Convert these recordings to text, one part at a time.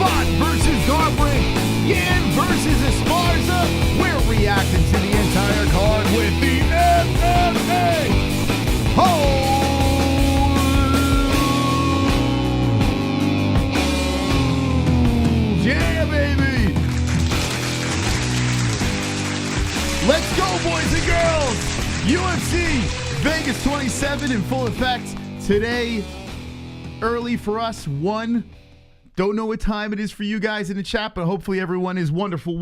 Fought versus Garbrandt, Yan versus Esparza. We're reacting to the entire card with the MMA-Holes. Yeah, baby. Let's go, boys and girls. UFC Vegas 27 in full effect today. Early for us, 1. Don't know what time it is for you guys in the chat, but hopefully everyone is wonderful.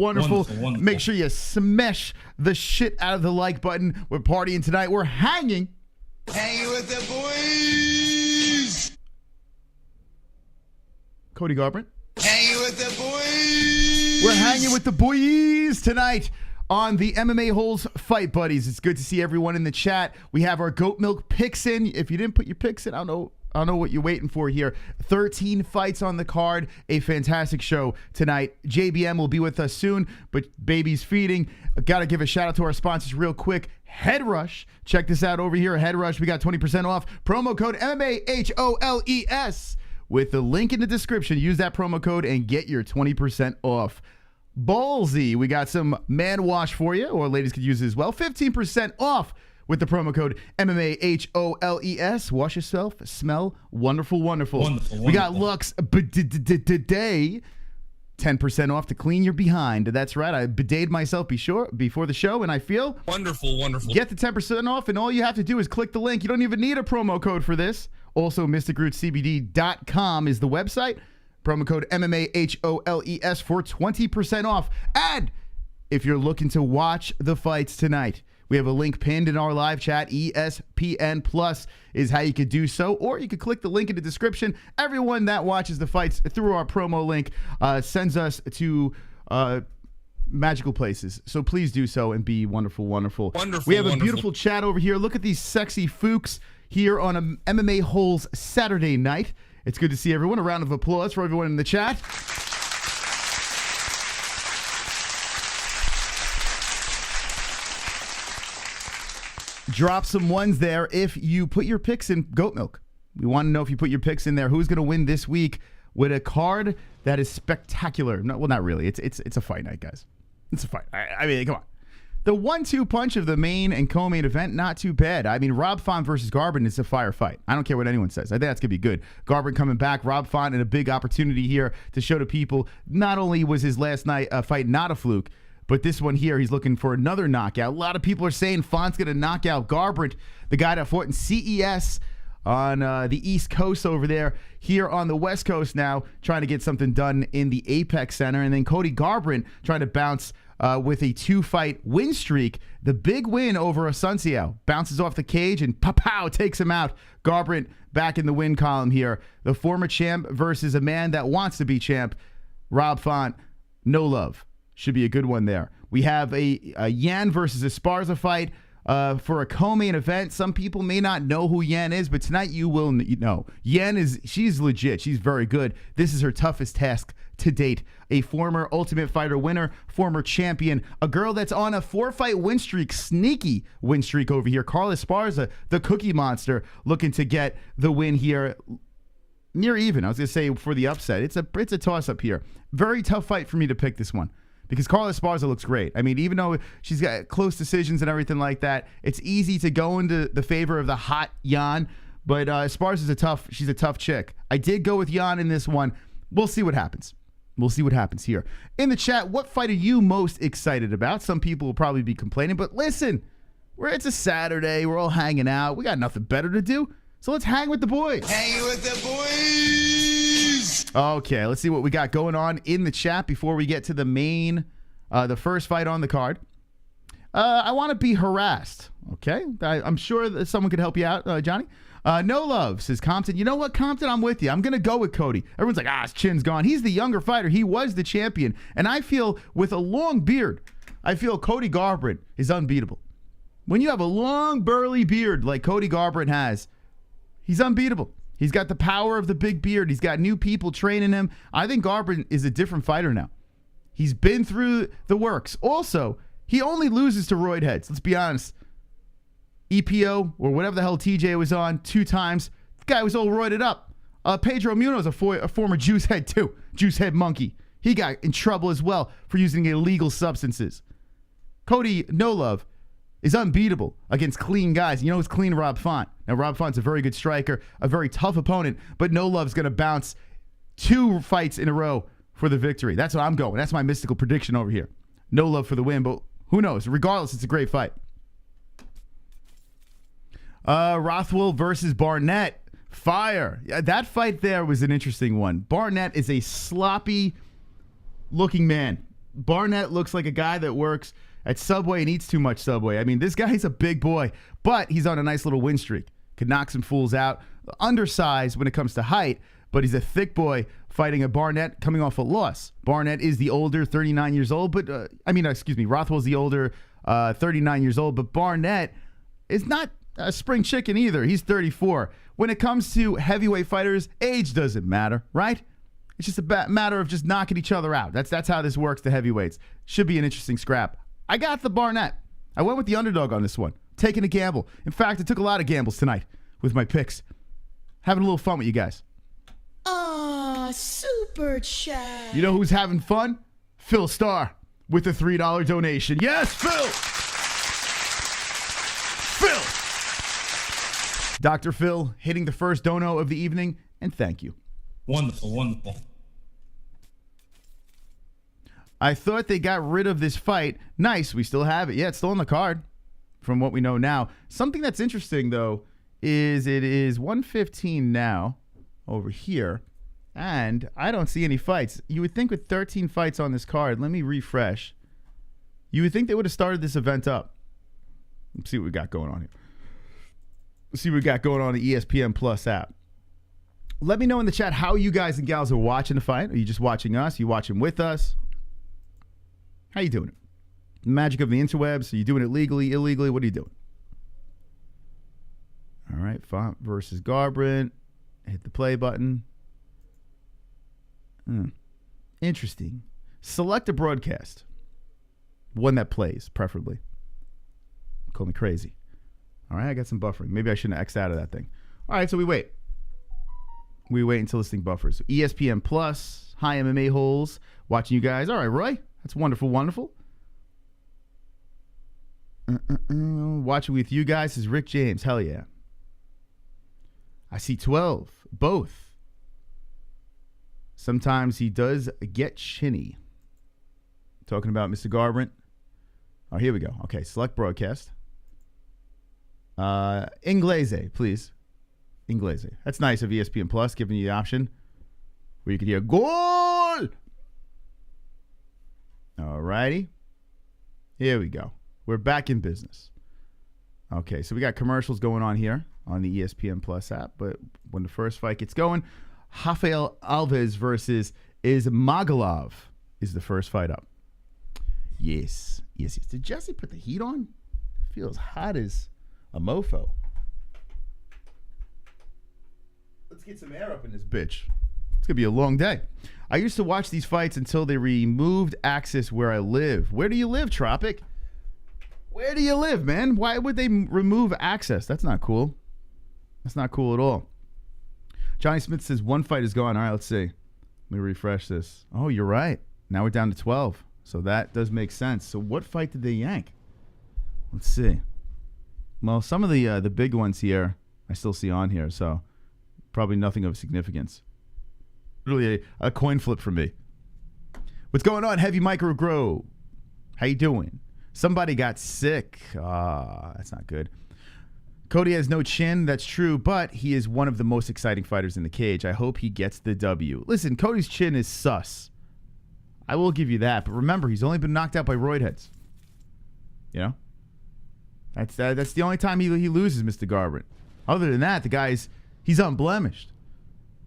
Make sure you smash the shit out of the like button. We're partying tonight. We're hanging with the boys. Cody Garbrandt. Hanging with the boys. We're hanging with the boys tonight on the MMA-Holes Fight Buddies. It's good to see everyone in the chat. We have our goat milk picks in. If you didn't put your picks in, I don't know what you're waiting for here. 13 fights on the card. A fantastic show tonight. JBM will be with us soon, but baby's feeding. Got to give a shout out to our sponsors real quick. Head Rush. Check this out over here. Head Rush. We got 20% off. Promo code MMA-HOLES with the link in the description. Use that promo code and get your 20% off. Ballsy. We got some man wash for you, or ladies could use it as well. 15% off with the promo code MMA-HOLES. Wash yourself. Smell wonderful. We got Lux Bidet. 10% off to clean your behind. That's right. I bidetted myself before the show, and I feel wonderful. Get the 10% off, and all you have to do is click the link. You don't even need a promo code for this. Also, mysticrootcbd.com is the website. Promo code MMA-HOLES for 20% off. And if you're looking to watch the fights tonight, we have a link pinned in our live chat. ESPN Plus is how you could do so, or you could click the link in the description. Everyone that watches the fights through our promo link sends us to magical places. So please do so and be wonderful. We have a beautiful chat over here. Look at these sexy fooks here on a MMA-Holes Saturday night. It's good to see everyone. A round of applause for everyone in the chat. drop some ones there if you put your picks in goat milk. We want to know if you put your picks in there, who's going to win this week with a card that is spectacular. No, well, not really. It's a fight night, guys. It's a fight. I mean, come on. The 1-2 punch of the main and co-main event, not too bad. I mean, Rob Font versus Garbrandt is a fire fight. I don't care what anyone says. I think that's going to be good. Garbrandt coming back. Rob Font in a big opportunity here to show to people not only was his last night fight not a fluke, but this one here, he's looking for another knockout. A lot of people are saying Font's going to knock out Garbrandt, the guy that fought in CES on the East Coast over there. Here on the West Coast now, trying to get something done in the Apex Center. And then Cody Garbrandt trying to bounce with a 2-fight win streak. The big win over Asunciao. Bounces off the cage and pow, takes him out. Garbrandt back in the win column here. The former champ versus a man that wants to be champ. Rob Font, no love. Should be a good one there. We have a Yan versus Esparza fight for a co-main event. Some people may not know who Yan is, but tonight you will know. Yan she's legit. She's very good. This is her toughest task to date. A former Ultimate Fighter winner, former champion, a girl that's on a 4-fight win streak, sneaky win streak over here. Carla Esparza, the Cookie Monster, looking to get the win here. Near even, I was going to say, for the upset. It's a toss-up here. Very tough fight for me to pick this one, because Carla Esparza looks great. I mean, even though she's got close decisions and everything like that, it's easy to go into the favor of the hot Yan. But Esparza's she's a tough chick. I did go with Yan in this one. We'll see what happens. We'll see what happens here. In the chat, what fight are you most excited about? Some people will probably be complaining, but listen, it's a Saturday. We're all hanging out. We got nothing better to do, so let's hang with the boys. Hanging with the boys. Okay, let's see what we got going on in the chat before we get to the main, the first fight on the card. I want to be harassed, okay? I'm sure that someone could help you out, Johnny. No love, says Compton. You know what, Compton? I'm with you. I'm going to go with Cody. Everyone's like, his chin's gone. He's the younger fighter. He was the champion. And I feel, with a long beard, I feel Cody Garbrandt is unbeatable. When you have a long, burly beard like Cody Garbrandt has, he's unbeatable. He's got the power of the big beard. He's got new people training him. I think Garbrandt is a different fighter now. He's been through the works. Also, he only loses to roidheads. Let's be honest. EPO, or whatever the hell TJ was on, 2 times. The guy was all roided up. Pedro Munoz, a former juice head too. Juice head monkey. He got in trouble as well for using illegal substances. Cody No Love is unbeatable against clean guys. You know who's clean? Rob Font. Now, Rob Font's a very good striker, a very tough opponent, but No Love's going to bounce 2 fights in a row for the victory. That's what I'm going. That's my mystical prediction over here. No Love for the win, but who knows? Regardless, it's a great fight. Rothwell versus Barnett. Fire. Yeah, that fight there was an interesting one. Barnett is a sloppy-looking man. Barnett looks like a guy that works at Subway and eats too much Subway. I mean, this guy's a big boy, but he's on a nice little win streak. Could knock some fools out. Undersized when it comes to height, but he's a thick boy fighting a Barnett coming off a loss. Barnett is the older, 39 years old, but, Rothwell's the older, 39 years old, but Barnett is not a spring chicken either. He's 34. When it comes to heavyweight fighters, age doesn't matter, right? It's just a matter of just knocking each other out. That's how this works, the heavyweights. Should be an interesting scrap. I got the Barnett. I went with the underdog on this one. Taking a gamble. In fact, I took a lot of gambles tonight with my picks. Having a little fun with you guys. Super chat. You know who's having fun? Phil Starr with a $3 donation. Yes, Phil! Dr. Phil hitting the first dono of the evening, and thank you. Wonderful, wonderful. I thought they got rid of this fight. Nice, we still have it. Yeah, it's still on the card from what we know now. Something that's interesting, though, is it is 1:15 now over here, and I don't see any fights. You would think with 13 fights on this card, let me refresh. You would think they would have started this event up. Let's see what we got going on here. Let's see what we got going on the ESPN Plus app. Let me know in the chat how you guys and gals are watching the fight. Are you just watching us? Are you watching with us? How you doing it? The magic of the interwebs. Are you doing it legally, illegally? What are you doing? All right, Font versus Garbrandt. Hit the play button. Interesting. Select a broadcast. One that plays, preferably. Call me crazy. All right, I got some buffering. Maybe I shouldn't have X'd out of that thing. All right, so we wait. We wait until this thing buffers. So ESPN Plus, High MMA Holes, watching you guys. All right, Roy, that's wonderful, wonderful. Watching with you guys is Rick James. Hell yeah. I see 12, both. Sometimes he does get chinny. Talking about Mr. Garbrandt. Oh, here we go. Okay, select broadcast. Inglese, please. Inglese. That's nice of ESPN Plus, giving you the option where you can hear goal. All righty. Here we go. We're back in business. Okay, so we got commercials going on here on the ESPN Plus app, but when the first fight gets going, Rafael Alves versus Ismagulov is the first fight up. Yes. Did Jesse put the heat on? Feels hot as a mofo. Let's get some air up in this bitch. It's going to be a long day. I used to watch these fights until they removed access where I live. Where do you live, Tropic? Where do you live, man? Why would they remove access? That's not cool. That's not cool at all. Johnny Smith says one fight is gone. All right, let's see. Let me refresh this. Oh, you're right. Now we're down to 12. So that does make sense. So what fight did they yank? Let's see. Well, some of the big ones here I still see on here, so probably nothing of significance. Really a coin flip for me. What's going on, Heavy Micro Grow? How you doing? Somebody got sick. That's not good. Cody has no chin, that's true, but he is one of the most exciting fighters in the cage. I hope he gets the W. Listen, Cody's chin is sus. I will give you that, but remember, he's only been knocked out by roidheads. You know? That's the only time he loses, Mr. Garbrandt. Other than that, he's unblemished.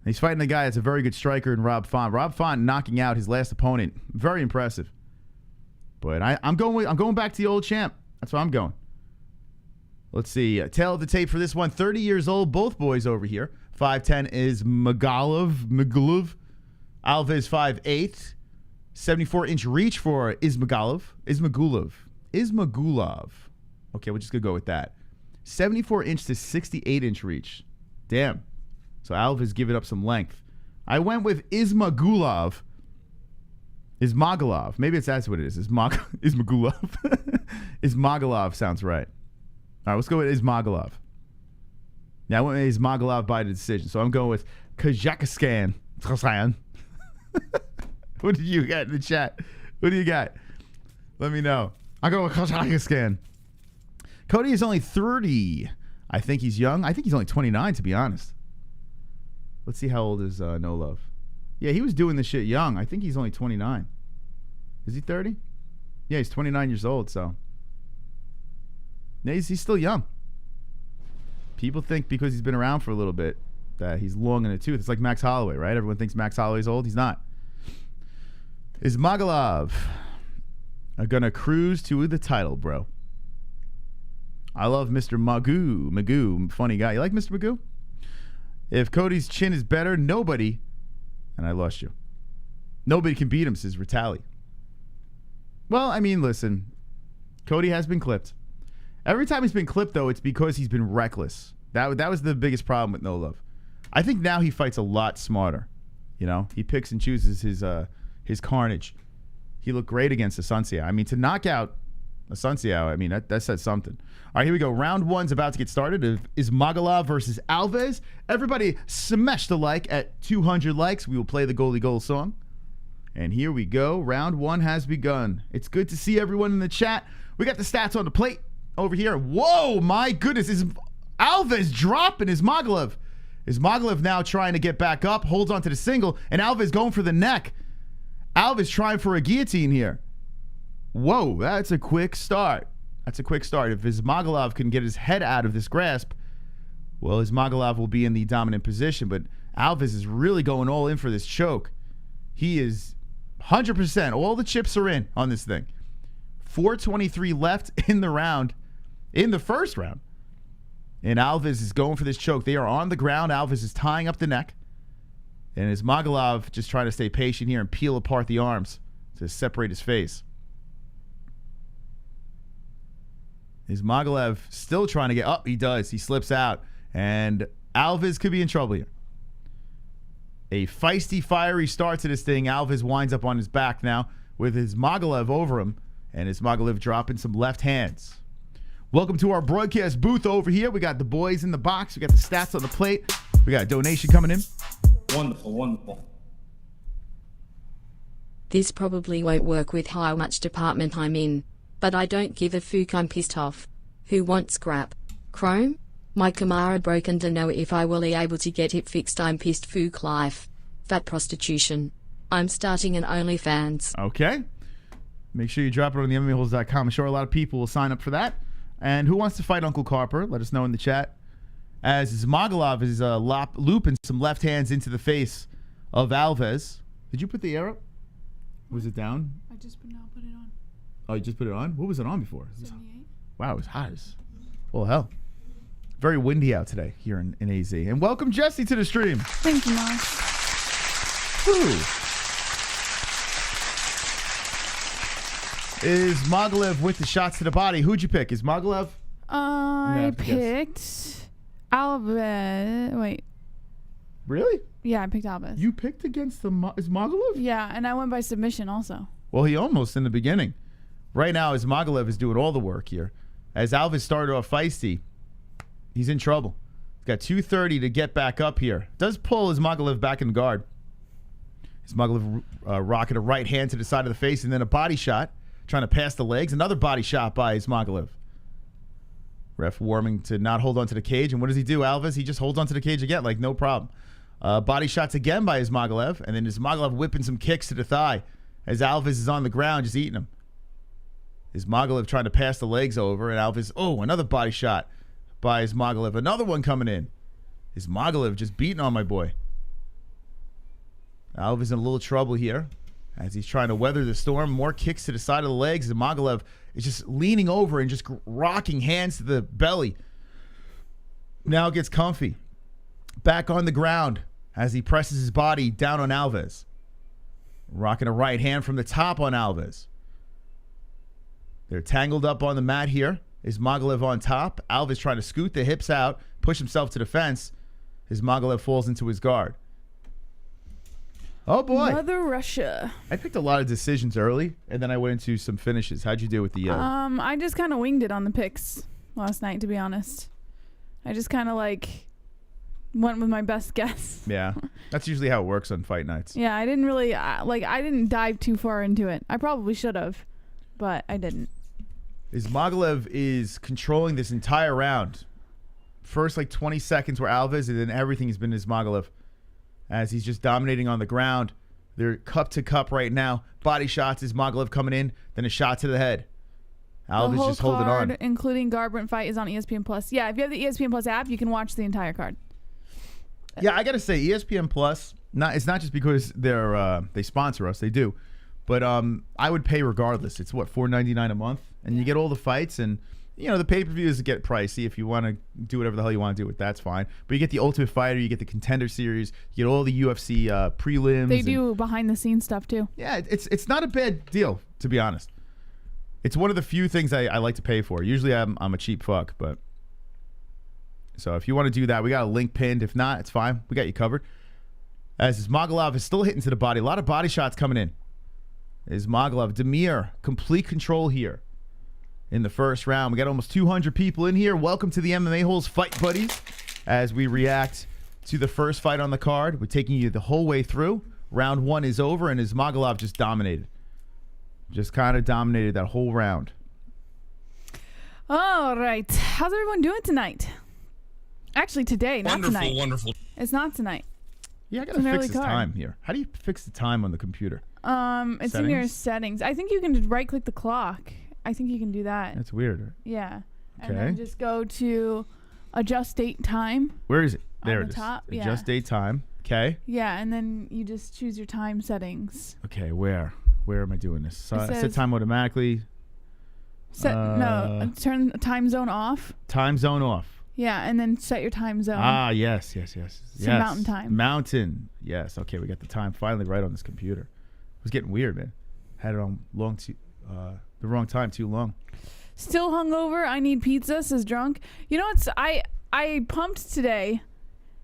He's fighting a guy that's a very good striker in Rob Font. Rob Font knocking out his last opponent. Very impressive. But I'm going back to the old champ. That's where I'm going. Let's see. Tail of the tape for this one. 30 years old, both boys over here. 5'10" is Ismagulov. Alves 5'8". 74-inch reach for Ismagulov. Okay, we're just going to go with that. 74-inch to 68-inch reach. Damn. So Alves giving up some length. I went with Ismagulov. Maybe that's what it is. Ismagulov. Ismagulov sounds right. All right, let's go with Ismagulov. Now, I went with Ismagulov by the decision. So I'm going with Kazakhstan. What did you got in the chat? What do you got? Let me know. I'll go with Kazakhstan. Cody is only 30. I think he's young. I think he's only 29, to be honest. Let's see how old is No Love. Yeah, he was doing this shit young. I think he's only 29. Is he 30? Yeah, he's 29 years old, so. Yeah, he's still young. People think because he's been around for a little bit that he's long in the tooth. It's like Max Holloway, right? Everyone thinks Max Holloway's old. He's not. Ismagulov are going to cruise to the title, bro. I love Mr. Magoo, funny guy. You like Mr. Magoo? If Cody's chin is better, nobody, and I lost you. Nobody can beat him, says Ritali. Well, I mean, listen. Cody has been clipped. Every time he's been clipped, though, it's because he's been reckless. That was the biggest problem with No Love. I think now he fights a lot smarter. You know, he picks and chooses his carnage. He looked great against Asunciao. I mean, to knock out Asunciao, I mean, that says something. All right, here we go. Round one's about to get started. Ismagulov versus Alves. Everybody smash the like at 200 likes. We will play the goalie goal song. And here we go. Round one has begun. It's good to see everyone in the chat. We got the stats on the plate over here. Whoa, my goodness. Is Alves dropping Ismagulov. Ismagulov now trying to get back up, holds onto the single, and Alves going for the neck. Alves trying for a guillotine here. Whoa, that's a quick start. That's a quick start. If Ismagulov can get his head out of this grasp, well, Ismagulov will be in the dominant position, but Alves is really going all in for this choke. He is 100%. All the chips are in on this thing. 4:23 left in the round, in the first round. And Alves is going for this choke. They are on the ground. Alves is tying up the neck. And Ismagulov just trying to stay patient here and peel apart the arms to separate his face. Ismagulov still trying to get up. He does. He slips out. And Alves could be in trouble here. A feisty, fiery start to this thing. Alves winds up on his back now with Ismagulov over him. And Ismagulov dropping some left hands. Welcome to our broadcast booth over here. We got the boys in the box. We got the stats on the plate. We got a donation coming in. Wonderful, wonderful. This probably won't work with how much department I'm in. But I don't give a fuck, I'm pissed off. Who wants scrap? Chrome? My camera broken, to know if I will be able to get it fixed. I'm pissed fuck life. Fat prostitution. I'm starting an OnlyFans. Okay. Make sure you drop it on the MMA-Holes.com. I'm sure a lot of people will sign up for that. And who wants to fight Uncle Carper? Let us know in the chat. As Ismagulov is looping some left hands into the face of Alves. Did you put the air up? Was it down? I just put it on. Oh, you just put it on? What was it on before? 78. Wow, it was hot as well, hell. Very windy out today here in AZ. And welcome, Jesse, to the stream. Thank you, Mom. Ismagulov with the shots to the body. Who'd you pick? Ismagulov? I picked Alves. Wait. Really? Yeah, I picked Alves. You picked against the Ismagulov? Yeah, and I went by submission also. Well, he almost in the beginning. Right now, Ismagulov is doing all the work here. As Alves started off feisty, he's in trouble. He's got 2:30 to get back up here. Does pull Ismagulov back in guard. Ismagulov rocking a right hand to the side of the face and then a body shot, trying to pass the legs. Another body shot by Ismagulov. Ref warming to not hold on to the cage. And what does he do, Alves? He just holds on to the cage again, like no problem. Body shots again by Ismagulov. And then Ismagulov whipping some kicks to the thigh as Alves is on the ground just eating him. Ismagulov trying to pass the legs over. And Alves, another body shot by Ismagulov. Another one coming in. Ismagulov just beating on my boy. Alves in a little trouble here as he's trying to weather the storm. More kicks to the side of the legs. Ismagulov is just leaning over and just rocking hands to the belly. Now gets comfy. Back on the ground as he presses his body down on Alves. Rocking a right hand from the top on Alves. They're tangled up on the mat here. Ismagulov on top. Alves trying to scoot the hips out, push himself to the fence. Ismagulov falls into his guard. Oh, boy. Mother Russia. I picked a lot of decisions early, and then I went into some finishes. How'd you do with the... I just kind of winged it on the picks last night, to be honest. I just kind of, went with my best guess. Yeah. That's usually how it works on fight nights. Yeah, I didn't really... I didn't dive too far into it. I probably should have, but I didn't. Ismagulov is controlling this entire round. First, 20 seconds were Alves, and then everything has been Ismagulov. As he's just dominating on the ground. They're cup to cup right now. Body shots, Ismagulov coming in, then a shot to the head. Alves just holding on. The whole card, including Garbrandt fight, is on ESPN Plus. Yeah, if you have the ESPN Plus app, you can watch the entire card. Yeah, I gotta say, ESPN Plus. It's not just because they sponsor us, they do, but I would pay regardless. It's what, $4.99 a month, and you get all the fights, and the pay-per-views get pricey. If you want to do whatever the hell you want to do with that's fine. But you get the Ultimate Fighter, you get the Contender Series, you get all the UFC prelims. They do behind-the-scenes stuff too. Yeah, it's not a bad deal, to be honest. It's one of the few things I like to pay for. Usually I'm a cheap fuck, but so if you want to do that, we got a link pinned. If not, it's fine. We got you covered. As Ismagulov is still hitting to the body. A lot of body shots coming in. Ismagulov, Demir, complete control here in the first round. We got almost 200 people in here. Welcome to the MMA-Holes Fight Buddies as we react to the first fight on the card. We're taking you the whole way through. Round one is over, and Ismagulov just dominated. Just kind of dominated that whole round. All right. How's everyone doing tonight? Actually, today, not tonight. Wonderful. It's not tonight. Yeah, I got to fix this time here. How do you fix the time on the computer? It's in your settings. I think you can just right-click the clock. I think you can do that. That's weird. Yeah. Okay. And then just go to adjust date time. Where is it? There on it is. Top. Adjust date time. Okay. Yeah, and then you just choose your time settings. Okay, where am I doing this? Set time automatically. Turn time zone off. Time zone off. Yeah, and then set your time zone. Yes. So mountain time. Mountain. Yes. Okay, we got the time finally right on this computer. It was getting weird, man. Had it on the wrong time too long. Still hungover. I need pizza, says Drunk. You know what's... I pumped today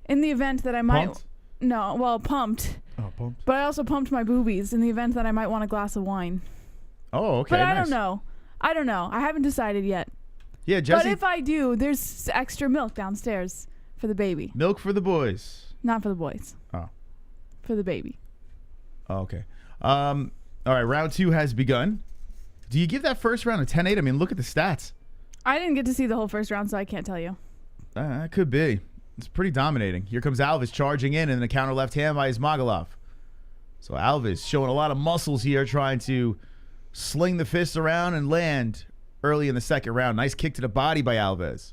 in the event that I might... Pumped? No, well, pumped. Oh, pumped. But I also pumped my boobies in the event that I might want a glass of wine. Oh, okay. But I nice. don't know. I haven't decided yet. Yeah, Jesse. But if I do, there's extra milk downstairs for the baby. Milk for the boys. Not for the boys. Oh. For the baby. Oh, okay. All right, round 2 has begun. Do you give that first round a 10-8? I mean, look at the stats. I didn't get to see the whole first round, so I can't tell you. That could be. It's pretty dominating. Here comes Alves charging in, and the counter left hand by Ismagulov. So Alves showing a lot of muscles here, trying to sling the fists around and land early in the second round. Nice kick to the body by Alves.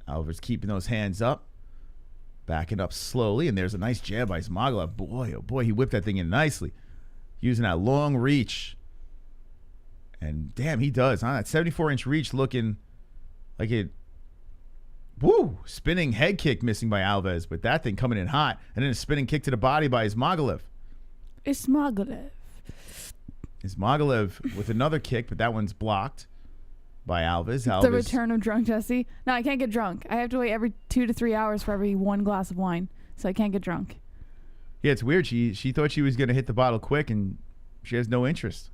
Alves keeping those hands up. Backing up slowly, and there's a nice jab by Ismagulov. Boy, oh boy, he whipped that thing in nicely. Using that long reach. And damn, he does, huh? That 74-inch reach looking like it... Woo! Spinning head kick missing by Alves, but that thing coming in hot. And then a spinning kick to the body by Ismagulov. Ismagulov with another kick, but that one's blocked by Alves. The return of Drunk Jesse. No, I can't get drunk. I have to wait every 2 to 3 hours for every one glass of wine, so I can't get drunk. Yeah, it's weird. She thought she was going to hit the bottle quick, and she has no interest.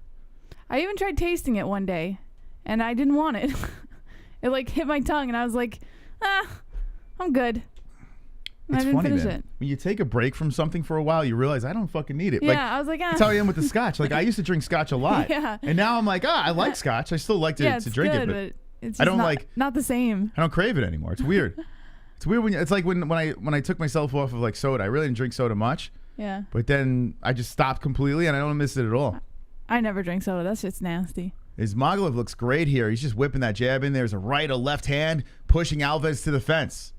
I even tried tasting it one day, and I didn't want it. It like hit my tongue, and I was like, I'm good. And It's I didn't funny, finish man. it. When you take a break from something for a while, you realize I don't fucking need it. Yeah, I was like, That's how I am with the scotch. Like, I used to drink scotch a lot. Yeah. And now I'm like, I like scotch. I still like to drink good, it, but it's I just don't not the same. I don't crave it anymore. It's weird. It's weird it's like when I took myself off of like soda. I really didn't drink soda much. Yeah. But then I just stopped completely, and I don't miss it at all. I never drink soda. That shit's nasty. Ismagulov looks great here. He's just whipping that jab in. There's a right, a left hand, pushing Alves to the fence.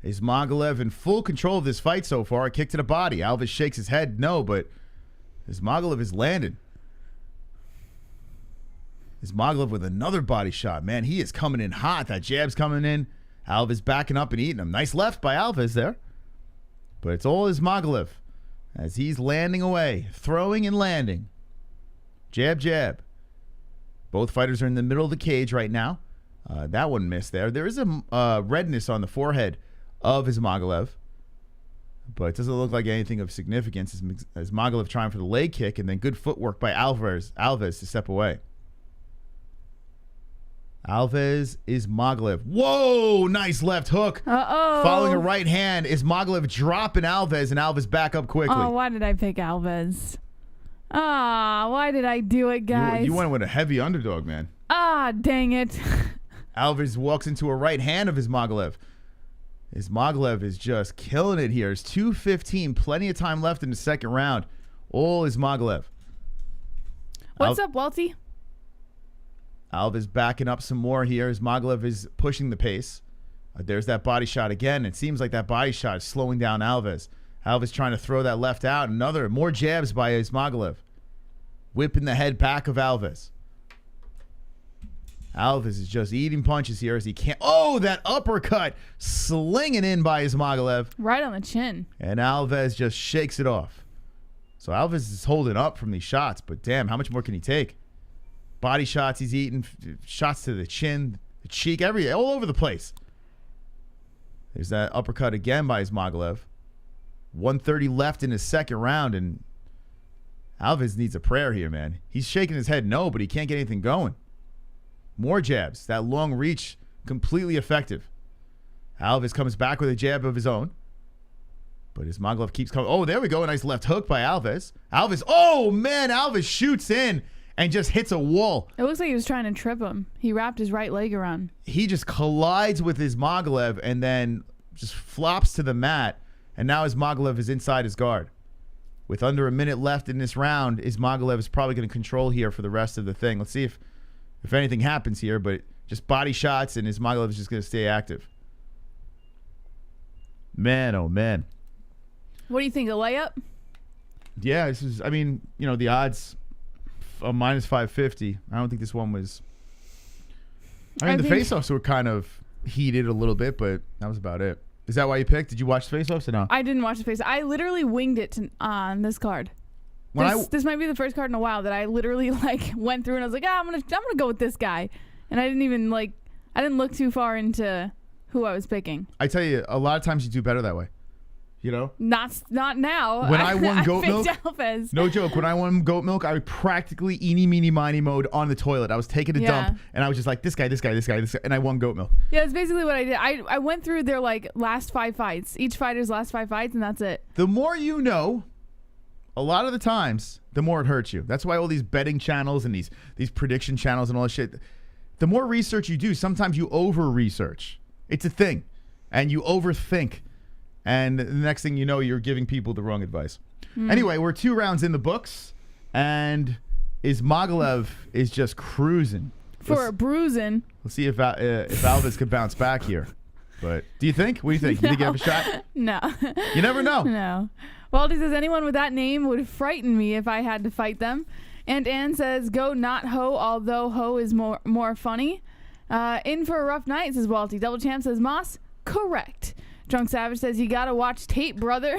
Ismagulov in full control of this fight so far. A kick to the body. Alves shakes his head no, but Ismagulov is landed. Ismagulov with another body shot. Man, he is coming in hot. That jab's coming in. Alves backing up and eating him. Nice left by Alves there. But it's all Ismagulov as he's landing away, throwing and landing. Jab, jab. Both fighters are in the middle of the cage right now. That one missed there. There is a redness on the forehead of Ismagulov, but it doesn't look like anything of significance. Ismagulov trying for the leg kick, and then good footwork by Alves to step away. Alves, Ismagulov. Whoa, nice left hook. Uh-oh. Following a right hand, Ismagulov dropping Alves, and Alves back up quickly. Oh, why did I pick Alves? Why did I do it, guys? You went with a heavy underdog, man. Dang it. Alves walks into a right hand of Ismagulov. Ismagulov is just killing it here. It's 2:15, plenty of time left in the second round. All Ismagulov. What's up, Welty? Alves backing up some more here. Ismagulov is pushing the pace. There's that body shot again. It seems like that body shot is slowing down Alves. Alves trying to throw that left out. More jabs by Ismagulov. Whipping the head back of Alves. Alves is just eating punches here as he can't. Oh, that uppercut slinging in by Ismagulov. Right on the chin. And Alves just shakes it off. So Alves is holding up from these shots, but damn, how much more can he take? Body shots he's eating, shots to the chin, the cheek, all over the place. There's that uppercut again by Ismagulov. 1:30 left in his second round, and Alves needs a prayer here, man. He's shaking his head no, but he can't get anything going. More jabs. That long reach, completely effective. Alves comes back with a jab of his own. But Ismagulov keeps coming. Oh, there we go. A nice left hook by Alves. Oh, man. Alves shoots in and just hits a wall. It looks like he was trying to trip him. He wrapped his right leg around. He just collides with Ismagulov and then just flops to the mat. And now Ismagulov is inside his guard. With under a minute left in this round, Ismagulov is probably going to control here for the rest of the thing. Let's see if anything happens here, but just body shots and Ismagulov is just going to stay active. Man, oh man. What do you think, a layup? Yeah, this is, the odds minus 550. I don't think this one was. The face-offs were kind of heated a little bit, but that was about it. Is that why you picked? Did you watch the face-offs or no? I didn't watch the face. I literally winged it on this card. This might be the first card in a while that I literally like went through and I was like, I'm gonna go with this guy, and I didn't even I didn't look too far into who I was picking. I tell you, a lot of times you do better that way. You know? Not now. When I won goat milk, Alves. no joke. When I won goat milk, I would practically eeny, meeny, miny mode on the toilet. I was taking a dump, and I was just like, this guy, and I won goat milk. Yeah, that's basically what I did. I went through their like last 5 fights, each fighter's last 5 fights, and that's it. The more you know, a lot of the times, the more it hurts you. That's why all these betting channels and these prediction channels and all this shit, the more research you do, sometimes you over-research. It's a thing. And you overthink. And the next thing you know, you're giving people the wrong advice. Anyway, we're 2 rounds in the books, and Ismagulov is just cruising. For a bruising. Let's see if Alves could bounce back here. But do you think? What do you think? You think you have a shot? No. You never know. No. Waldy says anyone with that name would frighten me if I had to fight them. And Ann says go not ho, although ho is more funny. In for a rough night, says Walty. Double Champ says Moss, correct. Drunk Savage says you gotta watch tape, brother.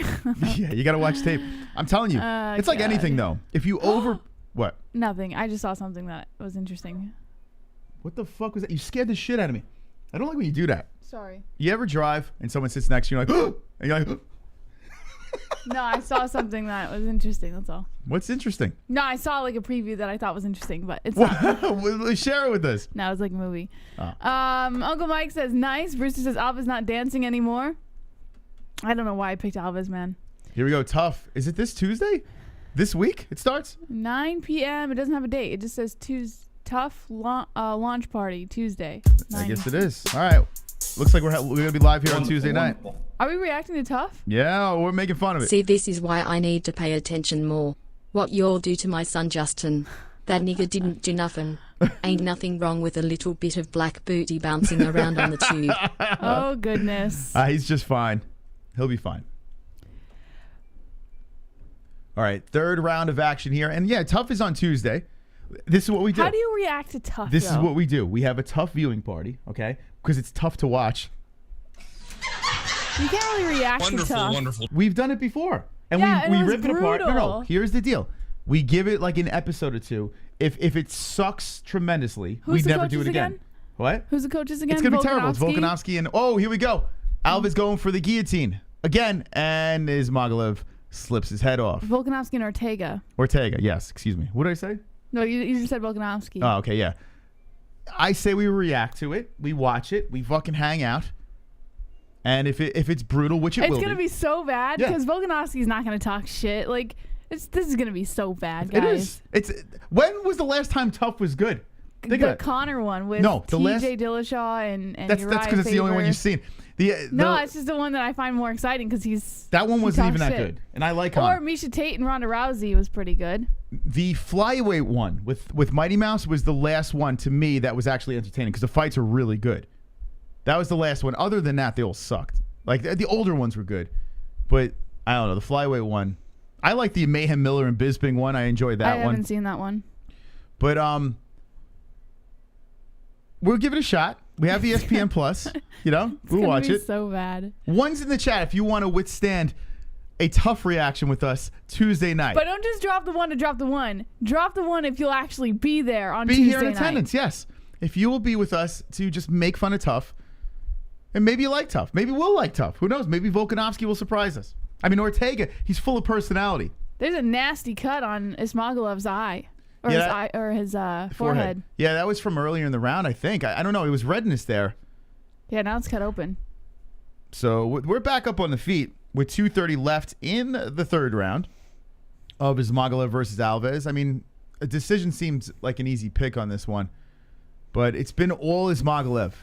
Yeah, you gotta watch tape. I'm telling you, it's like anything though. If you what? Nothing. I just saw something that was interesting. What the fuck was that? You scared the shit out of me. I don't like when you do that. Sorry. You ever drive and someone sits next to you, and you're like, and you're like, No, I saw something that was interesting. That's all. What's interesting? No, I saw like a preview that I thought was interesting, but it's not. Share it with us. No, it's like a movie. Oh. Uncle Mike says nice. Brewster says Alves not dancing anymore. I don't know why I picked Alves, man. Here we go. Tough. Is it this Tuesday? This week? It starts 9 p.m. It doesn't have a date. It just says Tough launch party Tuesday. I guess it is. All right. Looks like we're gonna be live here on Tuesday night. Are we reacting to Tough? Yeah, we're making fun of it. See, this is why I need to pay attention more. What y'all do to my son Justin. That nigga didn't do nothing. Ain't nothing wrong with a little bit of black booty bouncing around on the tube. Oh, goodness. He's just fine. He'll be fine. All right, 3rd round of action here. And yeah, Tough is on Tuesday. This is what we do. How do you react to Tough, This is what we do. We have a Tough viewing party, okay? Because it's tough to watch. You can't really react to Tough. Wonderful. We've done it before. And Yeah, we it was rip it apart. brutal. No, here's the deal. We give it like an episode or two. If it sucks tremendously, Who's we the never do it coaches again. again? What? Who's the coaches again? It's going to be terrible. It's Volkanovski? Volkanovski and, oh, here we go. Alves going for the guillotine again. And Ismagulov slips his head off. Volkanovski and Ortega, yes. Excuse me. What did I say? No, you just said Volkanovski. Oh, okay, yeah. I say we react to it. We watch it. We fucking hang out. And if it's brutal, which it will be. It's going to be so bad because Volkanovski's not going to talk shit. Like, this is going to be so bad, guys. It is. When was the last time Tough was good? Think The of it. Connor one with No, the last- TJ Dillashaw and That's Uriah because it's the only one Faber. you've seen. No, it's just the one that I find more exciting because that one wasn't even that shit. good, and I like Or Connor. Misha Tate and Ronda Rousey was pretty good. The flyweight one with Mighty Mouse was the last one to me that was actually entertaining because the fights were really good. That was the last one. Other than that, they all sucked. Like the older ones were good, but I don't know the flyweight one. I like the Mayhem Miller and Bisping one. I enjoyed that I one. haven't seen that one. But we'll give it a shot. We have ESPN Plus. You know, we'll watch it. So bad. One's in the chat if you want to withstand a Tough reaction with us Tuesday night. But don't just drop the one to drop the one. Drop the one if you'll actually be there on Tuesday Be here in night. attendance, yes. If you will be with us to just make fun of Tough, and maybe you like Tough. Maybe we'll like Tough. Who knows? Maybe Volkanovski will surprise us. I mean, Ortega, he's full of personality. There's a nasty cut on Ismagulov's eye. Or his forehead. Yeah, that was from earlier in the round, I think. I don't know. It was redness there. Yeah, now it's cut open. So we're back up on the feet with 2:30 left in the 3rd round of Ismagulov versus Alves. I mean, a decision seems like an easy pick on this one, but it's been all Ismagulov,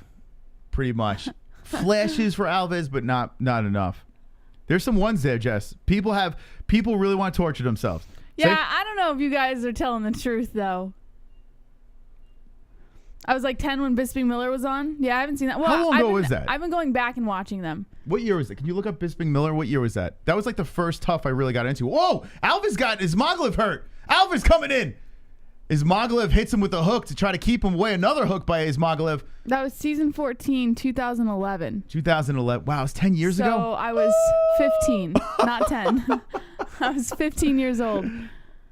pretty much. Flashes for Alves, but not enough. There's some ones there, Jess. People really want to torture themselves. Yeah, I don't know if you guys are telling the truth, though. I was like 10 when Bisping Miller was on. Yeah, I haven't seen that. Well, How long ago was that? I've been going back and watching them. What year was it? Can you look up Bisping Miller? What year was that? That was like the first Tough I really got into. Whoa! Alves got Ismagulov hurt. Alves coming in. Ismagulov hits him with a hook to try to keep him away. Another hook by Ismagulov. That was season 14, 2011. 2011. Wow, it's 10 years ago. So I was 15, not 10. I was 15 years old.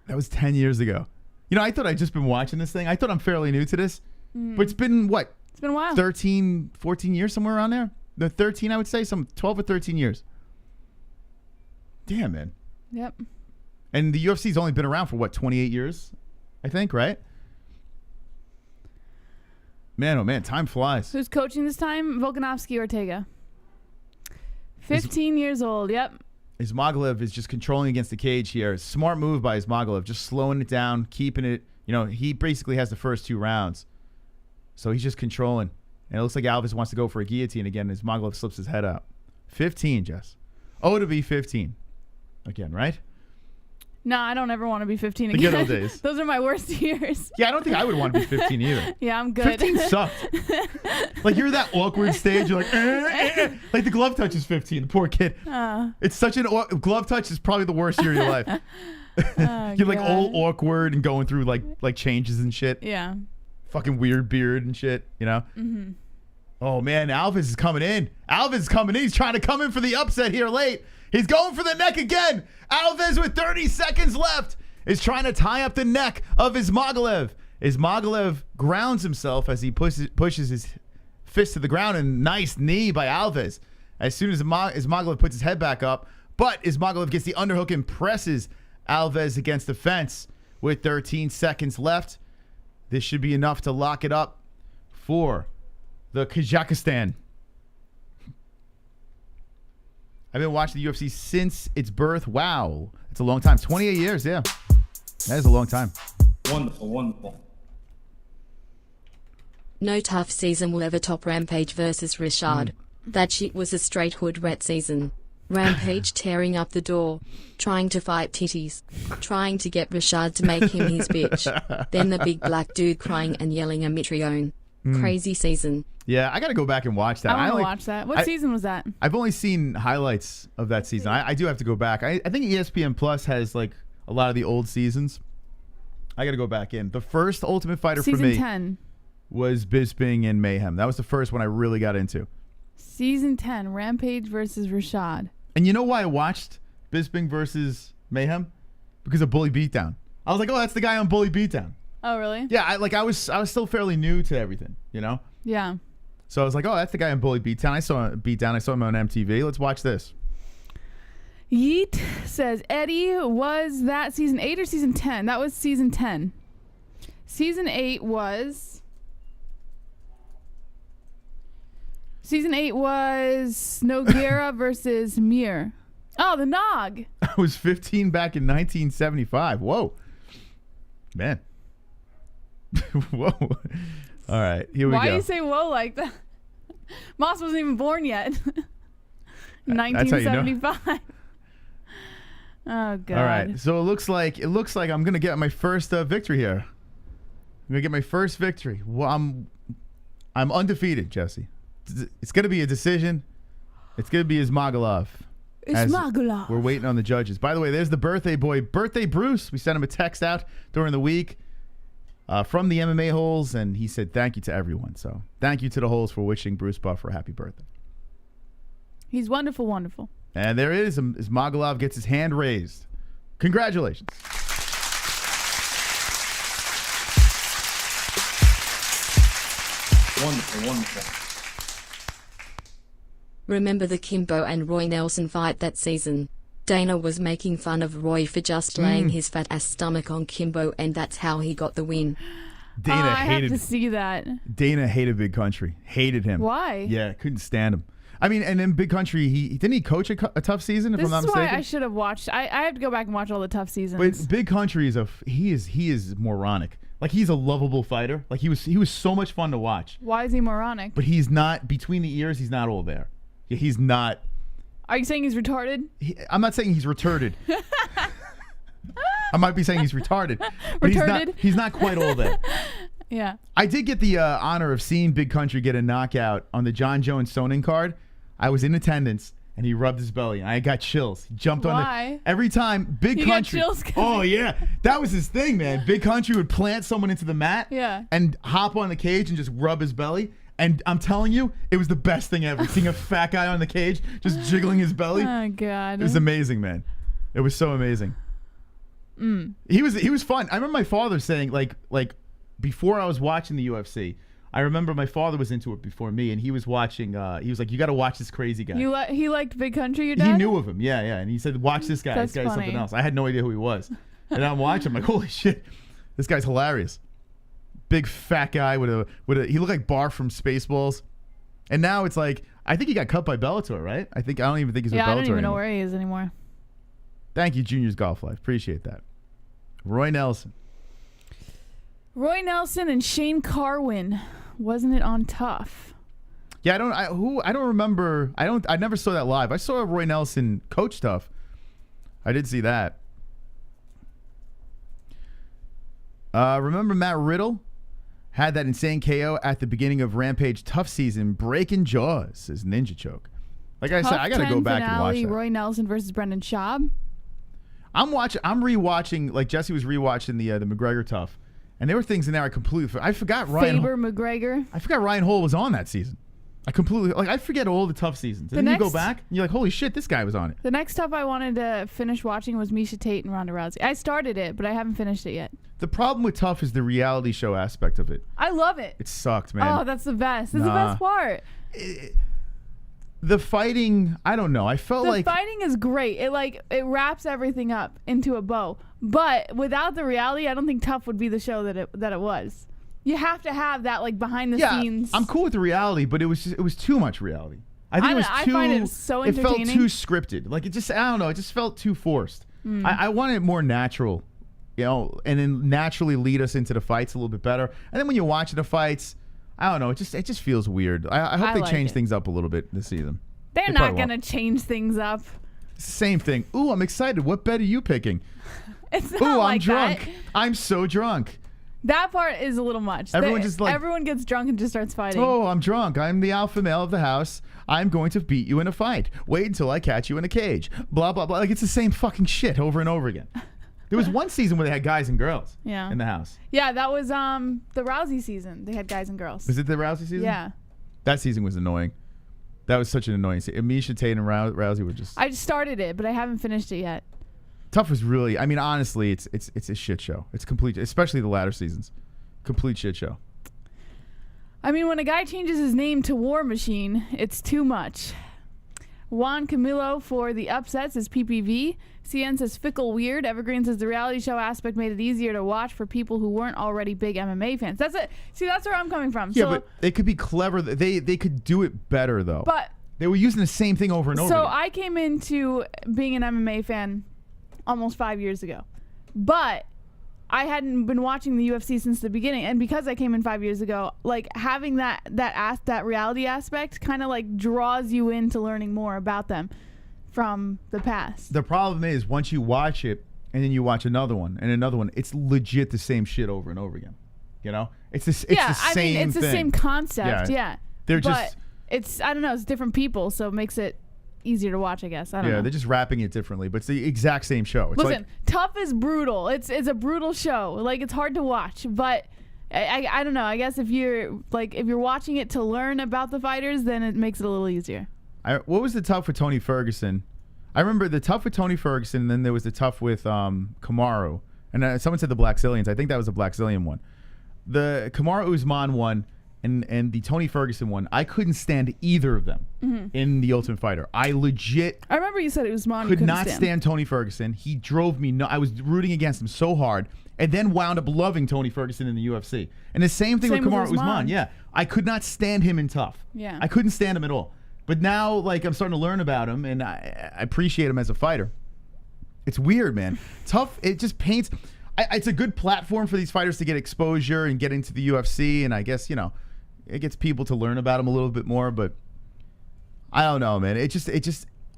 That was 10 years ago. You know, I thought I'd just been watching this thing. I thought I'm fairly new to this. But it's been, what? It's been a while. 13, 14 years, somewhere around there? The 13, I would say. Some 12 or 13 years. Damn, man. Yep. And the UFC's only been around for, what, 28 years? I think, right? Man, oh man, time flies. Who's coaching this time? Volkanovski Ortega. 15 years old, yep. Ismagulov is just controlling against the cage here. Smart move by Ismagulov, just slowing it down, keeping it. You know, he basically has the first 2 rounds. So he's just controlling. And it looks like Alves wants to go for a guillotine again. Ismagulov slips his head out. 15, Jess. Oh, to be 15. Again, right? No, I don't ever want to be 15 The again. good old days. Those are my worst years. Yeah, I don't think I would want to be 15 either. Yeah, I'm good. 15 sucked. Like, you're that awkward stage. You're like, like the glove touch is 15. The poor kid. It's such an glove touch is probably the worst year of your life. You're like all awkward and going through like changes and shit. Yeah. Fucking weird beard and shit, you know? Mm-hmm. Oh, man, Alves is coming in. Alves is coming in. He's trying to come in for the upset here late. He's going for the neck again. Alves with 30 seconds left is trying to tie up the neck of Ismagulov. Ismagulov grounds himself as he pushes his fist to the ground, and nice knee by Alves. As soon as Ismagulov puts his head back up, but Ismagulov gets the underhook and presses Alves against the fence with 13 seconds left. This should be enough to lock it up for the Kazakhstan. I've been watching the UFC since its birth. Wow. It's a long time. 28 years, yeah. That is a long time. Wonderful, wonderful. No tough season will ever top Rampage versus Richard. That shit was a straight hood rat season. Rampage tearing up the door, trying to fight titties, trying to get Richard to make him his bitch. Then the big black dude crying and yelling a Mitrione. Crazy season. Yeah, I got to go back and watch that. I want to watch that. What season was that? I've only seen highlights of that season. I do have to go back. I think ESPN Plus has like a lot of the old seasons. I got to go back in. The first Ultimate Fighter for me Season 10. was Bisping and Mayhem. That was the first one I really got into. Season 10, Rampage versus Rashad. And you know why I watched Bisping versus Mayhem? Because of Bully Beatdown. I was like, oh, that's the guy on Bully Beatdown. Oh, really? Yeah, I was still fairly new to everything, you know? Yeah. So I was like, oh, that's the guy on Bully Beatdown. I saw him on MTV. Let's watch this. Yeet says, Eddie, was that season 8 or season 10? That was season 10. Season 8 was... Season 8 was Nogueira versus Mir. Oh, the Nog. I was 15 back in 1975. Whoa. Man. Whoa. All right, here we go. Why do you say whoa like that? Moss wasn't even born yet. That's how you know. 1975. Oh, God. All right, so it looks like I'm going to get my first victory here. I'm going to get my first victory. Well, I'm undefeated, Jesse. It's going to be a decision. It's going to be Ismagulov. Ismagulov. We're waiting on the judges. By the way, there's the birthday boy, Birthday Bruce. We sent him a text out during the week from the MMA-Holes, and he said thank you to everyone. So thank you to the Holes for wishing Bruce Buffer a happy birthday. He's wonderful, wonderful. And there it is. Ismagulov gets his hand raised. Congratulations. Wonderful, wonderful. Remember the Kimbo and Roy Nelson fight that season? Dana was making fun of Roy for just laying his fat ass stomach on Kimbo, and that's how he got the win. Dana I have to see that. Dana hated Big Country. Hated him. Why? Yeah, couldn't stand him. I mean, and in Big Country, didn't he coach a tough season? If This I'm not is mistaken. why I should have watched. I have to go back and watch all the tough seasons. But Big Country is he is moronic. Like, he's a lovable fighter. Like, he was so much fun to watch. Why is he moronic? But he's not, between the ears, he's not all there. Yeah, he's not. Are you saying he's retarded? I'm not saying he's retarded. I might be saying he's retarded. But Retarded? he's not quite all there. Yeah. I did get the honor of seeing Big Country get a knockout on the John Jones Sonnen card. I was in attendance, and he rubbed his belly, and I got chills. He jumped on Why? every time Big You got Country. chills 'cause Oh yeah, that was his thing, man. Big Country would plant someone into the mat, Yeah. and hop on the cage and just rub his belly. And I'm telling you, it was the best thing ever. Seeing a fat guy on the cage just jiggling his belly. Oh, God. It was amazing, man. It was so amazing. He was fun. I remember my father saying like before I was watching the UFC. I remember my father was into it before me, and he was watching. He was like, "You got to watch this crazy guy." He liked Big Country, your dad? He knew of him, yeah, and he said, "Watch this guy. That's this guy's funny. something else." I had no idea who he was, and I'm watching. I'm like, "Holy shit, this guy's hilarious!" Big fat guy with a. He looked like Bar from Spaceballs, and now it's like I think he got cut by Bellator, right? I don't even think he's with Bellator I don't even know anymore. where he is anymore. Thank you, Junior's Golf Life. Appreciate that. Roy Nelson. Roy Nelson and Shane Carwin. Wasn't it on Tough? Yeah, I don't remember. I never saw that live. I saw Roy Nelson coach Tough. I did see that. Remember Matt Riddle had that insane KO at the beginning of Rampage Tough season, breaking jaws as ninja choke. Like I said, I got to go back and watch that. Roy Nelson versus Brendan Schaub. I'm rewatching. Like Jesse was rewatching the McGregor Tough. And there were things in there I forgot Ryan. Faber McGregor. I forgot Ryan Hole was on that season. I forget all the Tough seasons. And then you go back and you're like, holy shit, this guy was on it. The next Tough I wanted to finish watching was Miesha Tate and Ronda Rousey. I started it, but I haven't finished it yet. The problem with Tough is the reality show aspect of it. I love it. It sucked, man. Oh, that's the best. It's the best part. The fighting, I don't know. I felt like the fighting is great. It wraps everything up into a bow. But without the reality, I don't think Tough would be the show that it was. You have to have that behind the scenes. I'm cool with the reality, but it was too much reality. I find it so entertaining. It felt too scripted. Like it just felt too forced. I wanted it more natural, and then naturally lead us into the fights a little bit better. And then when you're watching the fights, I don't know, it just feels weird. I hope they change things up a little bit this season. They're not gonna change things up. Same thing. Ooh, I'm excited. What bet are you picking? It's not I'm drunk. that. I'm so drunk. That part is a little much. Everyone gets drunk and just starts fighting. Oh, I'm drunk. I'm the alpha male of the house. I'm going to beat you in a fight. Wait until I catch you in a cage. Blah, blah, blah. Like, it's the same fucking shit over and over again. There was one season where they had guys and girls in the house. Yeah, that was the Rousey season. They had guys and girls. Was it the Rousey season? Yeah. That season was annoying. That was such an annoying season. Miesha Tate and Rousey were just... I just started it, but I haven't finished it yet. Tough was really... I mean, honestly, it's a shit show. It's complete... Especially the latter seasons. Complete shit show. I mean, when a guy changes his name to War Machine, it's too much. Juan Camilo for the upsets is PPV. CN says Fickle Weird. Evergreen says the reality show aspect made it easier to watch for people who weren't already big MMA fans. That's it. See, that's where I'm coming from. Yeah, but they could be clever. They could do it better, though. But they were using the same thing over and over again. So I came into being an MMA fan almost 5 years ago. But I hadn't been watching the UFC since the beginning, and because I came in 5 years ago, like having that reality aspect kind of like draws you into learning more about them from the past. The problem is once you watch it and then you watch another one and another one, it's legit the same shit over and over again. You know, it's the same. It's the same concept. Yeah, they're but it's I don't know. It's different people, so it makes it easier to watch, I guess. I don't know. They're just wrapping it differently, but it's the exact same show. It's Listen, Tough is brutal. It's a brutal show. Like, it's hard to watch, but I don't know. I guess if you're watching it to learn about the fighters, then it makes it a little easier. What was the Tough with Tony Ferguson? I remember the Tough with Tony Ferguson, and then there was the Tough with Kamaru, and someone said the Blackzilians. I think that was the Blackzilian one. The Kamaru Usman one and the Tony Ferguson one, I couldn't stand either of them in The Ultimate Fighter. I remember you said Usman could not stand Tony Ferguson. He drove me nuts. I was rooting against him so hard, and then wound up loving Tony Ferguson in the UFC. And the same thing with Kamaru Usman. Yeah, I could not stand him in Tough. Yeah, I couldn't stand him at all. But now, like, I'm starting to learn about him, and I appreciate him as a fighter. It's weird, man. Tough. It just paints. It's a good platform for these fighters to get exposure and get into the UFC, and I guess it gets people to learn about him a little bit more. But I don't know, man.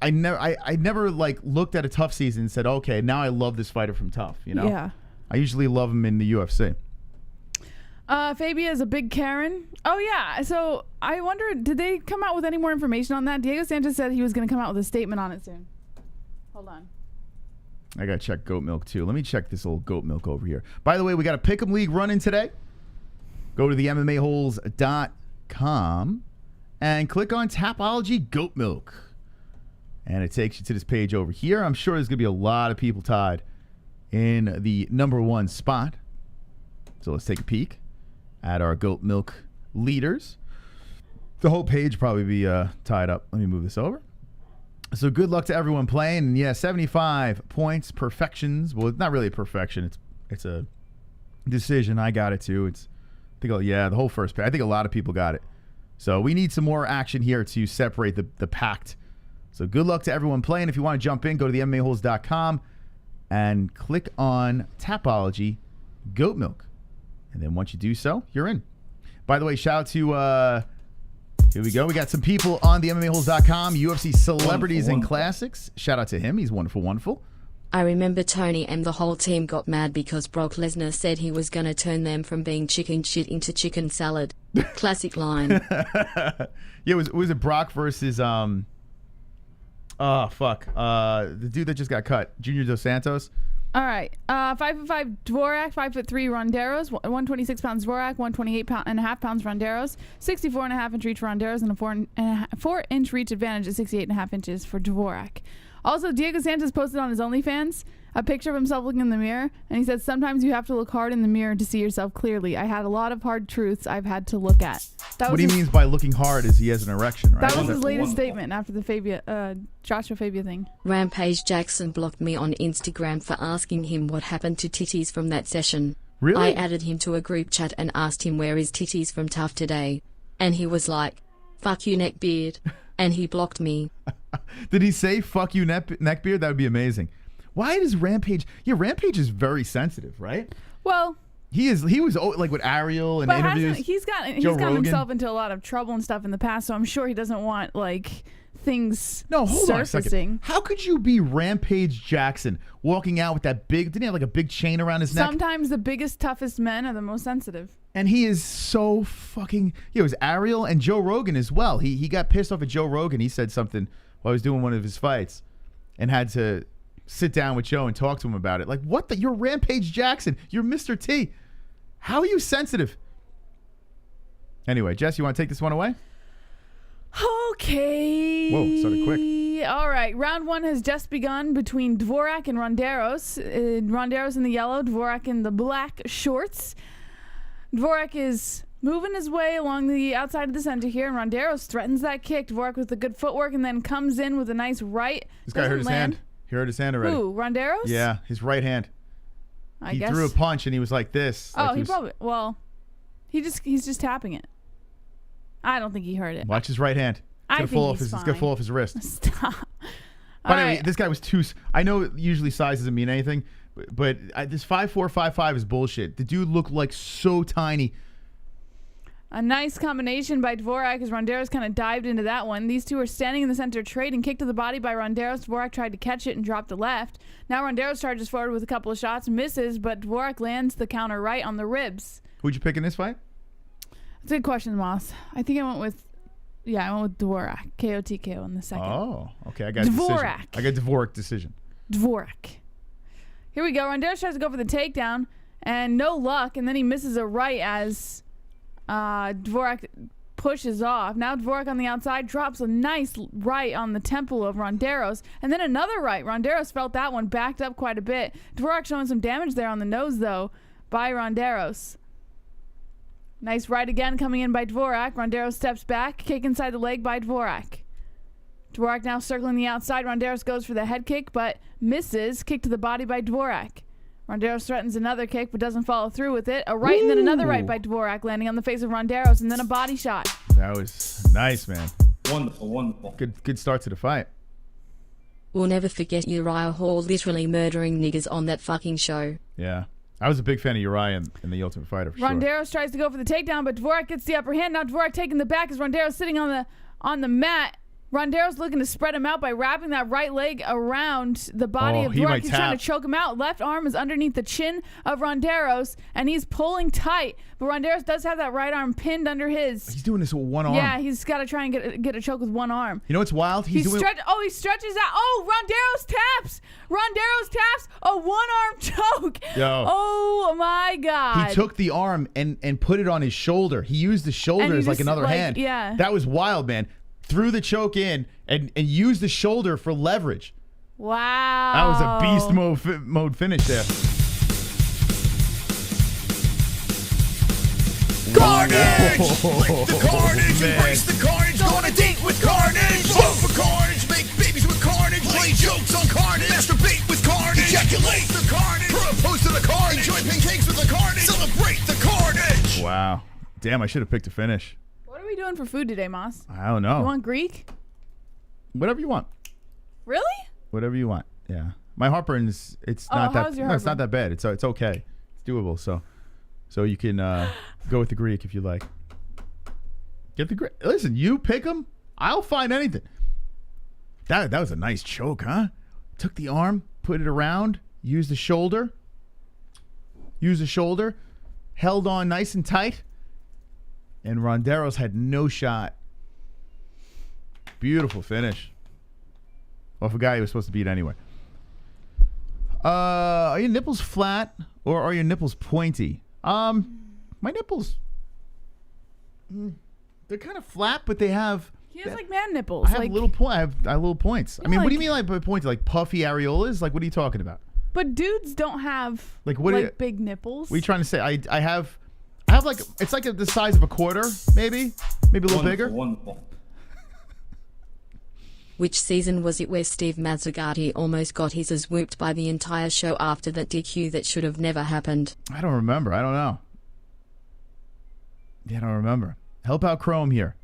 I never like looked at a Tough season and said, okay, now I love this fighter from Tough. Yeah. I usually love him in the UFC. Fabia is a big Karen. Oh, yeah. So I wonder, did they come out with any more information on that? Diego Sanchez said he was going to come out with a statement on it soon. Hold on. I got to check Goat Milk, too. Let me check this little Goat Milk over here. By the way, we got a Pick'em League running today. Go to the MMAHoles.com and click on Tapology Goat Milk. And it takes you to this page over here. I'm sure there's going to be a lot of people tied in the number 1 spot. So let's take a peek at our goat milk leaders. The whole page probably be tied up. Let me move this over. So good luck to everyone playing. And yeah, 75 points, perfections. Well, it's not really a perfection. It's a decision. I got it too. The whole first page. I think a lot of people got it. So we need some more action here to separate the pact. So good luck to everyone playing. If you want to jump in, go to the MMA-Holes.com and click on Tapology Goat Milk. And then once you do so, you're in. By the way, shout out to, here we go. We got some people on the MMA-Holes.com, UFC celebrities and classics. Shout out to him. He's wonderful, wonderful. I remember Tony and the whole team got mad because Brock Lesnar said he was going to turn them from being chicken shit into chicken salad. Classic line. Yeah, was it Brock versus, the dude that just got cut, Junior Dos Santos? All right. 5'5" Dvorak, 5'3" Ronderos, 126 pounds Dvorak, 128.5 pounds Ronderos, 64.5 inch reach for Ronderos, and a 4-inch reach advantage at 68.5 inches for Dvorak. Also, Diego Santos posted on his OnlyFans a picture of himself looking in the mirror, and he said, "Sometimes you have to look hard in the mirror to see yourself clearly. I had a lot of hard truths I've had to look at." What he means by looking hard is he has an erection, right? That was his latest statement after the Joshua Fabia thing. Rampage Jackson blocked me on Instagram for asking him what happened to Titties from that session. Really? I added him to a group chat and asked him where is Titties from Tough today. And he was like, "Fuck you, neckbeard." And he blocked me. Did he say "fuck you, neckbeard"? That would be amazing. Why does Rampage? Yeah, Rampage is very sensitive, right? Well, he was like with Ariel and but interviews. He's gotten himself into a lot of trouble and stuff in the past, so I'm sure he doesn't want like things hold surfacing. on a second. How could you be Rampage Jackson walking out with that big? Didn't he have like a big chain around his neck? Sometimes the biggest, toughest men are the most sensitive. And he is so fucking. Yeah, it was Ariel and Joe Rogan as well. He got pissed off at Joe Rogan. He said something while he was doing one of his fights, and had to sit down with Joe and talk to him about it. Like, what the? You're Rampage Jackson. You're Mr. T. How are you sensitive? Anyway, Jess, you want to take this one away? Okay. Whoa, started quick. All right. Round 1 has just begun between Dvorak and Ronderos. Ronderos in the yellow, Dvorak in the black shorts. Dvorak is moving his way along the outside of the center here, and Ronderos threatens that kick. Dvorak with the good footwork and then comes in with a nice right. This guy hurt his hand. He hurt his hand already. Who, Ronderos? Yeah, his right hand. I guess. He threw a punch and he was like this. Oh, like he probably. Well, he's just tapping it. I don't think he hurt it. Watch his right hand. It's going to fall off his wrist. Stop. By the way, this guy was too. I know usually size doesn't mean anything, but this 5'4", 5'5" is bullshit. The dude looked like so tiny. A nice combination by Dvorak as Ronderos kind of dived into that one. These two are standing in the center trading. Kick to the body by Ronderos. Dvorak tried to catch it and dropped the left. Now Ronderos charges forward with a couple of shots, misses, but Dvorak lands the counter right on the ribs. Who'd you pick in this fight? That's a good question, Moss. I think I went with Dvorak. KO in the second. Oh, okay. I got Dvorak. I got Dvorak decision. Dvorak. Here we go. Ronderos tries to go for the takedown, and no luck, and then he misses a right as Dvorak pushes off. Now Dvorak on the outside drops a nice right on the temple of Ronderos, and then another right. Ronderos felt that one, backed up quite a bit. Dvorak showing some damage there on the nose, though, by Ronderos. Nice right again coming in by Dvorak. Ronderos steps back, kick inside the leg by Dvorak. Dvorak now circling the outside. Ronderos goes for the head kick, but misses. Kick to the body by Dvorak. Ronderos threatens another kick, but doesn't follow through with it. A right and then another right by Dvorak, landing on the face of Ronderos, and then a body shot. That was nice, man. Wonderful, wonderful. Good start to the fight. We'll never forget Uriah Hall literally murdering niggas on that fucking show. Yeah. I was a big fan of Uriah in The Ultimate Fighter, for Ronderos tries to go for the takedown, but Dvorak gets the upper hand. Now Dvorak taking the back as Ronderos sitting on the mat. Ronderos looking to spread him out by wrapping that right leg around the body of Dvorak. He's trying to choke him out. Left arm is underneath the chin of Ronderos, and he's pulling tight. But Ronderos does have that right arm pinned under his. He's doing this with one arm. Yeah, he's got to try and get a choke with one arm. You know what's wild? He stretches out. Oh, Ronderos taps. Ronderos taps a one-arm choke. Yo. Oh, my God. He took the arm and put it on his shoulder. He used the shoulder as like another hand. Yeah. That was wild, man. Threw the choke in and used the shoulder for leverage. Wow. That was a beast mode finish there. Carnage! Lick the carnage, embrace the carnage, go on a date with carnage! Vote for carnage, make babies with carnage, play jokes on carnage, masturbate with carnage, ejaculate the carnage, propose to the carnage, enjoy pancakes with the carnage, celebrate the carnage! Wow. Damn, I should have picked a finish. What are we doing for food today, Moss? I don't know. You want Greek? Whatever you want. Really? Whatever you want. Yeah. My heartburn is it's not that how's your no, it's not heartburn? that bad. It's okay. It's doable. So you can go with the Greek if you like. Get the Greek. Listen, you pick them. I'll find anything. That was a nice choke, huh? Took the arm, put it around, used the shoulder, held on nice and tight, and Ronderos had no shot. Beautiful finish. Off a guy he was supposed to beat anyway. Are your nipples flat or are your nipples pointy? My nipples, they're kind of flat, but they have. He has like man nipples. I have like, little I have little points. I mean, what do you mean like- like pointy? Like puffy areolas? Like what are you talking about? But dudes don't have Like, what do you- big nipples. What are you trying to say? I have like it's like the size of a quarter, maybe a little bigger. Wonderful. Which season was it where Steve Mazzagatti almost got his ass whooped by the entire show after that DQ that should have never happened? I don't remember. I don't know. Yeah, I don't remember. Help out Chrome here.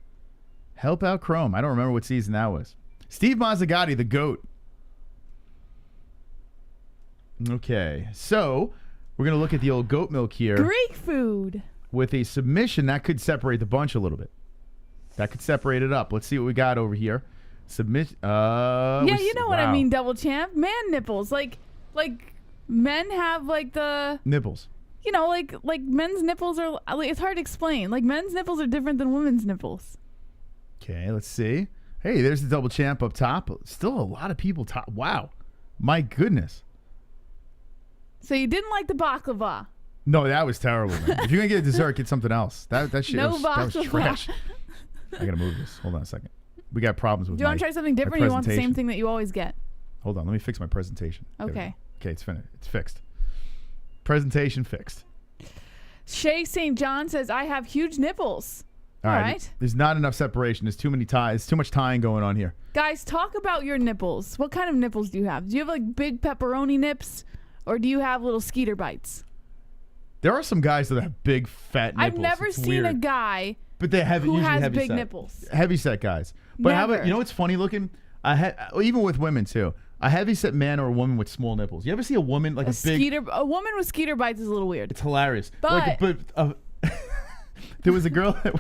Help out Chrome. I don't remember what season that was. Steve Mazzagatti, the GOAT. Okay, so we're going to look at the old goat milk here Greek food. with a submission that could separate the bunch a little bit. That could separate it up. Let's see what we got over here. Submit. Yeah, you know what I wow. mean, double champ. Man nipples. Like men have like the, Nipples. you know, like men's nipples are, like, it's hard to explain. Like men's nipples are different than women's nipples. Okay, let's see. Hey, there's the double champ up top. Still a lot of people top. Wow. My goodness. So you didn't like the baklava. No, that was terrible, man. If you're going to get a dessert, get something else. That shit No that was baklava. trash. I got to move this. Hold on a second. We got problems with Do you want to try something different or you want the same presentation. thing that you always get? Hold on. Let me fix my presentation. There we Okay. go. Okay, it's finished. It's fixed. Presentation fixed. Shay St. John says, I have huge nipples. All All right. right. There's not enough separation. There's too many ties. Too much tying going on here. Guys, talk about your nipples. What kind of nipples do you have? Do you have like big pepperoni nips or do you have little skeeter bites? There are some guys that have big, fat nipples. I've never It's seen a weird. guy But they have who usually has heavy big set. nipples. Heavy set guys. But how about, Never. you know what's funny looking? I had even with women too. A heavy set man or a woman with small nipples. You ever see a woman like a big? A woman with skeeter bites is a little weird. It's hilarious. But- There was a girl that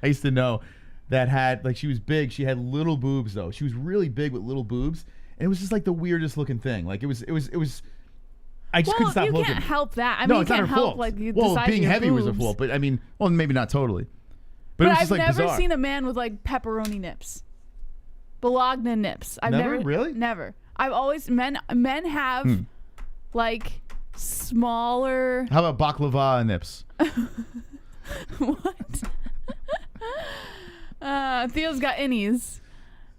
I used to know that had like she was big. She had little boobs though. She was really big with little boobs, and it was just like the weirdest looking thing. Like it was. I just couldn't stop you looking. can't help that. I No, mean, it's you not can't her help fault. like the Well, size being of your heavy was her boobs. fault, but I mean, well, maybe not totally. But it But was I've just like never bizarre. seen a man with like pepperoni nips, Bologna nips. I've Never? never Really? Never. I've always men have like smaller. How about baklava nips? What? Theo's got innies.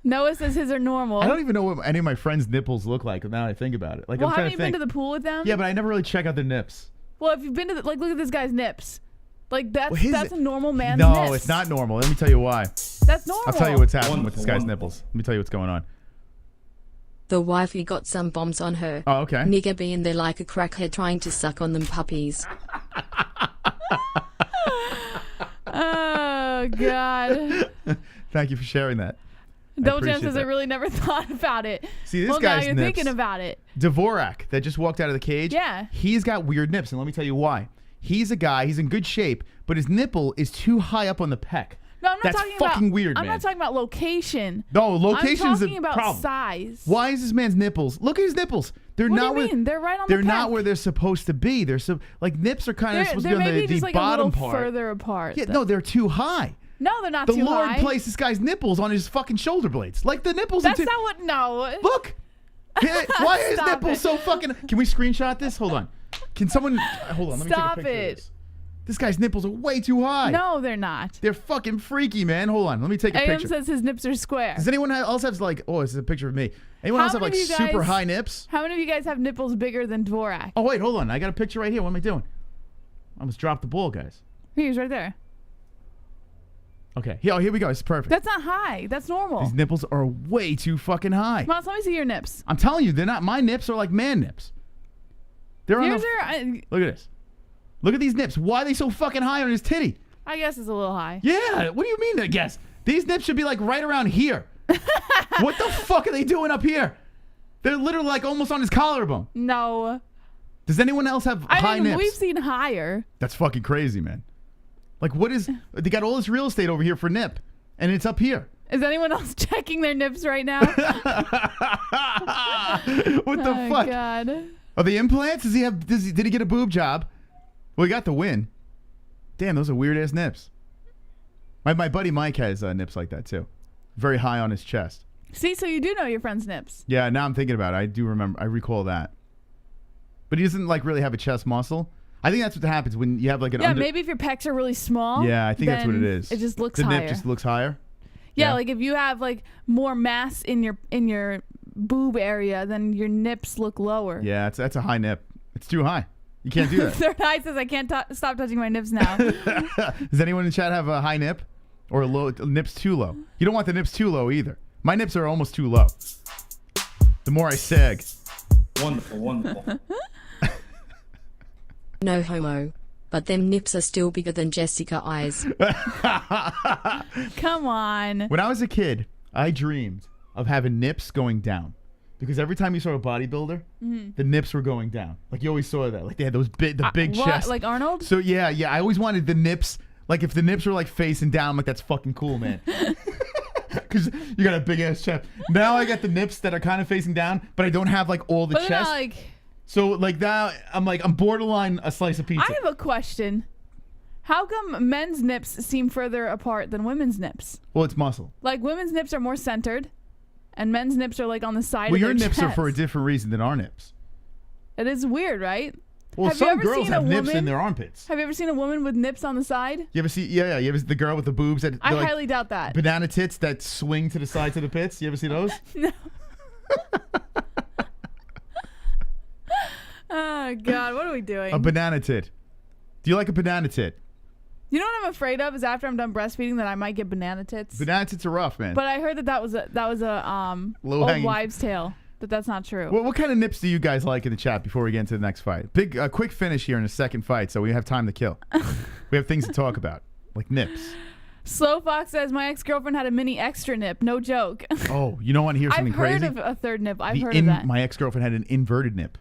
Noah says his are normal. I don't even know what any of my friends' nipples look like now that I think about it. Like Well, I'm trying haven't to you think. been to the pool with them? Yeah, but I never really check out their nips. Well, if you've been to the, like, look at this guy's nips. Like that's Well, his- that's a normal man's No, nips. it's not normal. Let me tell you why. That's normal. I'll tell you what's happening with Wonderful, this guy's wonderful. nipples. Let me tell you what's going on. The wifey got some bombs on her. Oh, okay. Nigger being there like a crackhead trying to suck on them puppies. Oh God. Thank you for sharing that. Double appreciate Champ says I that. really never thought about it. See, this well, guy's now you're nips. thinking about it. Dvorak that just walked out of the cage. Yeah. He's got weird nips, and let me tell you why. He's a guy. He's in good shape, but his nipple is too high up on the pec. No, I'm not That's talking fucking about. weird, I'm man. not talking about location. No, location's I'm the talking about problem. size. Why is this man's nipples? Look at his nipples. They're What not do you where mean? They're right on they're the not pec. where they're supposed to be. They're like nips are kind of supposed to They're be on maybe the just like bottom a little part. further apart. Yeah, though. no, they're too high. No, they're not The too Lord high. placed this guy's nipples on his fucking shoulder blades. Like the nipples That's are too. not what. No. Look. Why is Stop nipples it. so fucking? Can we screenshot this? Hold on. Can someone hold on? Let me Stop take a picture it. of this. This guy's nipples are way too high. No, they're not. They're fucking freaky, man. Hold on. Let me take a AM picture. says his nips are square. Does anyone else have like, oh, this is a picture of me. Anyone else have like super high nips? How many of you guys have nipples bigger than Dvorak? Oh, wait, hold on. I got a picture right here. What am I doing? I almost dropped the ball, guys. He's right there. Okay. Here we go. It's perfect. That's not high. That's normal. These nipples are way too fucking high. Come on, let me see your nips. I'm telling you, they're not. My nips are like man nips. They're on Yours the, are, look at this. Look at these nips. Why are they so fucking high on his titty? I guess it's a little high. Yeah. What do you mean, I guess? These nips should be like right around here. What the fuck are they doing up here? They're literally like almost on his collarbone. No. Does anyone else have high nips? We've seen higher. That's fucking crazy, man. Like, what is... They got all this real estate over here for nip, and it's up here. Is anyone else checking their nips right now? What the fuck? Oh, God. Are they implants? Did he get a boob job? Well, he got the win. Damn, those are weird-ass nips. My buddy Mike has nips like that, too. Very high on his chest. See, so you do know your friend's nips. Yeah, now I'm thinking about it. I do remember. I recall that. But he doesn't, like, really have a chest muscle. I think that's what happens when you have, like, an maybe if your pecs are really small. Yeah, I think that's what it is. It just looks higher. higher. The nip just looks higher? Yeah, like if you have, like, more mass in your boob area, then your nips look lower. Yeah, that's a high nip. It's too high. You can't do that. Third Eye says, I can't stop touching my nips now. Does anyone in the chat have a high nip? Or a low nips too low? You don't want the nips too low either. My nips are almost too low. The more I sag. Wonderful, wonderful. No homo. But them nips are still bigger than Jessica eyes. Come on. When I was a kid, I dreamed of having nips going down. Because every time you saw a bodybuilder, the nips were going down. Like you always saw that. Like they had those big What, chests. like Arnold? So yeah. I always wanted the nips. Like if the nips were like facing down, I'm like that's fucking cool, man. Because you got a big ass chest. Now I got the nips that are kind of facing down, but I don't have like all the But they're chest. not, like... So like now I'm borderline a slice of pizza. I have a question. How come men's nips seem further apart than women's nips? Well, it's muscle. Like women's nips are more centered, and men's nips are like on the side Well, of their your nips are chest. for a different reason than our nips. It is weird, right? Well, Have you some ever girls seen have a nips in woman- their armpits. Have you ever seen a woman with nips on the side? You ever see? Yeah. You ever see the girl with the boobs that I they're like highly doubt that. banana tits that swing to the sides of the pits? You ever see those? No. Oh, God. What are we doing? A banana tit. Do you like a banana tit? You know what I'm afraid of is after I'm done breastfeeding that I might get banana tits. Banana tits are rough, man. But I heard that was a old Low-hanging- wives' tale. But that's not true. What kind of nips do you guys like in the chat before we get into the next fight? Quick finish here in the second fight, so we have time to kill. We have things to talk about, like nips. Slow Fox says my ex-girlfriend had a mini extra nip. No joke. Oh, you don't want to hear something I've heard crazy? of a third nip. I've heard of that. My ex-girlfriend had an inverted nip.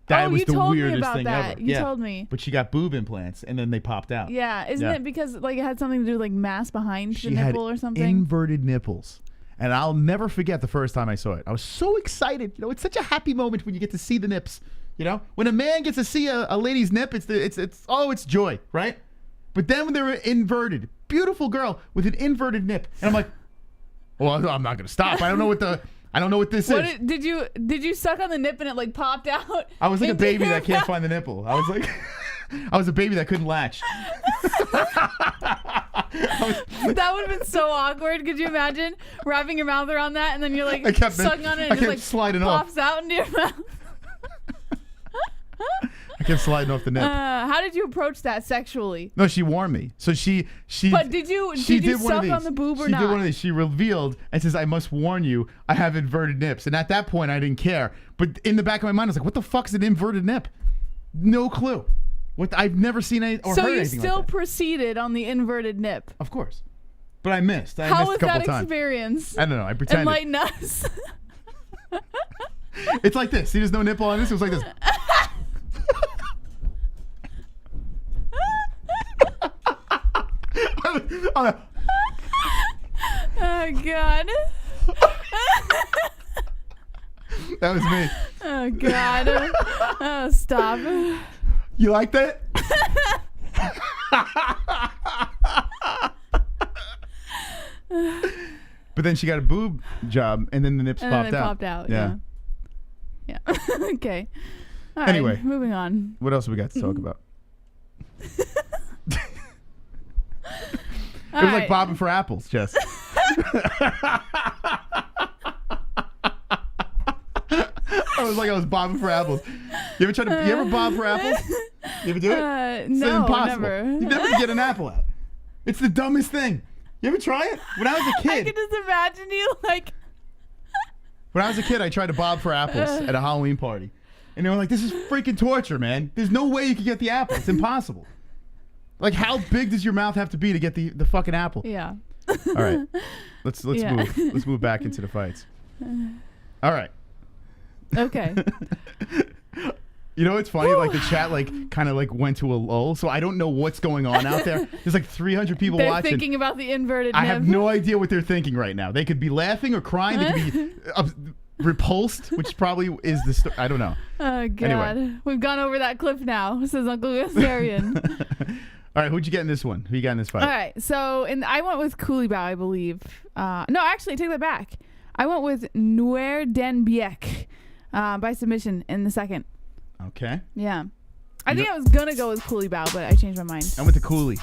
That Oh, was you the told me weirdest about thing that. ever. You told me. But she got boob implants, and then they popped out. Yeah, isn't Yeah. it because like it had something to do with like mass behind She the had nipple or something? inverted nipples. And I'll never forget the first time I saw it. I was so excited. You know, it's such a happy moment when you get to see the nips. You know, when a man gets to see a lady's nip, it's joy, right? But then when they were inverted, beautiful girl with an inverted nip, and I'm like, well, I'm not gonna stop. I don't know what this is. Did you suck on the nip and it like popped out? I was like a into baby your that can't mouth? find the nipple. I was like, I was a baby that couldn't latch. That would have been so awkward. Could you imagine wrapping your mouth around that and then you're like I kept sucking on it I and it kept just sliding like off. pops out into your mouth? I kept sliding off the nip. How did you approach that sexually? No, she warned me. So she. But did you did one of suck these. on the boob or She not? did one of these. She revealed and says, "I must warn you, I have inverted nips." And at that point, I didn't care. But in the back of my mind, I was like, "What the fuck is an inverted nip?" No clue. I've never seen any or So heard you anything still like that. proceeded on the inverted nip. Of course, but I missed. I How missed was a couple that times. experience? I don't know. I pretended. Enlighten us. It's like this. See, there's no nipple on this. It was like this. Oh God. That was me. Oh God. Oh, stop. You like that? But then she got a boob job, and then the nips And then popped they out. popped out. Yeah. Okay. All right, Anyway. moving on. What else have we got to talk about? It was like bobbing for apples, Jess. I was like I was bobbing for apples. You ever bob for apples? You ever do it? It's No, impossible. never. You never get an apple out. It's the dumbest thing. You ever try it? When I was a I kid. can just imagine you like. When I was a kid, I tried to bob for apples at a Halloween party. And they were like, this is freaking torture, man. There's no way you can get the apple. It's impossible. Like, how big does your mouth have to be to get the fucking apple? Yeah. All right. Let's Yeah. move. Let's move back into the fights. All right. Okay. You know what's funny? Like the chat kind of went to a lull, so I don't know what's going on out there. There's like 300 people They're watching. thinking about the inverted I nib. have no idea what they're thinking right now. They could be laughing or crying. They could be repulsed, which probably is the story. I don't know. Oh God, Anyway. we've gone over that cliff now. Says Uncle Garbrandt. All right, who'd you get in this one? Who you got in this fight? All right, so I went with Culibao, I believe. No, actually, take that back. I went with Nuerdanbieke by submission in the second. Okay. Yeah. I think I was going to go with Culibao, but I changed my mind. I went to Cooley.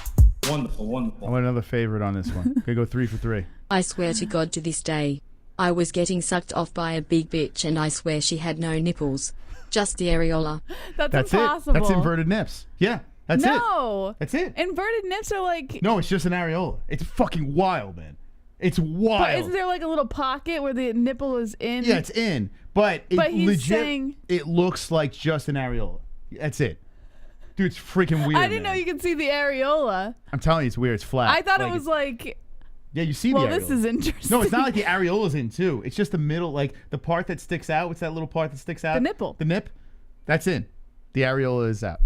Wonderful, I wonderful. went another favorite on this one. Gonna go 3 for 3. I swear to God to this day. I was getting sucked off by a big bitch and I swear she had no nipples. Just the areola. That's impossible. it. That's inverted nips. Yeah, that's it. No. That's it. Inverted nips are like... No, it's just an areola. It's fucking wild, man. It's wild. But isn't there like a little pocket where the nipple is in? Yeah, it's in, but it But he's legit. saying- It looks like just an areola. That's it, dude. It's freaking weird. I didn't know man. you could see the areola. I'm telling you, it's weird. It's flat. I thought it was like... Yeah, you see Well, the areola. this is interesting. No, it's not like the areola's in too. It's just the middle, like the part that sticks out. What's that little part that sticks out? The nipple. The nip. That's in. The areola is out.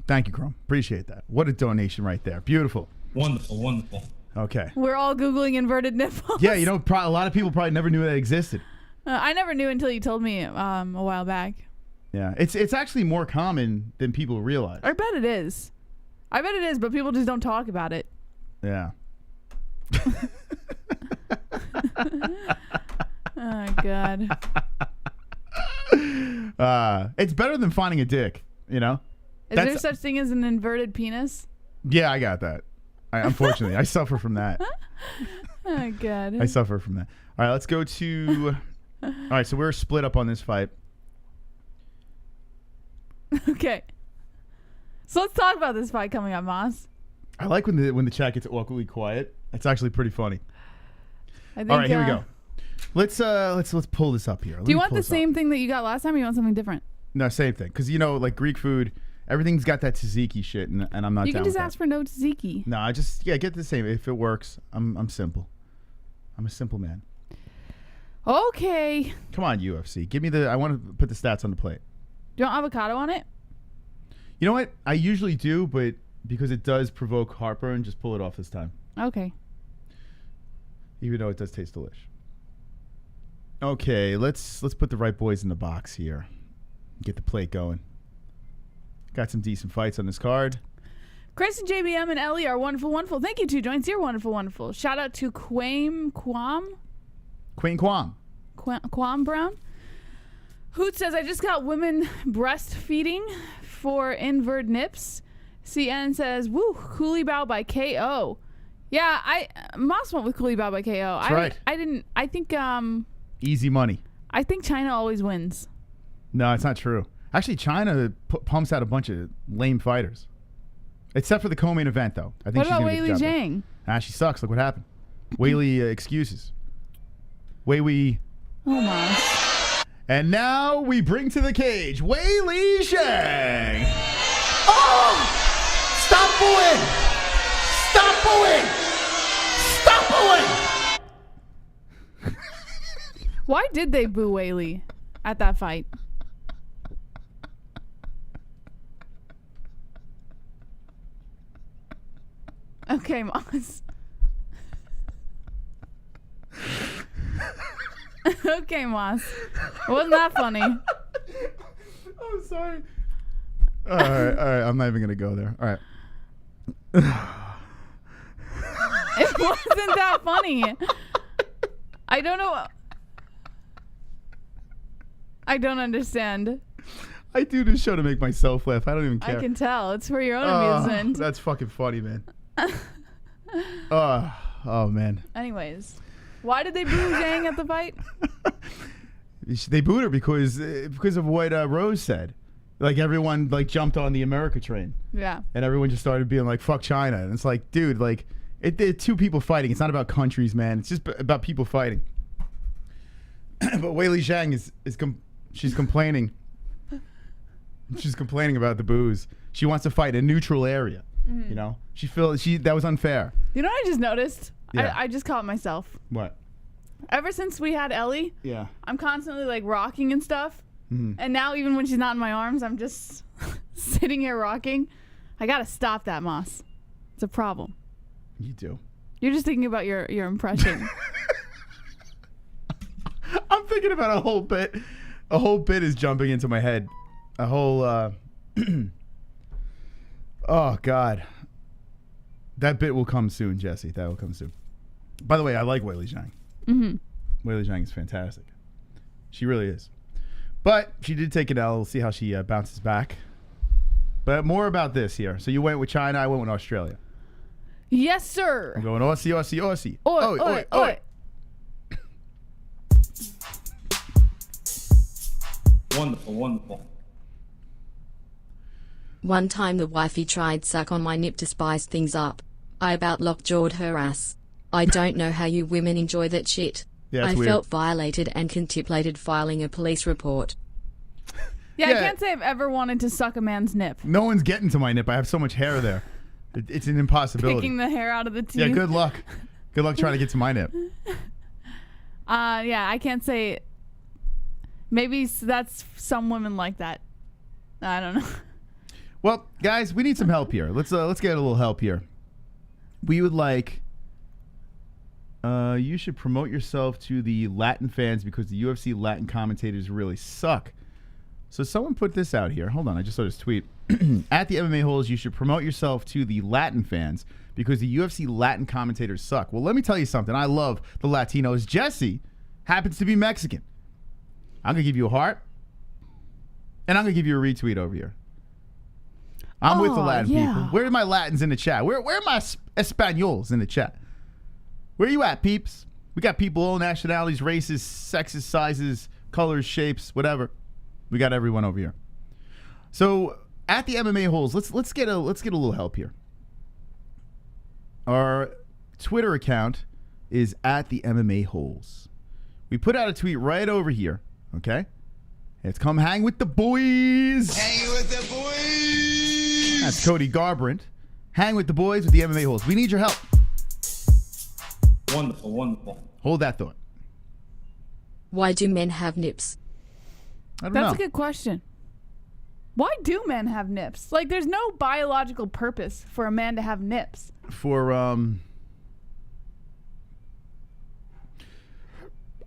Thank you, Chrome. Appreciate that. What a donation right there. Beautiful. Wonderful, wonderful. Okay. We're all Googling inverted nipples. Yeah, you know, a lot of people probably never knew that existed. I never knew until you told me a while back. Yeah, it's actually more common than people realize. I bet it is. I bet it is, but people just don't talk about it. Yeah. Oh, God. It's better than finding a dick, you know? Is there such thing as an inverted penis? Yeah, I got that. Unfortunately, I suffer from that. Oh, God. I suffer from that. All right, let's go to... All right, so we're split up on this fight. Okay. So let's talk about this fight coming up, Moss. I like when the chat gets awkwardly quiet. It's actually pretty funny. I think, All right, here we go. Let's pull this up here. Do you want the same thing that you got last time, or you want something different? No, same thing. Because, you know, like Greek food, everything's got that tzatziki shit, and I'm not You down can just with ask for no tzatziki. No, I just, get the same. If it works, I'm simple. I'm a simple man. Okay. Come on, UFC. Give me I want to put the stats on the plate. Do you want avocado on it? You know what? I usually do, but because it does provoke heartburn, just pull it off this time. Okay. Even though it does taste delish. Okay, let's put the right boys in the box here. Get the plate going. Got some decent fights on this card. Chris and JBM and Ellie are wonderful, wonderful. Thank you, 2 joints. You're wonderful, wonderful. Shout out to Quam Brown. Hoot says, I just got women breastfeeding for invert nips. CN says, woo, Culibao by KO. Yeah, Moss went with Culibao by KO. That's right. I think Easy money. I think China always wins. No, it's not true. Actually, China pumps out a bunch of lame fighters. Except for the co-main event, though. I think What she's about gonna get the Wei job Li done. She sucks. Look what happened. Wei Li excuses. Wei. Oh my. And now we bring to the cage Wei Li Zhang. Oh! Stop booing! Stop booing! Stop booing! Why did they boo Wei Li at that fight? Okay, Moss. Okay, Moss. Wasn't that funny? I'm sorry. All right. I'm not even gonna go there. All right. It wasn't that funny. I don't know. I don't understand. I do this show to make myself laugh. I don't even care. I can tell. It's for your own amusement. That's fucking funny, man. Oh man. Anyways, why did they boo Zhang at the fight? They booed her because of what Rose said. Like everyone like jumped on the America train. Yeah. And everyone just started being like, "Fuck China," and it's like, dude, like it's two people fighting. It's not about countries, man. It's just about people fighting. But Weili Zhang she's complaining. She's complaining about the boos. She wants to fight a neutral area. You know, she feels that was unfair. You know what I just noticed? Yeah. I just caught myself. What? Ever since we had Ellie, Yeah. I'm constantly like rocking and stuff. And now even when she's not in my arms, I'm just sitting here rocking. I gotta stop that, Moss. It's a problem. You do. You're just thinking about your impression. I'm thinking about a whole bit. A whole bit is jumping into my head. A whole. Oh God. That bit will come soon, Jesse. That will come soon. By the way, I like Weili Zhang. Weili Zhang is fantastic. She really is. But she did take an L. We'll see how she bounces back. But more about this here. So you went with China. I went with Australia. Yes, sir. I'm going Aussie, Aussie, Aussie. Oi, oi, oi. Wonderful, wonderful. One time the wifey tried suck on my nip to spice things up. I about lockjawed her ass. I don't know how you women enjoy that shit. Yeah, I it's weird. felt violated and contemplated filing a police report. Yeah, Yeah. I can't say I've ever wanted to suck a man's nip. No one's getting to my nip. I have so much hair there. It's an impossibility. Picking the hair out of the teeth. Yeah, good luck. Good luck trying to get to my nip. Yeah, I can't say. Maybe that's some women like that. I don't know. Well, guys, we need some help here. Let's get a little help here. We would like. You should promote yourself to the Latin fans because the UFC Latin commentators really suck. So someone put this out here. Hold on, I just saw this tweet. At the MMA-Holes, you should promote yourself to the Latin fans because the UFC Latin commentators suck. Well, let me tell you something. I love the Latinos. Jesse happens to be Mexican. I'm going to give you a heart, and I'm going to give you a retweet over here. I'm with the Latin people. Where are my Latins in the chat? Where are my Españols in the chat? Where are you at, peeps? We got people, all nationalities, races, sexes, sizes, colors, shapes, whatever. We got everyone over here. So at the MMA-Holes, let's get a little help here. Our Twitter account is at the MMA-Holes. We put out a tweet right over here. Okay, it's come hang with the boys. Hang with the boys. That's Cody Garbrandt. Hang with the boys with the MMA-Holes. We need your help. Wonderful, wonderful. Hold that thought. Why do men have nips? I don't That's know. a good question. Why do men have nips? Like, there's no biological purpose for a man to have nips. For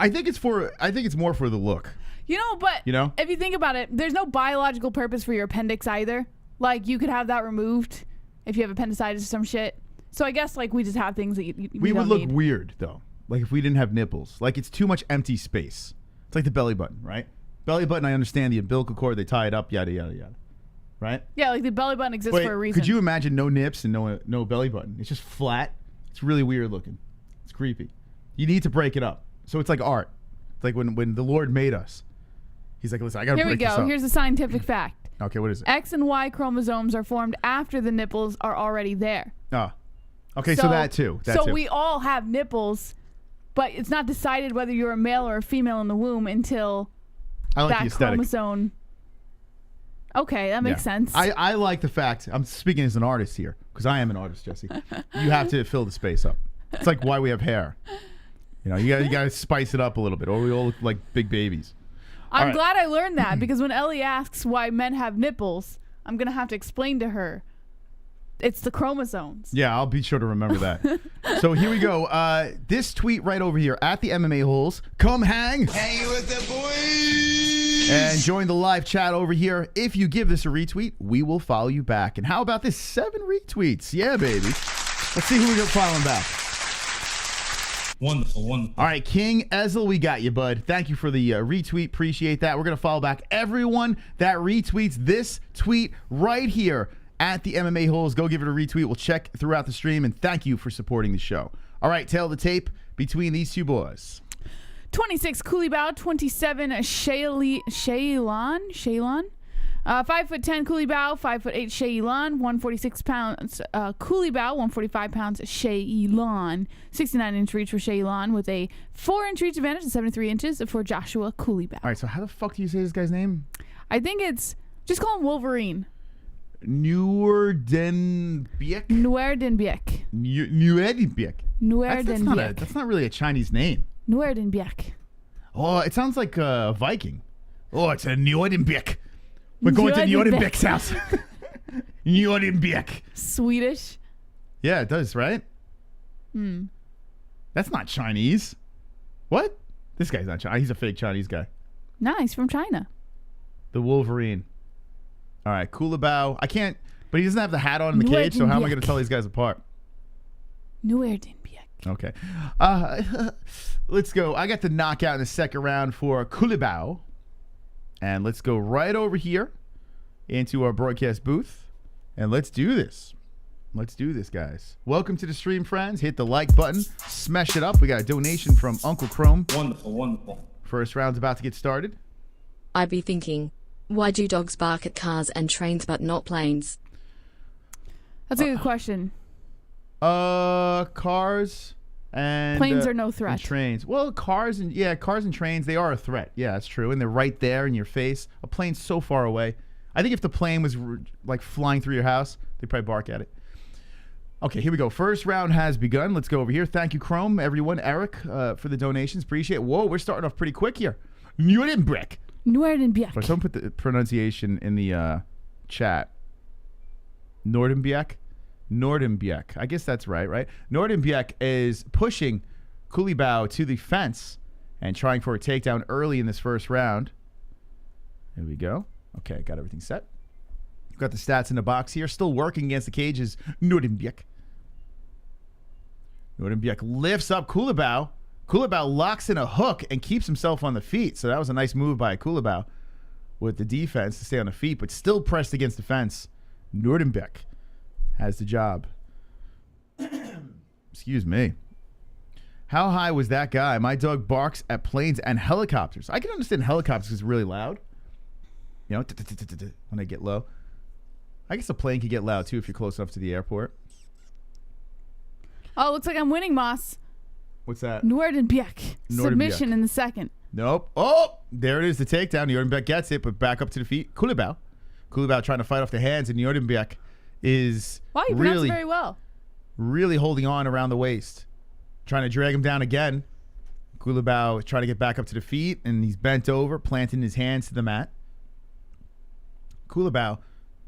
I think it's more for the look. You know, but if you think about it, there's no biological purpose for your appendix either. Like, you could have that removed if you have appendicitis or some shit. So I guess, like, we just have things that We would don't look need. weird though. Like if we didn't have nipples. Like it's too much empty space. It's like the belly button, right? Belly button, I understand the umbilical cord, they tie it up, yada yada yada. Right? Yeah, like the belly button exists Wait, for a reason. could you imagine no nips and no belly button? It's just flat. It's really weird looking. It's creepy. You need to break it up. So it's like art. It's like when the Lord made us. He's like, listen, I gotta Here we break this go. up. Here's a scientific fact. Okay, what is it? X and Y chromosomes are formed after the nipples are already there. Oh. Okay, so that too. So we all have nipples, but it's not decided whether you're a male or a female in the womb until I like the that aesthetic. chromosome. Okay, that makes sense. I like the fact, I'm speaking as an artist here, because I am an artist, Jesse. You have to fill the space up. It's like why we have hair. You know, you got to spice it up a little bit, or we all look like big babies. I'm glad I learned that, because when Ellie asks why men have nipples, I'm going to have to explain to her it's the chromosomes. Yeah, I'll be sure to remember that. So here we go. This tweet right over here at the MMA-Holes. Come hang. Hang with the boys. And join the live chat over here. If you give this a retweet, we will follow you back. And how about this? 7 retweets. Yeah, baby. Let's see who we're following back. Wonderful, wonderful. All right, King Ezel, we got you, bud. Thank you for the retweet. Appreciate that. We're going to follow back everyone that retweets this tweet right here at the MMA Holes. Go give it a retweet. We'll check throughout the stream, and thank you for supporting the show. All right, tail of the tape between these two boys. 26 Culibao, 27 Xiaonan. 5'10" Culibao, 5'8" Xiaonan, 146 pounds Culibao, 145 pounds Xiaonan. 69-inch reach for Xiaonan with a 4-inch reach advantage and 73 inches for Joshua Culibao. All right, so how the fuck do you say this guy's name? I think it's, just call him Wolverine. Nuerdanbieke? Nuerdanbieke. Nuerdanbieke. That's not really a Chinese name. Nuerdanbieke. Oh, it sounds like a Viking. Oh, it's a Nuerdanbieke. We're going to Nuerdanbieke's house. Nuerdanbieke. Swedish. Yeah, it does, right? That's not Chinese. What? This guy's not Chinese. He's a fake Chinese guy. No, he's from China. The Wolverine. All right, Culibao. I can't, but he doesn't have the hat on in the cage, so how am I going to tell these guys apart? Nuerdanbieke. Okay. Let's go. I got the knockout in the second round for Culibao. And let's go right over here into our broadcast booth. And let's do this. Let's do this, guys. Welcome to the stream, friends. Hit the like button. Smash it up. We got a donation from Uncle Chrome. Wonderful, wonderful. First round's about to get started. I be thinking, why do dogs bark at cars and trains but not planes? That's a good question. Cars and planes are no threat. And trains. Well, cars and trains, they are a threat. Yeah, that's true. And they're right there in your face. A plane's so far away. I think if the plane was like flying through your house, they'd probably bark at it. Okay, here we go. First round has begun. Let's go over here. Thank you, Chrome, everyone, Eric, for the donations. Appreciate it. Whoa, we're starting off pretty quick here. Nuerdanbieke. Nuerdanbieke. Someone put the pronunciation in the chat. Nuerdanbieke. I guess that's right? Nuerdanbieke is pushing Culibao to the fence and trying for a takedown early in this first round. There we go. Okay, got everything set. Got the stats in the box here. Still working against the cages. Nuerdanbieke lifts up Culibao. Culibao locks in a hook and keeps himself on the feet. So that was a nice move by Culibao with the defense to stay on the feet, but still pressed against the fence. Nuerdanbieke has the job. Excuse me. How high was that guy? My dog barks at planes and helicopters. I can understand helicopters because it's really loud. You know, when they get low. I guess a plane could get loud too if you're close enough to the airport. Oh, looks like I'm winning, Moss. What's that? Nuerdanbieke. Submission in the second. Nope. Oh, there it is, the takedown. Nuerdanbieke gets it, but back up to the feet. Culibao trying to fight off the hands, and Nuerdanbieke is you pronounced it very well. Really holding on around the waist, trying to drag him down again. Culibao is trying to get back up to the feet, and he's bent over, planting his hands to the mat. Culibao,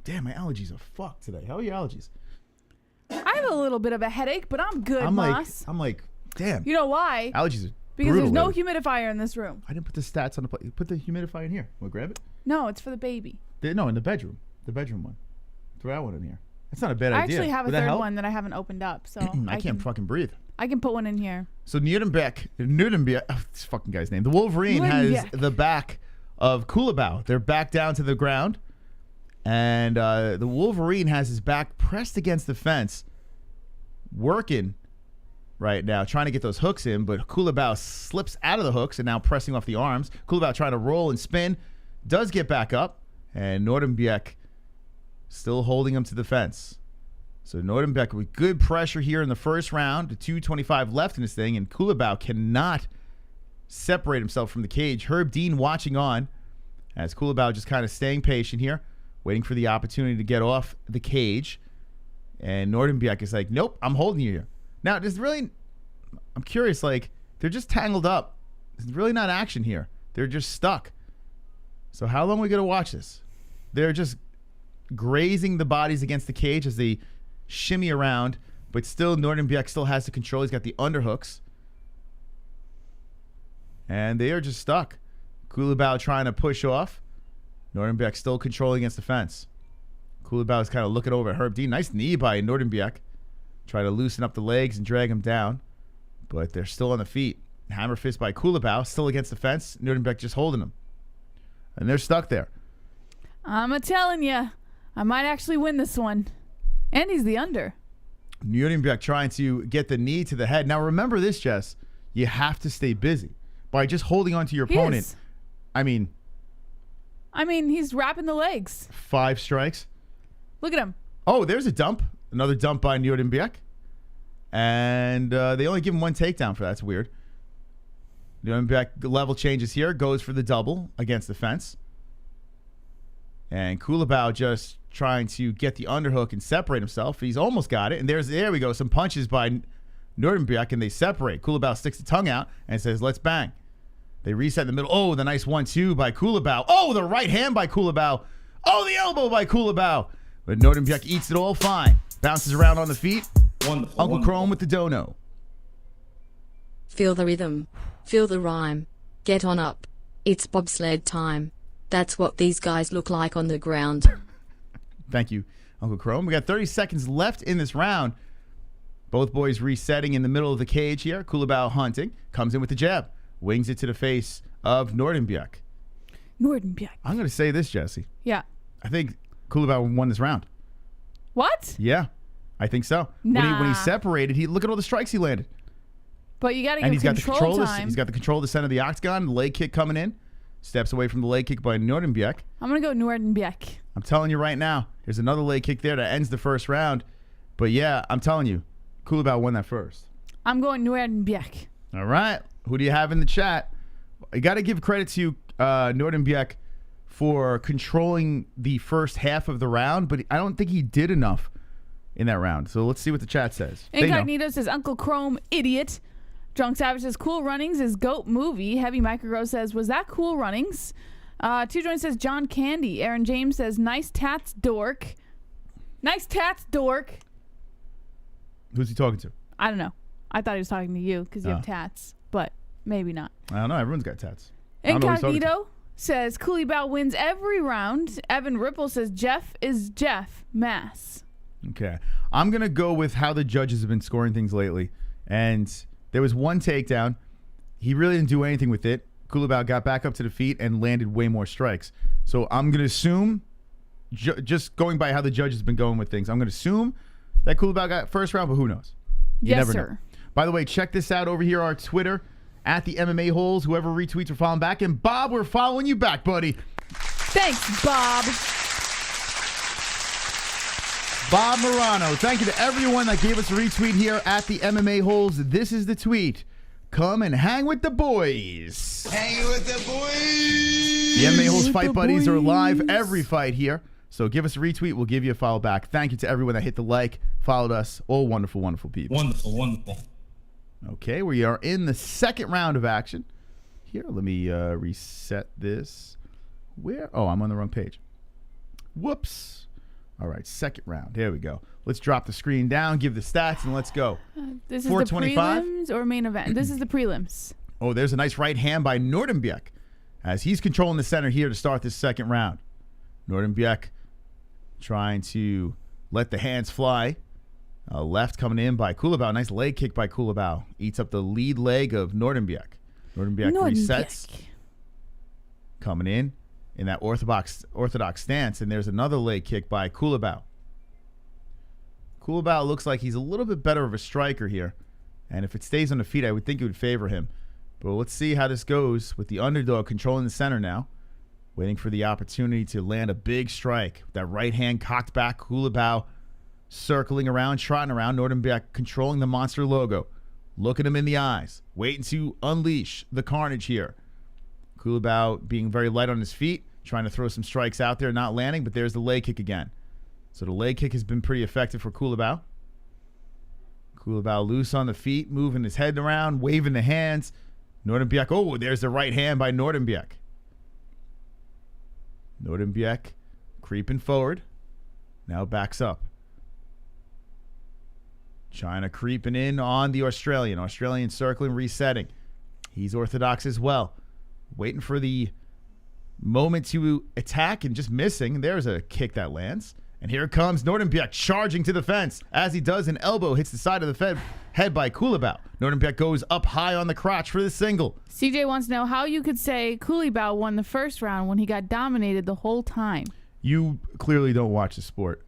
damn, my allergies are fucked today. How are your allergies? I have a little bit of a headache, but I'm good, Moss. I'm like, damn. You know why? Allergies are because brutal there's no lately. humidifier in this room. I didn't put the stats on the plate. Put the humidifier in here. Want to grab it? No, it's for the baby. No, in the bedroom. The bedroom one. Throw that one in here. That's not a bad idea. I actually have Would a that third help? one that I haven't opened up, so I can't fucking breathe. I can put one in here. So Nuerdanbieke, this fucking guy's name. The Wolverine has the back of Culibao. They're back down to the ground. And the Wolverine has his back pressed against the fence, working right now, trying to get those hooks in, but Culibao slips out of the hooks and now pressing off the arms. Culibao trying to roll and spin, does get back up, and Nuerdanbieke still holding him to the fence. So Nuerdanbieke with good pressure here in the first round, the 2:25 left in this thing, and Culibao cannot separate himself from the cage. Herb Dean watching on as Culibao just kind of staying patient here, waiting for the opportunity to get off the cage. And Nuerdanbieke is like, nope, I'm holding you here. Now, I'm curious, like, they're just tangled up. There's really not action here. They're just stuck. So how long are we going to watch this? They're just grazing the bodies against the cage as they shimmy around, but still Nuerdanbieke still has the control. He's got the underhooks. And they are just stuck. Culibao trying to push off. Nuerdanbieke still controlling against the fence. Culibao is kind of looking over at Herb Dean. Nice knee by Nuerdanbieke. Try to loosen up the legs and drag him down. But they're still on the feet. Hammer fist by Culibao. Still against the fence. Nuerdanbieke just holding him. And they're stuck there. I'm a telling you. I might actually win this one. And he's the under. Nuerdanbieke trying to get the knee to the head. Now remember this, Jess. You have to stay busy by just holding on to your opponent. Is. I mean, he's wrapping the legs. 5 strikes. Look at him. Oh, there's a dump. Another dump by Nuerdanbieke. And they only give him 1 takedown for that. That's weird. Nuerdanbieke level changes here. Goes for the double against the fence. And Culibao just trying to get the underhook and separate himself. He's almost got it. And there we go. Some punches by Nuerdanbieke, and they separate. Culibao sticks the tongue out and says, let's bang. They reset in the middle. Oh, the nice 1-2 by Culibao. Oh, the right hand by Culibao. Oh, the elbow by Culibao. But Nuerdanbieke eats it all fine. Bounces around on the feet. Wonderful. Uncle Chrome with the dono. Feel the rhythm. Feel the rhyme. Get on up. It's bobsled time. That's what these guys look like on the ground. Thank you, Uncle Chrome. We got 30 seconds left in this round. Both boys resetting in the middle of the cage here. Culibao hunting. Comes in with the jab. Wings it to the face of Nuerdanbieke. Nuerdanbieke. I'm going to say this, Jesse. Yeah. I think Culibao won this round. What? Yeah, I think so. Nah. When he separated, look at all the strikes he landed. But you got to And give control time. He's got the control of the center of the octagon. Leg kick coming in. Steps away from the leg kick by Nuerdanbieke. I'm going to go Nuerdanbieke. I'm telling you right now, there's another leg kick there that ends the first round. But yeah, I'm telling you, Culibao won that first. I'm going Nuerdanbieke. All right. Who do you have in the chat? You got to give credit to Nuerdanbieke for controlling the first half of the round, but I don't think he did enough in that round. So let's see what the chat says. Incognito says, Uncle Chrome, idiot. Drunk Savage says, Cool Runnings is GOAT movie. Heavy Micro says, was that Cool Runnings? Two Joints says, John Candy. Aaron James says, nice tats, dork. Nice tats, dork. Who's he talking to? I don't know. I thought he was talking to you because you have tats, but maybe not. I don't know. Everyone's got tats. I don't know who he's talking to. Incognito says, Culibao wins every round. Evan Ripple says, Jeff is Jeff Mass. Okay. I'm going to go with how the judges have been scoring things lately. And there was 1 takedown. He really didn't do anything with it. Culibao got back up to the feet and landed way more strikes. So I'm going to assume, just going by how the judges have been going with things, I'm going to assume that Culibao got first round, but who knows? You never know. By the way, check this out over here, our Twitter, at the MMA-Holes. Whoever retweets, we're following back. And Bob, we're following you back, buddy. Thanks, Bob. Bob Morano. Thank you to everyone that gave us a retweet here at the MMA-Holes. This is the tweet. Come and hang with the boys. Hang with the boys. The MMA-Holes Fight Buddies are live every fight here. So give us a retweet. We'll give you a follow back. Thank you to everyone that hit the like, followed us. All wonderful, wonderful people. Wonderful, wonderful. Okay, we are in the second round of action. Here, let me reset this. Where? Oh, I'm on the wrong page. Whoops. All right, second round. There we go. Let's drop the screen down, give the stats, and let's go. This is the prelims or main event? This is the prelims. Oh, there's a nice right hand by Nuerdanbieke as he's controlling the center here to start this second round. Nuerdanbieke trying to let the hands fly. Left coming in by Culibao. Nice leg kick by Culibao. Eats up the lead leg of Nuerdanbieke. Nuerdanbieke resets. Coming in that orthodox stance. And there's another leg kick by Culibao. Culibao looks like he's a little bit better of a striker here. And if it stays on the feet, I would think it would favor him. But let's see how this goes with the underdog controlling the center now. Waiting for the opportunity to land a big strike. That right hand cocked back. Culibao circling around, trotting around. Nuerdanbieke controlling the monster logo. Looking him in the eyes. Waiting to unleash the carnage here. Culibao being very light on his feet. Trying to throw some strikes out there. Not landing, but there's the leg kick again. So the leg kick has been pretty effective for Culibao. Culibao loose on the feet. Moving his head around. Waving the hands. Nuerdanbieke. Oh, there's the right hand by Nuerdanbieke. Nuerdanbieke creeping forward. Now backs up. China creeping in on the Australian. Australian circling, resetting. He's orthodox as well. Waiting for the moment to attack and just missing. There's a kick that lands. And here comes Nuerdanbieke charging to the fence. As he does, an elbow hits the side of the head by Culibao. Nuerdanbieke goes up high on the crotch for the single. CJ wants to know how you could say Culibao won the first round when he got dominated the whole time. You clearly don't watch the sport.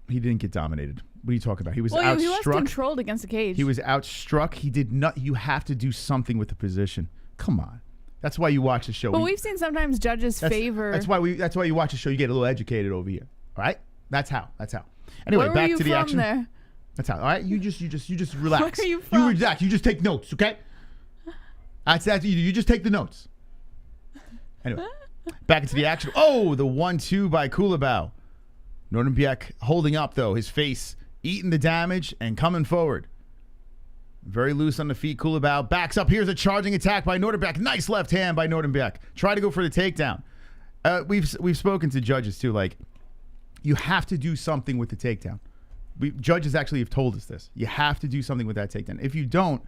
He didn't get dominated. What are you talking about? He was outstruck. He was controlled against the cage. He was outstruck. He did not. You have to do something with the position. Come on. That's why you watch the show. But we've seen sometimes judges favor. That's why you watch the show. You get a little educated over here. All right. That's how. Anyway, back to the action. There? That's how. All right. You just relax. Where are you from? You relax. You just take notes. Okay. That's you just take the notes. Anyway, back into the action. Oh, the 1-2 by Culibao. Nuerdanbiek holding up though. His face eating the damage and coming forward. Very loose on the feet. Culibao backs up. Here's a charging attack by Nuerdanbiek. Nice left hand by Nuerdanbiek. Try to go for the takedown. We've spoken to judges too. Like, you have to do something with the takedown. Judges actually have told us this. You have to do something with that takedown. If you don't,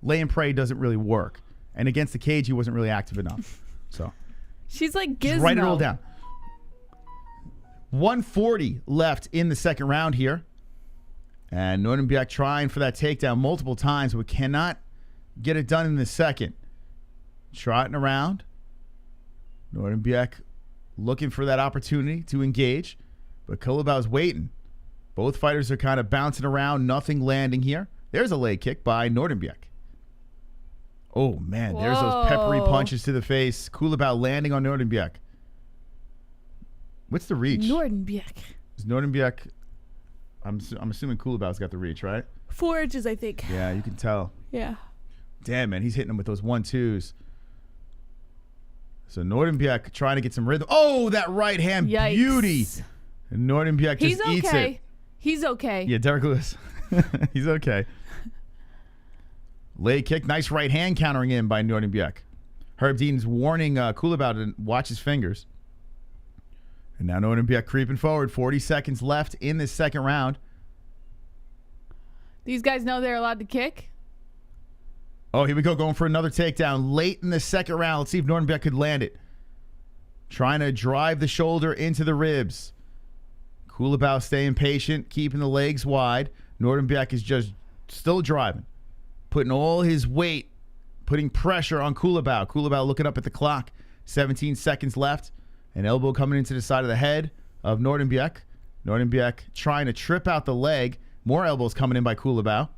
lay and pray doesn't really work. And against the cage, he wasn't really active enough. So she's like Gizmo. Just write it all down. 140 left in the second round here. And Nuerdanbiek trying for that takedown multiple times, but cannot get it done in the second. Trotting around. Nuerdanbiek looking for that opportunity to engage, but Culibao's waiting. Both fighters are kind of bouncing around, nothing landing here. There's a leg kick by Nuerdanbiek. Oh, man, there's those peppery punches to the face. Culibao landing on Nuerdanbiek. What's the reach? Nuerdanbiek. Is Nuerdanbiek... I'm assuming Culibao's got the reach, right? 4 inches, I think. Yeah, you can tell. Yeah. Damn, man, he's hitting him with those 1-2s. So Nuerdanbiek trying to get some rhythm. Oh, that right hand Yikes. beauty. And Nuerdanbiek just eats it. He's okay. Yeah, Derek Lewis. He's okay. Leg kick. Nice right hand countering in by Nuerdanbiek. Herb Dean's warning Culibao to watch his fingers. And now Nuerdanbiek creeping forward. 40 seconds left in this second round. These guys know they're allowed to kick. Oh, here we go. Going for another takedown late in the second round. Let's see if Nuerdanbiek could land it. Trying to drive the shoulder into the ribs. Culibao staying patient, keeping the legs wide. Nuerdanbiek is just still driving. Putting all his weight, putting pressure on Culibao. Culibao looking up at the clock. 17 seconds left. An elbow coming into the side of the head of Nuerdanbiek. Nuerdanbiek trying to trip out the leg. More elbows coming in by Culibao.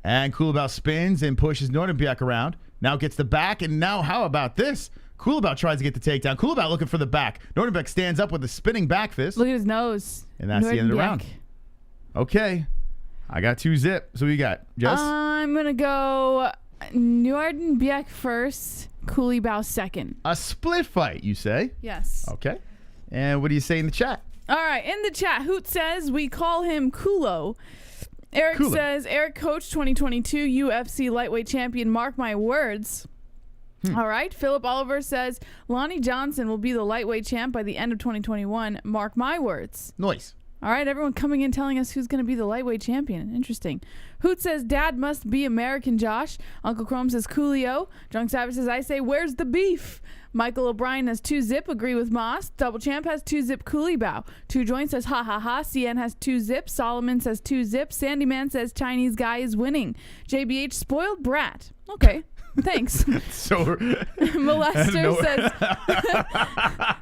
And Culibao spins and pushes Nuerdanbiek around. Now gets the back. And now how about this? Culibao tries to get the takedown. Culibao looking for the back. Nuerdanbiek stands up with a spinning back fist. Look at his nose. And that's the end of the round. Okay. I got 2-0. So what you got, Jess? I'm going to go Nuerdanbiek first, Culibao second. A split fight, you say? Yes. Okay. And what do you say in the chat? All right. In the chat, Hoot says we call him Kulo. Eric says, Eric Coach 2022 UFC lightweight champion, mark my words. All right. Philip Oliver says Lonnie Johnson will be the lightweight champ by the end of 2021. Mark my words. Nice. All right, everyone coming in telling us who's going to be the lightweight champion. Interesting. Hoot says, Dad must be American Josh. Uncle Chrome says, Coolio. Drunk Savage says, I say, where's the beef? Michael O'Brien has 2-zip, agree with Moss. Double Champ has 2-zip, Culibao. 2 Joint says, ha ha ha. CN has 2-zip. Solomon says 2-zip. Sandyman says, Chinese guy is winning. JBH, spoiled brat. Okay. Thanks. So Molester says,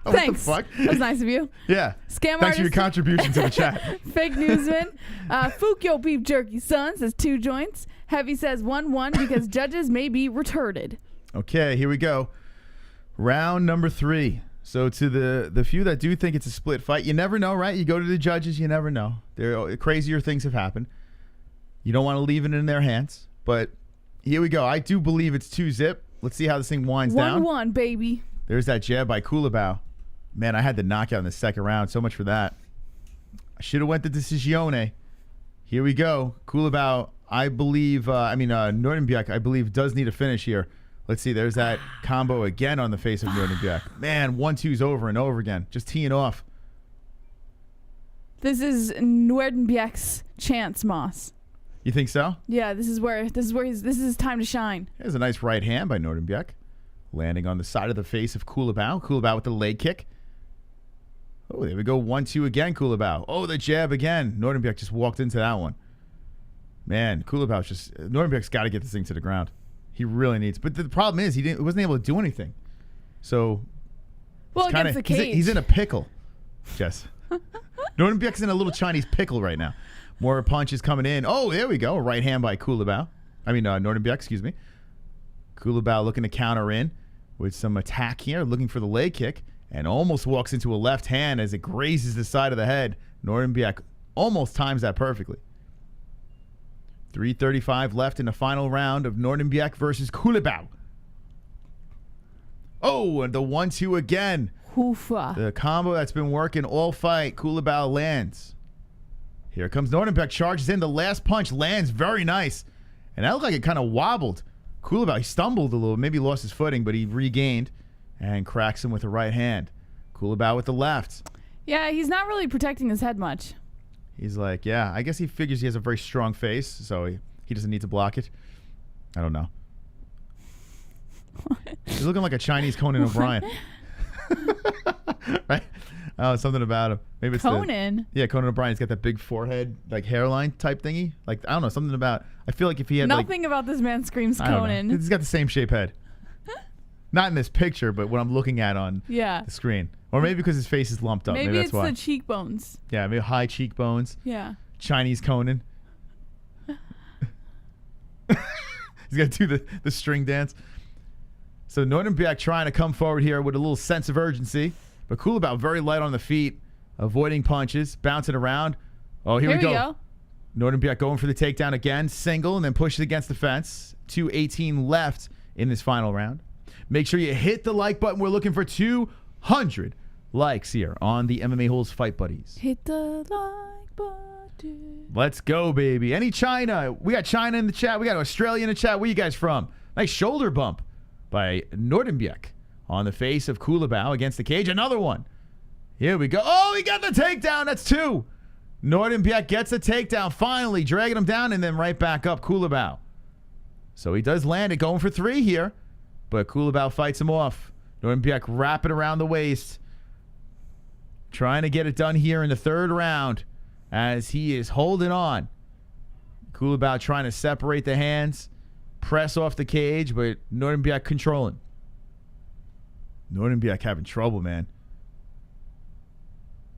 thanks. What the fuck? That was nice of you. Yeah. Scam Thanks for your artist. contribution to the chat. Fake newsman. Fukyo Beef Jerky Son says 2 joints. Heavy says 1-1 because judges may be retarded. Okay, here we go. Round number 3. So to the few that do think it's a split fight, you never know, right? You go to the judges, you never know. Crazier things have happened. You don't want to leave it in their hands, but here we go. I do believe it's 2-zip. Let's see how this thing winds down. 1-1, baby. There's that jab by Culibao. Man, I had the knockout in the second round. So much for that. I should have went the decisione. Here we go. Culibao, I believe, Nuerdanbiek, I believe, does need a finish here. Let's see. There's that combo again on the face of Nuerdanbiek. Man, 1-2s over and over again. Just teeing off. This is Nuerdanbiek's chance, Moss. You think so? Yeah, this is his time to shine. There's a nice right hand by Nuerdanbiek. Landing on the side of the face of Culibao. Culibao with the leg kick. Oh, there we go. 1-2 again, Culibao. Oh, the jab again. Nuerdanbiek just walked into that one. Man, Nuerdanbiek's got to get this thing to the ground. He really needs. But the problem is he wasn't able to do anything. So, Well, kinda, against the cage. he's in a pickle, Jess. Nordenbiek's in a little Chinese pickle right now. More punches coming in. Oh, there we go. A right hand by Culibao. Nordenbiek, excuse me. Culibao looking to counter in with some attack here, looking for the leg kick, and almost walks into a left hand as it grazes the side of the head. Nordenbiek almost times that perfectly. 3:35 left in the final round of Nordenbiek versus Culibao. Oh, and the 1-2 again. Hoofa. The combo that's been working all fight. Culibao lands. Here comes Nordenbiek, charges in. The last punch lands very nice. And that looked like it kind of wobbled. Culibao, he stumbled a little, maybe lost his footing, but he regained and cracks him with the right hand. Culibao with the left. Yeah, he's not really protecting his head much. He's like, yeah, I guess he figures he has a very strong face, so he doesn't need to block it. I don't know. He's looking like a Chinese Conan O'Brien. Right? Oh, something about him. Maybe it's Conan? Conan O'Brien. He's got that big forehead, like hairline type thingy. Like, I don't know, something about, I feel like if he had Nothing about this man screams I don't know. Conan. He's got the same shape head. Not in this picture, but what I'm looking at on Yeah. the screen. Or maybe because his face is lumped up. Maybe Maybe that's it's why. the cheekbones. Yeah, maybe high cheekbones. Yeah. Chinese Conan. He's got to do the string dance. So Nordenbiek trying to come forward here with a little sense of urgency. But Culibao very light on the feet, avoiding punches, bouncing around. Oh, here we go. Nordenbiek going for the takedown again, single, and then pushes against the fence. 2:18 left in this final round. Make sure you hit the like button. We're looking for 200 likes here on the MMA-Holes Fight Buddies. Hit the like button. Let's go, baby. Any China? We got China in the chat. We got Australia in the chat. Where you guys from? Nice shoulder bump by Nordenbiek on the face of Culibao against the cage. Another one. Here we go. Oh, he got the takedown. That's 2. Nordenbiek gets a takedown, finally dragging him down and then right back up Culibao. So he does land it, going for 3 here. But Culibao fights him off. Nordenbiek wrapping around the waist. Trying to get it done here in the 3rd round as he is holding on. Culibao trying to separate the hands, press off the cage, but Nordenbiek controlling. Nordenbiek having trouble, man.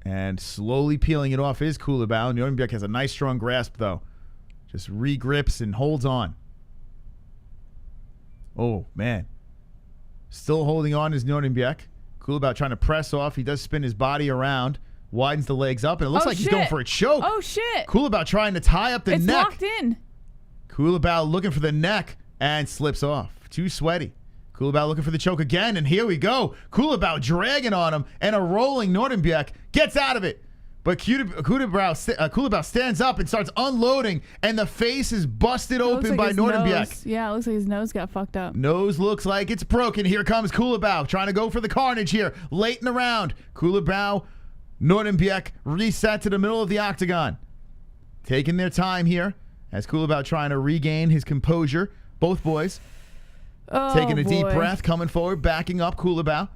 And slowly peeling it off is Culibao. Nordenbiek has a nice strong grasp, though. Just regrips and holds on. Oh, man. Still holding on is Nordenbiek. Culibao trying to press off. He does spin his body around, widens the legs up, and it looks like he's going for a choke. Oh, shit. Culibao trying to tie up the It's neck. locked in. Culibao looking for the neck and slips off. Too sweaty. Culibao looking for the choke again, and here we go. Culibao dragging on him, and a rolling Nordenbiek gets out of it. But Culibao stands up and starts unloading, and the face is busted open by Nordenbiek. Yeah, it looks like his nose got fucked up. Nose looks like it's broken. Here comes Culibao trying to go for the carnage here. Late in the round. Culibao, Nordenbiek reset to the middle of the octagon. Taking their time here as Culibao trying to regain his composure. Both boys taking a deep breath, coming forward, backing up Culibao.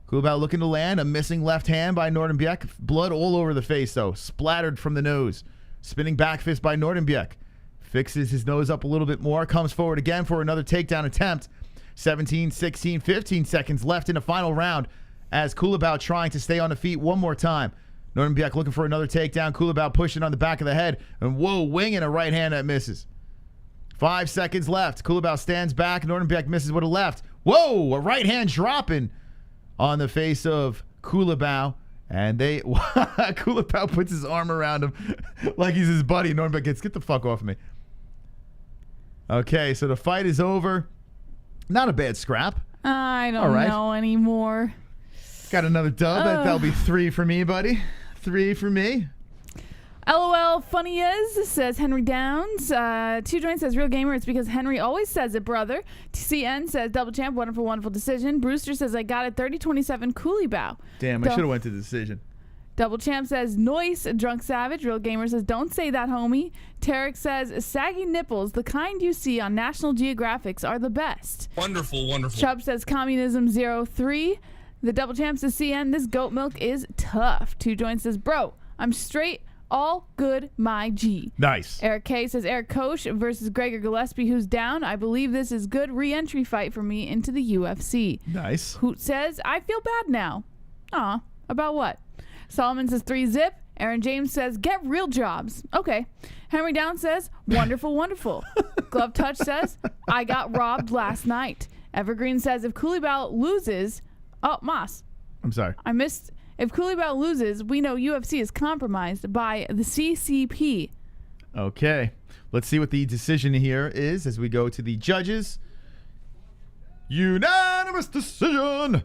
Culibao looking to land. A missing left hand by Nordenbiek. Blood all over the face, though. Splattered from the nose. Spinning back fist by Nordenbiek. Fixes his nose up a little bit more. Comes forward again for another takedown attempt. 17, 16, 15 seconds left in the final round as Culibao trying to stay on the feet one more time. Nordenbiek looking for another takedown. Culibao pushing on the back of the head. And whoa, winging a right hand that misses. 5 seconds left. Culibao stands back. Nordenbiek misses with a left. Whoa, a right hand dropping on the face of Culibao. And Culibao puts his arm around him like he's his buddy. Nordenbiek gets, get the fuck off me. Okay, so the fight is over. Not a bad scrap. I don't know anymore. Got another dub. That'll be 3 for me, buddy. 3 for me. LOL funny is, says Henry Downs. 2 Joint says real gamer. It's because Henry always says it, brother. TCN says double champ, wonderful, wonderful decision. Brewster says I got it 30-27 Culibao. Damn, I should have went to the decision. Double champ says noise, drunk savage. Real gamer says don't say that, homie. Tarek says saggy nipples, the kind you see on National Geographics, are the best. Wonderful, wonderful. Chubb says communism 03. The double champ says CN, this goat milk is tough. 2 Joint says bro, I'm straight All good, my G. Nice. Eric K says Eric Koch versus Gregor Gillespie, who's down. I believe this is good re-entry fight for me into the UFC. Nice. Hoot says, I feel bad now. Aw, about what? Solomon says 3-zip. Aaron James says, get real jobs. Okay. Henry Down says, wonderful, wonderful. Glove Touch says, I got robbed last night. Evergreen says, if Culibao loses... Oh, Moss. I'm sorry. I missed... If Culibao loses, we know UFC is compromised by the CCP. Okay. Let's see what the decision here is as we go to the judges. Unanimous decision.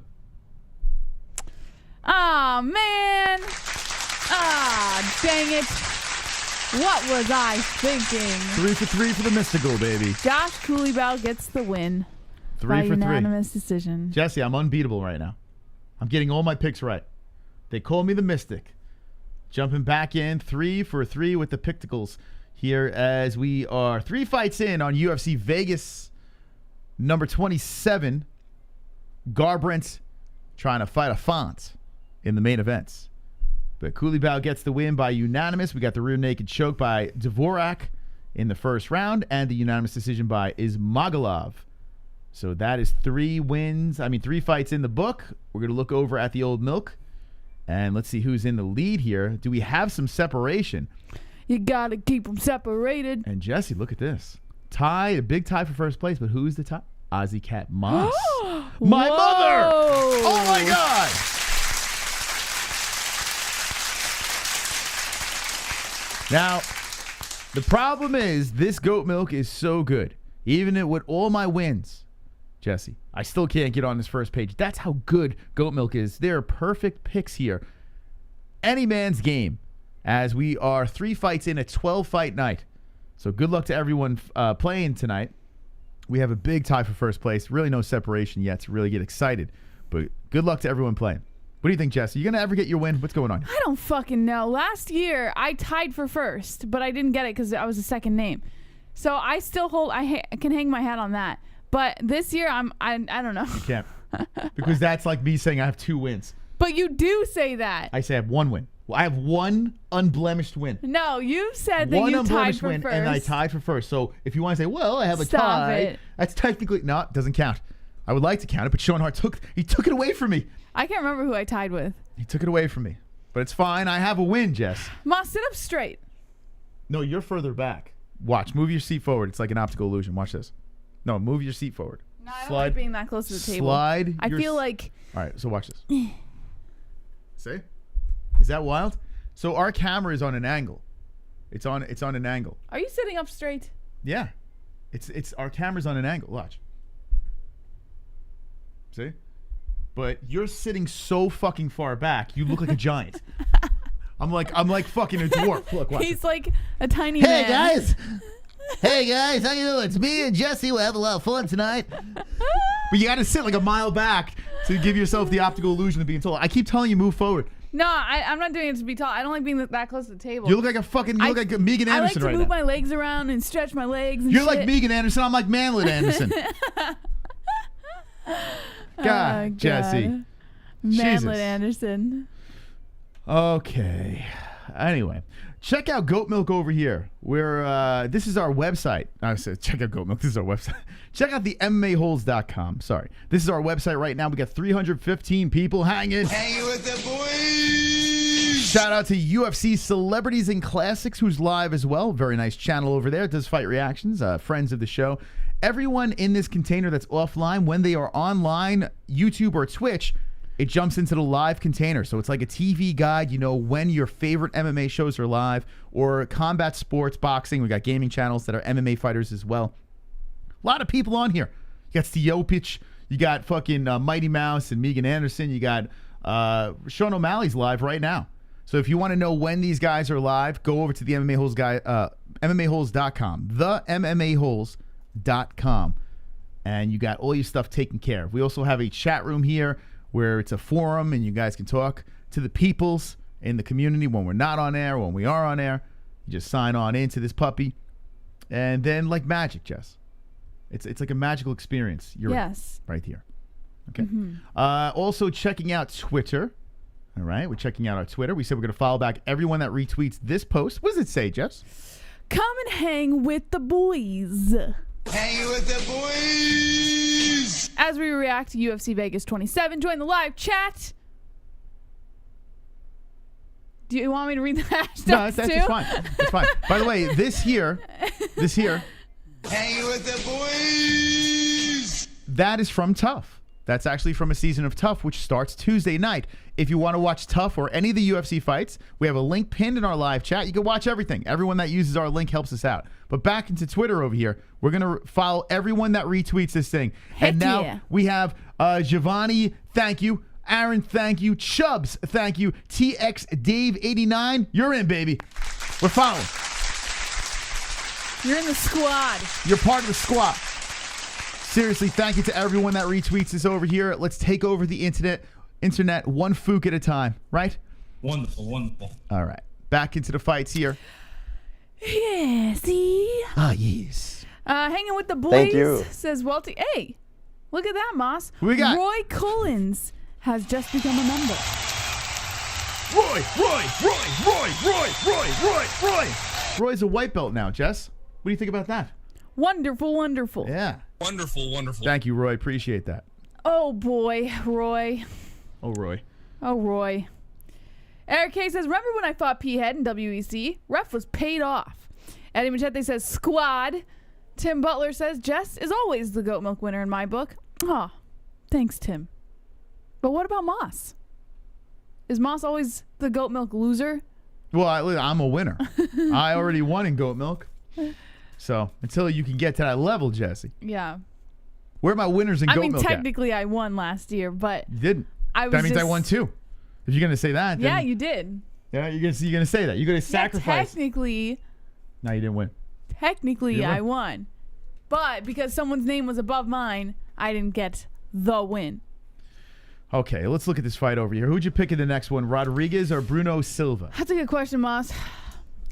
Ah, man. Ah, dang it. What was I thinking? 3 for 3 for the Mystical, baby. Josh Culibao gets the win. 3 by for 3. unanimous decision. Jesse, I'm unbeatable right now. I'm getting all my picks right. They call me the Mystic. Jumping back in 3 for 3 with the Picticles here as we are 3 fights in on UFC Vegas number 27. Garbrandt trying to fight a Font in the main events. But Culibao gets the win by unanimous. We got the rear naked choke by Dvorak in the first round and the unanimous decision by Ismagulov. So that is 3 fights in the book. We're going to look over at the old milk. And let's see who's in the lead here. Do we have some separation? You got to keep them separated. And Jesse, look at this. Tie, a big tie for first place, but who's the top? Ozzy Cat Moss. My mother! Oh my God! Now, the problem is this goat milk is so good. Even with all my wins, Jesse, I still can't get on this first page. That's how good goat milk is. There are perfect picks here. Any man's game as we are 3 fights in a 12-fight night. So good luck to everyone playing tonight. We have a big tie for first place. Really no separation yet to really get excited. But good luck to everyone playing. What do you think, Jess? Are you going to ever get your win? What's going on? I don't fucking know. Last year, I tied for first, but I didn't get it because I was the second name. So I still hold... I can hang my hat on that. But this year, I don't know. You can't. Because that's like me saying I have 2 wins. But you do say that. I say I have 1 win. Well, I have 1 unblemished win. No, you said that you tied for win, first. and I tied for first. So if you want to say, well, I have a Stop tie, it. that's technically... No, it doesn't count. I would like to count it, but Sean Hart took it away from me. I can't remember who I tied with. He took it away from me. But it's fine. I have a win, Jess. Ma, sit up straight. No, you're further back. Watch. Move your seat forward. It's like an optical illusion. Watch this. No, move your seat forward. No, I don't like being that close to the table. Slide. I feel like... All right, so watch this. See? Is that wild? So our camera is on an angle. It's on an angle. Are you sitting up straight? Yeah. It's our camera's on an angle. Watch. See? But you're sitting so fucking far back, you look like a giant. I'm like fucking a dwarf. Look, watch. He's like a tiny man. Hey guys. Hey guys, how you doing? It's me and Jesse. We'll have a lot of fun tonight. But you got to sit like a mile back to give yourself the optical illusion of being tall. I keep telling you, move forward. No, I'm not doing it to be tall. I don't like being that close to the table. You look like a fucking. You look like Megan Anderson I like to right move now. my legs around and stretch my legs. And You're shit. like Megan Anderson. I'm like Manlet Anderson. God, Jesse. Jesus. Manlet Anderson. Okay. Anyway, check out Goat Milk over here. This is our website. I said check out Goat Milk. This is our website. Check out the MMA-Holes.com. Sorry. This is our website right now. We got 315 people hanging. Hanging with the boys. Shout out to UFC Celebrities and Classics, who's live as well. Very nice channel over there. Does fight reactions. Friends of the show. Everyone in this container that's offline, when they are online, YouTube or Twitch, it jumps into the live container. So it's like a TV guide, you know, when your favorite MMA shows are live, or combat sports, boxing. We got gaming channels that are MMA fighters as well. A lot of people on here. You got Stiopich, you got fucking Mighty Mouse and Megan Anderson. You got Sean O'Malley's live right now. So if you want to know when these guys are live, go over to the MMA Holes guy, MMAHoles.com. The MMAHoles.com. And you got all your stuff taken care of. We also have a chat room here where it's a forum and you guys can talk to the peoples in the community when we're not on air, when we are on air. You just sign on into this puppy. And then like magic, Jess. It's like a magical experience. You're yes. right here. Okay. Also checking out Twitter. All right, we're checking out our Twitter. We said we're going to follow back everyone that retweets this post. What does it say, Jess? Come and hang with the boys. Hanging with the boys. As we react to UFC Vegas 27, join the live chat. Do you want me to read the hashtags No, that's too? fine. That's fine. By the way, this here, Hanging with the boys. that is from Tough. That's actually from a season of Tough, which starts Tuesday night. If you want to watch Tough or any of the UFC fights, we have a link pinned in our live chat. You can watch everything. Everyone that uses our link helps us out. But back into Twitter over here, we're going to follow everyone that retweets this thing. Heck and now yeah. we have Giovanni, thank you. Aaron, thank you. Chubbs, thank you. TX Dave 89, you're in, baby. We're following. You're in the squad. You're part of the squad. Seriously, thank you to everyone that retweets this over here. Let's take over the internet one fook at a time, right? Wonderful, wonderful. All right. Back into the fights here. Yeah, see? Ah, yes. Hanging with the boys, Thank you. says Welty. Hey, look at that, Moss. Who we got? Roy Collins has just become a member. Roy. Roy's a white belt now, Jess. What do you think about that? Wonderful, wonderful. Yeah. Wonderful, wonderful. Thank you, Roy. Appreciate that. Oh, boy, Roy. Oh, Roy. Oh, Roy. Eric K says, remember when I fought P-Head in WEC? Ref was paid off. Eddie Machete says, squad. Tim Butler says, Jess is always the goat milk winner in my book. Aw, thanks, Tim. But what about Moss? Is Moss always the goat milk loser? Well, I'm a winner. I already won in goat milk. So until you can get to that level, Jesse. Yeah. Where are my winners in goat milk at? Technically I won last year, but You didn't. I was That means I just- won too. If you're gonna say that, yeah, then, you did. yeah, you're gonna say that. You're gonna sacrifice. Technically, No, you didn't win. You I won. won. But because someone's name was above mine, I didn't get the win. Okay, let's look at this fight over here. Who'd you pick in the next one, Rodriguez or Bruno Silva? That's a good question, Moss.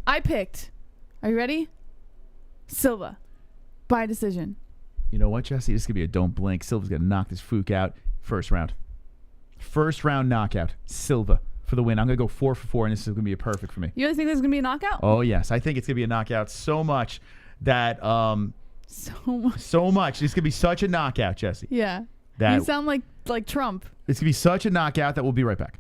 I picked. Are you ready? Silva. By decision. You know what, Jesse? This is gonna be a don't blink. Silva's gonna knock this fook out first round. First round knockout. Silva for the win. I'm gonna go 4 for 4, and this is gonna be a perfect for me. You really think this is going to be a knockout? Oh yes, I think it's gonna be a knockout so much that So much. It's gonna be such a knockout, Jesse. Yeah. That You sound like Trump. it's gonna be such a knockout that we'll be right back.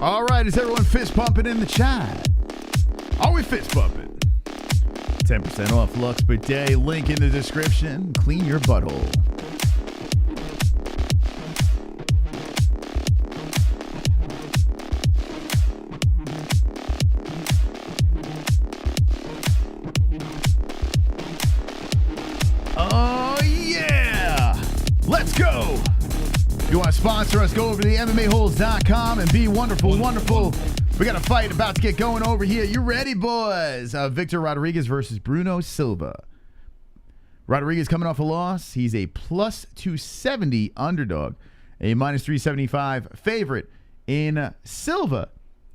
All right, is everyone fist pumping in the chat? Are we fist pumping? 10% off Lux per day. Link in the description. Clean your butthole. Oh, yeah. Let's go. If you want to sponsor us, go over to the MMA-Holes.com and be wonderful, wonderful. We got a fight about to get going over here. You ready, boys? Victor Rodriguez versus Bruno Silva. Rodriguez coming off a loss. He's a plus 270 underdog, a minus 375 favorite in Silva.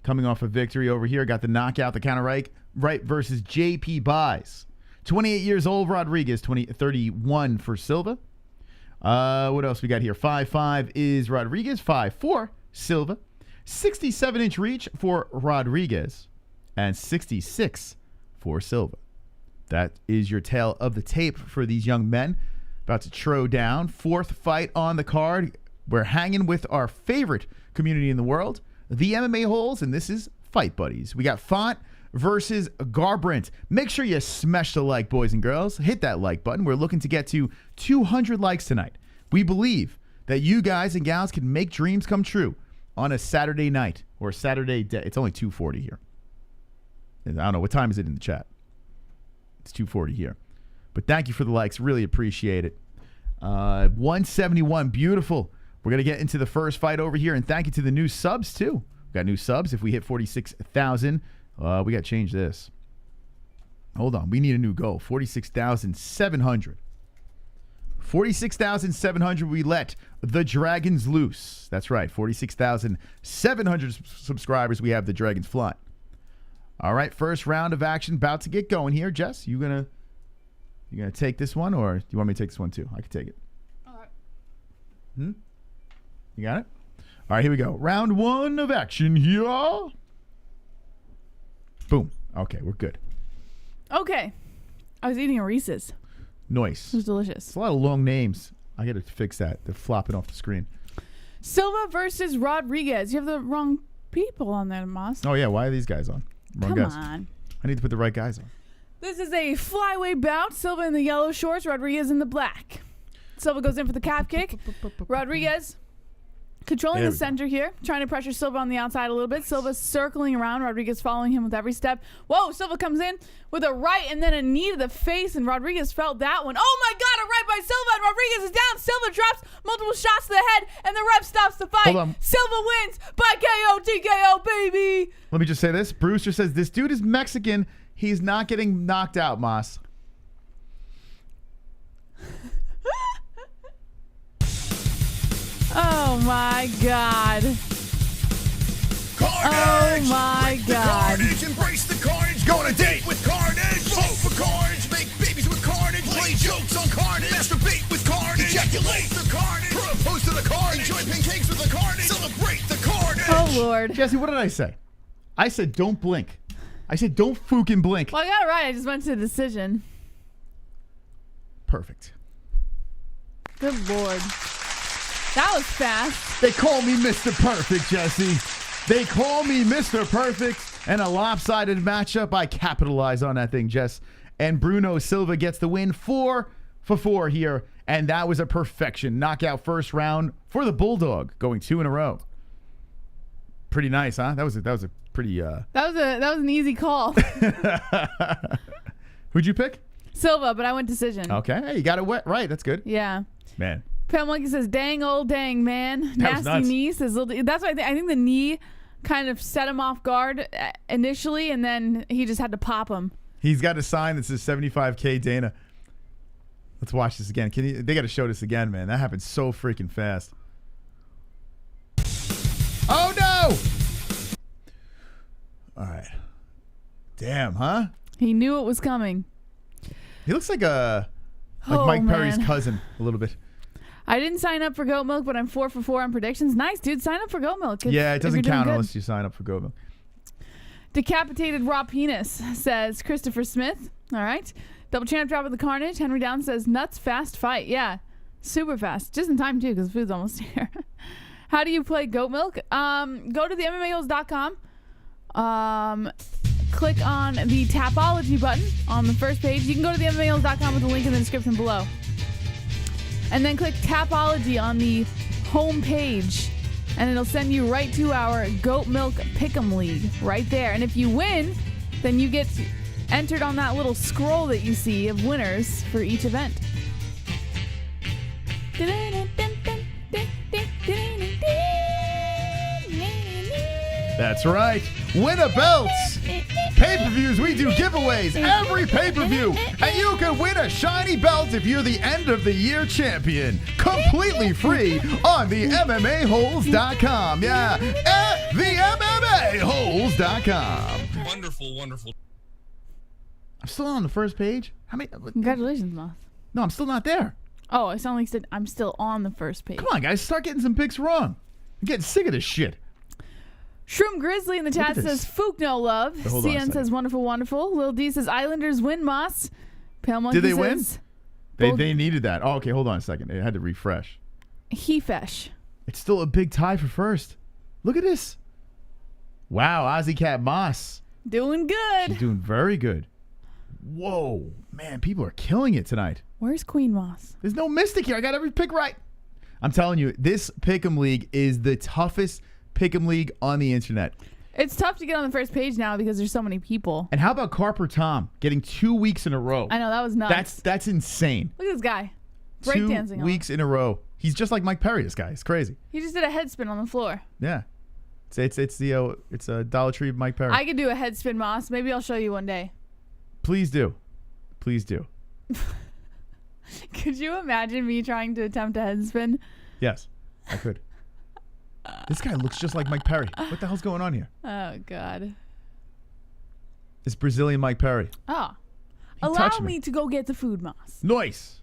Coming off a victory over here. Got the knockout, the counter right right, versus JP Buys. 28 years old, Rodriguez. 31 for Silva. What else we got here? 5'5" is Rodriguez. 5'4", Silva. 67-inch reach for Rodriguez. And 66 for Silva. That is your tale of the tape for these young men. About to throw down. Fourth fight on the card. We're hanging with our favorite community in the world, the MMA-Holes, and this is Fight Buddies. We got Font versus Garbrandt. Make sure you smash the like, boys and girls. Hit that like button. We're looking to get to 200 likes tonight. We believe that you guys and gals can make dreams come true on a Saturday night or Saturday day. It's only 2:40 here. I don't know. What time is it in the chat? It's 2:40 here. But thank you for the likes. Really appreciate it. 171. Beautiful. We're going to get into the first fight over here. And thank you to the new subs, too. We got new subs. If we hit 46,000, we got to change this. Hold on. We need a new goal. 46,700. 46,700. We let the Dragons loose. That's right. 46,700 subscribers. We have the Dragons flying. All right. First round of action about to get going here. Jess, you gonna take this one, or do you want me to take this one too? I can take it. All right. You got it? All right, here we go. Round one of action here. Boom. Okay, we're good. Okay. I was eating a Reese's. Nice. It was delicious. It's a lot of long names. I got to fix that. They're flopping off the screen. Silva versus Rodriguez. You have the wrong people on there, Moss. Oh, yeah. Why are these guys on? Wrong Come guys. on. I need to put the right guys on. This is a flyweight bout. Silva in the yellow shorts, Rodriguez in the black. Silva goes in for the calf kick. Rodriguez controlling the center here, trying to pressure Silva on the outside a little bit. Silva circling around, Rodriguez following him with every step. Whoa, Silva comes in with a right and then a knee to the face, and Rodriguez felt that one. Oh my God, a right by Silva, and Rodriguez is down. Silva drops multiple shots to the head, and the ref stops the fight. Hold on. Silva wins by KO, TKO, baby. Let me just say this. Brewster says this dude is Mexican. He's not getting knocked out, Moss. Oh my God. Carnage! Oh my Break the God. Carnage, embrace the carnage. Go on a date with Carnage. Vote for Carnage. Make babies with Carnage. Play jokes on Carnage. Masturbate with Carnage. Ejaculate the Carnage. Propose to the Carnage. Enjoy pancakes with the Carnage. Celebrate the Carnage. Oh Lord. Jesse, what did I say? I said don't blink. I said don't fucking blink. Well, I got it right. I just went to the decision. Perfect. Good Lord. That was fast. They call me Mr. Perfect, Jesse. They call me Mr. Perfect. And a lopsided matchup. I capitalize on that thing, Jess. And Bruno Silva gets the win 4-for-4 here. And that was a perfection. Knockout first round for the Bulldog, going 2 in a row. Pretty nice, huh? That was a pretty That was an easy call. Who'd you pick? Silva, but I went decision. Okay. Hey, you got it right. That's good. Yeah. Man. Pam Monkey says, "Dang old dang man." That was Nasty nuts. knee says, "That's what I think the knee kind of set him off guard initially, and then he just had to pop him." He's got a sign that says 75K Dana. Let's watch this again. They got to show this again, man. That happened so freaking fast. Oh no! All right. Damn, huh? He knew it was coming. He looks like Oh, Mike Perry's man. cousin a little bit. I didn't sign up for Goat Milk, but I'm 4-for-4 on predictions. Nice, dude. Sign up for Goat Milk. Yeah, it doesn't count unless unless you sign up for Goat Milk. Decapitated raw penis, says Christopher Smith. All right. Double champ drop of the carnage. Henry Down says nuts fast fight. Yeah, super fast. Just in time, too, because food's almost here. How do you play Goat Milk? Go to the MMAHoles.com. Click on the Tapology button on the first page. You can go to the MMAHoles.com with the link in the description below. And then click Tapology on the home page. And it'll send you right to our Goat Milk Pick'em League right there. And if you win, then you get entered on that little scroll that you see of winners for each event. That's right. Win a belt. Pay-per-views, we do giveaways every pay-per-view. And you can win a shiny belt if you're the end-of-the-year champion. Completely free on the MMAHoles.com. Yeah, at the MMAHoles.com. Wonderful, wonderful. I'm still on the first page. How many? Congratulations, Moss. No, I'm still not there. Oh, I sound like said I'm still on the first page. Come on, guys. Start getting some picks wrong. I'm getting sick of this shit. Shroom Grizzly in the chat says Fook no love. Hold on a CN second. says wonderful, wonderful. Lil D says Islanders win, Moss. Pale Monkey Did they win? says They needed that. Oh, okay. Hold on a second. It had to refresh. Hefesh. It's still a big tie for first. Look at this. Wow, Ozzy Cat Moss. Doing good. She's doing very good. Whoa, man, people are killing it tonight. Where's Queen Moss? There's no mystic here. I got every pick right. I'm telling you, this Pick'em League is the toughest Pick'em League on the internet. It's tough to get on the first page now because there's so many people. And how about Carper Tom getting 2 weeks in a row? I know, that was nuts. That's insane. Look at this guy. 2 Breakdancing. weeks in a row. He's just like Mike Perry. This guy. It's crazy. He just did a head spin on the floor. Yeah. It's a Dollar Tree Mike Perry. I could do a head spin, Moss. Maybe I'll show you one day. Please do. Please do. Could you imagine me trying to attempt a head spin? Yes, I could. This guy looks just like Mike Perry. What the hell's going on here? Oh, God. It's Brazilian Mike Perry. Oh. He Allow touched me to go get the food, Moss. Nice.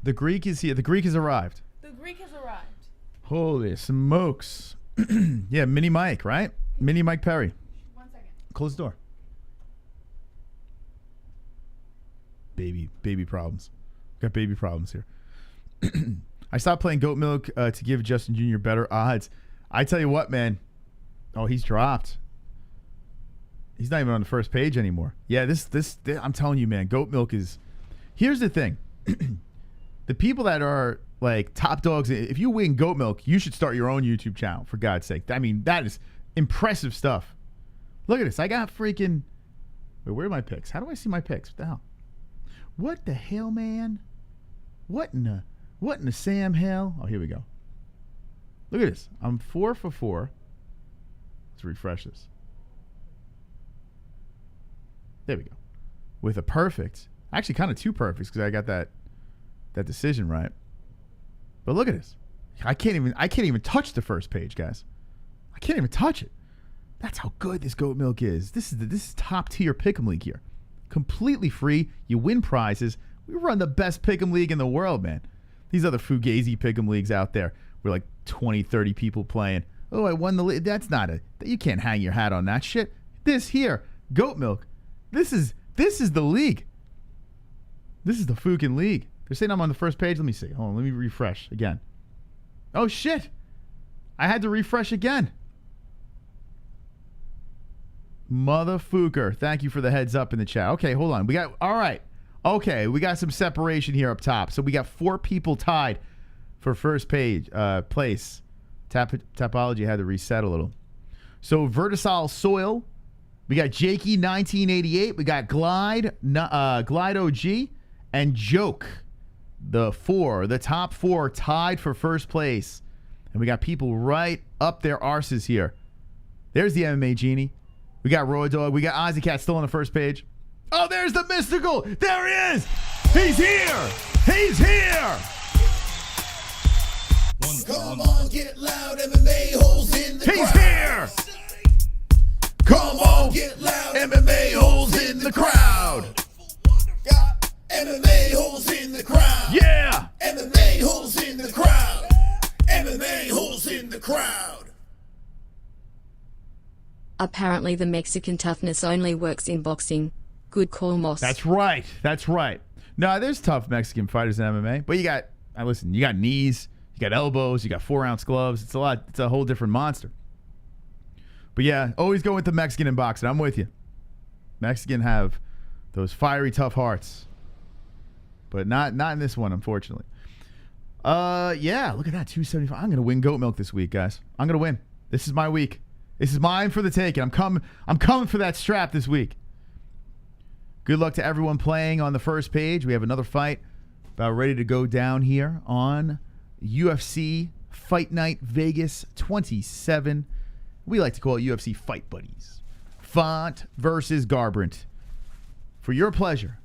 The Greek is here. The Greek has arrived. The Greek has arrived. Holy smokes. Yeah, Mini Mike, right? Mini Mike Perry. 1 second. Close the door. Baby problems. Got baby problems here. I stopped playing Goat Milk to give Justin Jr. better odds. I tell you what, man. Oh, he's dropped. He's not even on the first page anymore. Yeah, this I'm telling you, man. Goat Milk is. Here's the thing. The people that are like top dogs, if you win Goat Milk, you should start your own YouTube channel, for God's sake. I mean, that is impressive stuff. Look at this. I got freaking. Wait, where are my picks? How do I see my picks? What the hell? What the hell, man? What in the Sam hell? Oh, here we go. Look at this. I'm 4 for 4. Let's refresh this. There we go. With a perfect. Actually, kind of 2 perfects because I got that decision right. But look at this. I can't even touch the first page, guys. I can't even touch it. That's how good this Goat Milk is. This is top tier Pick'em League here. Completely free. You win prizes. We run the best Pick'em League in the world, man. These other Fugazi Pick'em Leagues out there where like 20, 30 people playing. Oh, I won the league. That's not you can't hang your hat on that shit. This here, Goat Milk. This is the league. This is the fucking league. They're saying I'm on the first page. Let me see. Hold on. Let me refresh again. Oh, shit. I had to refresh again. Motherfucker. Thank you for the heads up in the chat. Okay, hold on. All right. Okay, we got some separation here up top. So we got 4 people tied for first page place. Tapology had to reset a little. So Vertisol Soil. We got Jakey 1988. We got Glide OG, and Joke. The top 4 tied for first place. And we got people right up their arses here. There's the MMA Genie. We got Roy Dog. We got Ozzy Cat still on the first page. Oh, there's the mystical. There he is. He's here. He's here. Come on, get loud, MMA-Holes in the crowd. He's here. Come on, get loud, MMA-Holes in the crowd. Got MMA-Holes in the crowd. Yeah. MMA-Holes in the crowd. MMA-Holes in the crowd. Apparently the Mexican toughness only works in boxing. Good call, Moss. That's right. That's right. No, there's tough Mexican fighters in MMA, but you got knees, you got elbows, you got 4-ounce gloves. It's a lot. It's a whole different monster. But yeah, always go with the Mexican in boxing. I'm with you. Mexican have those fiery, tough hearts, but not in this one, unfortunately. Yeah, look at that, 275. I'm gonna win Goat Milk this week, guys. I'm gonna win. This is my week. This is mine for the taking. I'm coming for that strap this week. Good luck to everyone playing on the first page. We have another fight about ready to go down here on UFC Fight Night Vegas 27. We like to call it UFC Fight Buddies. Font versus Garbrandt. For your pleasure,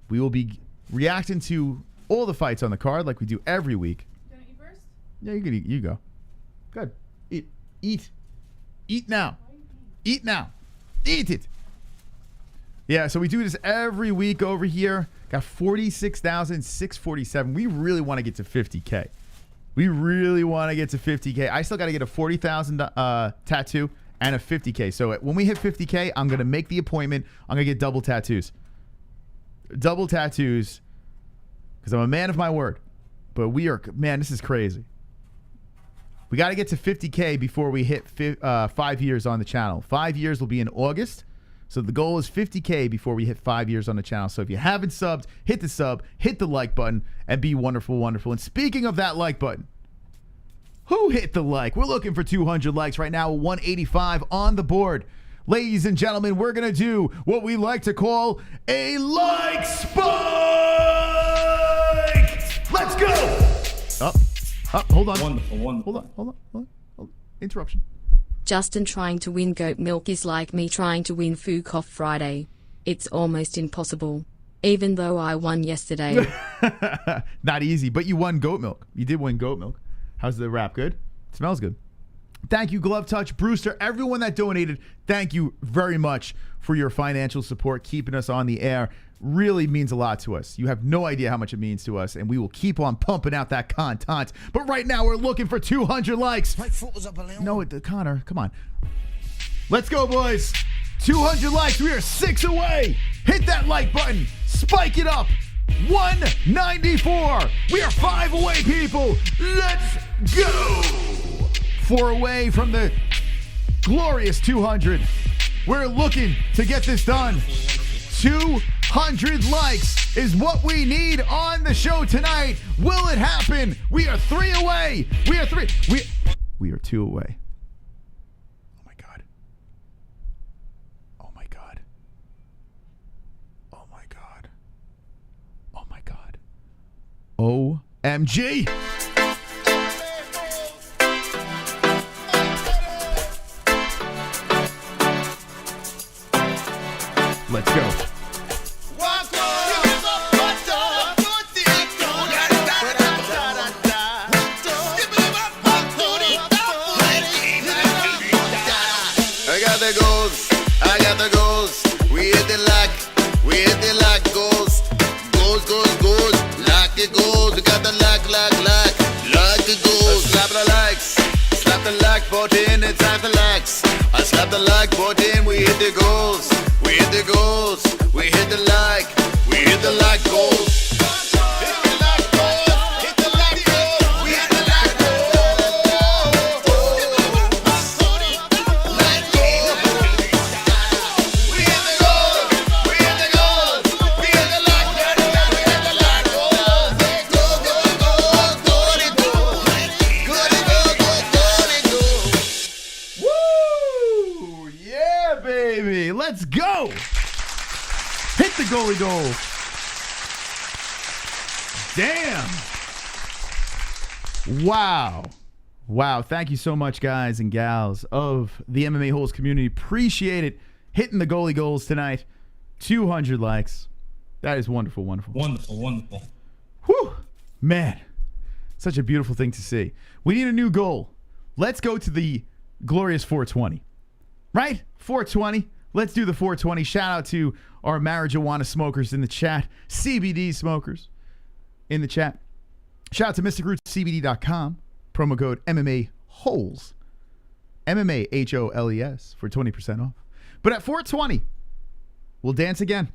we will be reacting to all the fights on the card like we do every week. Do you want to eat first? Yeah, you can eat. You go. Good. Eat. Eat now. Eat now. Eat it. Yeah, so we do this every week over here. Got 46,647. We really want to get to 50K. We really want to get to 50K. I still got to get a 40,000 tattoo and a 50K. So when we hit 50K, I'm going to make the appointment. I'm going to get double tattoos. Double tattoos because I'm a man of my word. But we are, man, this is crazy. We got to get to 50K before we hit 5 years on the channel. 5 years will be in August. So the goal is 50K before we hit 5 years on the channel. So if you haven't subbed, hit the sub, hit the like button, and be wonderful, wonderful. And speaking of that like button, who hit the like? We're looking for 200 likes right now, 185 on the board. Ladies and gentlemen, we're going to do what we like to call a like spike. Let's go. Hold on. Wonderful, wonderful. Hold on. Interruption. Justin trying to win goat milk is like me trying to win Fook off Friday. It's almost impossible. Even though I won yesterday. Not easy, but you won goat milk. You did win goat milk. How's the wrap? Good? It smells good. Thank you, Glove Touch, Brewster, everyone that donated. Thank you very much for your financial support, keeping us on the air. Really means a lot to us. You have no idea how much it means to us, and we will keep on pumping out that content. But right now, we're looking for 200 likes. My foot was up a little. No, Connor, come on. Let's go, boys. 200 likes. We are 6 away. Hit that like button. Spike it up. 194. We are 5 away, people. Let's go. 4 away from the glorious 200. We're looking to get this done. 200 likes is what we need on the show tonight. Will it happen? We are 3 away. We are 2 away. Oh my God. Oh my God. Oh my God. Oh my God. OMG. Let's go. I got the goals. We hit the lock goals. Goals. Lock it goals. We got the lock it goals. Slap the like button. It's time to lax. I slap the like button. We hit the goals. We hit the goals. We hit the like goals. Let's go. Hit the goalie goal. Damn. Wow. Thank you so much, guys and gals of the MMA-Holes community. Appreciate it. Hitting the goalie goals tonight. 200 likes. That is wonderful. Wonderful. Whew. Man, such a beautiful thing to see. We need a new goal. Let's go to the glorious 420. Right? 420. Let's do the 420. Shout out to our marijuana smokers in the chat. CBD smokers in the chat. Shout out to MysticRootsCBD.com. Promo code MMA-Holes. MMA-Holes for 20% off. But at 420, we'll dance again.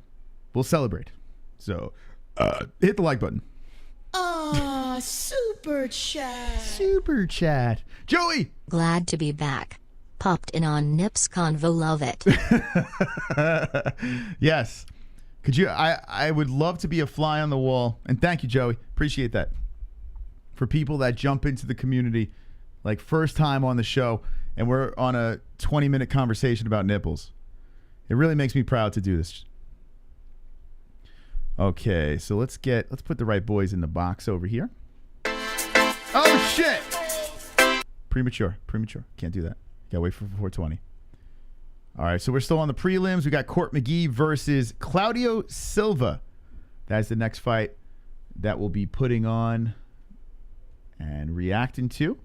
We'll celebrate. So hit the like button. Super chat. Super chat. Joey. Glad to be back. Popped in on Nips Convo, love it. Yes. Could you I would love to be a fly on the wall. And thank you, Joey. Appreciate that. For people that jump into the community like first time on the show and we're on a 20-minute conversation about nipples. It really makes me proud to do this. Okay, so let's put the right boys in the box over here. Oh shit. Premature. Can't do that. Gotta wait for 420. All right, so we're still on the prelims. We got Court McGee versus Claudio Silva. That's the next fight that we'll be putting on and reacting to.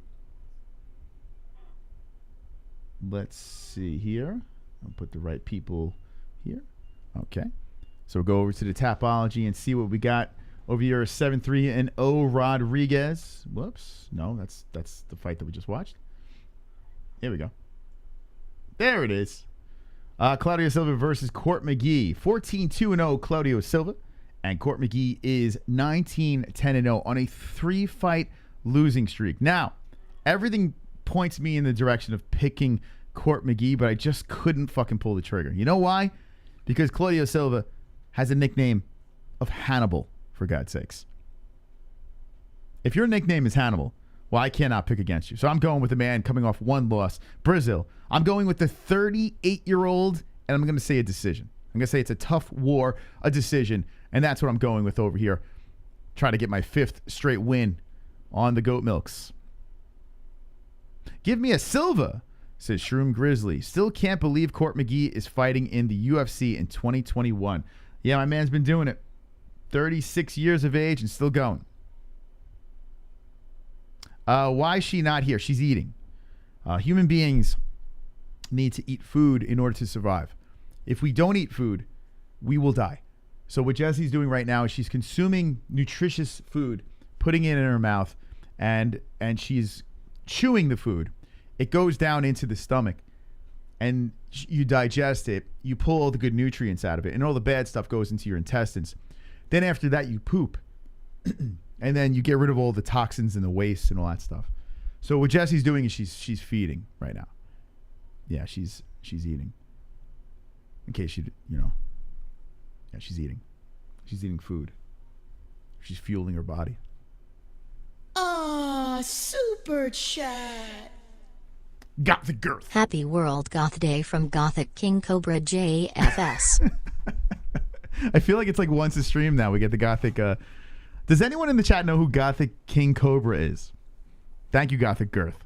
Let's see here. I'll put the right people here. Okay. So we'll go over to the Tapology and see what we got over here. 7-3-0 Rodriguez. Whoops. No, that's the fight that we just watched. Here we go. There it is. Claudio Silva versus Court McGee. 14-2-0 Claudio Silva. And Court McGee is 19-10-0 on a 3-fight losing streak. Now, everything points me in the direction of picking Court McGee, but I just couldn't fucking pull the trigger. You know why? Because Claudio Silva has a nickname of Hannibal, for God's sakes. If your nickname is Hannibal, well, I cannot pick against you. So I'm going with the man coming off one loss, Brazil. I'm going with the 38-year-old, and I'm going to say a decision. I'm going to say it's a tough war, a decision, and that's what I'm going with over here. Try to get my 5th straight win on the Goat Milks. Give me a Silva, says Shroom Grizzly. Still can't believe Court McGee is fighting in the UFC in 2021. Yeah, my man's been doing it. 36 years of age and still going. Why is she not here? She's eating. Human beings need to eat food in order to survive. If we don't eat food, we will die. So what Jesse's doing right now is she's consuming nutritious food, putting it in her mouth, and she's chewing the food. It goes down into the stomach, and you digest it. You pull all the good nutrients out of it, and all the bad stuff goes into your intestines. Then after that, you poop, and then you get rid of all the toxins and the waste and all that stuff. So what Jesse's doing is she's feeding right now. Yeah, she's eating. In case yeah, she's eating. She's eating food. She's fueling her body. Super chat. Gothic Girth. Happy World Goth Day from Gothic King Cobra JFS. I feel like it's like once a stream now we get the Gothic. Does anyone in the chat know who Gothic King Cobra is? Thank you, Gothic Girth.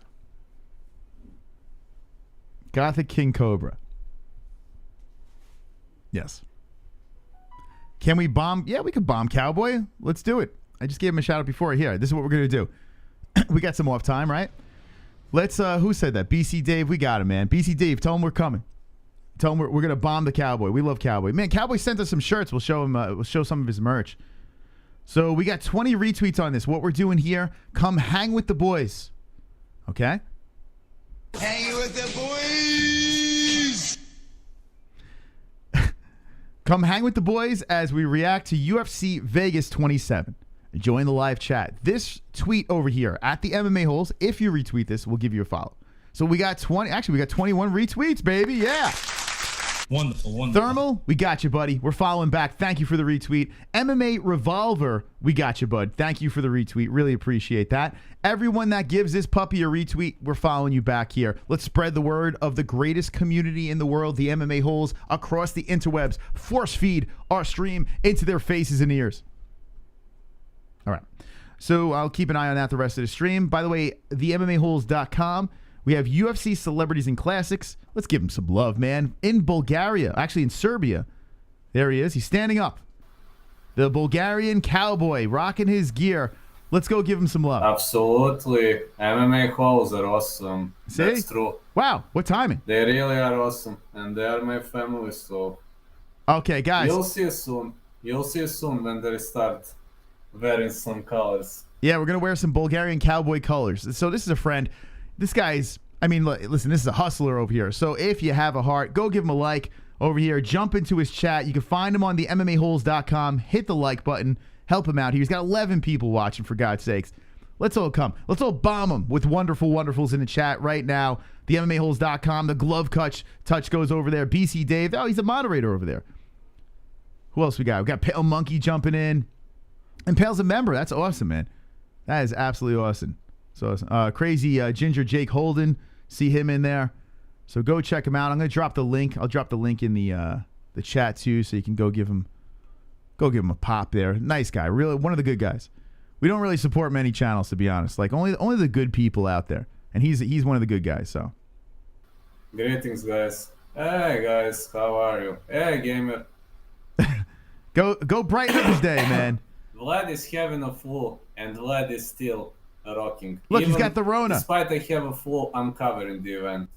Gothic King Cobra. Yes. Can we bomb? Yeah, we could bomb Cowboy. Let's do it. I just gave him a shout out before. Here, this is what we're going to do. We got some off time, right? Let's, who said that? BC Dave, we got him, man. BC Dave, tell him we're coming. Tell him we're going to bomb the Cowboy. We love Cowboy. Man, Cowboy sent us some shirts. We'll show him, we'll show some of his merch. So we got 20 retweets on this. What we're doing here, come hang with the boys. Okay? Hanging with the boys. Come hang with the boys as we react to UFC Vegas 27. Join the live chat. This tweet over here at the MMA-Holes, if you retweet this, we'll give you a follow. So we got 20, actually we got 21 retweets, baby. Yeah. Wonderful, wonderful. Thermal, we got you, buddy. We're following back. Thank you for the retweet. MMA Revolver, we got you, bud. Thank you for the retweet. Really appreciate that. Everyone that gives this puppy a retweet, we're following you back here. Let's spread the word of the greatest community in the world, the MMA-Holes, across the interwebs. Force feed our stream into their faces and ears. All right. So I'll keep an eye on that the rest of the stream. By the way, the MMAHoles.com. We have UFC celebrities and classics. Let's give him some love, man. In Bulgaria, actually in Serbia. There he is. He's standing up. The Bulgarian Cowboy rocking his gear. Let's go give him some love. Absolutely. MMA-Holes are awesome. See? That's true. Wow, what timing. They really are awesome. And they are my family, so... Okay, guys. You'll see soon. You'll see soon when they start wearing some colors. Yeah, we're going to wear some Bulgarian Cowboy colors. So this is a friend. This guy's, I mean, listen, this is a hustler over here. So if you have a heart, go give him a like over here. Jump into his chat. You can find him on the MMAHoles.com. Hit the like button. Help him out here. He's got 11 people watching, for God's sakes. Let's all come. Let's all bomb him with wonderful wonderfuls in the chat right now. The MMAHoles.com. The glove touch goes over there. BC Dave. Oh, he's a moderator over there. Who else we got? We got Pale Monkey jumping in. And Pale's a member. That's awesome, man. That is absolutely awesome. So crazy Ginger Jake Holden, see him in there. So go check him out. I'm gonna drop the link. I'll drop the link in the chat too, so you can go give him a pop there. Nice guy, really one of the good guys. We don't really support many channels, to be honest. Like only the good people out there, and he's one of the good guys. So Greetings, guys. Hey guys, how are you? Hey gamer. go brighten up his day, man. Vlad is having a flu, and Vlad is still rocking. Look, Even he's got the Rona. Despite I have a flu, I'm covering the event.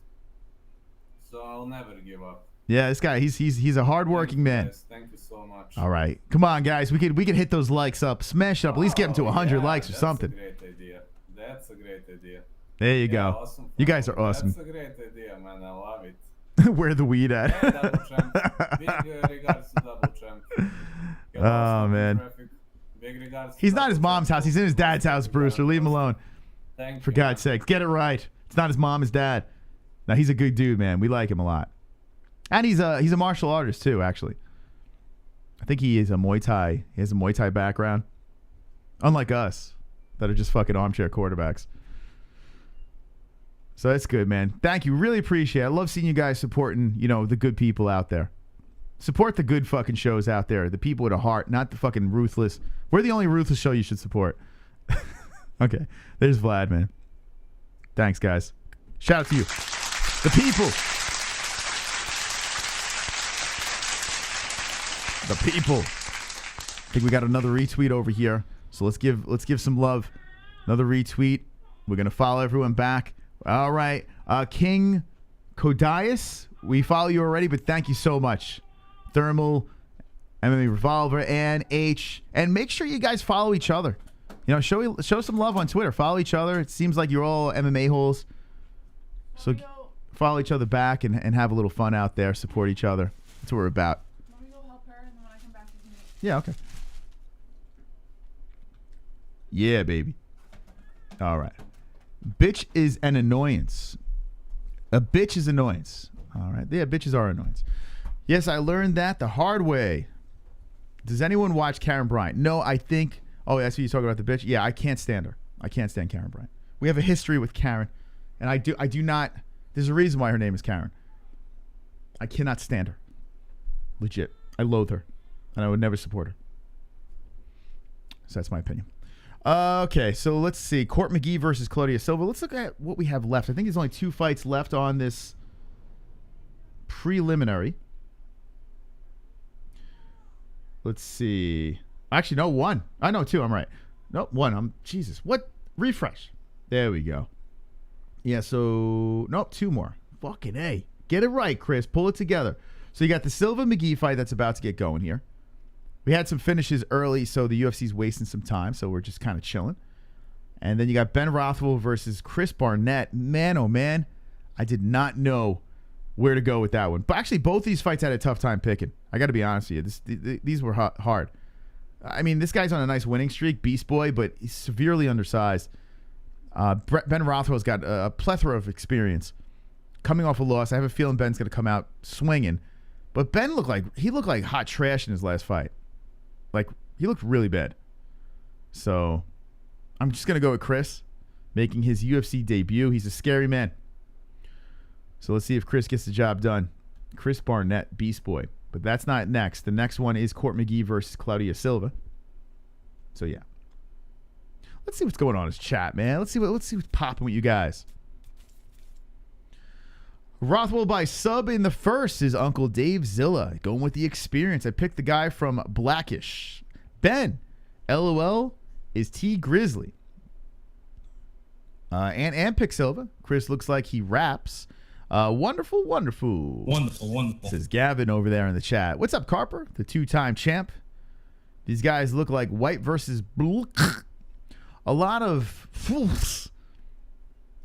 So I'll never give up. Yeah, this guy, he's a hardworking man. Guys, thank you so much. All right, come on, guys. We can hit those likes up, smash it up, at least get them to 100 likes or something. That's a great idea. That's a great idea. There you go. Awesome. You guys are awesome. That's a great idea, man. I love it. Where the weed at? Yeah, double champ. Big regards to double champ. Get Oh, lost in man. traffic. Big regards to He's not his double mom's champ. house. He's in his dad's house, Brewster. Leave him alone. Thank For you, God's sakes, get it right. It's not his mom, his dad. Now he's a good dude, man. We like him a lot, and he's a martial artist too. Actually, I think he is a Muay Thai. He has a Muay Thai background, unlike us that are just fucking armchair quarterbacks. So that's good, man. Thank you. Really appreciate it. I love seeing you guys supporting, the good people out there. Support the good fucking shows out there. The people with a heart, not the fucking ruthless. We're the only ruthless show you should support. Okay. There's Vlad, man. Thanks, guys. Shout out to you. The people. The people. I think we got another retweet over here. So let's give some love. Another retweet. We're going to follow everyone back. All right. King Codias, we follow you already, but thank you so much. Thermal, MMA Revolver, and H. And make sure you guys follow each other. Show some love on Twitter. Follow each other. It seems like you're all MMA-Holes. So follow each other back and have a little fun out there. Support each other. That's what we're about. Let me go help her, and then when I come back, you can meet. Yeah, okay. Yeah, baby. All right. Bitch is an annoyance. A bitch is annoyance. All right. Yeah, bitches are annoyance. Yes, I learned that the hard way. Does anyone watch Karen Bryant? No, I think. Oh, that's what you talk about, the bitch? Yeah, I can't stand her. I can't stand Karen Bryant. We have a history with Karen, and I do not. There's a reason why her name is Karen. I cannot stand her. Legit. I loathe her, and I would never support her. So that's my opinion. Okay, so let's see. Court McGee versus Claudio Silva. Let's look at what we have left. I think there's only 2 fights left on this preliminary. Let's see. Actually, no, 1. I know 2. I'm right. No, 1. Jesus. What? Refresh. There we go. Yeah, so, nope, 2 more. Fucking A. Get it right, Chris. Pull it together. So you got the Silva McGee fight that's about to get going here. We had some finishes early, so the UFC's wasting some time, so we're just kind of chilling. And then you got Ben Rothwell versus Chris Barnett. Man, oh man, I did not know where to go with that one. But actually, both these fights I had a tough time picking. I got to be honest with you. These were hard. I mean, this guy's on a nice winning streak, Beast Boy, but he's severely undersized. Ben Rothwell's got a plethora of experience. Coming off a loss, I have a feeling Ben's going to come out swinging. But Ben looked like hot trash in his last fight. Like, he looked really bad. So, I'm just going to go with Chris, making his UFC debut. He's a scary man. So, let's see if Chris gets the job done. Chris Barnett, Beast Boy. But that's not next. The next one is Court McGee versus Claudio Silva. So, yeah. Let's see what's going on in his chat, man. Let's see what's popping with you guys. Rothwell by sub in the first is Uncle Dave Zilla. Going with the experience. I picked the guy from Blackish. Ben, LOL, is T Grizzly. And pick Silva. Chris looks like he raps. Wonderful. Wonderful. Says Gavin over there in the chat. What's up, Carper? The 2-time champ. These guys look like white versus blue. A lot of fools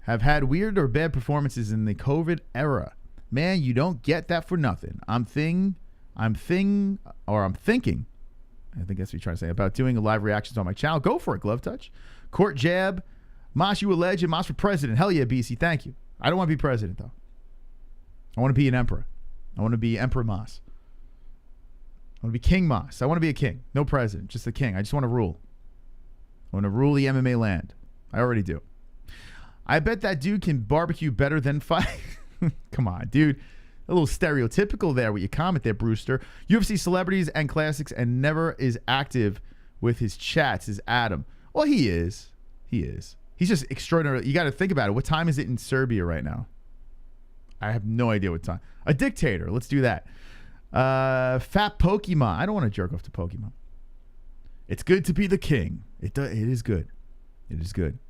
have had weird or bad performances in the COVID era. Man, you don't get that for nothing. I'm thinking, I think that's what you're trying to say, about doing live reactions on my channel. Go for it, Glove Touch. Court Jab. Mosh, you a legend. Mosh for president. Hell yeah, BC. Thank you. I don't want to be president, though. I want to be an emperor. I want to be Emperor Moss. I want to be King Moss. I want to be a king. No president, just the king. I just want to rule. I want to rule the MMA land. I already do. I bet that dude can barbecue better than fight. Come on, dude. A little stereotypical there with your comment there, Brewster. UFC celebrities and classics and never is active with his chats is Adam. Well, he is. He's just extraordinary. You got to think about it. What time is it in Serbia right now? I have no idea what time. A dictator. Let's do that. Fat Pokemon. I don't want to jerk off to Pokemon. It's good to be the king. It is good. It is good.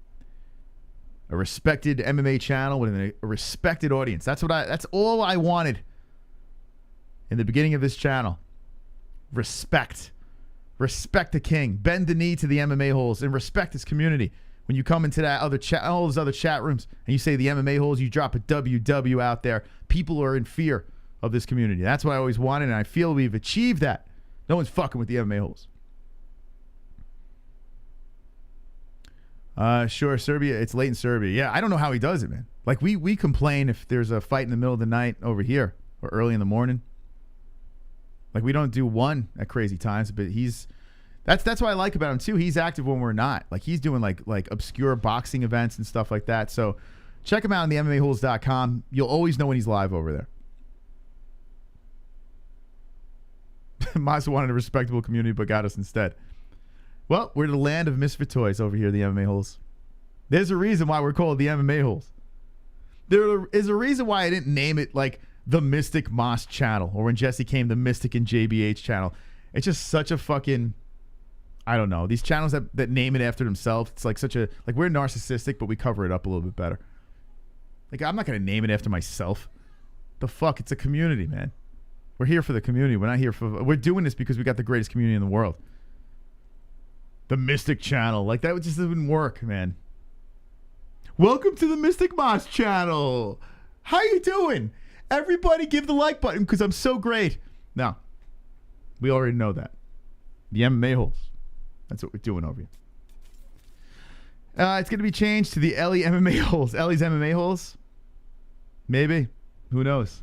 A respected MMA channel with a respected audience. That's all I wanted. in the beginning of this channel. Respect. Respect the king. Bend the knee to the MMA holes and respect this community. When you come into that other chat, all those other chat rooms, and you say the MMA holes, you drop a WW out there. People are in fear of this community. That's what I always wanted, and I feel we've achieved that. No one's fucking with the MMA holes. Sure, Serbia. It's late in Serbia. Yeah, I don't know how he does it, man. Like we complain if there's a fight in the middle of the night over here or early in the morning. Like we don't do one at crazy times, but that's what I like about him too. He's active when we're not. Like he's doing like obscure boxing events and stuff like that. So check him out on the MMAHoles.com. You'll always know when he's live over there. Mazda wanted a respectable community, but got us instead. Well, we're the land of misfit toys over here, the MMA Holes. There's a reason why we're called the MMA Holes. There is a reason why I didn't name it like the Mystic Moss channel, or when Jesse came, the Mystic and JBH channel. It's just such a fucking, I don't know. These channels that name it after themselves, it's like such a, like we're narcissistic, but we cover it up a little bit better. Like I'm not going to name it after myself. The fuck? It's a community, man. We're here for the community. We're not here for, we're doing this because we got the greatest community in the world. The Mystic channel. Like that just wouldn't work, man. Welcome to the Mystic Moss channel. How you doing? Everybody give the like button because I'm so great. Now, we already know that. The MMA holes. That's what we're doing over here. It's going to be changed to the Ellie MMA holes. Ellie's MMA holes? Maybe. Who knows?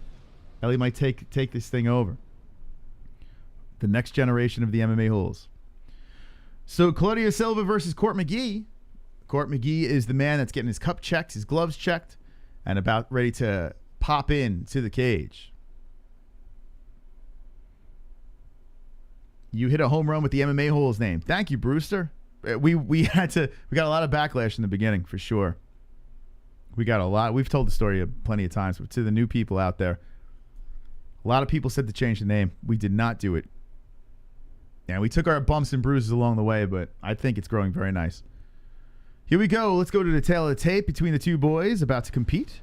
Ellie might take this thing over. The next generation of the MMA holes. So Claudio Silva versus Court McGee. Court McGee is the man that's getting his cup checked, his gloves checked, and about ready to pop in to the cage. You hit a home run with the MMA holes name. Thank you, Brewster. We got a lot of backlash in the beginning for sure. We got a lot. We've told the story plenty of times, but to the new people out there, a lot of people said to change the name. We did not do it. And we took our bumps and bruises along the way, but I think it's growing very nice. Here we go. Let's go to the tail of the tape between the two boys about to compete.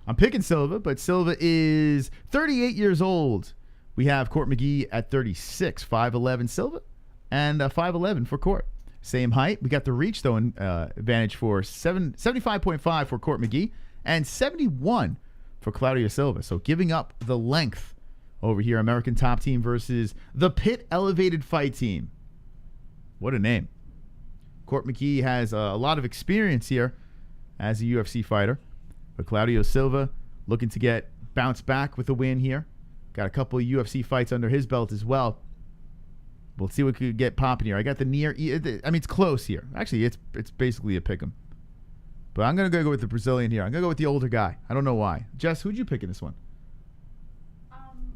I'm picking Silva, but Silva is 38 years old. We have Court McGee at 36, 5'11 Silva, and 5'11 for Court. Same height. We got the reach, though, advantage for 75.5 for Court McGee and 71 for Claudio Silva. So giving up the length over here. American Top Team versus the Pit Elevated Fight Team. What a name. Court McGee has a lot of experience here as a UFC fighter. But Claudio Silva looking to bounce back with a win here. Got a couple of UFC fights under his belt as well. We'll see what could get popping here. I got the near. I mean, it's close here. Actually, it's basically a pick'em. But I'm gonna go with the Brazilian here. I'm gonna go with the older guy. I don't know why. Jess, who'd you pick in this one?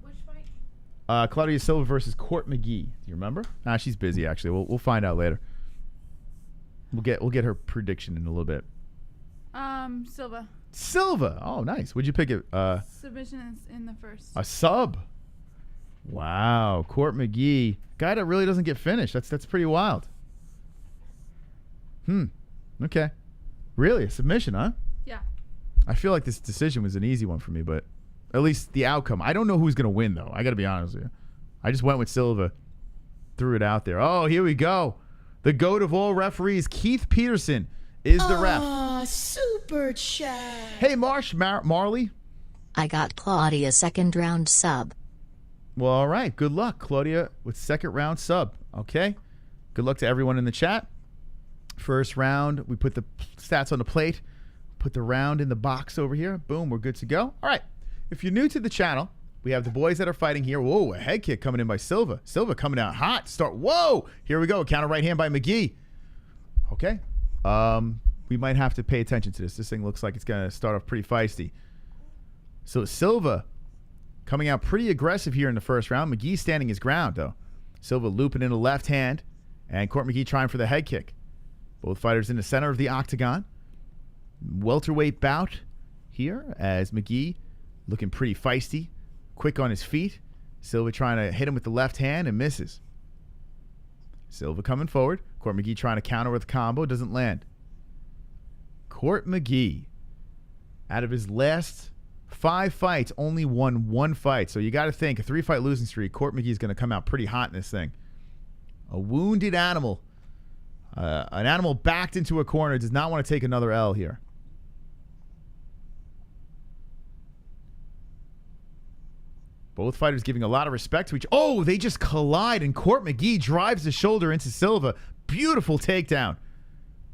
Which fight? Claudio Silva versus Court McGee. Do you remember? She's busy actually. We'll find out later. We'll get her prediction in a little bit. Silva. Silva. Oh, nice. Would you pick it? Submission is in the first. A sub. Wow. Court McGee. Guy that really doesn't get finished. That's pretty wild. Okay. Really? A submission, huh? Yeah. I feel like this decision was an easy one for me, but at least the outcome. I don't know who's going to win, though. I got to be honest with you. I just went with Silva. Threw it out there. Oh, here we go. The GOAT of all referees, Keith Peterson, is the ref. Super chat. Hey, Marley. I got Claudia second round sub. Well, all right. Good luck, Claudia, with second round sub. Okay. Good luck to everyone in the chat. First round, we put the stats on the plate. Put the round in the box over here. Boom, we're good to go. All right. If you're new to the channel, we have the boys that are fighting here. Whoa, a head kick coming in by Silva. Silva coming out hot. Whoa, here we go. Counter right hand by McGee. Okay. We might have to pay attention to this. This thing looks like it's going to start off pretty feisty. So Silva coming out pretty aggressive here in the first round. McGee standing his ground, though. Silva looping in the left hand, and Court McGee trying for the head kick. Both fighters in the center of the octagon. Welterweight bout here as McGee looking pretty feisty. Quick on his feet. Silva trying to hit him with the left hand and misses. Silva coming forward. Court McGee trying to counter with a combo. Doesn't land. Court McGee, out of his last 5 fights, only won 1 fight. So you got to think, a 3-fight losing streak, Court McGee's going to come out pretty hot in this thing. A wounded animal. An animal backed into a corner does not want to take another L here. Both fighters giving a lot of respect to each. Oh, they just collide, and Court McGee drives the shoulder into Silva. Beautiful takedown.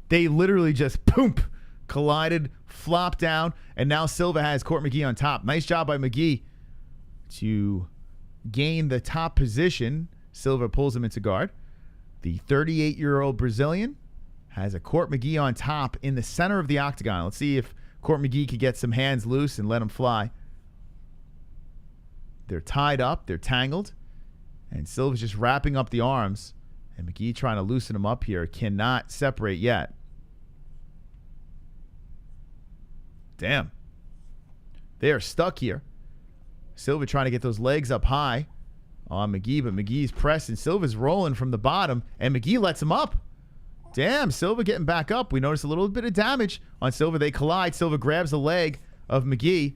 They literally just poop, collided, flopped down, and now Silva has Court McGee on top. Nice job by McGee to gain the top position. Silva pulls him into guard. The 38-year-old Brazilian has a Court McGee on top in the center of the octagon. Let's see if Court McGee could get some hands loose and let him fly. They're tied up. They're tangled. And Silva's just wrapping up the arms. And McGee trying to loosen him up here. Cannot separate yet. Damn. They are stuck here. Silva trying to get those legs up high on McGee, but McGee's pressing. Silva's rolling from the bottom, and McGee lets him up. Damn, Silva getting back up. We notice a little bit of damage on Silva. They collide. Silva grabs the leg of McGee.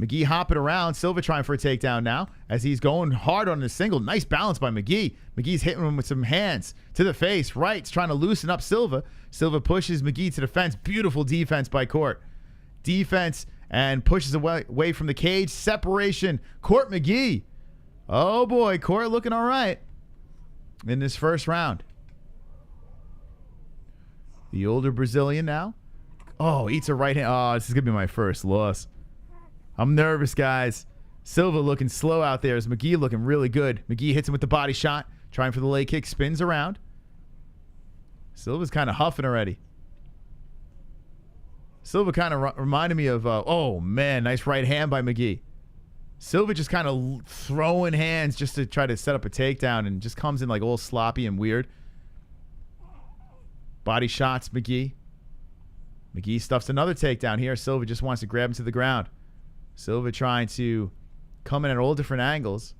McGee hopping around. Silva trying for a takedown now as he's going hard on the single. Nice balance by McGee. McGee's hitting him with some hands to the face. Right's trying to loosen up Silva. Silva pushes McGee to the fence. Beautiful defense by Court. Defense and pushes away from the cage. Separation. Court McGee. Oh, boy. Court looking all right in this first round. The older Brazilian now. Oh, eats a right hand. Oh, this is going to be my first loss. I'm nervous, guys. Silva looking slow out there as McGee looking really good. McGee hits him with the body shot. Trying for the leg kick. Spins around. Silva's kind of huffing already. Silva kind of reminded me of, oh, man, nice right hand by McGee. Silva just kind of throwing hands just to try to set up a takedown and just comes in like all sloppy and weird. Body shots, McGee. McGee stuffs another takedown here. Silva just wants to grab him to the ground. Silva trying to come in at all different angles.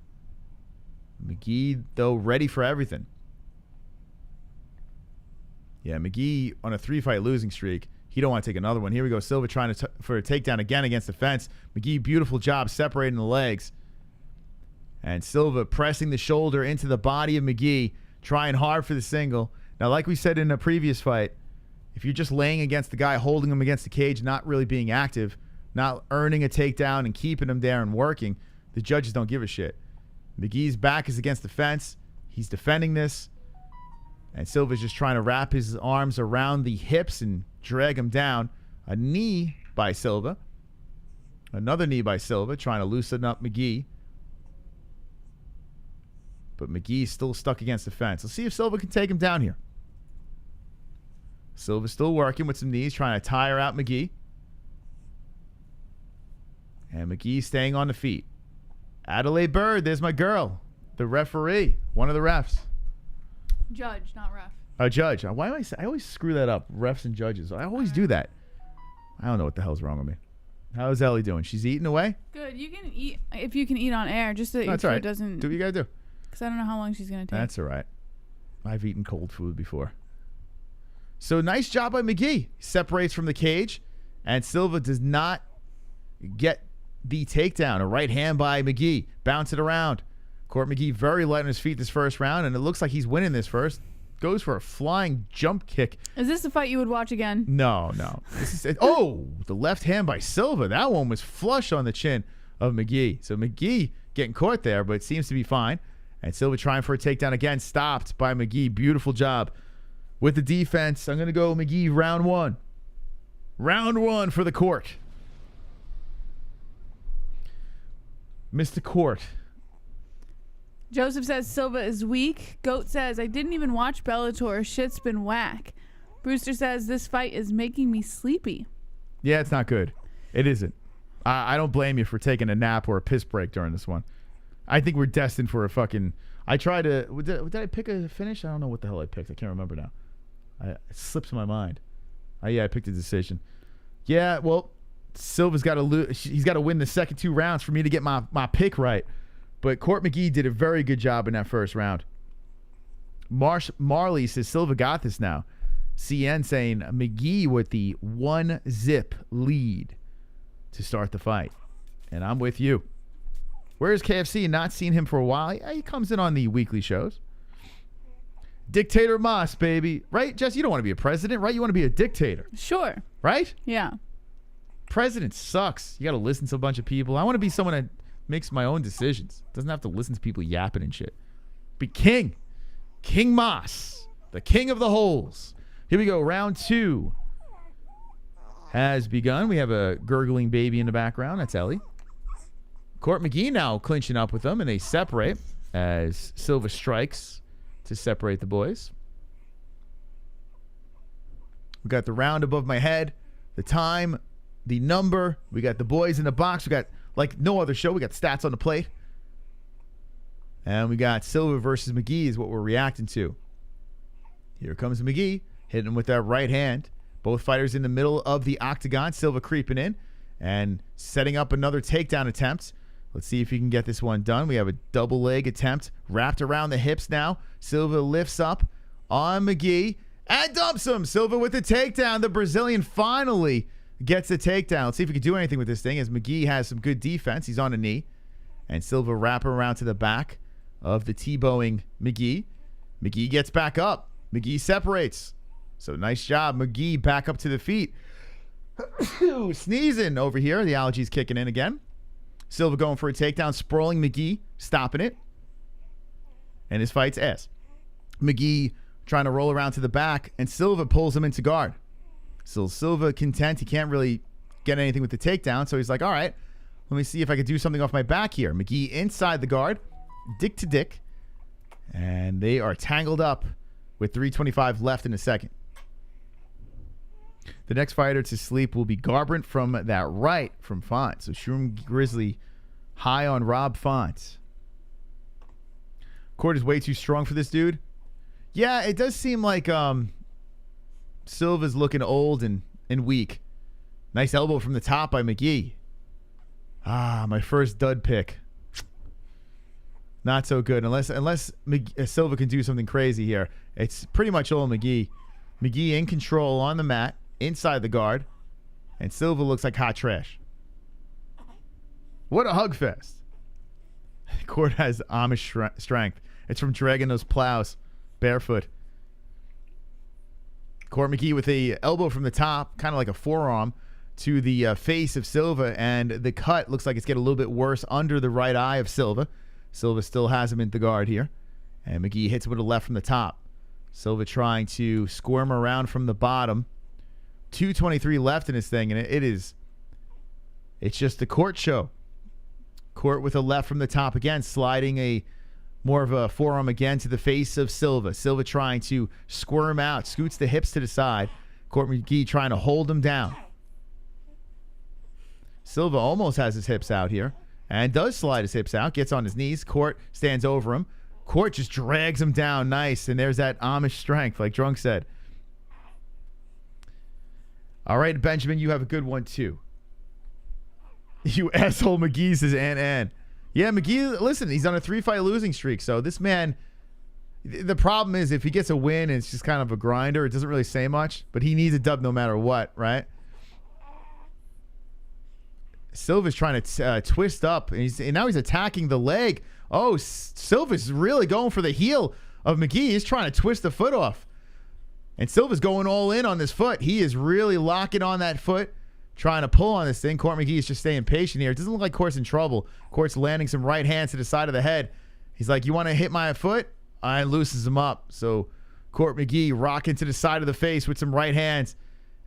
McGee, though, ready for everything. Yeah, McGee on a 3-fight losing streak. He don't want to take another one. Here we go. Silva trying for a takedown again against the fence. McGee, beautiful job separating the legs. And Silva pressing the shoulder into the body of McGee, trying hard for the single. Now, like we said in a previous fight, if you're just laying against the guy, holding him against the cage, not really being active, not earning a takedown and keeping him there and working, the judges don't give a shit. McGee's back is against the fence. He's defending this. And Silva's just trying to wrap his arms around the hips and drag him down. A knee by Silva. Another knee by Silva, trying to loosen up McGee. But McGee's still stuck against the fence. Let's see if Silva can take him down here. Silva's still working with some knees, trying to tire out McGee. And McGee staying on the feet. Adelaide Bird, there's my girl. The referee. One of the refs. Judge, not ref. A judge. Why am I always screw that up. Refs and judges. I always do that. I don't know what the hell's wrong with me. How's Ellie doing? She's eating away? Good. You can eat if you can eat on air, just so that your That's all food right. doesn't. Do what you gotta do. Because I don't know how long she's gonna take. That's all right. I've eaten cold food before. So nice job by McGee. Separates from the cage. And Silva does not get the takedown. A right hand by McGee. Bounce it around. Court McGee very light on his feet this first round, and it looks like he's winning this first. Goes for a flying jump kick. Is this the fight you would watch again? No. This is the left hand by Silva. That one was flush on the chin of McGee. So McGee getting caught there, but it seems to be fine. And Silva trying for a takedown again. Stopped by McGee. Beautiful job with the defense. I'm going to go McGee round one. Round one for the Court. Mr. Court. Joseph says Silva is weak. Goat says, I didn't even watch Bellator. Shit's been whack. Brewster says, this fight is making me sleepy. Yeah, it's not good. It isn't. I don't blame you for taking a nap or a piss break during this one. I think we're destined for a fucking... I tried to... Did I pick a finish? I don't know what the hell I picked. I can't remember now. It slips my mind. Yeah, I picked a decision. Yeah, well, Silva's got to lose. He's got to win the second 2 rounds for me to get my pick right. But Court McGee did a very good job in that first round. Marley says Silva got this now. CN saying McGee with the 1-zip lead to start the fight. And I'm with you. Where's KFC? Not seen him for a while. He comes in on the weekly shows. Dictator Moss, baby. Right, Jess? You don't want to be a president, right? You want to be a dictator. Sure. Right? Yeah. President sucks. You got to listen to a bunch of people. I want to be someone that makes my own decisions. Doesn't have to listen to people yapping and shit. Be king. King Moss. The king of the holes. Here we go. Round 2 has begun. We have a gurgling baby in the background. That's Ellie. Court McGee now clinching up with them, and they separate as Silva strikes to separate the boys. We got the round above my head, the time, the number. We got the boys in the box. We got, like no other show, we got stats on the plate. And we got Silva versus McGee is what we're reacting to. Here comes McGee, hitting him with that right hand. Both fighters in the middle of the octagon. Silva creeping in and setting up another takedown attempt. Let's see if he can get this one done. We have a double leg attempt wrapped around the hips now. Silva lifts up on McGee and dumps him. Silva with the takedown. The Brazilian finally gets the takedown. Let's see if he can do anything with this thing as McGee has some good defense. He's on a knee. And Silva wrap around to the back of the T-bowing McGee. McGee gets back up. McGee separates. So nice job. McGee back up to the feet. Sneezing over here. The allergies kicking in again. Silva going for a takedown, sprawling McGee, stopping it. And his fight's ass. McGee trying to roll around to the back, and Silva pulls him into guard. So Silva content. He can't really get anything with the takedown, so he's like, all right, let me see if I could do something off my back here. McGee inside the guard, dick to dick. And they are tangled up with 3:25 left in the second. The next fighter to sleep will be Garbrandt from that right from Font. So Shroom Grizzly high on Rob Font. Court is way too strong for this dude. Yeah, it does seem like Silva's looking old and weak. Nice elbow from the top by McGee. My first dud pick. Not so good unless Silva can do something crazy here. It's pretty much all McGee. McGee in control on the mat. Inside the guard, and Silva looks like hot trash. What a hug fest. Court has Amish strength. It's from dragging those plows barefoot. Court McGee with a elbow from the top, kind of like a forearm, to the face of Silva, and the cut looks like it's getting a little bit worse under the right eye of Silva. Silva still has him in the guard here, and McGee hits him with a left from the top. Silva trying to squirm around from the bottom. 2:23 left in this thing, and it's just the Court show. Court with a left from the top again, sliding a more of a forearm again to the face of Silva. Silva trying to squirm out, scoots the hips to the side. Court McGee trying to hold him down. Silva almost has his hips out here and does slide his hips out, gets on his knees. Court stands over him. Court just drags him down nice, and there's that Amish strength, like Drunk said. All right, Benjamin, you have a good one, too. You asshole, McGee, says Ann. Yeah, McGee, listen, he's on a 3-fight losing streak. So this man, the problem is if he gets a win and it's just kind of a grinder, it doesn't really say much. But he needs a dub no matter what, right? Silva's trying to twist up, and now he's attacking the leg. Oh, Silva's really going for the heel of McGee. He's trying to twist the foot off. And Silva's going all in on this foot. He is really locking on that foot, trying to pull on this thing. Court McGee is just staying patient here. It doesn't look like Court's in trouble. Court's landing some right hands to the side of the head. He's like, you want to hit my foot? I loosens him up. So Court McGee rocking to the side of the face with some right hands.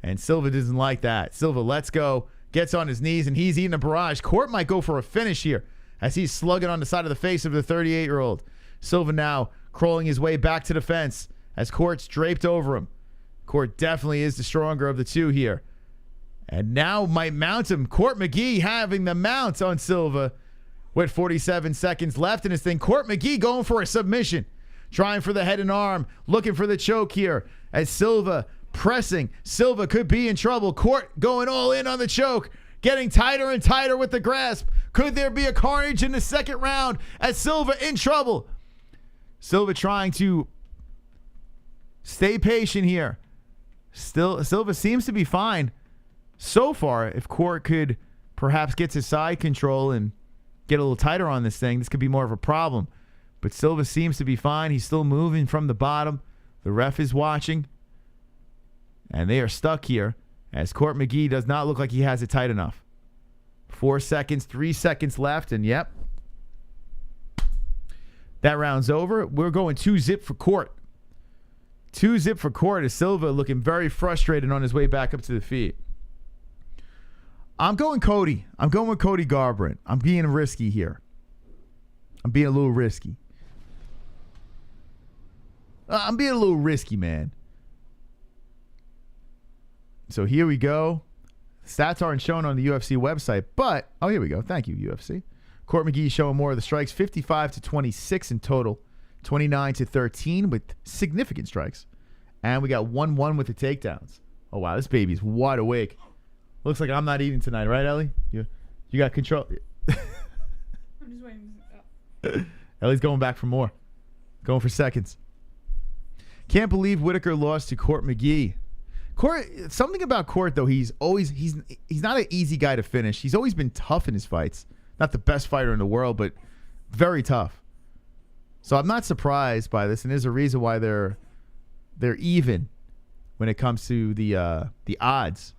And Silva doesn't like that. Silva lets go, gets on his knees, and he's eating a barrage. Court might go for a finish here as he's slugging on the side of the face of the 38-year-old. Silva now crawling his way back to the fence as Court's draped over him. Court definitely is the stronger of the two here. And now might mount him. Court McGee having the mount on Silva with 47 seconds left in his thing. Court McGee going for a submission. Trying for the head and arm. Looking for the choke here as Silva pressing. Silva could be in trouble. Court going all in on the choke. Getting tighter and tighter with the grasp. Could there be a carnage in the second round as Silva in trouble? Silva trying to stay patient here. Still, Silva seems to be fine so far. If Court could perhaps gets his side control and get a little tighter on this thing, this could be more of a problem. But Silva seems to be fine. He's still moving from the bottom. The ref is watching. And they are stuck here as Court McGee does not look like he has it tight enough. 4 seconds, 3 seconds left, and yep. That round's over. We're going 2-zip for Court. 2-zip for Court as Silva looking very frustrated on his way back up to the feet. I'm going Cody. I'm going with Cody Garbrandt. I'm being risky here. I'm being a little risky. I'm being a little risky, man. So here we go. Stats aren't shown on the UFC website, but, oh, here we go. Thank you, UFC. Court McGee showing more of the strikes, 55-26 in total, 29-13 with significant strikes. And we got 1-1 with the takedowns. Oh, wow, this baby's wide awake. Looks like I'm not eating tonight, right, Ellie? You got control. I'm just waiting. Ellie's going back for more. Going for seconds. Can't believe Whitaker lost to Court McGee. Court, something about Court though, he's not an easy guy to finish. He's always been tough in his fights. Not the best fighter in the world, but very tough. So I'm not surprised by this, and there's a reason why they're even when it comes to the odds.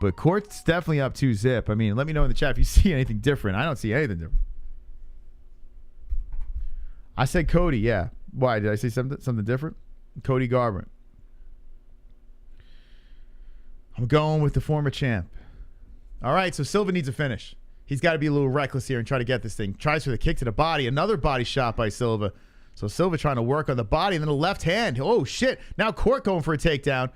But Court's definitely up 2-zip. I mean, let me know in the chat if you see anything different. I don't see anything different. I said Cody, yeah. Why? Did I say something different? Cody Garbrandt. I'm going with the former champ. All right, so Silva needs a finish. He's got to be a little reckless here and try to get this thing. Tries for the kick to the body. Another body shot by Silva. So Silva trying to work on the body and then a left hand. Oh, shit. Now Court going for a takedown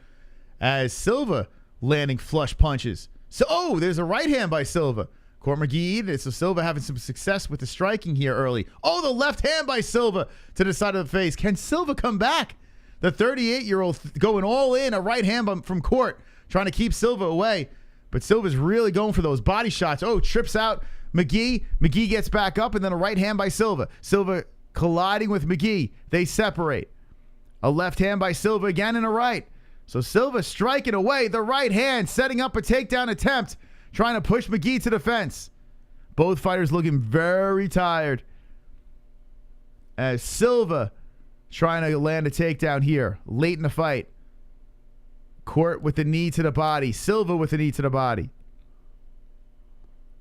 as Silva landing flush punches. So, there's a right hand by Silva. Court McGee, so Silva having some success with the striking here early. Oh, the left hand by Silva to the side of the face. Can Silva come back? The 38-year-old going all in, a right hand from Court, trying to keep Silva away. But Silva's really going for those body shots. Oh, trips out McGee. McGee gets back up, and then a right hand by Silva. Silva colliding with McGee. They separate. A left hand by Silva again and a right. So Silva striking away. The right hand setting up a takedown attempt, trying to push McGee to the fence. Both fighters looking very tired as Silva trying to land a takedown here late in the fight. Court with the knee to the body. Silva with the knee to the body.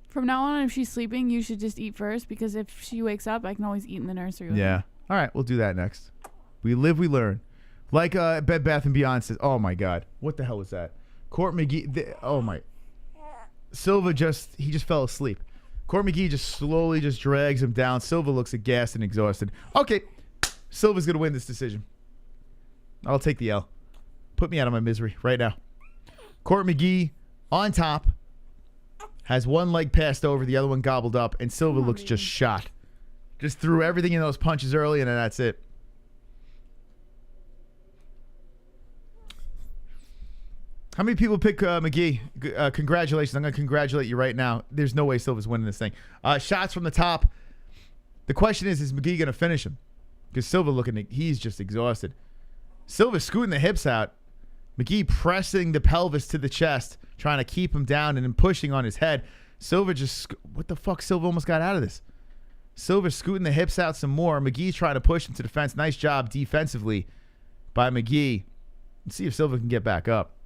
From now on, if she's sleeping, you should just eat first, because if she wakes up, I can always eat in the nursery with her. All right, we'll do that next. We live, we learn. Like Bed Bath & Beyond says, oh my God, what the hell was that? Court McGee, oh my. Silva just fell asleep. Court McGee just slowly just drags him down. Silva looks aghast and exhausted. Okay, Silva's going to win this decision. I'll take the L. Put me out of my misery right now. Court McGee on top. Has one leg passed over, the other one gobbled up, and Silva looks just shot. Just threw everything in those punches early, and then that's it. How many people pick McGee? Congratulations. I'm going to congratulate you right now. There's no way Silva's winning this thing. Shots from the top. The question is McGee going to finish him? Because Silva he's just exhausted. Silva scooting the hips out. McGee pressing the pelvis to the chest, trying to keep him down and then pushing on his head. Silva what the fuck? Silva almost got out of this. Silva scooting the hips out some more. McGee trying to push him to the fence. Nice job defensively by McGee. Let's see if Silva can get back up.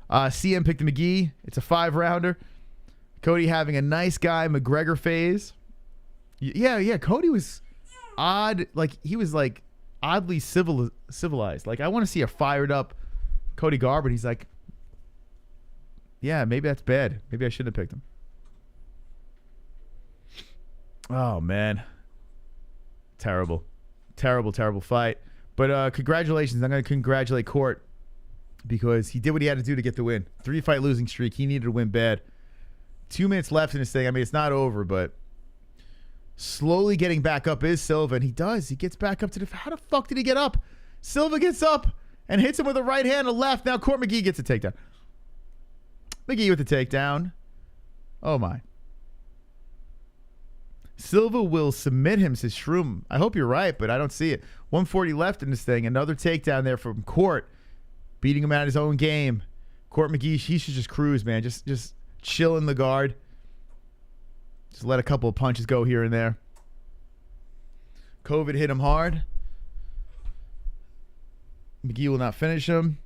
CM picked the McGee. It's a 5-rounder. Cody having a nice guy McGregor phase. Yeah. Cody was odd. Like, he was like oddly civilized. Like, I want to see a fired up Cody Garbrandt. He's like, yeah, maybe that's bad. Maybe I shouldn't have picked him. Oh, man. Terrible fight. But congratulations. I'm going to congratulate Court because he did what he had to do to get the win. 3-fight losing streak. He needed to win bad. 2 minutes left in this thing. I mean, it's not over, but slowly getting back up is Silva, and he does. He gets back up to how the fuck did he get up? Silva gets up and hits him with a right hand, a left. Now Court McGee gets a takedown. McGee with the takedown. Oh, my. Silva will submit him, says Shroom. I hope you're right, but I don't see it. 140 left in this thing. Another takedown there from Court, beating him out of his own game. Court McGee, he should just cruise, man. Just chill in the guard. Just let a couple of punches go here and there. COVID hit him hard. McGee will not finish him.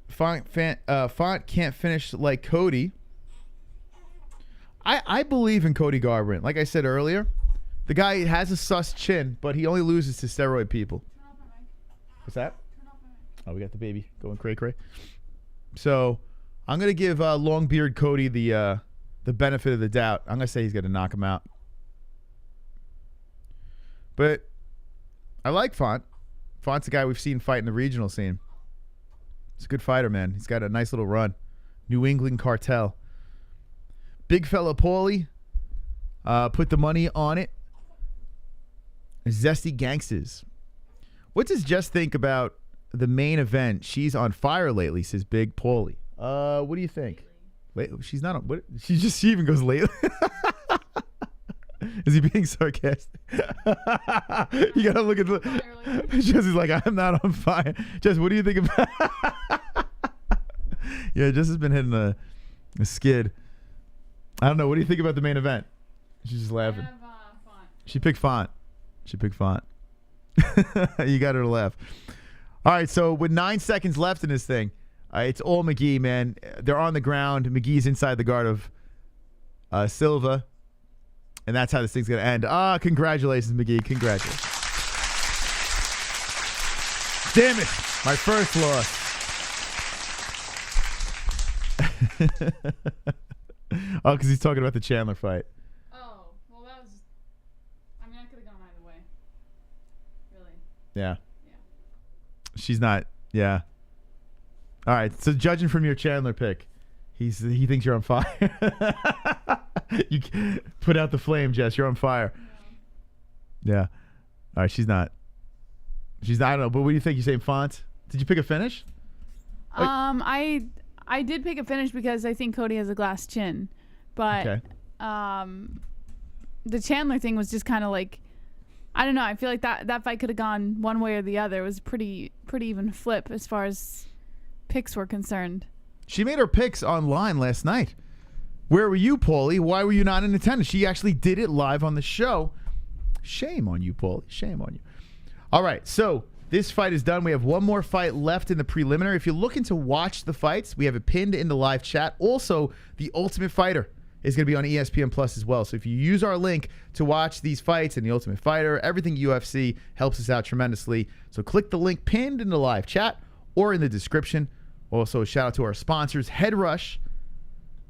Font can't finish like Cody. I believe in Cody Garbrandt. Like I said earlier, the guy has a sus chin, but he only loses to steroid people. What's that? Oh, we got the baby going cray-cray. So I'm going to give Longbeard Cody the benefit of the doubt. I'm going to say he's going to knock him out. But I like Font. Font's a guy we've seen fight in the regional scene. He's a good fighter, man. He's got a nice little run. New England Cartel. Big fella Paulie put the money on it. Zesty Gangsters. What does Jess think about the main event? She's on fire lately, says Big Paulie. What do you think? She's not on. What? She even goes lately. Is he being sarcastic? You gotta look at the. Jess is like, I'm not on fire. Jess, what do you think about? Yeah, Jess has been hitting a skid. I don't know. What do you think about the main event? She's just laughing. Font. She picked Font. You got her to laugh. All right, so with 9 seconds left in this thing, it's all McGee, man. They're on the ground. McGee's inside the guard of Silva. And that's how this thing's going to end. Congratulations, McGee. Congratulations. Damn it. My first loss. Oh, because he's talking about the Chandler fight. Oh, well, that was. I mean, I could have gone either way. Really. Yeah. Yeah. She's not. Yeah. All right. So judging from your Chandler pick, he thinks you're on fire. You put out the flame, Jess. You're on fire. Yeah. All right. She's not. I don't know. But what do you think? You saying Font? Did you pick a finish? I did pick a finish because I think Cody has a glass chin, but Okay. The Chandler thing was just kind of like, I don't know. I feel like that fight could have gone one way or the other. It was pretty even flip as far as picks were concerned. She made her picks online last night. Where were you, Paulie? Why were you not in attendance? She actually did it live on the show. Shame on you, Paulie. Shame on you. All right, so this fight is done. We have one more fight left in the preliminary. If you're looking to watch the fights, we have it pinned in the live chat. Also, The Ultimate Fighter is going to be on ESPN Plus as well. So if you use our link to watch these fights and The Ultimate Fighter, everything UFC helps us out tremendously. So click the link pinned in the live chat or in the description. Also, a shout out to our sponsors, Head Rush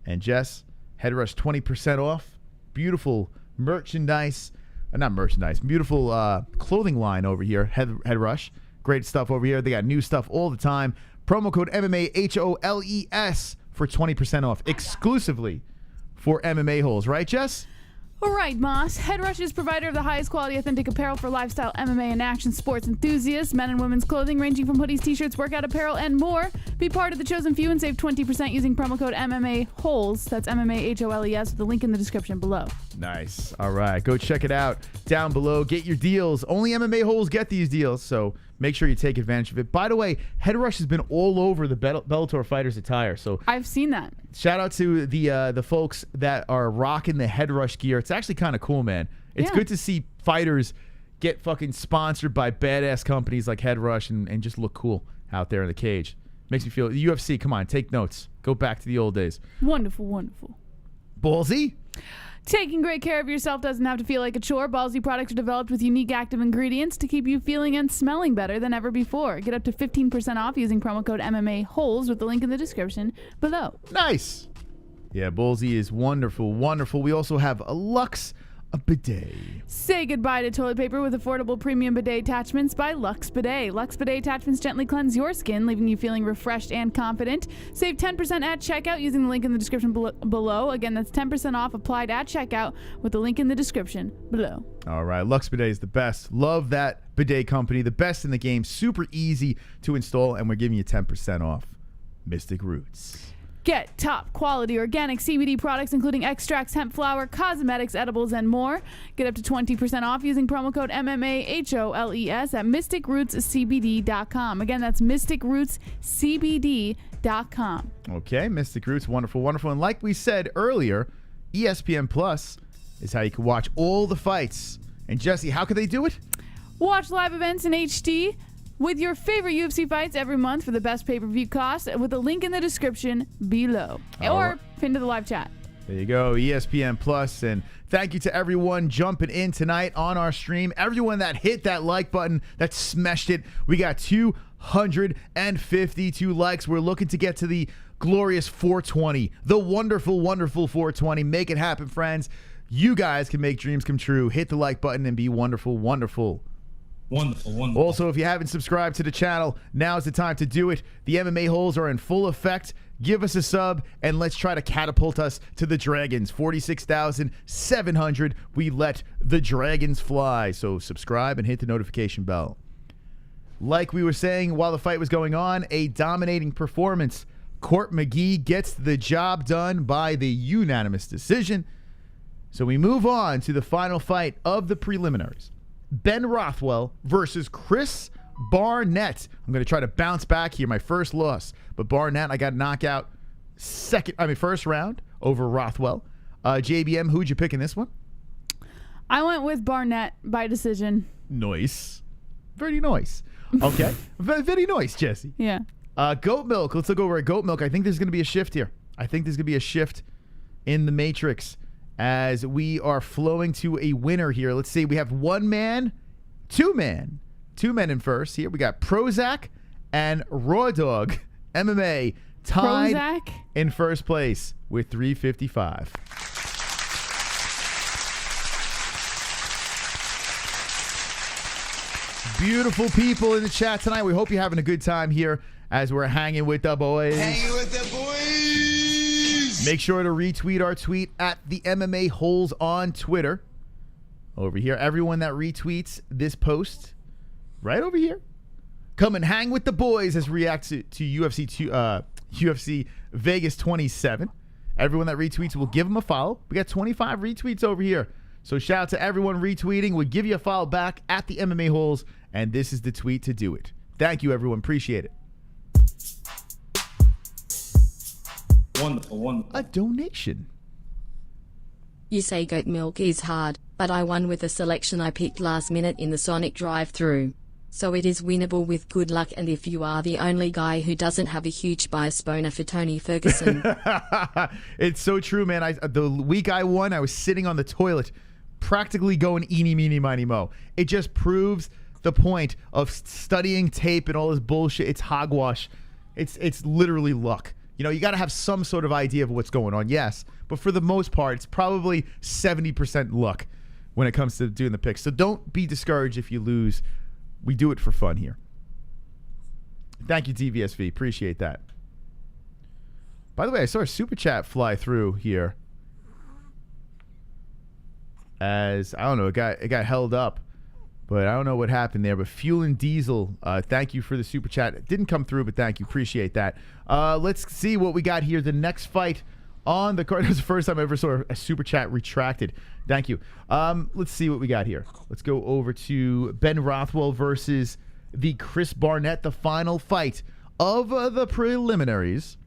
and Jess. Head Rush 20% off. Beautiful merchandise. Not merchandise. Beautiful clothing line over here. Head Rush. Great stuff over here. They got new stuff all the time. Promo code MMA-HOLES for 20% off. Exclusively for MMA-Holes. Right, Jess? All right, Moss. Head Rush is provider of the highest quality authentic apparel for lifestyle, MMA, and action sports enthusiasts. Men and women's clothing ranging from hoodies, t-shirts, workout apparel, and more. Be part of the chosen few and save 20% using promo code MMA-Holes. That's MMA-HOLES with the link in the description below. Nice. All right. Go check it out down below. Get your deals. Only MMA-Holes get these deals, so make sure you take advantage of it. By the way, Head Rush has been all over the Bellator fighters attire. So I've seen that. Shout out to the folks that are rocking the Head Rush gear. It's actually kind of cool, man. It's good to see fighters get fucking sponsored by badass companies like Head Rush and just look cool out there in the cage. Makes me feel UFC. Come on, take notes. Go back to the old days. Wonderful, wonderful. Ballsy. Taking great care of yourself doesn't have to feel like a chore. Ballsy products are developed with unique active ingredients to keep you feeling and smelling better than ever before. Get up to 15% off using promo code MMA-Holes with the link in the description below. Nice. Yeah, Ballsy is wonderful, wonderful. We also have a Lux bidet. Say goodbye to toilet paper with affordable premium bidet attachments by Lux Bidet. Lux Bidet attachments gently cleanse your skin, leaving you feeling refreshed and confident. Save 10% at checkout using the link in the description below. Again, that's 10% off applied at checkout with the link in the description below. All right, Lux Bidet is the best. Love that bidet company. The best in the game. Super easy to install, and we're giving you 10% off. Mystic Roots. Get top quality organic CBD products including extracts, hemp flower, cosmetics, edibles, and more. Get up to 20% off using promo code MMAHOLES at mysticrootscbd.com. Again, that's mysticrootscbd.com. Okay, Mystic Roots, wonderful, wonderful. And like we said earlier, ESPN Plus is how you can watch all the fights. And Jesse, how could they do it? Watch live events in HD with your favorite UFC fights every month for the best pay-per-view cost with a link in the description below. Or pinned to the live chat. There you go, ESPN Plus. And thank you to everyone jumping in tonight on our stream. Everyone that hit that like button, that smashed it. We got 252 likes. We're looking to get to the glorious 420. The wonderful, wonderful 420. Make it happen, friends. You guys can make dreams come true. Hit the like button and be wonderful, wonderful. Wonderful, wonderful. Also, if you haven't subscribed to the channel, now's the time to do it. The MMA holes are in full effect. Give us a sub, and let's try to catapult us to the Dragons. 46,700. We let the Dragons fly. So subscribe and hit the notification bell. Like we were saying while the fight was going on, a dominating performance. Court McGee gets the job done by the unanimous decision. So we move on to the final fight of the preliminaries. Ben Rothwell versus Chris Barnett. I'm going to try to bounce back here. My first loss. But Barnett, I got knockout first round over Rothwell. JBM, who'd you pick in this one? I went with Barnett by decision. Nice. Very nice. Okay. Very nice, Jesse. Yeah. Goat Milk. Let's look over at Goat Milk. I think there's going to be a shift here. I think there's going to be a shift in the matrix as we are flowing to a winner here. Let's see. We have two men in first. Here we got Prozac and Raw Dog MMA tied Prozac in first place with 355. Beautiful people in the chat tonight. We hope you're having a good time here as we're hanging with the boys. Hanging with the boys. Make sure to retweet our tweet at the MMA Holes on Twitter. Over here, everyone that retweets this post, right over here, come and hang with the boys as we react to UFC Vegas 27. Everyone that retweets, will give them a follow. We got 25 retweets over here. So shout out to everyone retweeting. We'll give you a follow back at the MMA Holes, and this is the tweet to do it. Thank you, everyone. Appreciate it. Wonderful, wonderful. A donation. You say goat milk is hard, but I won with a selection I picked last minute in the Sonic drive-thru. So it is winnable with good luck, and if you are the only guy who doesn't have a huge bias boner for Tony Ferguson. It's so true, man. The week I won, I was sitting on the toilet practically going eeny, meeny, miny, mo. It just proves the point of studying tape and all this bullshit. It's hogwash. It's literally luck. You know, you got to have some sort of idea of what's going on, yes. But for the most part, it's probably 70% luck when it comes to doing the picks. So don't be discouraged if you lose. We do it for fun here. Thank you, TVSV. Appreciate that. By the way, I saw a super chat fly through here. As, I don't know, it got held up. But I don't know what happened there. But Fuel and Diesel, thank you for the super chat. It didn't come through, but thank you. Appreciate that. Let's see what we got here. The next fight on the card. That was the first time I ever saw a super chat retracted. Thank you. Let's see what we got here. Let's go over to Ben Rothwell versus the Chris Barnett, the final fight of the preliminaries.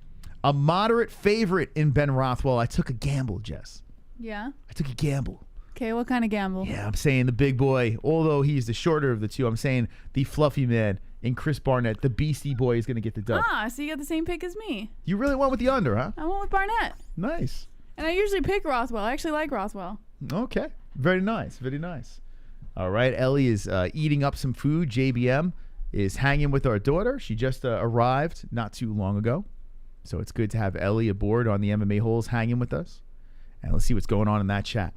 A moderate favorite in Ben Rothwell. I took a gamble, Jess. Yeah? I took a gamble. Okay, what kind of gamble? Yeah, I'm saying the big boy, although he's the shorter of the two, I'm saying the fluffy man in Chris Barnett, the beastie boy, is going to get the dub. Ah, so you got the same pick as me. You really went with the under, huh? I went with Barnett. Nice. And I usually pick Rothwell. I actually like Rothwell. Okay. Very nice. Very nice. All right. Ellie is eating up some food. JBM is hanging with our daughter. She just arrived not too long ago. So it's good to have Ellie aboard on the MMA Holes hanging with us. And let's see what's going on in that chat.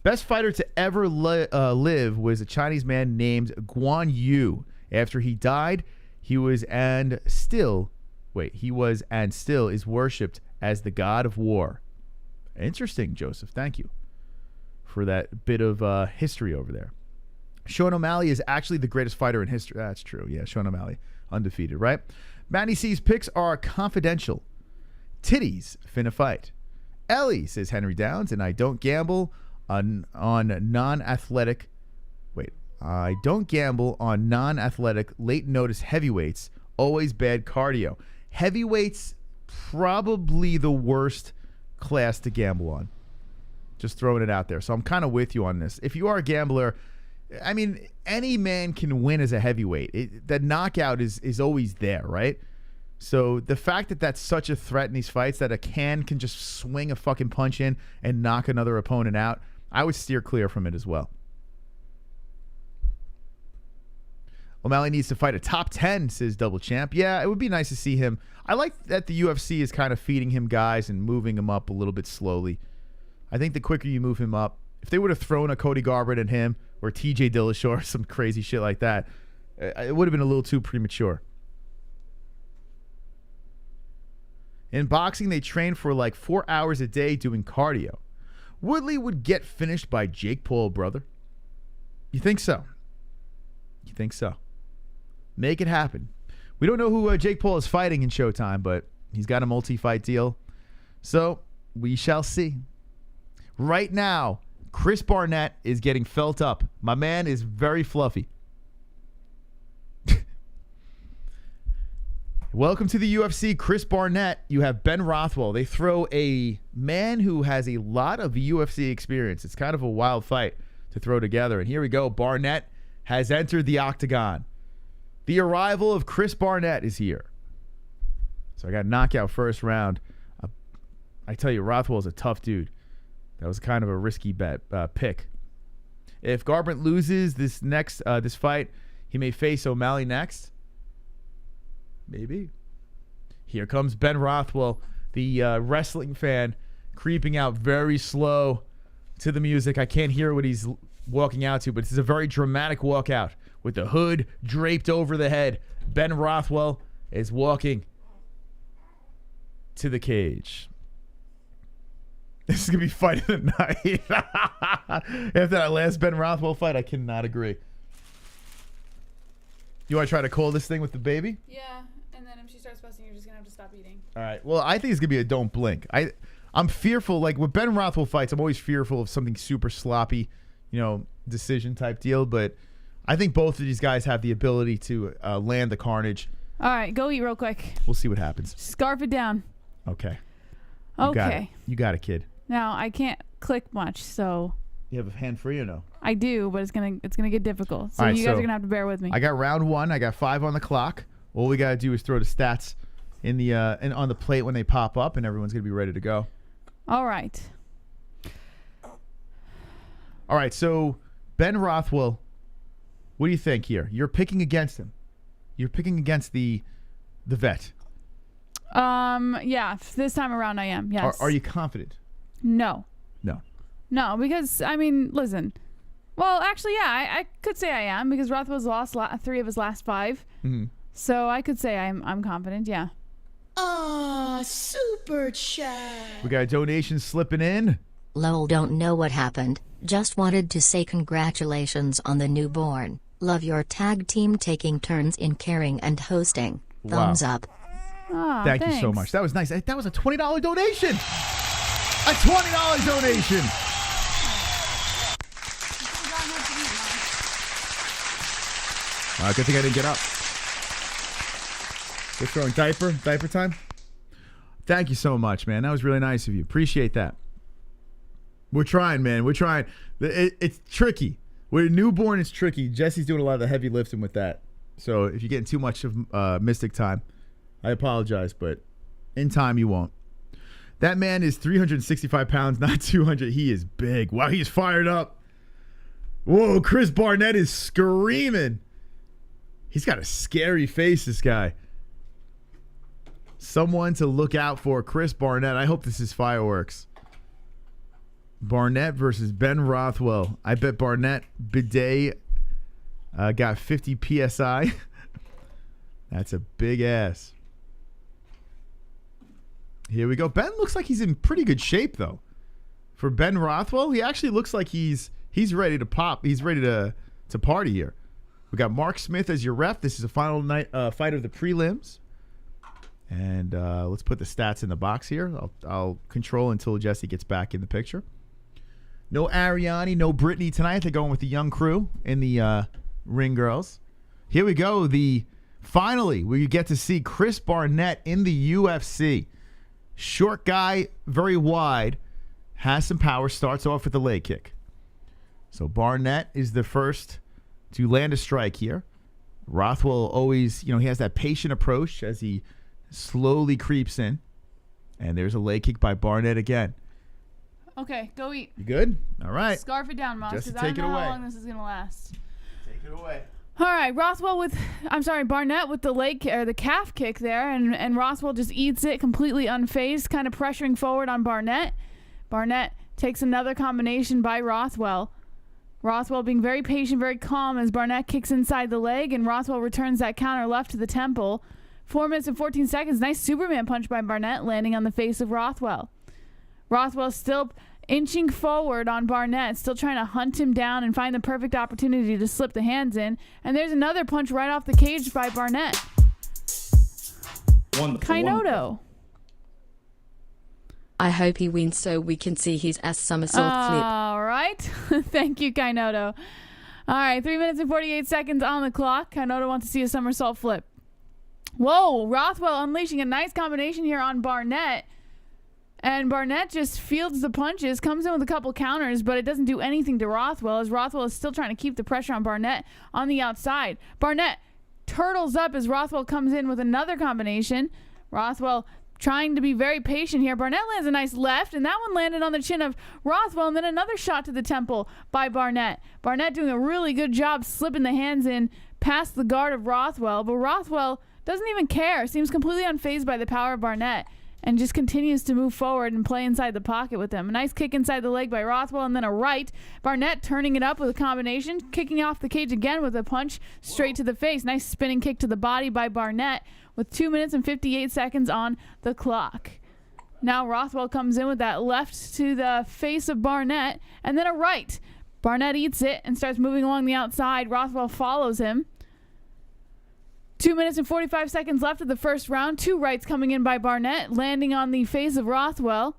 Best fighter to ever live was a Chinese man named Guan Yu. After he died, he was and still is worshipped as the god of war. Interesting, Joseph. Thank you for that bit of history over there. Sean O'Malley is actually the greatest fighter in history. That's true. Yeah, Sean O'Malley, undefeated, right? Matty C's picks are confidential. Titties finna fight. Ellie says Henry Downs, and I don't gamble on non-athletic. Wait, I don't gamble on non-athletic late notice heavyweights. Always bad cardio. Heavyweights, probably the worst class to gamble on. Just throwing it out there. So I'm kind of with you on this. If you are a gambler, I mean, any man can win as a heavyweight. The knockout is always there, right? So the fact that that's such a threat in these fights, that a can just swing a fucking punch in and knock another opponent out, I would steer clear from it as well. O'Malley needs to fight a top 10, says Double Champ. Yeah, it would be nice to see him. I like that the UFC is kind of feeding him guys and moving him up a little bit slowly. I think the quicker you move him up, if they would have thrown a Cody Garbrandt at him or TJ Dillashaw or some crazy shit like that, it would have been a little too premature. In boxing, they train for like 4 hours a day doing cardio. Woodley would get finished by Jake Paul, brother. You think so? You think so? Make it happen. We don't know who Jake Paul is fighting in Showtime, but he's got a multi-fight deal. So we shall see. Right now, Chris Barnett is getting felt up. My man is very fluffy. Welcome to the UFC, Chris Barnett. You have Ben Rothwell. They throw a man who has a lot of UFC experience. It's kind of a wild fight to throw together. And here we go. Barnett has entered the octagon. The arrival of Chris Barnett is here. So I got knockout first round. I tell you, Rothwell's a tough dude. That was kind of a risky pick. If Garbrandt loses this fight, he may face O'Malley next. Maybe. Here comes Ben Rothwell, the wrestling fan, creeping out very slow to the music. I can't hear what he's walking out to, but this is a very dramatic walkout with the hood draped over the head. Ben Rothwell is walking to the cage. This is going to be fight of the night. After that last Ben Rothwell fight, I cannot agree. You want to try to call this thing with the baby? Yeah, and then if she starts busting, you're just going to have to stop eating. All right. Well, I think it's going to be a don't blink. I'm fearful. Like, with Ben Rothwell fights, I'm always fearful of something super sloppy, decision type deal. But I think both of these guys have the ability to land the carnage. All right, go eat real quick. We'll see what happens. Scarf it down. Okay. You got it, kid. Now, I can't click much, so... You have a hand free or no? I do, but it's gonna get difficult. So right, you guys are gonna have to bear with me. I got round 1. I got 5 on the clock. All we gotta do is throw the stats in the on the plate when they pop up, and everyone's gonna be ready to go. All right. All right. So Ben Rothwell, what do you think here? You're picking against him. You're picking against the vet. Yeah. This time around, I am. Yes. Are you confident? No. No, because listen. Well, actually, yeah, I could say I am because Rothwell's lost 3 of his last 5. Mm-hmm. So I could say I'm confident. Yeah. Super chat. We got a donation slipping in. Lol, don't know what happened. Just wanted to say congratulations on the newborn. Love your tag team taking turns in caring and hosting. Thumbs up. Oh, Thank you so much. That was nice. That was a $20 donation. A $20 donation. Good thing I didn't get up. We're throwing diaper time. Thank you so much, man. That was really nice of you. Appreciate that. We're trying, man. We're trying. It's tricky. With a newborn, it's tricky. Jesse's doing a lot of the heavy lifting with that. So if you're getting too much of Mystic time, I apologize, but in time you won't. That man is 365 pounds, not 200. He is big. Wow, he's fired up. Whoa, Chris Barnett is screaming. He's got a scary face, this guy. Someone to look out for, Chris Barnett. I hope this is fireworks. Barnett versus Ben Rothwell. I bet Barnett bidet got 50 PSI. That's a big ass. Here we go. Ben looks like he's in pretty good shape, though. For Ben Rothwell, he actually looks like he's ready to pop. He's ready to It's a party here. We got Mark Smith as your ref. This is a final night fight of the prelims. And let's put the stats in the box here. I'll control until Jesse gets back in the picture. No Ariani, no Brittany tonight. They're going with the young crew in the ring girls. Here we go. Finally, we get to see Chris Barnett in the UFC. Short guy, very wide, has some power, starts off with the leg kick. So Barnett is the first to land a strike here. Rothwell always, he has that patient approach as he slowly creeps in. And there's a leg kick by Barnett again. Okay, go eat. You good? All right. Scarf it down, Moss, because I don't know how long this is going to last. Take it away. All right, Barnett with the leg or the calf kick there, and Rothwell just eats it completely unfazed, kind of pressuring forward on Barnett. Barnett takes another combination by Rothwell. Rothwell being very patient, very calm as Barnett kicks inside the leg, and Rothwell returns that counter left to the temple. 4 minutes and 14 seconds. Nice Superman punch by Barnett, landing on the face of Rothwell. Rothwell still inching forward on Barnett, still trying to hunt him down and find the perfect opportunity to slip the hands in. And there's another punch right off the cage by Barnett. Kainoto. I hope he wins so we can see his ass somersault flip. All right. Thank you, Kainoto. All right, 3 minutes and 48 seconds on the clock. Kainoto wants to see a somersault flip. Whoa, Rothwell unleashing a nice combination here on Barnett. And Barnett just fields the punches, comes in with a couple counters, but it doesn't do anything to Rothwell, as Rothwell is still trying to keep the pressure on Barnett on the outside. Barnett turtles up as Rothwell comes in with another combination. Rothwell trying to be very patient here. Barnett lands a nice left, and that one landed on the chin of Rothwell, and then another shot to the temple by Barnett. Barnett doing a really good job slipping the hands in past the guard of Rothwell, but Rothwell doesn't even care, seems completely unfazed by the power of Barnett, and just continues to move forward and play inside the pocket with him. A nice kick inside the leg by Rothwell, and then a right. Barnett turning it up with a combination, kicking off the cage again with a punch straight to the face. Nice spinning kick to the body by Barnett with 2 minutes and 58 seconds on the clock. Now Rothwell comes in with that left to the face of Barnett, and then a right. Barnett eats it and starts moving along the outside. Rothwell follows him. 2 minutes and 45 seconds left of the first round. Two rights coming in by Barnett, landing on the face of Rothwell.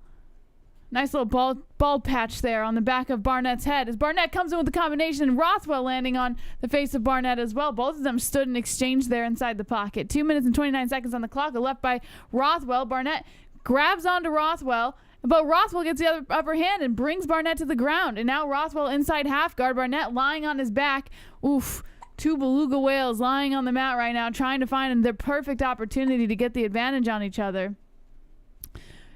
Nice little bald patch there on the back of Barnett's head as Barnett comes in with the combination, and Rothwell landing on the face of Barnett as well. Both of them stood and exchanged there inside the pocket. 2 minutes and 29 seconds on the clock, a left by Rothwell. Barnett grabs onto Rothwell, but Rothwell gets the upper hand and brings Barnett to the ground. And now Rothwell inside half guard. Barnett lying on his back. Oof. Two beluga whales lying on the mat right now, trying to find the perfect opportunity to get the advantage on each other.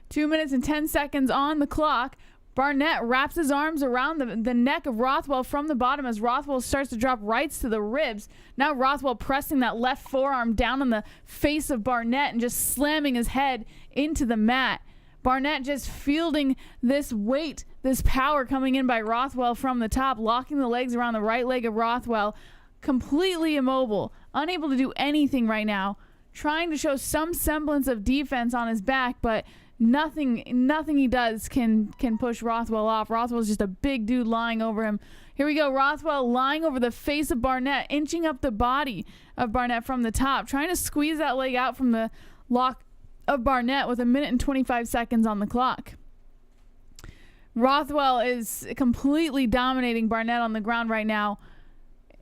2 minutes and 10 seconds on the clock. Barnett wraps his arms around the neck of Rothwell from the bottom as Rothwell starts to drop rights to the ribs. Now Rothwell pressing that left forearm down on the face of Barnett and just slamming his head into the mat. Barnett just fielding this weight, this power coming in by Rothwell from the top, locking the legs around the right leg of Rothwell. Completely immobile, unable to do anything right now, trying to show some semblance of defense on his back, but nothing he does can push Rothwell off. Rothwell's just a big dude lying over him. Here we go, Rothwell lying over the face of Barnett, inching up the body of Barnett from the top, trying to squeeze that leg out from the lock of Barnett with 1 minute and 25 seconds on the clock. Rothwell is completely dominating Barnett on the ground right now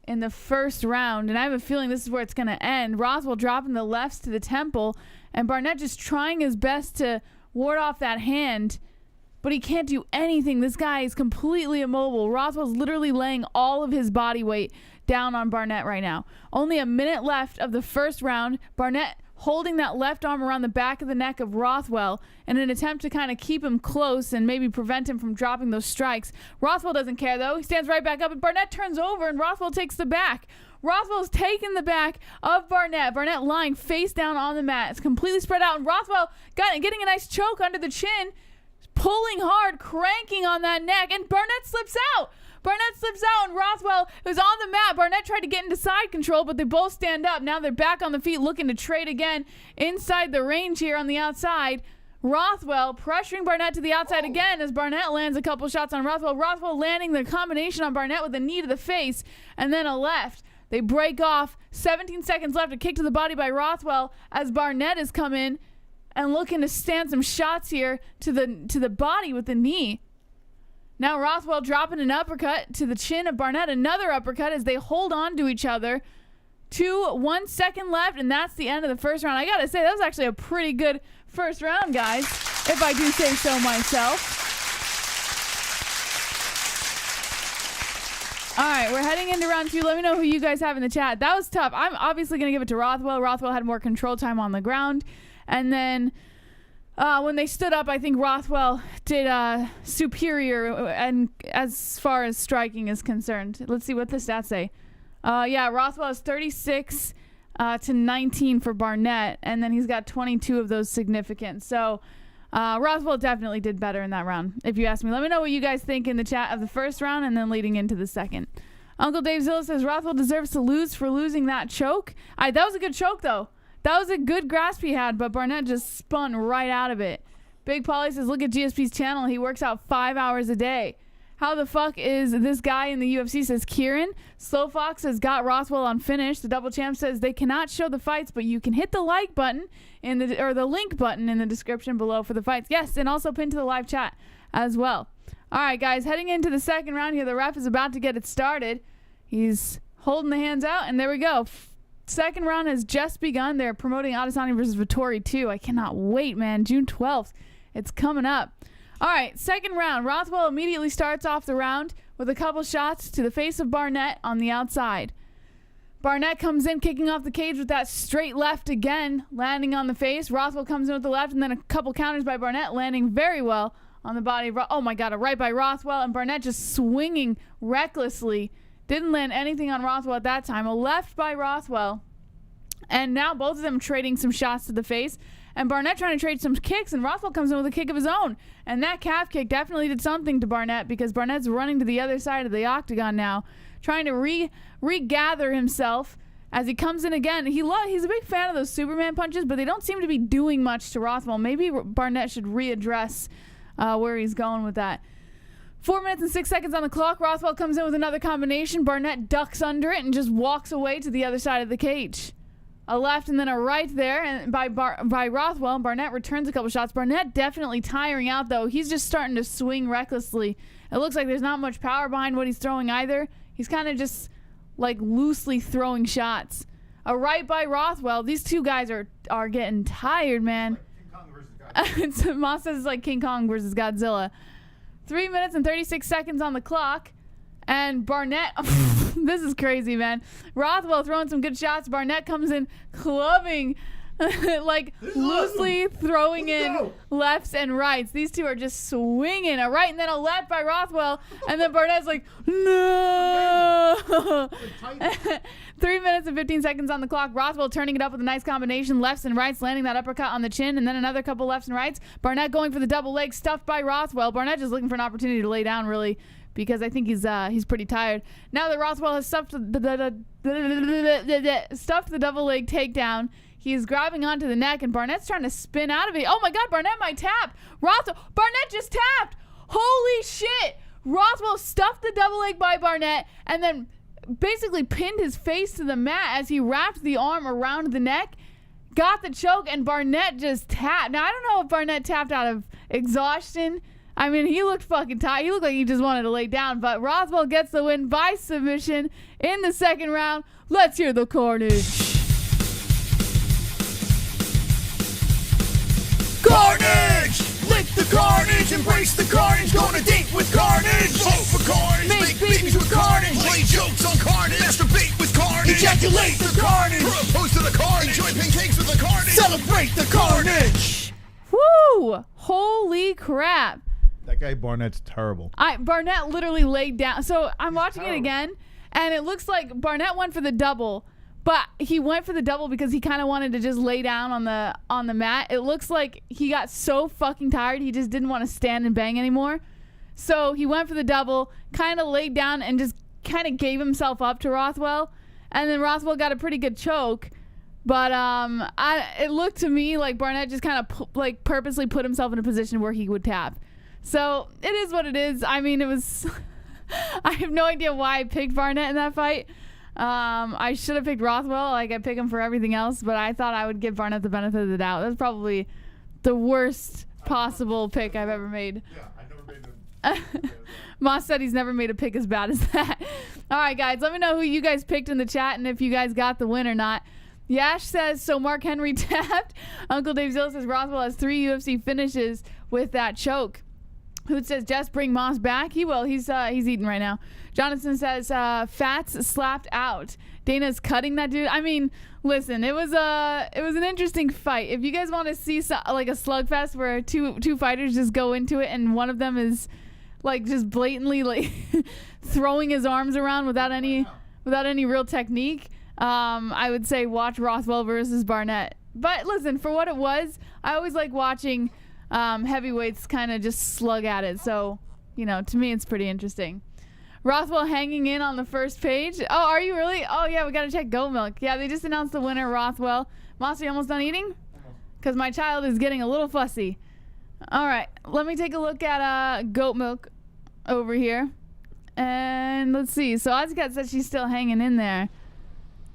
in the first round, and I have a feeling this is where it's going to end. Rothwell dropping the lefts to the temple, and Barnett just trying his best to ward off that hand, but he can't do anything. This guy is completely immobile. Rothwell's literally laying all of his body weight down on Barnett right now. Only a minute left of the first round. Barnett holding that left arm around the back of the neck of Rothwell in an attempt to kind of keep him close and maybe prevent him from dropping those strikes. Rothwell doesn't care, though. He stands right back up, and Barnett turns over, and Rothwell takes the back. Rothwell's taking the back of Barnett. Barnett lying face down on the mat. It's completely spread out, and Rothwell getting a nice choke under the chin, pulling hard, cranking on that neck, and Barnett slips out. Barnett slips out, and Rothwell is on the mat. Barnett tried to get into side control, but they both stand up. Now they're back on the feet looking to trade again inside the range here on the outside. Rothwell pressuring Barnett to the outside again as Barnett lands a couple shots on Rothwell. Rothwell landing the combination on Barnett with a knee to the face and then a left. They break off. 17 seconds left. A kick to the body by Rothwell as Barnett has come in and looking to stand some shots here to the body with the knee. Now Rothwell dropping an uppercut to the chin of Barnett. Another uppercut as they hold on to each other. 1 second left, and that's the end of the first round. I gotta say, that was actually a pretty good first round, guys, if I do say so myself. All right, we're heading into round 2. Let me know who you guys have in the chat. That was tough. I'm obviously going to give it to Rothwell. Rothwell had more control time on the ground. And then when they stood up, I think Rothwell did superior and as far as striking is concerned. Let's see what the stats say. Yeah, Rothwell is 36 to 19 for Barnett, and then he's got 22 of those significant. So Rothwell definitely did better in that round, if you ask me. Let me know what you guys think in the chat of the first round and then leading into the second. Uncle Dave Zilla says Rothwell deserves to lose for losing that choke. That was a good choke, though. That was a good grasp he had, but Barnett just spun right out of it. Big Polly says, look at GSP's channel. He works out 5 hours a day. How the fuck is this guy in the UFC, says Kieran. Slow Fox has got Rothwell on finish. The Double Champ says they cannot show the fights, but you can hit the like button or the link button in the description below for the fights. Yes, and also pin to the live chat as well. All right, guys, heading into the second round here. The ref is about to get it started. He's holding the hands out, and there we go. Second round has just begun. They're promoting Adesanya versus Vettori 2. I cannot wait, man. June 12th. It's coming up. All right, second round. Rothwell immediately starts off the round with a couple shots to the face of Barnett on the outside. Barnett comes in, kicking off the cage with that straight left again, landing on the face. Rothwell comes in with the left, and then a couple counters by Barnett, landing very well on the body. Oh, my God, a right by Rothwell, and Barnett just swinging recklessly. Didn't land anything on Rothwell at that time. A left by Rothwell, and now both of them trading some shots to the face. And Barnett trying to trade some kicks, and Rothwell comes in with a kick of his own. And that calf kick definitely did something to Barnett because Barnett's running to the other side of the octagon now, trying to regather himself as he comes in again. He's a big fan of those Superman punches, but they don't seem to be doing much to Rothwell. Maybe Barnett should readdress where he's going with that. 4 minutes and 6 seconds on the clock. Rothwell comes in with another combination. Barnett ducks under it and just walks away to the other side of the cage. A left and then a right there and by Rothwell. Barnett returns a couple shots. Barnett definitely tiring out, though. He's just starting to swing recklessly. It looks like there's not much power behind what he's throwing either. He's kind of just like loosely throwing shots. A right by Rothwell. These two guys are getting tired, man. King Kong versus Godzilla. Moss says it's like King Kong versus Godzilla. 3 minutes and 36 seconds on the clock. And Barnett, this is crazy, man. Rothwell throwing some good shots. Barnett comes in clubbing, like loosely throwing in lefts and rights. These two are just swinging. A right and then a left by Rothwell. And then Barnett's like, no. 3 minutes and 15 seconds on the clock. Rothwell turning it up with a nice combination. Lefts and rights, landing that uppercut on the chin. And then another couple lefts and rights. Barnett going for the double leg, stuffed by Rothwell. Barnett just looking for an opportunity to lay down, really, because I think he's pretty tired. Now that Rothwell has stuffed the double leg takedown, he's grabbing onto the neck, and Barnett's trying to spin out of it. Oh my God, Barnett might tap. Barnett just tapped. Holy shit. Rothwell stuffed the double leg by Barnett and then basically pinned his face to the mat as he wrapped the arm around the neck, got the choke, and Barnett just tapped. Now, I don't know if Barnett tapped out of exhaustion. I mean, he looked fucking tired. He looked like he just wanted to lay down. But Rothwell gets the win by submission in the second round. Let's hear the carnage. Carnage! Lick the carnage, embrace the carnage, gonna date with carnage! Vote for carnage, make babies with carnage, play jokes on carnage, masturbate with carnage, ejaculate the carnage, propose to the carnage, enjoy pancakes with the carnage, celebrate the carnage! Woo! Holy crap. That guy Barnett's terrible. Barnett literally laid down. So I'm watching it again, and it looks like Barnett went for the double, but he went for the double because he kind of wanted to just lay down on the mat. It looks like he got so fucking tired he just didn't want to stand and bang anymore. So he went for the double, kind of laid down, and just kind of gave himself up to Rothwell. And then Rothwell got a pretty good choke, But it looked to me like Barnett just kind of purposely put himself in a position where he would tap. So it is what it is. I mean, it was. I have no idea why I picked Barnett in that fight. I should have picked Rothwell. Like, I pick him for everything else, but I thought I would give Barnett the benefit of the doubt. That's probably the worst possible pick I've ever made. Yeah, I never made them. Moss said he's never made a pick as bad as that. All right, guys, let me know who you guys picked in the chat and if you guys got the win or not. Yash says, so Mark Henry tapped. Uncle Dave Zill says Rothwell has 3 UFC finishes with that choke. Hoot says, just bring Moss back. He will. He's eating right now. Jonathan says, Fats slapped out. Dana's cutting that dude. I mean, listen, it was an interesting fight. If you guys want to see like a slugfest where two fighters just go into it and one of them is like just blatantly like throwing his arms around without any real technique, I would say watch Rothwell versus Barnett. But listen, for what it was, I always like watching heavyweights kind of just slug at it. So, to me, it's pretty interesting. Rothwell hanging in on the first page. Oh, are you really? Oh, yeah, we got to check Goat Milk. Yeah, they just announced the winner, Rothwell. Moss, are you almost done eating? Because my child is getting a little fussy. All right, let me take a look at Goat Milk over here. And let's see. So Ozcat said she's still hanging in there.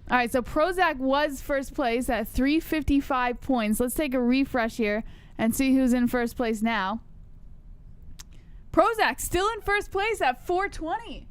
All right, so Prozac was first place at 355 points. Let's take a refresh here and see who's in first place now. Prozac still in first place at 420.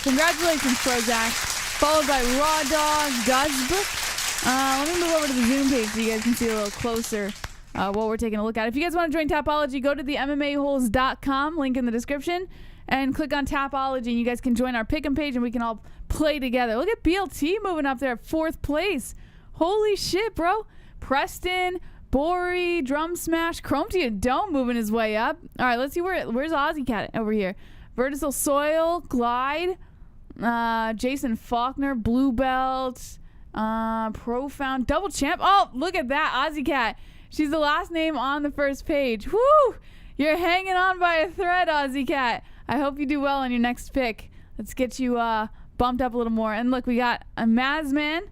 Congratulations, Prozac. Followed by Raw Dog, Guzbook. Let me move over to the Zoom page so you guys can see a little closer what we're taking a look at. If you guys want to join Tapology, go to the MMA-Holes.com, link in the description, and click on Tapology, and you guys can join our pick'em page, and we can all play together. Look at BLT moving up there at 4th place. Holy shit, bro. Preston, Bori, Drum Smash, Chrome to Dome moving his way up. All right, let's see where's Aussie Cat over here. Vertical Soil, Glide, Jason Faulkner, Blue Belt, Profound, Double Champ. Oh, look at that, Aussie Cat. She's the last name on the first page. Woo! You're hanging on by a thread, Aussie Cat. I hope you do well on your next pick. Let's get you bumped up a little more. And look, we got a Mazman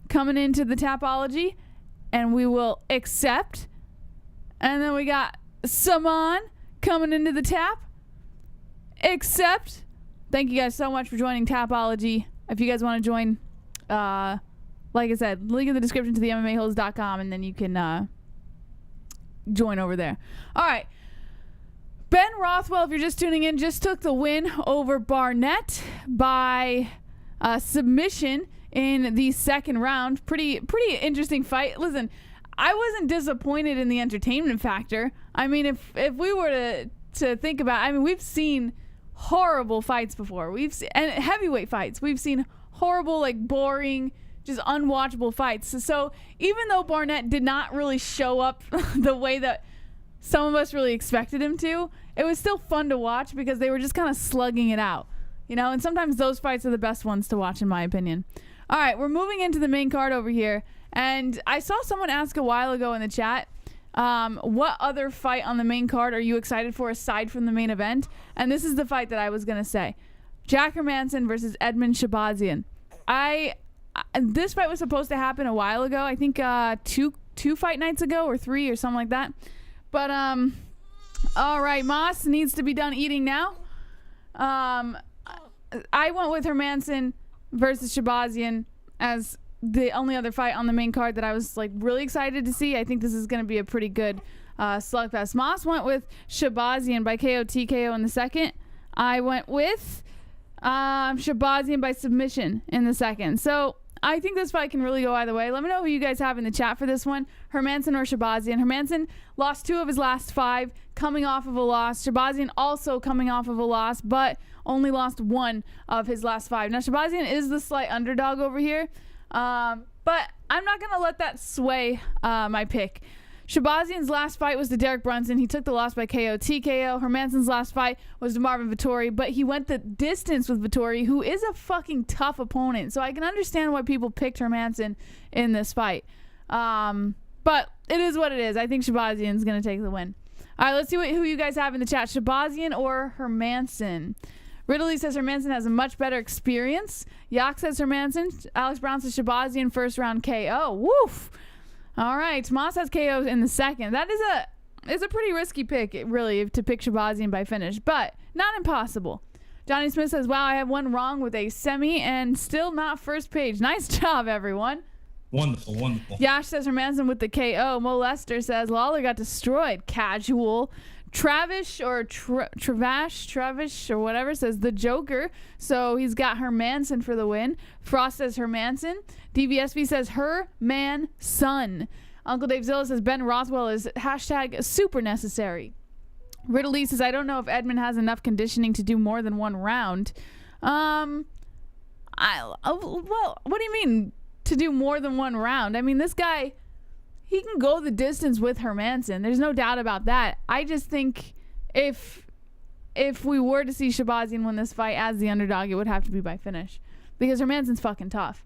coming into the Tapology, and we will accept. And then we got Saman coming into the tap. Accept. Thank you guys so much for joining Tapology. If you guys want to join, like I said, link in the description to the MMAHoles.com, and then you can join over there. All right. Ben Rothwell, if you're just tuning in, just took the win over Barnett by submission in the second round. Pretty interesting fight. Listen, I wasn't disappointed in the entertainment factor. I mean, if we were to think about, I mean, we've seen horrible fights before. And heavyweight fights. We've seen horrible, like boring, just unwatchable fights. So even though Barnett did not really show up the way that some of us really expected him to, it was still fun to watch because they were just kind of slugging it out, and sometimes those fights are the best ones to watch in my opinion. All right, we're moving into the main card over here, and I saw someone ask a while ago in the chat, what other fight on the main card are you excited for aside from the main event? And this is the fight that I was going to say. Jack Hermansson versus Edmen Shahbazyan. This fight was supposed to happen a while ago, I think two fight nights ago or 3 or something like that. But, all right, Moss needs to be done eating now. I went with Hermansson versus Shahbazyan as the only other fight on the main card that I was, like, really excited to see. I think this is going to be a pretty good slugfest. Moss went with Shahbazyan by KO TKO in the second. I went with Shahbazyan by submission in the second. So I think this fight can really go either way. Let me know who you guys have in the chat for this one. Hermansson or Shahbazyan. Hermansson lost 2 of his last 5, coming off of a loss. Shahbazyan also coming off of a loss, but only lost 1 of his last 5. Now, Shahbazyan is the slight underdog over here, but I'm not going to let that sway my pick. Shahbazyan's last fight was to Derek Brunson. He took the loss by KO TKO. Hermansson's last fight was to Marvin Vettori, but he went the distance with Vettori, who is a fucking tough opponent. So I can understand why people picked Hermansson in this fight. But it is what it is. I think Shahbazyan's going to take the win. All right, let's see who you guys have in the chat. Shahbazyan or Hermansson? Ridley says Hermansson has a much better experience. Yak says Hermansson. Alex Brown says Shahbazyan first round KO. Woof. All right. Moss has KO in the second. That is a pretty risky pick, really, to pick Shahbazyan by finish, but not impossible. Johnny Smith says, wow, I have one wrong with a semi and still not first page. Nice job, everyone. Wonderful, wonderful. Yash says Hermansson with the KO. Mo Lester says Lawler got destroyed. Casual. Travish or Travish or whatever says the Joker. So he's got Hermansson for the win. Frost says Hermansson. DVSV says her man son. Uncle Dave Zilla says Ben Rothwell is hashtag super necessary. Ridley says I don't know if Edmen has enough conditioning to do more than one round. Well, what do you mean to do more than one round? I mean, this guy, he can go the distance with Hermansson. There's no doubt about that. I just think if we were to see Shahbazyan win this fight as the underdog, it would have to be by finish because Hermansson's fucking tough.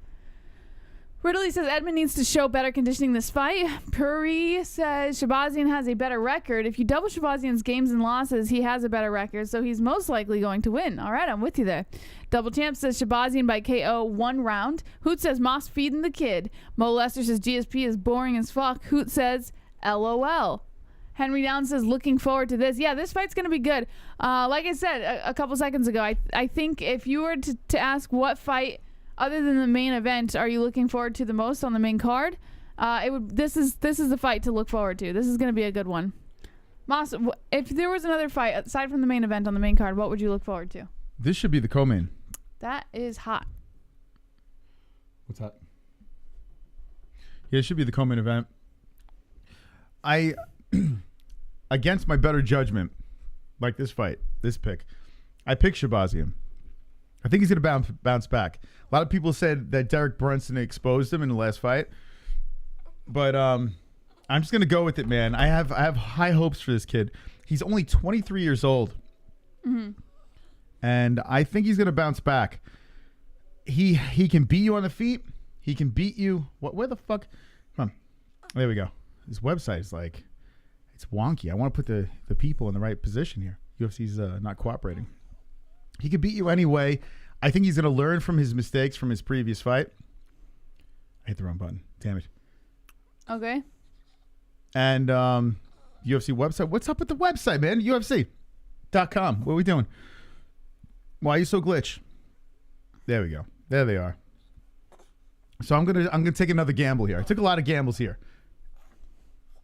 Ridley says Edmen needs to show better conditioning this fight. Puri says Shahbazyan has a better record. If you double Shahbazyan's games and losses, he has a better record, so he's most likely going to win. All right, I'm with you there. Double Champ says Shahbazyan by KO 1 round. Hoot says Moss feeding the kid. Mo Lester says GSP is boring as fuck. Hoot says LOL. Henry Down says looking forward to this. Yeah, this fight's going to be good. Like I said a couple seconds ago, I think if you were to ask what fight other than the main event are you looking forward to the most on the main card, this is the fight to look forward to. This is going to be a good one. Moss, if there was another fight aside from the main event on the main card, what would you look forward to? This should be the co-main. That is hot. What's hot? Yeah, it should be the co-main event. Against my better judgment, like this fight, this pick, I picked Shahbazyan. I think he's going to bounce back. A lot of people said that Derek Brunson exposed him in the last fight. But I'm just going to go with it, man. I have high hopes for this kid. He's only 23 years old. Mm-hmm. And I think he's going to bounce back. He can beat you on the feet. He can beat you. Where the fuck? Come on. There we go. His website is like, it's wonky. I want to put the people in the right position here. UFC's not cooperating. He could beat you anyway. I think he's going to learn from his mistakes from his previous fight. I hit the wrong button. Damn it. Okay. And UFC website. What's up with the website, man? UFC.com. What are we doing? Why are you so glitch? There we go. There they are. So I'm gonna take another gamble here. I took a lot of gambles here.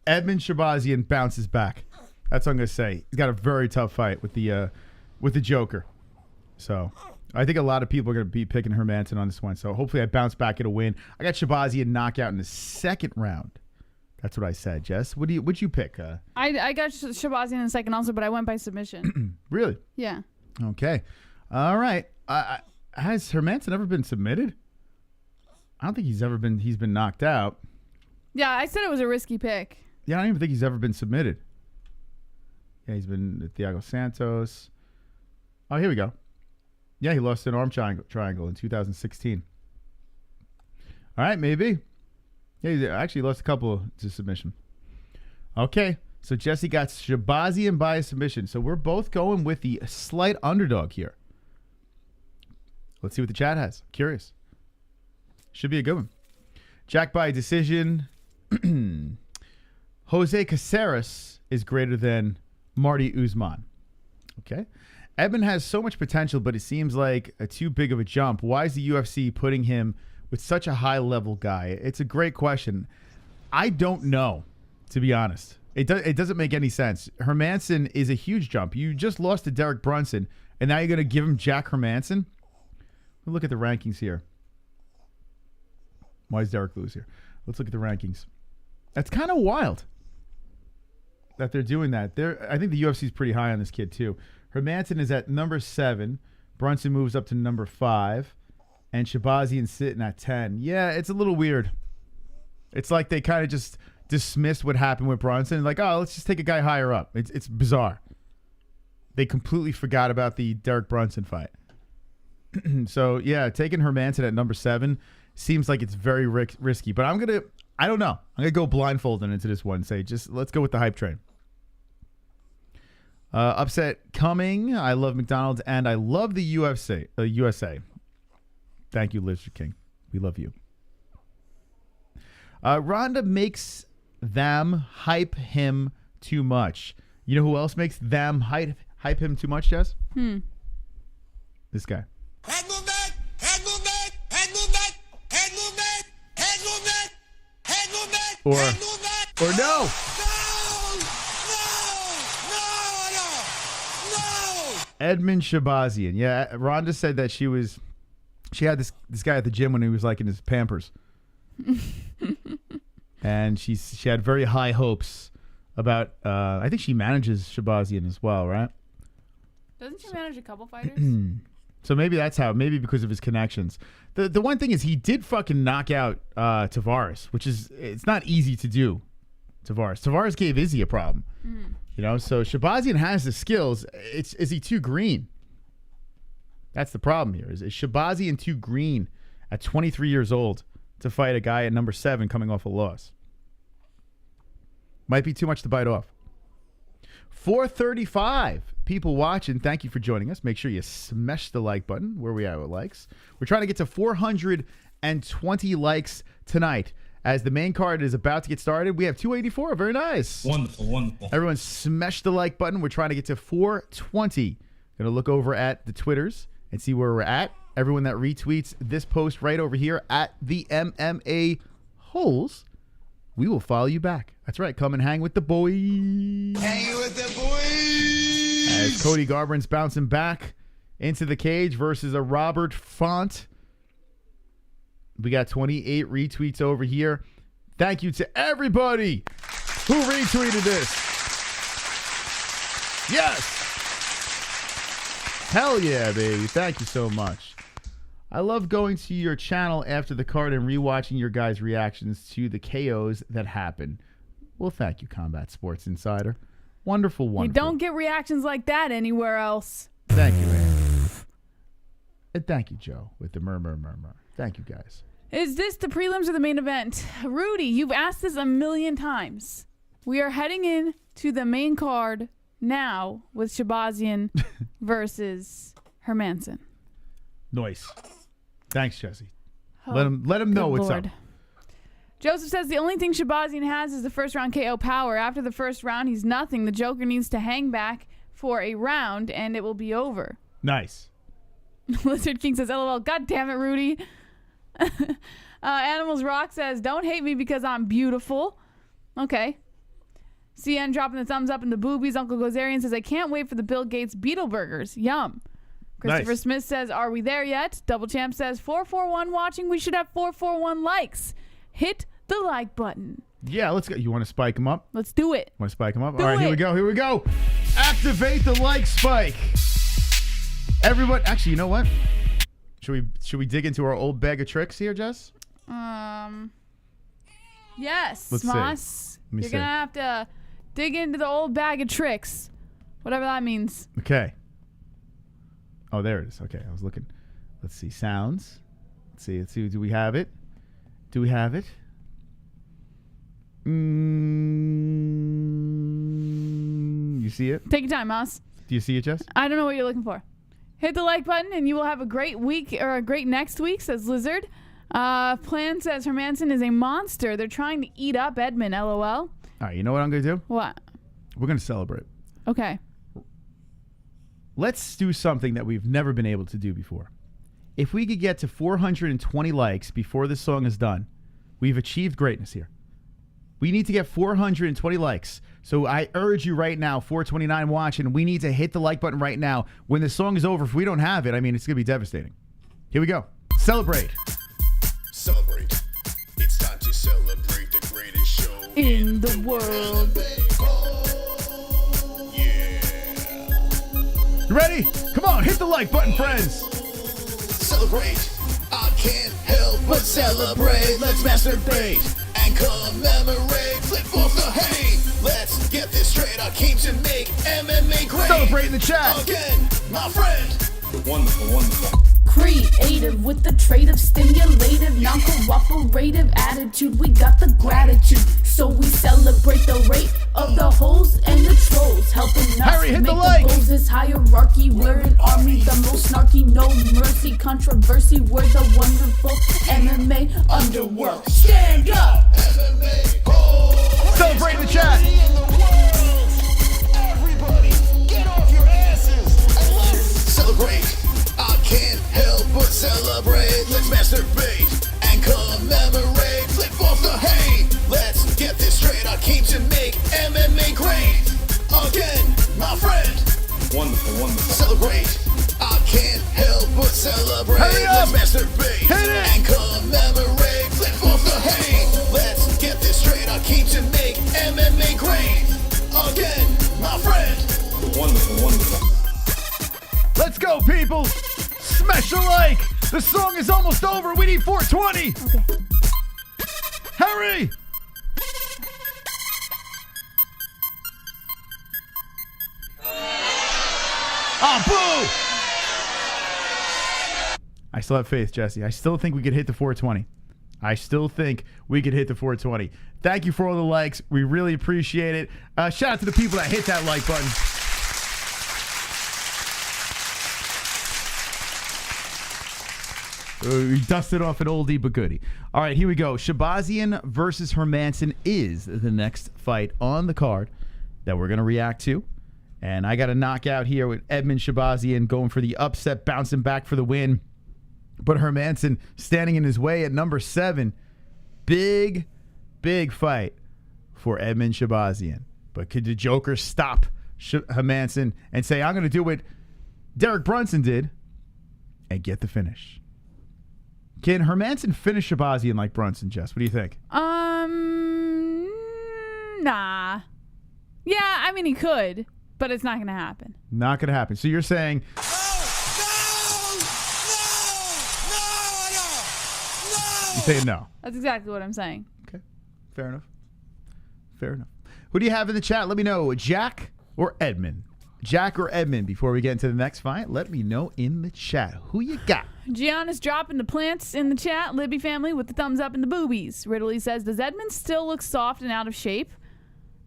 Edmen Shahbazyan bounces back. That's what I'm gonna say. He's got a very tough fight with the Joker. So I think a lot of people are going to be picking Hermansson on this one. So hopefully I bounce back, get a win. I got Shahbazyan knockout in the second round. That's what I said, Jess. What'd you pick? I got Shahbazyan in the second also, but I went by submission. Really? Yeah. Okay. All right. Has Hermansson ever been submitted? I don't think he's been knocked out. Yeah, I said it was a risky pick. Yeah, I don't even think he's ever been submitted. Yeah, he's been Thiago Santos. Oh, here we go. Yeah, he lost an arm triangle in 2016. All right, maybe. Yeah, he actually lost a couple to submission. Okay, so Jesse got Shahbazyan by a submission. So we're both going with the slight underdog here. Let's see what the chat has. Curious. Should be a good one. Jack by decision. Jose Caceres is greater than Marty Usman. Okay. Edmen has so much potential, but it seems like too big of a jump. Why is the UFC putting him with such a high-level guy? It's a great question. I don't know, to be honest. It doesn't make any sense. Hermansson is a huge jump. You just lost to Derek Brunson, and now you're going to give him Jack Hermansson? Look at the rankings here. Why is Derek lose here? Let's look at the rankings. That's kind of wild that they're doing that. I think the UFC is pretty high on this kid, too. Hermansson is at number 7. Brunson moves up to number 5. And Shahbazyan's sitting at 10. Yeah, it's a little weird. It's like they kind of just dismissed what happened with Brunson. Like, oh, let's just take a guy higher up. It's bizarre. They completely forgot about the Derek Brunson fight. So, yeah, taking Hermansson at number 7 seems like it's very risky. But I don't know. I'm going to go blindfolded into this one and say, just let's go with the hype train. Upset coming. I love McDonald's and I love the USA. Thank you, Lizard King. We love you. Rhonda makes them hype him too much. You know who else makes them hype him too much, Jess? This guy. Head movement, head movement, head movement, head movement, head movement, head movement, Or head movement. no. No! Edmen Shahbazyan. Yeah, Rhonda said that she had this guy at the gym when he was like in his Pampers. And she had very high hopes about I think she manages Shahbazyan as well, right? Doesn't she manage a couple fighters? So maybe that's how, maybe because of his connections. The one thing is he did fucking knock out Tavares, which is, it's not easy to do. Tavares gave Izzy a problem. You know, so Shahbazyan has the skills. Is he too green? That's the problem here. Is Shahbazyan too green at 23 years old to fight a guy at number 7 coming off a loss? Might be too much to bite off. 435 people watching. Thank you for joining us. Make sure you smash the like button. Where we at with likes? We're trying to get to 420 likes tonight. As the main card is about to get started, we have 284. Very nice. Wonderful, wonderful. Everyone smash the like button. We're trying to get to 420. Going to look over at the Twitters and see where we're at. Everyone that retweets this post right over here at the MMA-Holes, we will follow you back. That's right. Come and hang with the boys. Hang with the boys. As Cody Garbrandt's bouncing back into the cage versus a Robert Font. We got 28 retweets over here. Thank you to everybody who retweeted this. Yes. Hell yeah, baby. Thank you so much. I love going to your channel after the card and rewatching your guys' reactions to the KOs that happen. Well, thank you, Combat Sports Insider. Wonderful, wonderful. You don't get reactions like that anywhere else. Thank you, man. And thank you, Joe, with the murmur. Thank you, guys. Is this the prelims or the main event? Rudy, you've asked this a million times. We are heading in to the main card now with Shahbazyan versus Hermansson. Nice. Thanks, Jesse. Let him know what's up. Joseph says the only thing Shahbazyan has is the first round KO power. After the first round, he's nothing. The Joker needs to hang back for a round, and it will be over. Nice. Lizard King says, LOL, God damn it, Rudy. Animals Rock says, don't hate me because I'm beautiful. Okay. CN dropping the thumbs up in the boobies. Uncle Gozerian says, I can't wait for the Bill Gates Beetle Burgers. Yum. Christopher Smith says, are we there yet? Double Champ says, 441 watching. We should have 441 likes. Hit the like button. Yeah, let's go. You want to spike them up? Let's do it. Want to spike them up? Do All right, it. Here we go. Activate the like spike. Everyone, actually, you know what? Should we dig into our old bag of tricks here, Jess? Yes, Let's see. Moss. Let me You're see. going to have to dig into the old bag of tricks. Whatever that means. Okay. Oh, there it is. Okay, I was looking. Let's see. Sounds. Let's see. Do we have it? You see it? Take your time, Moss. Do you see it, Jess? I don't know what you're looking for. Hit the like button and you will have a great week or a great next week, says Lizard. Plan says Hermansson is a monster. They're trying to eat up Edmen, LOL. All right, you know what I'm going to do? What? We're going to celebrate. Okay. Let's do something that we've never been able to do before. If we could get to 420 likes before this song is done, we've achieved greatness here. We need to get 420 likes. So I urge you right now, 429 watching, we need to hit the like button right now. When the song is over, if we don't have it, I mean, it's going to be devastating. Here we go. Celebrate. Celebrate. It's time to celebrate the greatest show In the world. Yeah. You ready? Come on, hit the like button, friends. Celebrate. I can't help but celebrate. Let's masturbate and commemorate. Flip off the hay. Let's get this straight. I came to make MMA great. Celebrate in the chat. Again, my friend. Wonderful, wonderful. Creative with the trait of stimulative, non-cooperative attitude. We got the gratitude, so we celebrate the rate of the holes and the trolls, helping us Harry, hit Make the like. goals is hierarchy. We're an army, the most snarky, no mercy, controversy. We're the wonderful MMA underworld. Stand up. Celebrate the chat. Everybody, get off your asses and let's celebrate. I can't help but celebrate. Let's masturbate and commemorate. Flip off the hate. Let's get this straight. I came to make MMA great. Again, my friend. Wonderful, wonderful. Celebrate. I can't help but celebrate. Hurry up. Let's masturbate Hit it. and commemorate. Flip off the hate. Let's get this straight. I came to make MMA great. Again, my friend. Wonderful, wonderful. Let's go, people. Smash a like. The song is almost over. We need 420. Okay. Harry. Oh, boo. I still have faith, Jesse. I still think we could hit the 420. Thank you for all the likes. We really appreciate it. Shout out to the people that hit that like button. We dusted off an oldie but goodie. All right, here we go. Shahbazyan versus Hermansson is the next fight on the card that we're going to react to. And I got a knockout here with Edmen Shahbazyan going for the upset, bouncing back for the win. But Hermansson standing in his way at number 7. Big fight for Edmen Shahbazyan. But could the Joker stop Hermansson and say, I'm going to do what Derek Brunson did and get the finish? Can Hermansson finish Shahbazyan like Brunson, Jess? What do you think? Nah. Yeah, I mean, he could, but it's not going to happen. Not going to happen. So you're saying... No! You're saying no. That's exactly what I'm saying. Okay. Fair enough. Who do you have in the chat? Let me know. Jack or Edmen? Jack or Edmen? Before we get into the next fight, let me know in the chat. Who you got? Gian is dropping the plants in the chat. Libby family with the thumbs up and the boobies. Ridley says, does Edmen still look soft and out of shape?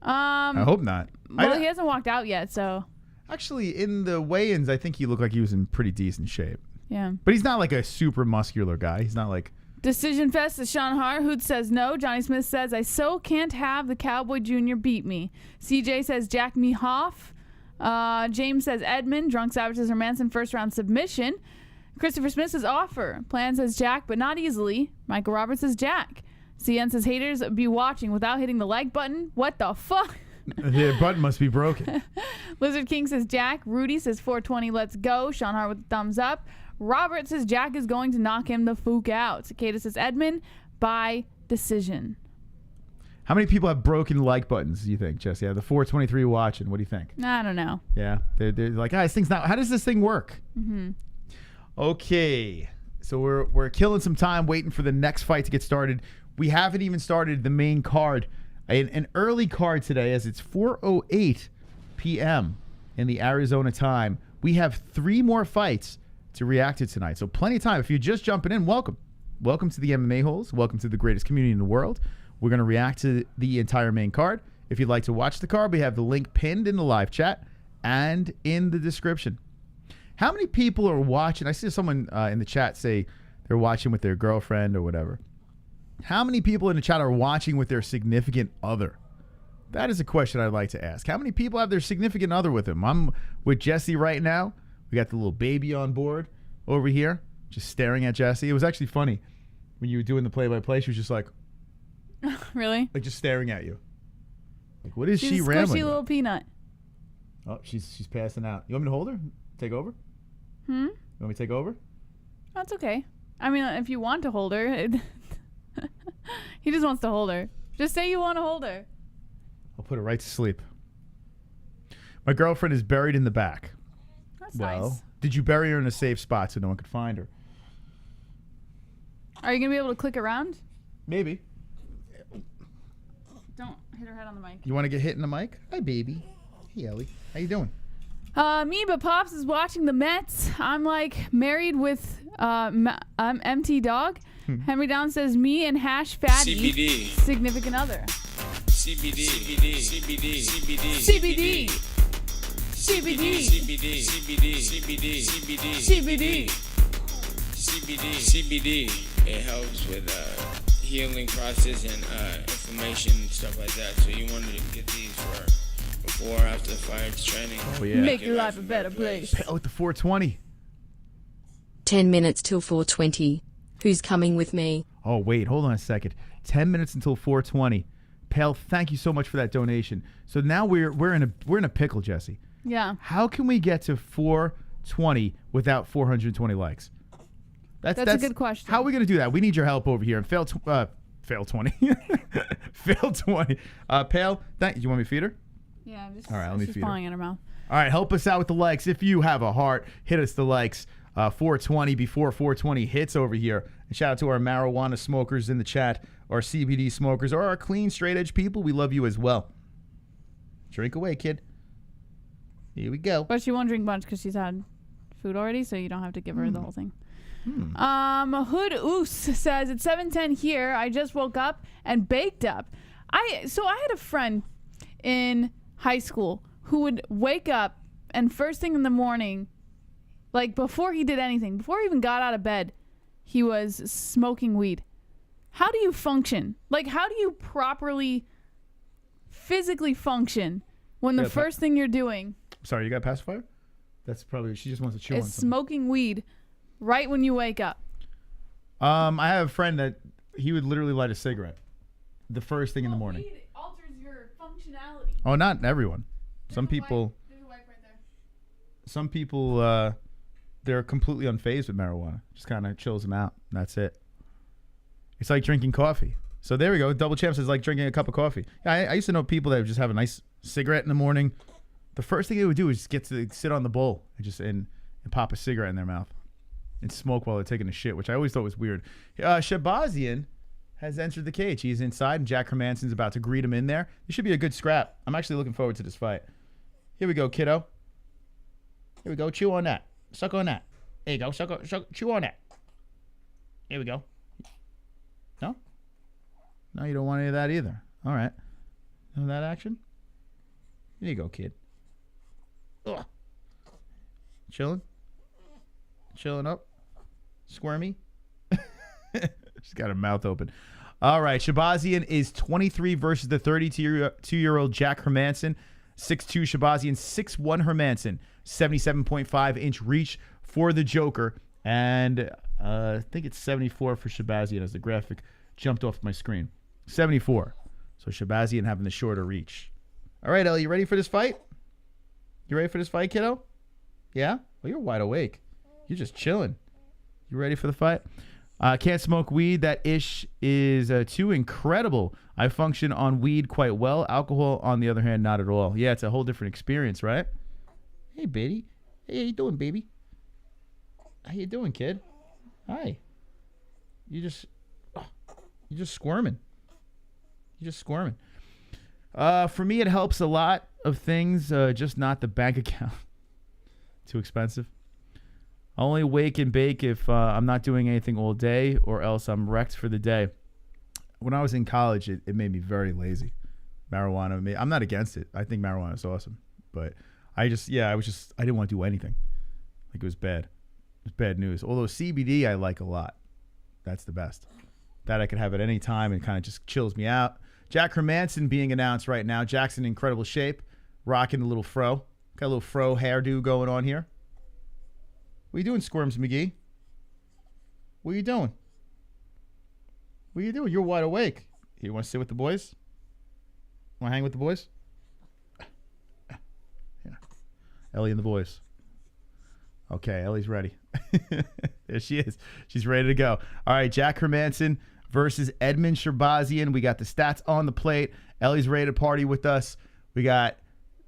I hope not. Well, he hasn't walked out yet, so. Actually, in the weigh-ins, I think he looked like he was in pretty decent shape. Yeah. But he's not like a super muscular guy. He's not like... Decision Fest is Sean Harhood says no. Johnny Smith says, I so can't have the Cowboy Jr. beat me. CJ says, Jack me Hoff. James says, Edmen. Drunk Savage says, Hermansson first round submission. Christopher Smith says, offer. Plan says, Jack, but not easily. Michael Roberts says, Jack. CN says, haters be watching without hitting the like button. What the fuck? The button must be broken. Lizard King says, Jack. Rudy says, 420, let's go. Sean Hart with the thumbs up. Robert says, Jack is going to knock him the fuck out. Cicada says, Edmen by decision. How many people have broken like buttons, do you think, Jesse? Yeah, the 423 watching. What do you think? I don't know. Yeah. They're like, this thing's not... How does this thing work? Mm-hmm. Okay. So we're killing some time waiting for the next fight to get started. We haven't even started the main card. An early card today, as it's 4:08 p.m. in the Arizona time. We have 3 more fights to react to tonight. So plenty of time. If you're just jumping in, welcome. Welcome to the MMA-Holes. Welcome to the greatest community in the world. We're going to react to the entire main card. If you'd like to watch the card, we have the link pinned in the live chat and in the description. How many people are watching? I see someone in the chat say they're watching with their girlfriend or whatever. How many people in the chat are watching with their significant other? That is a question I'd like to ask. How many people have their significant other with them? I'm with Jesse right now. We got the little baby on board over here, just staring at Jesse. It was actually funny when you were doing the play-by-play. She was just like, really? Like just staring at you. Like, what is She's she a rambling? squishy little about? peanut. Oh, she's passing out. You want me to hold her? Take over? Hmm? You want me to take over? That's okay. I mean, if you want to hold her. He just wants to hold her. Just say you want to hold her. I'll put her right to sleep. My girlfriend is buried in the back. That's nice. Did you bury her in a safe spot so no one could find her? Are you going to be able to click around? Maybe. Don't hit her head on the mic. You want to get hit in the mic? Hi, baby. Hey, Ellie. How you doing? Me, but Pops is watching the Mets. I'm like married with MT Dog. Henry Down says me and Hash Fatty. CBD. Significant other. CBD. CBD. CBD. CBD. CBD. CBD. CBD. CBD. CBD. CBD. CBD. It helps with healing process and inflammation and stuff like that. So you want to get these for before or after the fight training. Oh, yeah. Make your life a better place. Pale with the 420. 10 minutes till 4:20. Who's coming with me? Oh, wait. Hold on a second. 10 minutes until 420. Pale, thank you so much for that donation. So now we're in a pickle, Jesse. Yeah. How can we get to 420 without 420 likes? That's a good question. How are we going to do that? We need your help over here. And fail 20. Fail 20. Pale, you want me to feed her? Yeah, all right, let me she's feed her. falling in her mouth. All right, help us out with the likes. If you have a heart, hit us the likes. 420 before 420 hits over here. And shout out to our marijuana smokers in the chat, our CBD smokers, or our clean, straight edge people. We love you as well. Drink away, kid. Here we go. But she won't drink much because she's had food already, so you don't have to give her the whole thing. Hood Oos says it's 7:10 here. I just woke up and baked up. I had a friend in high school who would wake up and first thing in the morning, like before he did anything, before he even got out of bed, he was smoking weed. How do you function? Like, how do you properly physically function when the first thing you're doing? Sorry, you got a pacifier? That's probably, she just wants to chew on is something. smoking weed right when you wake up. I have a friend that he would literally light a cigarette the first thing in the morning. Weed alters your functionality. Oh, not everyone. Some people, There's a wipe right there. some people, they're completely unfazed with marijuana. Just kind of chills them out. And that's it. It's like drinking coffee. So there we go. Double Champs is like drinking a cup of coffee. Yeah, I used to know people that would just have a nice cigarette in the morning. The first thing they would do is get to sit on the bowl and just and pop a cigarette in their mouth and smoke while they're taking a shit, which I always thought was weird. Shahbazyan has entered the cage. He's inside, and Jack Hermansson's about to greet him in there. This should be a good scrap. I'm actually looking forward to this fight. Here we go, kiddo. Here we go. Chew on that. Suck on that. There you go. Chew on that. Here we go. No? No, you don't want any of that either. All right. None of that action? Here you go, kid. Ugh. Chilling? Chilling up? Squirmy? She's got her mouth open. All right. Shahbazyan is 23 versus the 32-year-old Jack Hermansson. 6'2" Shahbazyan, 6'1" Hermansson. 77.5-inch reach for the Joker. And I think it's 74 for Shahbazyan as the graphic jumped off my screen. 74. So Shahbazyan having the shorter reach. All right, Ellie, you ready for this fight? You ready for this fight, kiddo? Yeah? Well, you're wide awake. You're just chilling. You ready for the fight? Can't smoke weed. That ish is too incredible. I function on weed quite well. Alcohol, on the other hand, not at all. Yeah, it's a whole different experience, right? Hey, baby. Hey, how you doing, baby? How you doing, kid? Hi. You're just squirming. You're just squirming. For me, it helps a lot of things, just not the bank account. Too expensive. I only wake and bake if I'm not doing anything all day, or else I'm wrecked for the day. When I was in college, it made me very lazy. Marijuana, I'm not against it. I think marijuana is awesome, but I didn't want to do anything. Like, it was bad. It was bad news. Although CBD I like a lot. That's the best. That I could have at any time and kind of just chills me out. Jack Hermansson being announced right now. Jack's in incredible shape. Rocking the little fro. Got a little fro hairdo going on here. What are you doing, Squirms McGee? What are you doing? What are you doing? You're wide awake. You want to sit with the boys? Want to hang with the boys? Yeah. Ellie and the boys. Okay, Ellie's ready. There she is. She's ready to go. All right, Jack Hermansson versus Edmen Shahbazyan. We got the stats on the plate. Ellie's ready to party with us. We got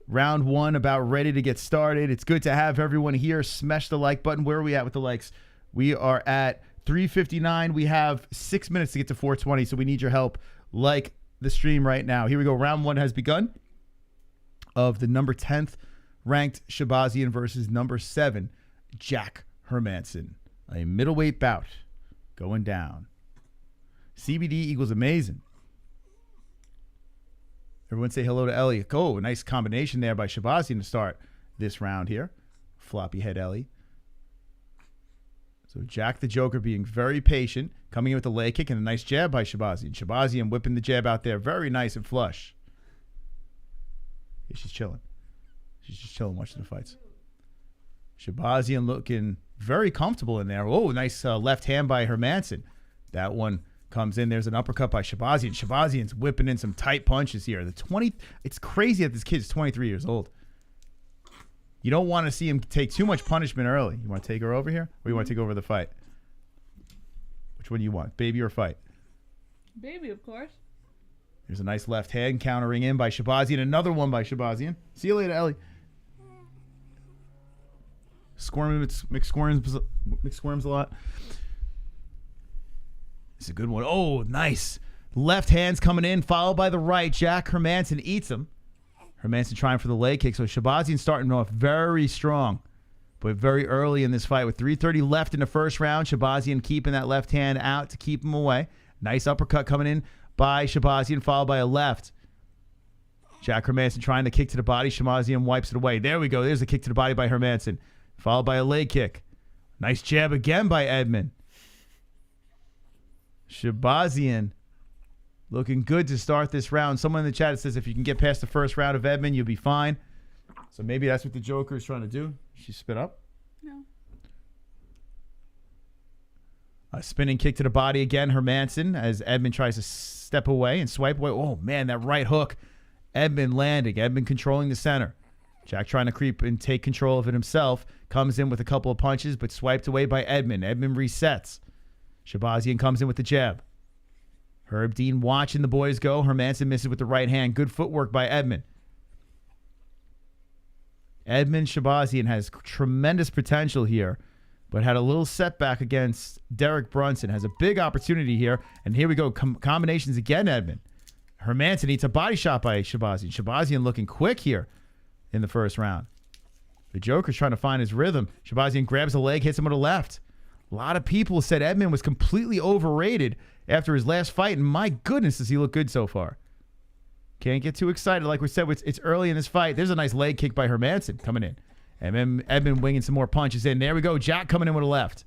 round one about ready to get started. It's good to have everyone here. Smash the like button. Where are we at with the likes? We are at 359. We have 6 minutes to get to 420, so we need your help. Like the stream right now. Here we go. Round one has begun of the number 10th ranked Shahbazyan versus number 7 Jack Hermansson. A middleweight bout going down. CBD equals amazing. Everyone say hello to Ellie. Oh, a nice combination there by Shahbazyan to start this round here. Floppy head Ellie. So Jack the Joker being very patient, coming in with a leg kick and a nice jab by Shahbazyan. Shahbazyan whipping the jab out there. Very nice and flush. Yeah, she's chilling. She's just chilling watching the fights. Shahbazyan looking very comfortable in there. Oh, nice left hand by Hermansson. That one comes in. There's an uppercut by Shahbazyan. Shahbazyan's whipping in some tight punches here. It's crazy that this kid is 23 years old. You don't want to see him take too much punishment early. You want to take her over here? Or you want to take over the fight? Which one do you want? Baby or fight? Baby, of course. There's a nice left hand countering in by Shahbazyan. Another one by Shahbazyan. See you later, Ellie. McSquirms a lot. It's a good one. Oh, nice. Left hand's coming in, followed by the right. Jack Hermansson eats him. Hermansson trying for the leg kick. So Shahbazyan starting off very strong, but very early in this fight with 3:30 left in the first round. Shahbazyan keeping that left hand out to keep him away. Nice uppercut coming in by Shahbazyan, followed by a left. Jack Hermansson trying to kick to the body. Shahbazyan wipes it away. There we go. There's a kick to the body by Hermansson, followed by a leg kick. Nice jab again by Edmen. Shahbazyan looking good to start this round. Someone in the chat says if you can get past the first round of Edmen, you'll be fine. So maybe that's what the Joker is trying to do. She spit up. No. A spinning kick to the body again, Hermansson, as Edmen tries to step away and swipe away. Oh, man, that right hook. Edmen landing. Edmen controlling the center. Jack trying to creep and take control of it himself. Comes in with a couple of punches, but swiped away by Edmen. Edmen resets. Shahbazyan comes in with the jab. Herb Dean watching the boys go. Hermansson misses with the right hand. Good footwork by Edmen. Edmen Shahbazyan has tremendous potential here, but had a little setback against Derek Brunson. Has a big opportunity here. And here we go. Combinations again, Edmen. Hermansson eats a body shot by Shahbazyan. Shahbazyan looking quick here in the first round. The Joker's trying to find his rhythm. Shahbazyan grabs a leg, hits him with a left. A lot of people said Edmen was completely overrated after his last fight, and my goodness, does he look good so far. Can't get too excited. Like we said, it's early in this fight. There's a nice leg kick by Hermansson coming in. And then Edmen winging some more punches in. There we go. Jack coming in with a left.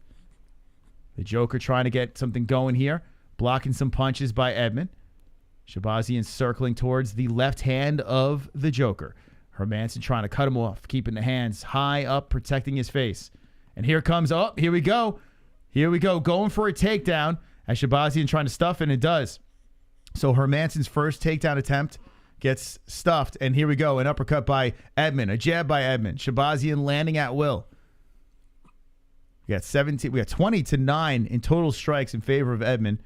The Joker trying to get something going here. Blocking some punches by Edmen. Shahbazyan circling towards the left hand of the Joker. Hermansson trying to cut him off, keeping the hands high up, protecting his face. And here comes, here we go. Here we go, going for a takedown as Shahbazyan trying to stuff, and it does. So Hermansson's first takedown attempt gets stuffed, and here we go, an uppercut by Edmen, a jab by Edmen. Shahbazyan landing at will. We got 20-9 in total strikes in favor of Edmen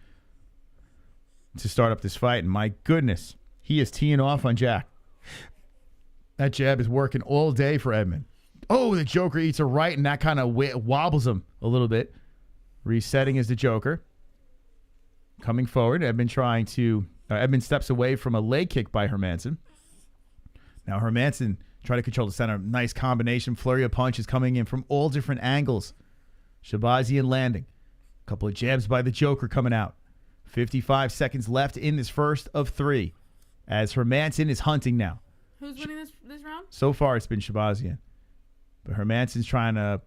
to start up this fight, and my goodness, he is teeing off on Jack. That jab is working all day for Edmen. Oh, the Joker eats a right, and that kind of wobbles him a little bit. Resetting is the Joker. Coming forward, Edmen steps away from a leg kick by Hermansson. Now Hermansson trying to control the center. Nice combination. Flurry of punches coming in from all different angles. Shahbazyan landing. A couple of jabs by the Joker coming out. 55 seconds left in this first of three as Hermansson is hunting now. Who's winning this round? So far, it's been Shahbazyan. But Hermansson's trying to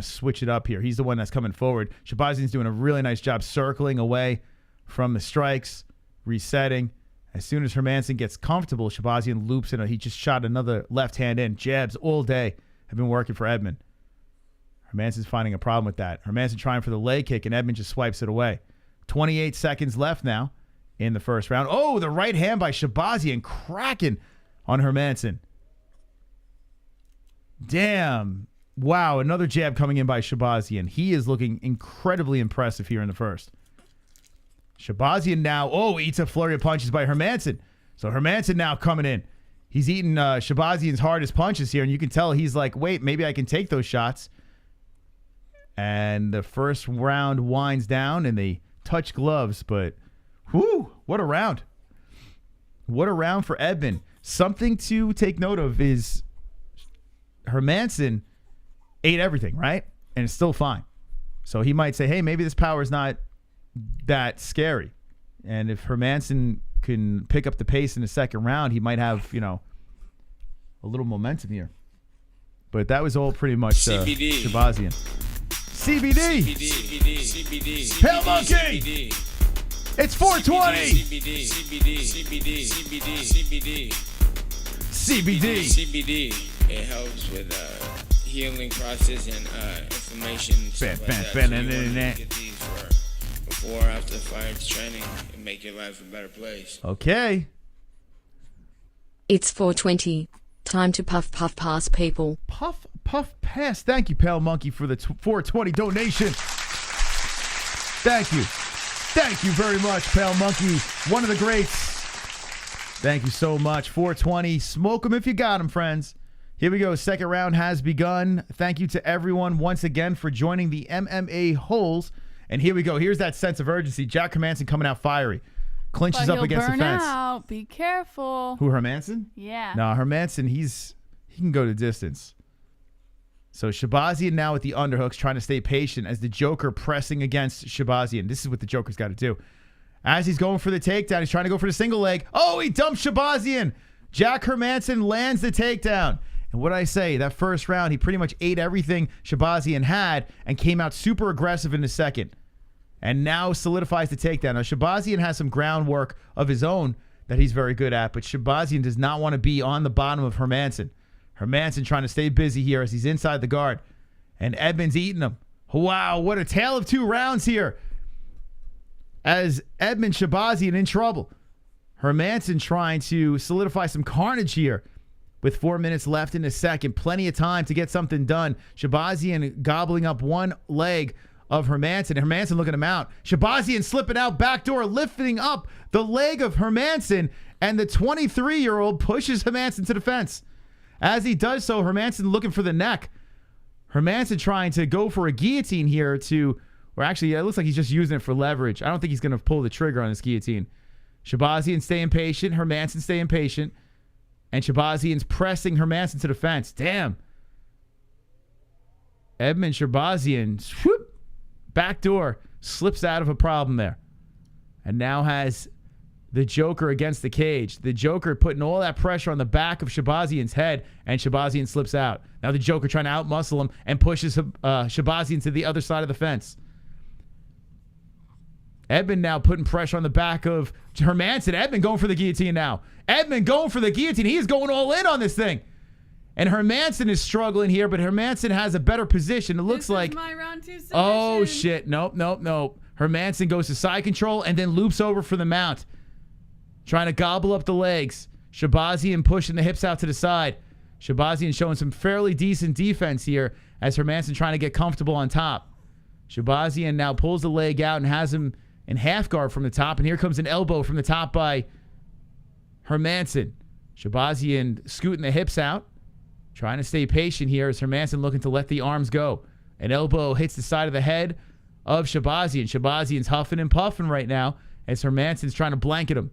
switch it up here. He's the one that's coming forward. Shahbazyan's doing a really nice job circling away from the strikes, resetting. As soon as Hermansson gets comfortable, Shahbazyan loops in. He just shot another left hand in. Jabs all day have been working for Edmen. Hermansson's finding a problem with that. Hermansson trying for the leg kick, and Edmen just swipes it away. 28 seconds left now in the first round. Oh, the right hand by Shahbazyan cracking on Hermansson. Damn. Wow, another jab coming in by Shahbazyan. He is looking incredibly impressive here in the first. Shahbazyan now, eats a flurry of punches by Hermansson. So Hermansson now coming in. He's eating Shahbazyan's hardest punches here, and you can tell he's like, wait, maybe I can take those shots. And the first round winds down, and they touch gloves, but whoo, what a round. What a round for Edmen. Something to take note of is Hermansson ate everything, right? And it's still fine. So he might say, hey, maybe this power is not that scary. And if Hermansson can pick up the pace in the second round, he might have, a little momentum here. But that was all pretty much Shahbazyan. CBD. Pale Monkey. It's 420. CBD. It helps with healing process and inflammation. Get these for before, after the fight training, and make your life a better place. Okay. It's 420. Time to puff pass, people. Puff pass. Thank you, Pale Monkey, for the 420 donation. Thank you. Thank you very much, Pale Monkey. One of the greats. Thank you so much. 420. Smoke them if you got them, friends. Here we go. Second round has begun. Thank you to everyone once again for joining the MMA-Holes. And here we go. Here's that sense of urgency. Jack Hermansson coming out fiery. Clinches up against the fence. Out. Be careful. Who, Hermansson? Yeah. No, Hermansson, he can go to distance. So Shahbazyan now with the underhooks, trying to stay patient as the Joker pressing against Shahbazyan. This is what the Joker's got to do. As he's going for the takedown, he's trying to go for the single leg. Oh, he dumped Shahbazyan. Jack Hermansson lands the takedown. And what did I say? That first round, he pretty much ate everything Shahbazyan had and came out super aggressive in the second. And now solidifies the takedown. Now, Shahbazyan has some groundwork of his own that he's very good at, but Shahbazyan does not want to be on the bottom of Hermansson. Hermansson trying to stay busy here as he's inside the guard. And Edmen's eating him. Wow, what a tale of two rounds here. As Edmen Shahbazyan in trouble. Hermansson trying to solidify some carnage here. With 4 minutes left in the second. Plenty of time to get something done. Shahbazyan gobbling up one leg of Hermansson. Hermansson looking him out. Shahbazyan slipping out backdoor, lifting up the leg of Hermansson. And the 23-year-old pushes Hermansson to the fence. As he does so, Hermansson looking for the neck. Hermansson trying to go for a guillotine here or actually, it looks like he's just using it for leverage. I don't think he's going to pull the trigger on this guillotine. Shahbazyan staying patient. Hermansson staying patient. And Shahbazyan's pressing Hermansson to the fence. Damn. Edmen Shahbazyan, whoop, backdoor, slips out of a problem there. And now has the Joker against the cage. The Joker putting all that pressure on the back of Shahbazyan's head, and Shahbazyan slips out. Now the Joker trying to outmuscle him and pushes Shahbazyan to the other side of the fence. Edmen now putting pressure on the back of Hermansson. Edmen going for the guillotine now. Edmen going for the guillotine. He is going all in on this thing. And Hermansson is struggling here, but Hermansson has a better position. It looks like my round 2 submission. Oh, shit. Nope. Hermansson goes to side control and then loops over for the mount. Trying to gobble up the legs. Shahbazyan pushing the hips out to the side. Shahbazyan showing some fairly decent defense here as Hermansson trying to get comfortable on top. Shahbazyan now pulls the leg out and has him in half guard from the top. And here comes an elbow from the top by Hermansson. Shahbazyan scooting the hips out. Trying to stay patient here as Hermansson looking to let the arms go. An elbow hits the side of the head of Shahbazyan. Shahbazyan's huffing and puffing right now as Hermansson's trying to blanket him.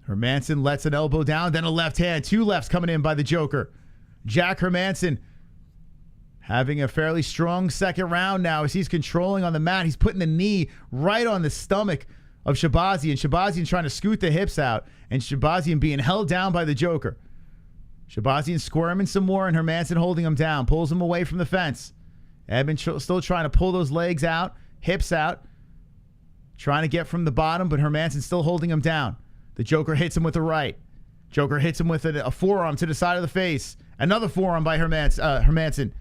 Hermansson lets an elbow down, then a left hand. Two lefts coming in by the Joker. Jack Hermansson having a fairly strong second round now as he's controlling on the mat. He's putting the knee right on the stomach of Shahbazyan. Shahbazyan trying to scoot the hips out, and Shahbazyan being held down by the Joker. Shahbazyan squirming some more, and Hermansson holding him down, pulls him away from the fence. Edmen still trying to pull those legs out, hips out, trying to get from the bottom, but Hermansson still holding him down. The Joker hits him with the right. Joker hits him with a forearm to the side of the face. Another forearm by Hermansson.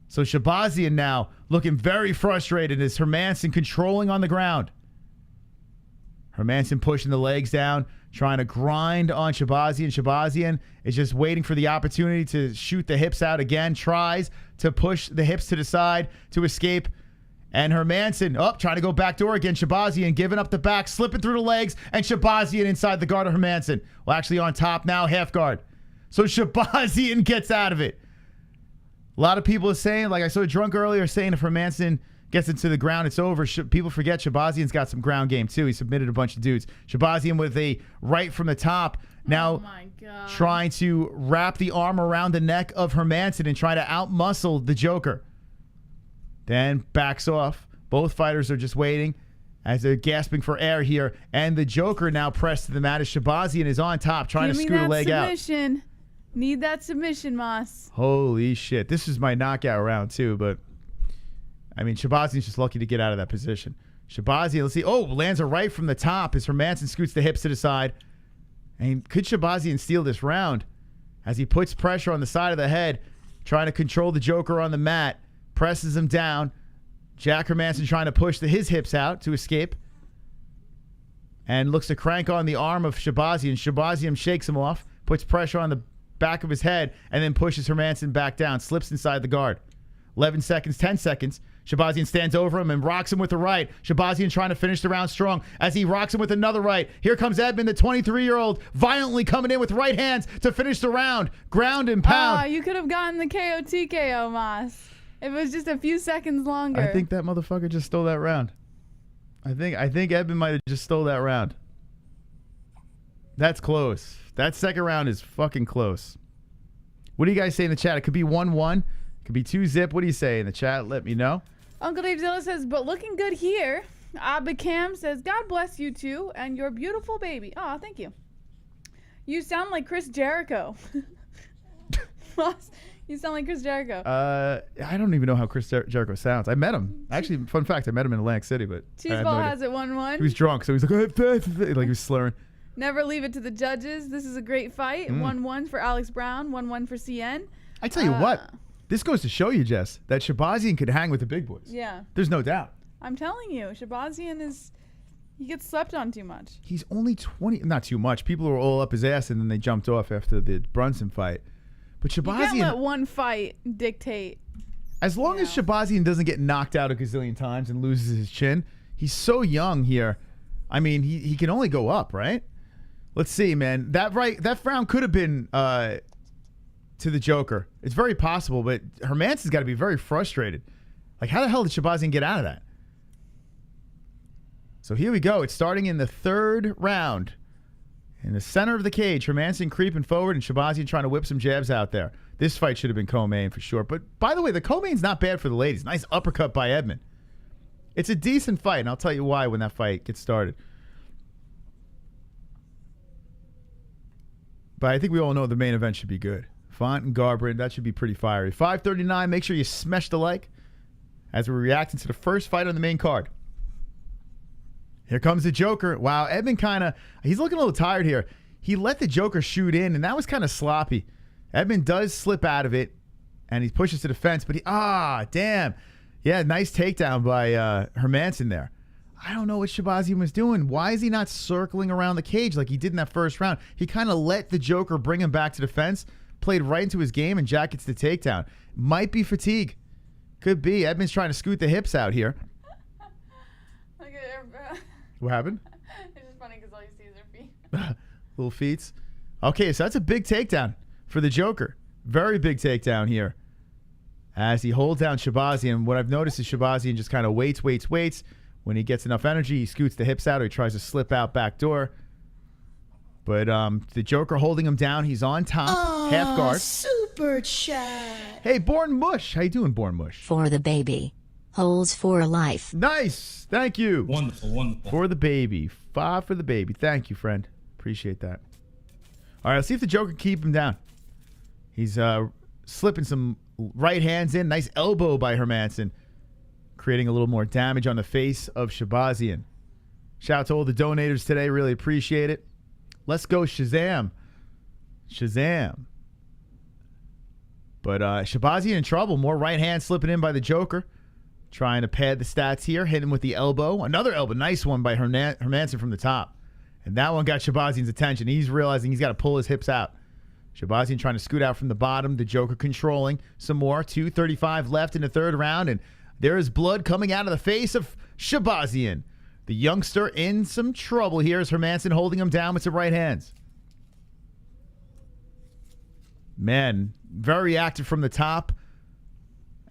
So Shahbazyan now looking very frustrated as Hermansson controlling on the ground. Hermansson pushing the legs down, trying to grind on Shahbazyan. Shahbazyan is just waiting for the opportunity to shoot the hips out again. Tries to push the hips to the side to escape. And Hermansson, trying to go backdoor again. Shahbazyan giving up the back, slipping through the legs, and Shahbazyan inside the guard of Hermansson. Well, actually on top now, half guard. So Shahbazyan gets out of it. A lot of people are saying, like I saw Drunk earlier, saying if Hermansson gets into the ground, it's over. People forget Shahbazyan's got some ground game, too. He submitted a bunch of dudes. Shahbazyan with a right from the top. Now trying to wrap the arm around the neck of Hermansson and try to outmuscle the Joker. Then backs off. Both fighters are just waiting as they're gasping for air here. And the Joker now pressed to the mat as Shahbazyan is on top, trying to scoot a leg out. Need that submission, Moss. Holy shit. This is my knockout round, too, but I mean, Shahbazyan's just lucky to get out of that position. Shahbazyan, let's see. Oh, lands a right from the top as Hermansson scoots the hips to the side. And could Shahbazyan steal this round as he puts pressure on the side of the head, trying to control the Joker on the mat, presses him down. Jack Hermansson trying to push his hips out to escape and looks to crank on the arm of Shahbazyan. Shahbazyan shakes him off, puts pressure on the back of his head, and then pushes Hermansson back down, slips inside the guard. 11 seconds, 10 seconds. Shahbazyan stands over him and rocks him with the right. Shahbazyan trying to finish the round strong as he rocks him with another right. Here comes Edmen, the 23-year-old, violently coming in with right hands to finish the round. Ground and pound. You could have gotten the KO TKO, Moss. If it was just a few seconds longer. I think that motherfucker just stole that round. I think Edmen might have just stole that round. That's close. That second round is fucking close. What do you guys say in the chat? It could be 1-1. It could be 2-zip. What do you say in the chat? Let me know. Uncle Dave Zilla says, but looking good here. Abicam says, God bless you two and your beautiful baby. Oh, thank you. You sound like Chris Jericho. You sound like Chris Jericho. I don't even know how Chris Jericho sounds. I met him. Actually, fun fact, I met him in Atlantic City, but Cheeseball has it 1-1. He was drunk, so he was like he was slurring. Never leave it to the judges. This is a great fight. 1-1 for Alex Brown, 1-1 for CN. I tell you what, this goes to show you, Jess, that Shahbazyan could hang with the big boys. Yeah. There's no doubt. I'm telling you, Shahbazyan he gets slept on too much. He's only 20, not too much. People were all up his ass, and then they jumped off after the Brunson fight. But Shahbazyan, you can't let one fight dictate. As long as Shahbazyan doesn't get knocked out a gazillion times and loses his chin, he's so young here. I mean, he can only go up, right? Let's see, man. That round could have been to the Joker. It's very possible, but Hermansson's got to be very frustrated. Like, how the hell did Shahbazyan get out of that? So here we go. It's starting in the third round. In the center of the cage, Hermansson creeping forward and Shahbazyan trying to whip some jabs out there. This fight should have been co-main for sure. But by the way, the co-main's not bad for the ladies. Nice uppercut by Edmen. It's a decent fight, and I'll tell you why when that fight gets started. But I think we all know the main event should be good. Font and Garbrandt, that should be pretty fiery. 5:39, make sure you smash the like as we're reacting to the first fight on the main card. Here comes the Joker. Wow, Edmen he's looking a little tired here. He let the Joker shoot in, and that was kind of sloppy. Edmen does slip out of it, and he pushes to the fence, but damn. Yeah, nice takedown by Hermansson there. I don't know what Shahbazyan was doing. Why is he not circling around the cage like he did in that first round? He kind of let the Joker bring him back to the fence, played right into his game, and Jack gets the takedown. Might be fatigue. Could be. Edmen's trying to scoot the hips out here. What happened? It's just funny because all you see is their feet. Little feet. Okay, so that's a big takedown for the Joker. Very big takedown here. As he holds down Shahbazyan, what I've noticed is Shahbazyan just kind of waits. When he gets enough energy, he scoots the hips out or he tries to slip out back door. But the Joker holding him down. He's on top, half guard. Super chat. Hey, Born Mush. How you doing, Born Mush? For the baby. Holes for life. Nice. Thank you. Wonderful, wonderful. For the baby. 5 for the baby. Thank you, friend. Appreciate that. All right, let's see if the Joker can keep him down. He's slipping some right hands in. Nice elbow by Hermansson. Creating a little more damage on the face of Shahbazyan. Shout out to all the donators today. Really appreciate it. Let's go Shazam. But Shahbazyan in trouble. More right hand slipping in by the Joker. Trying to pad the stats here. Hit him with the elbow. Another elbow. Nice one by Hermansson from the top. And that one got Shahbazyan's attention. He's realizing he's got to pull his hips out. Shahbazyan trying to scoot out from the bottom. The Joker controlling some more. 2:35 left in the third round. And there is blood coming out of the face of Shahbazyan. The youngster in some trouble here as Hermansson holding him down with some right hands. Man, very active from the top.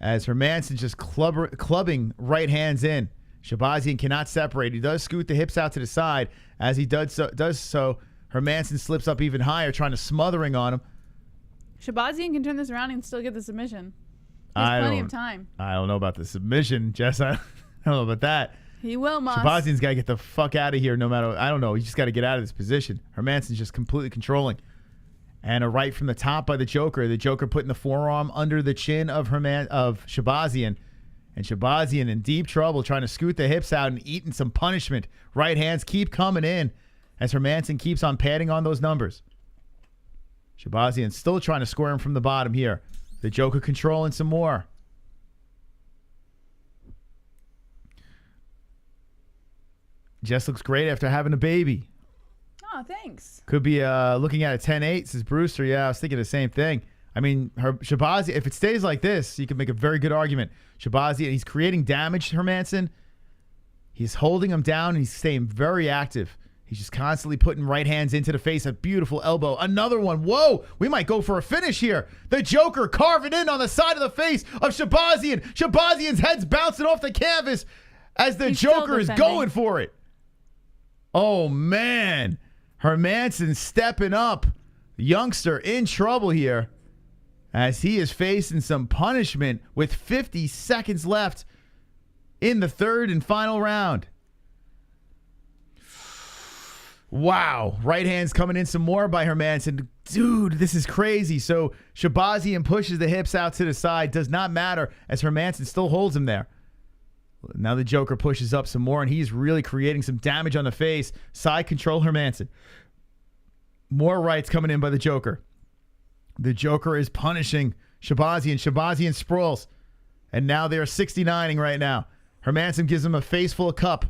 As Hermansson just clubbing right hands in. Shahbazyan cannot separate. He does scoot the hips out to the side. As he does so, Hermansson slips up even higher, trying to smothering on him. Shahbazyan can turn this around and still get the submission. There's plenty of time. I don't know about the submission, Jess. I don't know about that. He will, Moss. Shahbazyan's got to get the fuck out of here no matter. I don't know. He just got to get out of this position. Hermansson's just completely controlling. And a right from the top by the Joker. The Joker putting the forearm under the chin of Shahbazyan. And Shahbazyan in deep trouble, trying to scoot the hips out and eating some punishment. Right hands keep coming in as Hermansson keeps on padding on those numbers. Shahbazyan still trying to square him from the bottom here. The Joker controlling some more. Jess looks great after having a baby. Oh, thanks. Could be looking at a 10-8, says Brewster. Yeah, I was thinking the same thing. I mean, Shahbazyan, if it stays like this, you can make a very good argument. Shahbazyan, he's creating damage to Hermansson. He's holding him down, and he's staying very active. He's just constantly putting right hands into the face. A beautiful elbow. Another one. Whoa, we might go for a finish here. The Joker carving in on the side of the face of Shahbazyan. Shahbazyan's head's bouncing off the canvas as the Joker is going for it. Oh, man. Hermansson stepping up. Youngster in trouble here as he is facing some punishment with 50 seconds left in the third and final round. Wow. Right hand's coming in some more by Hermansson. Dude, this is crazy. So Shahbazyan pushes the hips out to the side. Does not matter as Hermansson still holds him there. Now the Joker pushes up some more, and he's really creating some damage on the face. Side control Hermansson. More rights coming in by the Joker. The Joker is punishing Shahbazyan. Shahbazyan sprawls. And now they're 69ing right now. Hermansson gives him a face full of cup.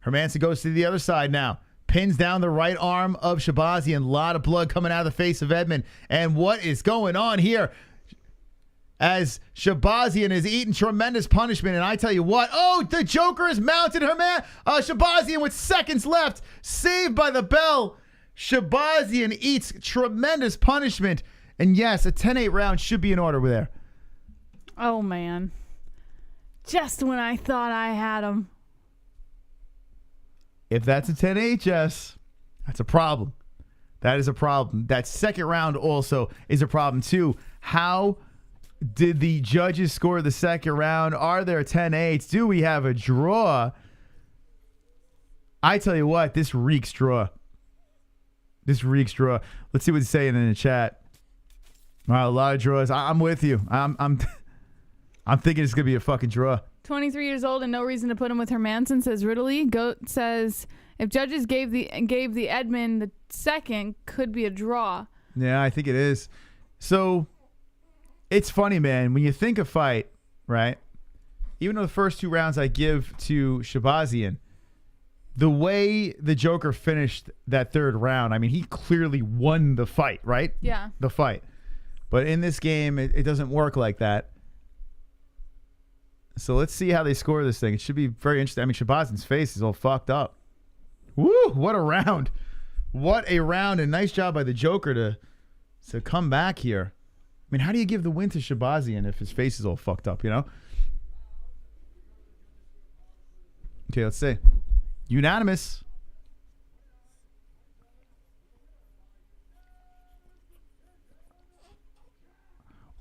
Hermansson goes to the other side now. Pins down the right arm of Shahbazyan. A lot of blood coming out of the face of Edmen. And what is going on here? As Shahbazyan is eating tremendous punishment. And I tell you what, oh, the Joker has mounted Shahbazyan with seconds left. Saved by the bell. Shahbazyan eats tremendous punishment. And yes, a 10-8 round should be in order there. Oh, man. Just when I thought I had him. If that's a 10-8, Jess, that's a problem. That is a problem. That second round also is a problem, too. How did the judges score the second round? Are there 10-8s? Do we have a draw? I tell you what, this reeks draw. This reeks draw. Let's see what he's saying in the chat. All right, a lot of draws. I'm with you. I'm thinking it's gonna be a fucking draw. 23 years old and no reason to put him with Hermansson, says Ridley. Goat says if judges gave the Edmen the second, could be a draw. Yeah, I think it is. So it's funny, man. When you think a fight, right? Even though the first two rounds I give to Shahbazyan, the way the Joker finished that third round, I mean, he clearly won the fight, right? Yeah. The fight. But in this game, it doesn't work like that. So let's see how they score this thing. It should be very interesting. I mean, Shahbazyan's face is all fucked up. Woo! What a round. What a round. And nice job by the Joker to come back here. I mean, how do you give the win to Shahbazyan if his face is all fucked up, you know? Okay, let's see. Unanimous.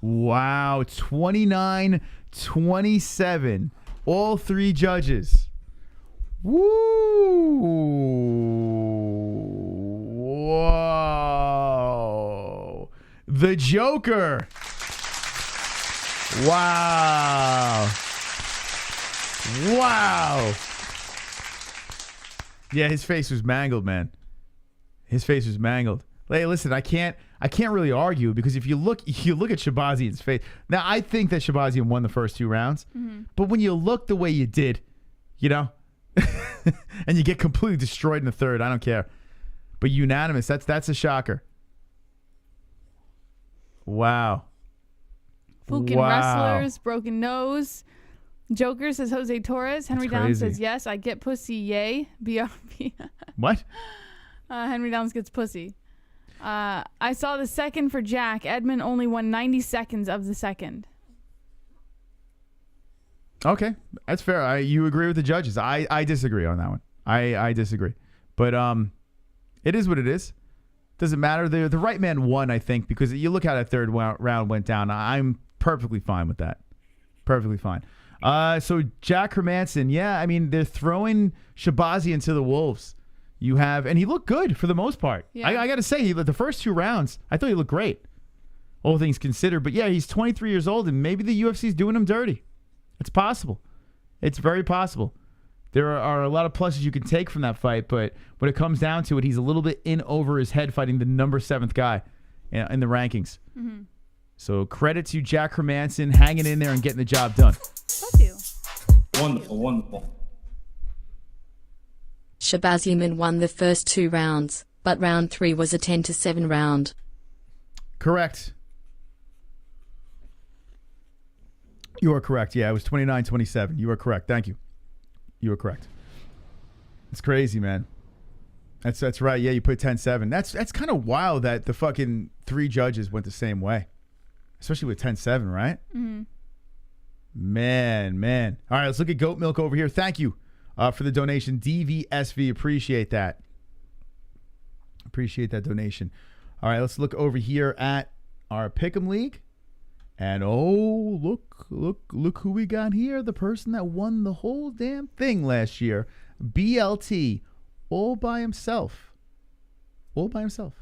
Wow, 29-27. All three judges. Woo! Whoa. The Joker. Wow. Wow. Yeah, his face was mangled, man. His face was mangled. Hey, listen, I can't really argue because if you look at Shahbazyan's face. Now, I think that Shahbazyan won the first two rounds, but when you look the way you did, you know, and you get completely destroyed in the third, I don't care. But unanimous, that's a shocker. Wow. Fucking wrestlers, broken nose. Joker says Jose Torres. Henry Downs says yes. I get pussy. Yay. BRB. What? Henry Downs gets pussy. I saw the second for Jack. Edmen only won 90 seconds of the second. Okay, that's fair. You agree with the judges. I disagree on that one. I disagree. But it is what it is. Doesn't matter. The right man won, I think, because you look how that third round went down. I'm perfectly fine with that. Perfectly fine. So Jack Hermansson, yeah, I mean, they're throwing Shahbazyan to the wolves. You have, and he looked good for the most part. Yeah. I got to say, the first 2 rounds, I thought he looked great, all things considered. But yeah, he's 23 years old, and maybe the UFC's doing him dirty. It's possible. It's very possible. There are a lot of pluses you can take from that fight, but when it comes down to it, he's a little bit in over his head fighting the number 7th guy in the rankings. Mm-hmm. So credit to Jack Hermansson hanging in there and getting the job done. Bless you. Wonderful, wonderful. Shahbazyan won the first 2 rounds, but round 3 was a 10-7 round. Correct. You are correct. Yeah, it was 29-27. You are correct. Thank you. You are correct. It's crazy, man. That's right. Yeah, you put 10-7. That's kind of wild that the fucking 3 judges went the same way. Especially with 10-7, right? Mm-hmm. Man. All right, let's look at Goat Milk over here. Thank you for the donation. DVSV, appreciate that. Appreciate that donation. All right, let's look over here at our Pick'em League. And look who we got here. The person that won the whole damn thing last year. BLT, all by himself. All by himself.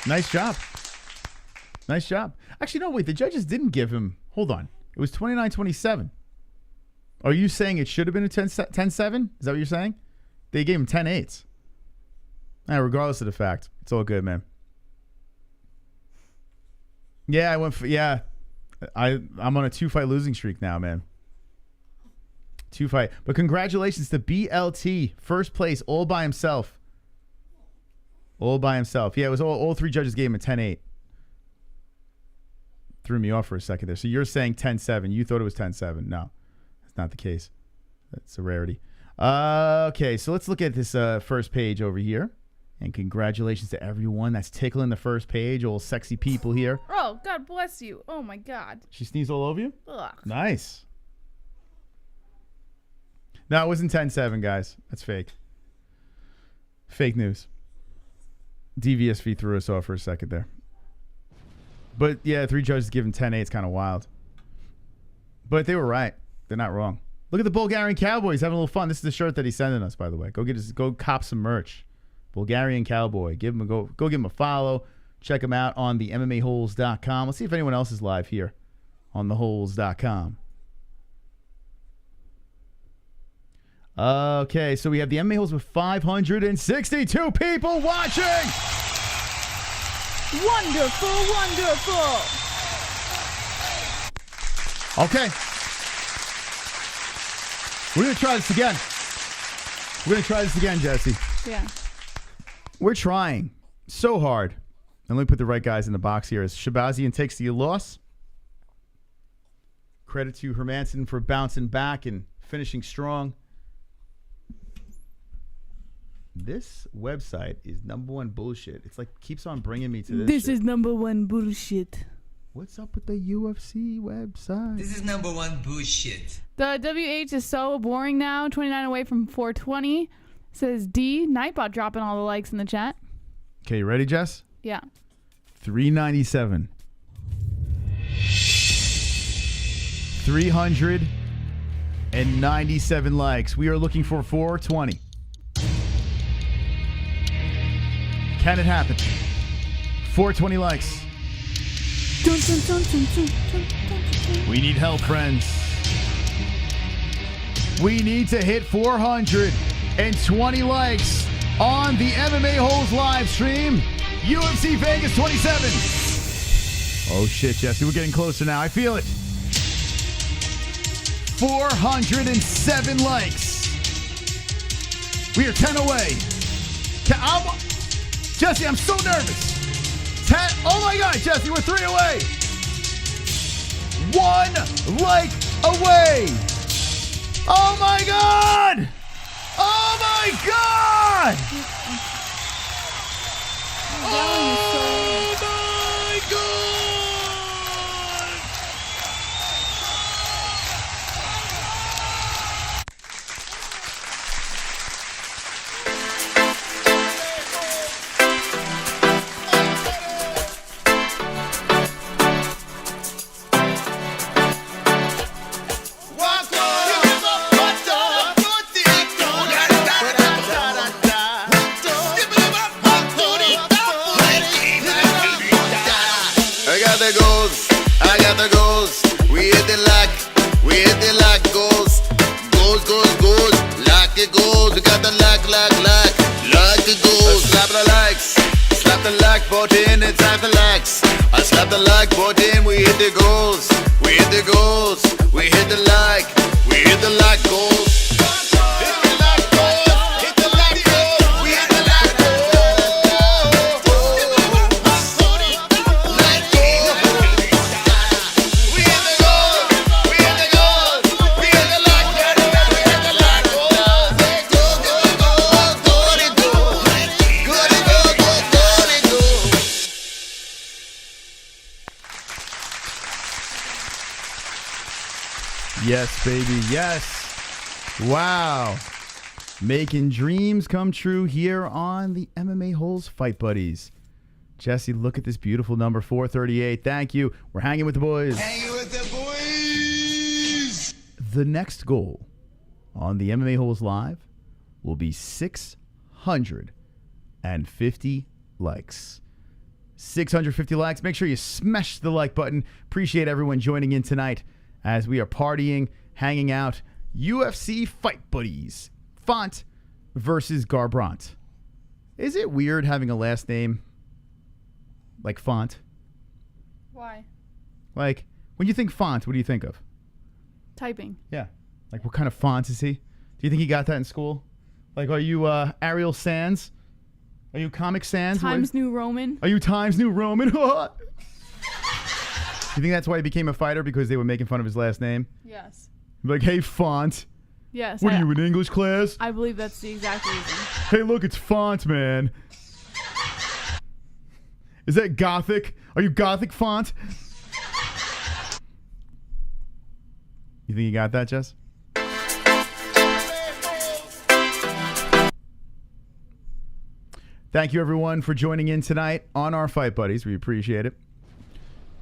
Nice job. Nice job. Actually, no, wait. The judges didn't give him. Hold on. It was 29-27. Are you saying it should have been a 10-7? Is that what you're saying? They gave him 10-8s. Regardless of the fact, it's all good, man. Yeah, I went for, yeah. I'm on a 2-fight losing streak now, man. 2-fight. But congratulations to BLT. First place, all by himself. All by himself. Yeah, it was all 3 judges gave him a 10-8. Threw me off for a second there. So you're saying 10-7. You thought it was 10-7. No, that's not the case. That's a rarity. Okay, so let's look at this first page over here. And congratulations to everyone that's tickling the first page. All sexy people here. Oh, God bless you. Oh, my God. She sneezed all over you? Ugh. Nice. No, it wasn't 10-7, guys. That's fake. Fake news. DVSV threw us off for a second there. But, yeah, 3 judges giving 10-8 is kind of wild. But they were right. They're not wrong. Look at the Bulgarian Cowboys having a little fun. This is the shirt that he's sending us, by the way. Go cop some merch. Bulgarian Cowboy. Give him go give him a follow. Check him out on the MMAHoles.com. Let's see if anyone else is live here on theholes.com. Okay, so we have the MMA Holes with 562 people watching. Wonderful, wonderful. Okay. We're going to try this again. We're going to try this again, Jesse. Yeah. We're trying so hard. And let me put the right guys in the box here. As Shahbazyan takes the loss. Credit to Hermansson for bouncing back and finishing strong. This website is #1 bullshit. It's like keeps on bringing me to this. This shit. is #1 bullshit. What's up with the UFC website? This is #1 bullshit. The WH is so boring now. 29 away from 420. Says D. Nightbot dropping all the likes in the chat. Okay, you ready, Jess? Yeah. 397. 397 likes. We are looking for 420. Can it happen? 420 likes. Dun, dun, dun, dun, dun, dun, dun, dun. We need help, friends. We need to hit 420 likes on the MMA Holes live stream. UFC Vegas 27. Oh, shit, Jesse. We're getting closer now. I feel it. 407 likes. We are 10 away. Jesse, I'm so nervous. 10. Oh, my God, Jesse. We're 3 away. 1 like away. Oh, my God. Oh, my God. Oh, my God. goes. Like it goes. We got the like it goes. Slap the likes. Slap the like button. It's time for likes. I slap the like button. We hit the goals. We hit the goals. We hit the like. We hit the like goals. Hit the like goals. Hit the like goals. We hit the like goals. Like goals. We hit the goals. We hit the goals. We hit the like goals. We hit the like goals. Go, go, go, go, go, go. Go, go, go, go, go. Yes, baby. Yes. Wow. Making dreams come true here on the MMA-Holes Fight Buddies. Jesse, look at this beautiful number, 438. Thank you. We're hanging with the boys. Hanging with the boys. The next goal on the MMA-Holes Live will be 650 likes. 650 likes. Make sure you smash the like button. Appreciate everyone joining in tonight as we are partying, hanging out. UFC Fight Buddies. Font versus Garbrandt. Is it weird having a last name like Font? Why? Like, when you think Font, what do you think of? Typing. Yeah. Like, what kind of font is he? Do you think he got that in school? Like, are you Arial Sans? Are you Comic Sans? Times New Roman. Are you Times New Roman? You think that's why he became a fighter? Because they were making fun of his last name? Yes. Like, hey, Font. Yes. What are you, in English class? I believe that's the exact reason. Hey, look, it's Font, man. Is that Gothic? Are you Gothic Font? You think you got that, Jess? Thank you, everyone, for joining in tonight on our Fight Buddies. We appreciate it.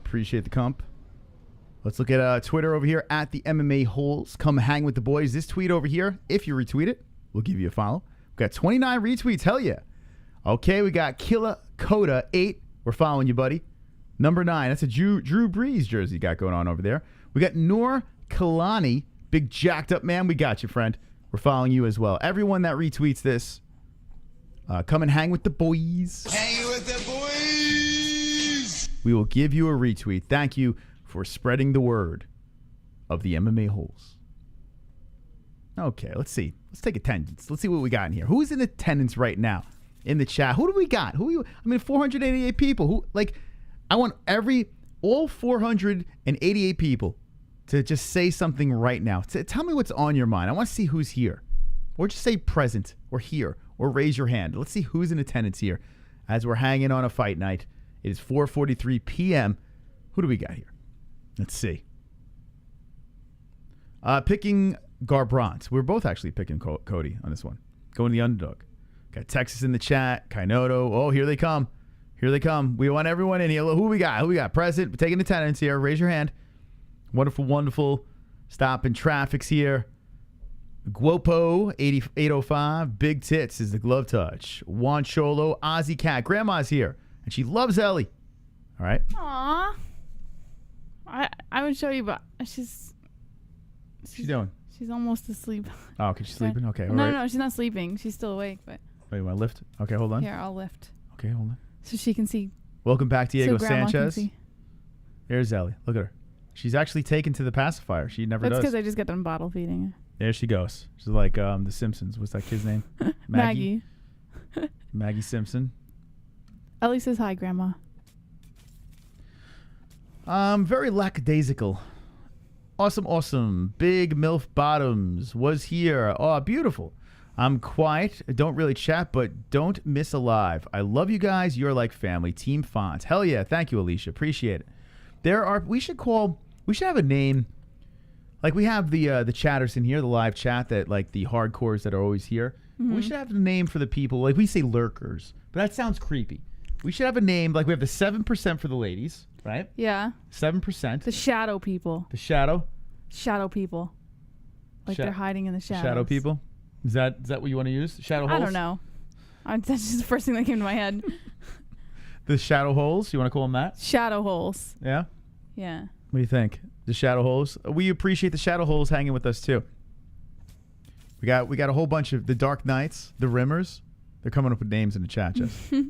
Appreciate the comp. Let's look at Twitter over here at the MMA Holes. Come hang with the boys. This tweet over here, if you retweet it, we'll give you a follow. We've got 29 retweets. Hell yeah. Okay, we got Killa Coda 8. We're following you, buddy. Number 9. That's a Drew Brees jersey you got going on over there. We got Noor Kalani. Big jacked up man. We got you, friend. We're following you as well. Everyone that retweets this, come and hang with the boys. Hanging with the boys. We will give you a retweet. Thank you for spreading the word of the MMA Holes. Okay, let's see. Let's take attendance. Let's see what we got in here. Who's in attendance right now in the chat? Who do we got? 488 people. Who, like, I want all 488 people to just say something right now. Tell me what's on your mind. I want to see who's here. Or just say present or here or raise your hand. Let's see who's in attendance here as we're hanging on a fight night. It is 4:43 p.m. Who do we got here? Let's see. Picking Garbrandt. We're both actually picking Cody on this one. Going the underdog. Got Texas in the chat. Kainoto. Oh, here they come. Here they come. We want everyone in here. Who we got? Who we got? Present. We're taking attendance here. Raise your hand. Wonderful, wonderful. Stopping traffic's here. Guopo 805. Big tits is the glove touch. Juan Cholo. Ozzy Cat. Grandma's here. And she loves Ellie. All right. Aww. I would show you, but she's doing? She's almost asleep. Oh, okay, she's sleeping? Okay. All no, right. no, she's not sleeping. She's still awake, but. Oh, you want to lift? Okay, hold on. Here, I'll lift. Okay, hold on. So she can see. Welcome back, Diego so Grandma Sanchez. Can see. There's Ellie. Look at her. She's actually taken to the pacifier. She never That's does. because I just got done bottle feeding her. There she goes. She's like The Simpsons. What's that kid's name? Maggie. Maggie Simpson. Ellie says hi, Grandma. Very lackadaisical. Awesome. Big MILF Bottoms was here. Oh, beautiful. I'm quiet. Don't really chat, but don't miss a live. I love you guys. You're like family. Team Fonts. Hell yeah. Thank you, Alicia. Appreciate it. We should have a name. Like we have the chatters in here, the live chat that like the hardcores that are always here. Mm-hmm. We should have a name for the people. Like we say lurkers, but that sounds creepy. We should have a name. Like we have the 7% for the ladies, right? Yeah. 7%. The shadow people. The shadow? Shadow people. Like they're hiding in the shadows. Shadow people? Is that what you want to use? Shadow holes? I don't know. That's just the first thing that came to my head. The shadow holes? You want to call them that? Shadow holes. Yeah? Yeah. What do you think? The shadow holes? We appreciate the shadow holes hanging with us too. We got a whole bunch of the Dark Knights, the Rimmers. They're coming up with names in the chat, Jess. The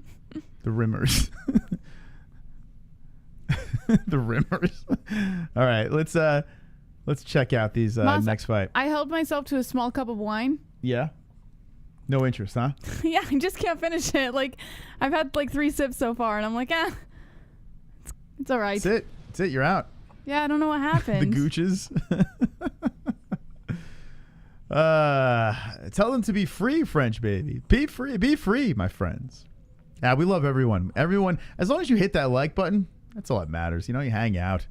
Rimmers. The Rimmers. All right, let's check out these next fight. I held myself to a small cup of wine. Yeah. No interest, huh? Yeah, I just can't finish it. Like, I've had like 3 sips so far, and I'm like, it's all right. That's it. You're out. Yeah, I don't know what happened. The Gooches. Tell them to be free, French baby. Be free, my friends. Yeah, we love everyone. Everyone, as long as you hit that like button, that's all that matters. You hang out.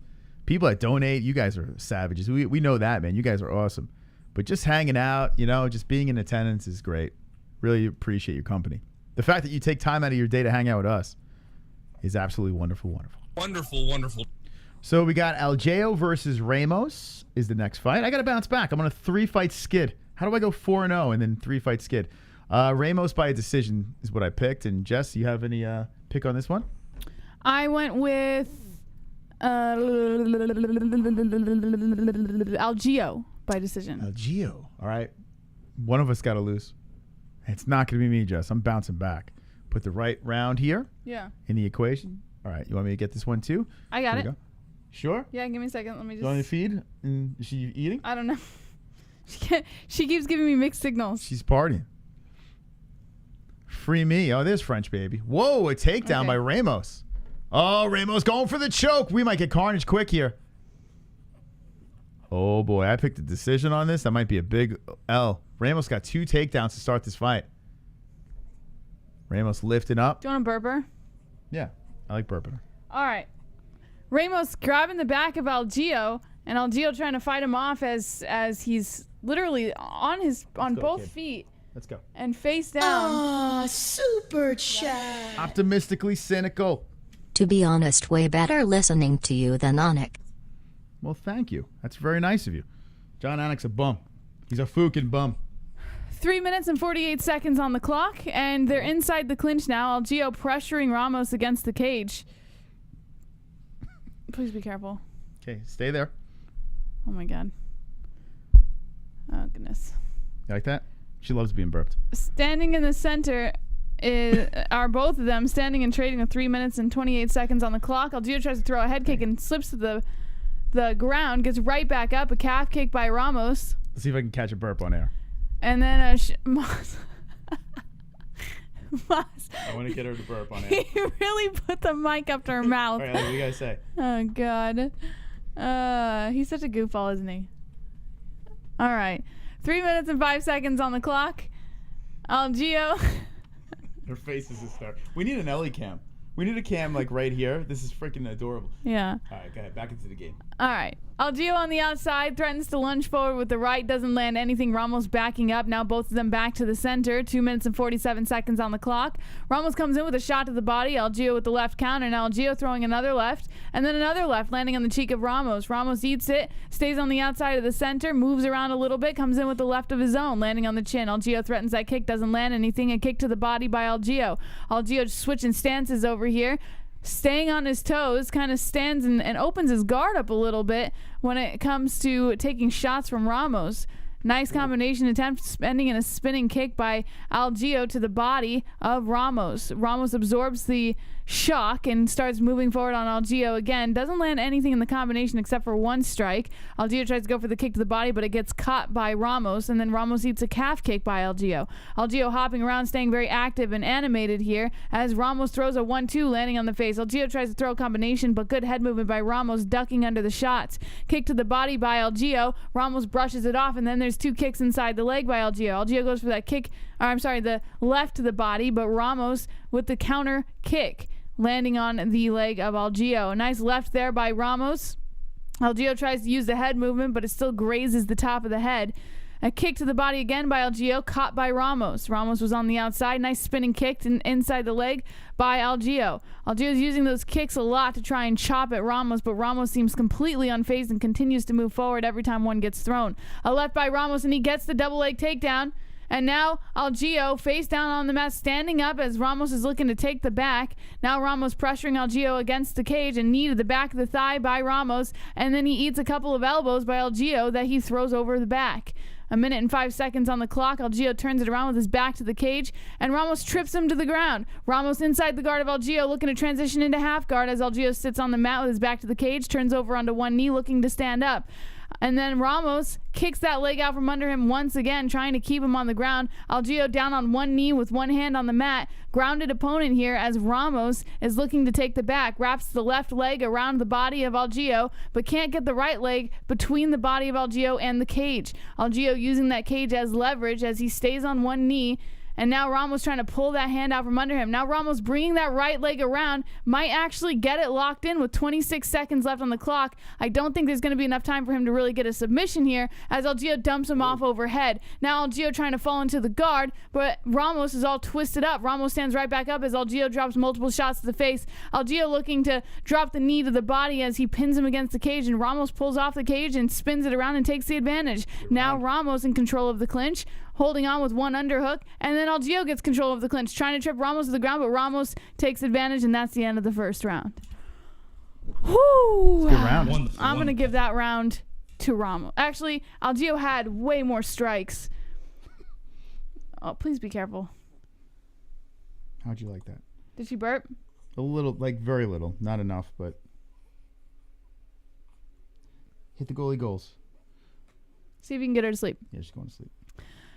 People that donate, you guys are savages. We know that, man. You guys are awesome. But just hanging out, just being in attendance is great. Really appreciate your company. The fact that you take time out of your day to hang out with us is absolutely wonderful, wonderful. Wonderful, wonderful. So we got Algeo versus Ramos is the next fight. I got to bounce back. I'm on a 3-fight skid. How do I go 4-0 and then 3-fight skid? Ramos by a decision is what I picked. And Jess, you have any pick on this one? I went with Algeo by decision. Algeo. All right. One of us got to lose. It's not going to be me, Jess. I'm bouncing back. Put the right round here. Yeah. In the equation. All right. You want me to get this one too? I got it. Go. Sure? Yeah, give me a second. Let me just... You want me to feed? Is she eating? I don't know. She keeps giving me mixed signals. She's partying. Free me. Oh, there's French baby. Whoa, a takedown by Ramos. Oh, Ramos going for the choke. We might get carnage quick here. Oh, boy. I picked a decision on this. That might be a big L. Ramos got 2 takedowns to start this fight. Ramos lifting up. Do you want a burper? Yeah, I like burping. All right. Ramos grabbing the back of Algeo, and Algeo trying to fight him off as he's literally on both feet. Let's go. And face down. Ah, super chat. Optimistically cynical. To be honest, way better listening to you than Anik. Well, thank you. That's very nice of you. John Anik's a bum. He's a fucking bum. 3 minutes and 48 seconds on the clock, and they're inside the clinch now. Algeo pressuring Ramos against the cage. Please be careful. Okay, stay there. Oh, my God. Oh, goodness. You like that? She loves being burped. Standing in the center are both of them, standing and trading with 3 minutes and 28 seconds on the clock. Algeo tries to throw a head kick and slips to the ground, gets right back up. A calf kick by Ramos. Let's see if I can catch a burp on air. And then Moss. I want to get her to burp on air. He really put the mic up to her mouth. All right, what do you guys say? Oh, God. He's such a goofball, isn't he? All right. 3 minutes and 5 seconds on the clock. Algeo. Her face is a star. We need an Ellie cam. We need a cam like right here. This is freaking adorable. Yeah. All right, go ahead. Back into the game. All right. Algeo on the outside threatens to lunge forward with the right. Doesn't land anything. Ramos backing up. Now both of them back to the center. 2 minutes and 47 seconds on the clock. Ramos comes in with a shot to the body. Algeo with the left counter. Now Algeo throwing another left. And then another left landing on the cheek of Ramos. Ramos eats it. Stays on the outside of the center. Moves around a little bit. Comes in with the left of his own. Landing on the chin. Algeo threatens that kick. Doesn't land anything. A kick to the body by Algeo. Algeo switching stances over here. Staying on his toes, kind of stands and opens his guard up a little bit when it comes to taking shots from Ramos. Nice combination attempt, ending in a spinning kick by Algeo to the body of Ramos. Ramos absorbs the shock and starts moving forward on Algeo again. Doesn't land anything in the combination except for one strike. Algeo tries to go for the kick to the body, but it gets caught by Ramos, and then Ramos eats a calf kick by Algeo. Algeo hopping around, staying very active and animated here as Ramos throws a 1-2 landing on the face. Algeo tries to throw a combination, but good head movement by Ramos, ducking under the shots. Kick to the body by Algeo. Ramos brushes it off, and then there's 2 kicks inside the leg by Algeo. Algeo goes for that kick, the left to the body, but Ramos with the counter kick, landing on the leg of Algeo. A nice left there by Ramos. Algeo tries to use the head movement, but it still grazes the top of the head. A kick to the body again by Algeo, caught by Ramos. Ramos was on the outside. Nice spinning kick inside the leg by Algeo. Algeo's using those kicks a lot to try and chop at Ramos, but Ramos seems completely unfazed and continues to move forward every time one gets thrown. A left by Ramos, and he gets the double leg takedown. And now Algeo face down on the mat, standing up as Ramos is looking to take the back. Now Ramos pressuring Algeo against the cage, and knee to the back of the thigh by Ramos. And then he eats a couple of elbows by Algeo that he throws over the back. 1 minute and 5 seconds on the clock. Algeo turns it around with his back to the cage, and Ramos trips him to the ground. Ramos inside the guard of Algeo, looking to transition into half guard as Algeo sits on the mat with his back to the cage, turns over onto one knee, looking to stand up. And then Ramos kicks that leg out from under him once again, trying to keep him on the ground. Algeo down on one knee with one hand on the mat. Grounded opponent here as Ramos is looking to take the back. Wraps the left leg around the body of Algeo, but can't get the right leg between the body of Algeo and the cage. Algeo using that cage as leverage as he stays on one knee. And now Ramos trying to pull that hand out from under him. Now Ramos bringing that right leg around, might actually get it locked in with 26 seconds left on the clock. I don't think there's going to be enough time for him to really get a submission here as Algeo dumps him off overhead. Now Algeo trying to fall into the guard, but Ramos is all twisted up. Ramos stands right back up as Algeo drops multiple shots to the face. Algeo looking to drop the knee to the body as he pins him against the cage, and Ramos pulls off the cage and spins it around and takes the advantage. Now Ramos in control of the clinch, holding on with one underhook, and then Algeo gets control of the clinch, trying to trip Ramos to the ground, but Ramos takes advantage, and that's the end of the first round. Whoo! Good round. I'm going to give that round to Ramos. Actually, Algeo had way more strikes. Oh, please be careful. How'd you like that? Did she burp? A little, like very little. Not enough, but hit the goalie goals. See if you can get her to sleep. Yeah, she's going to sleep.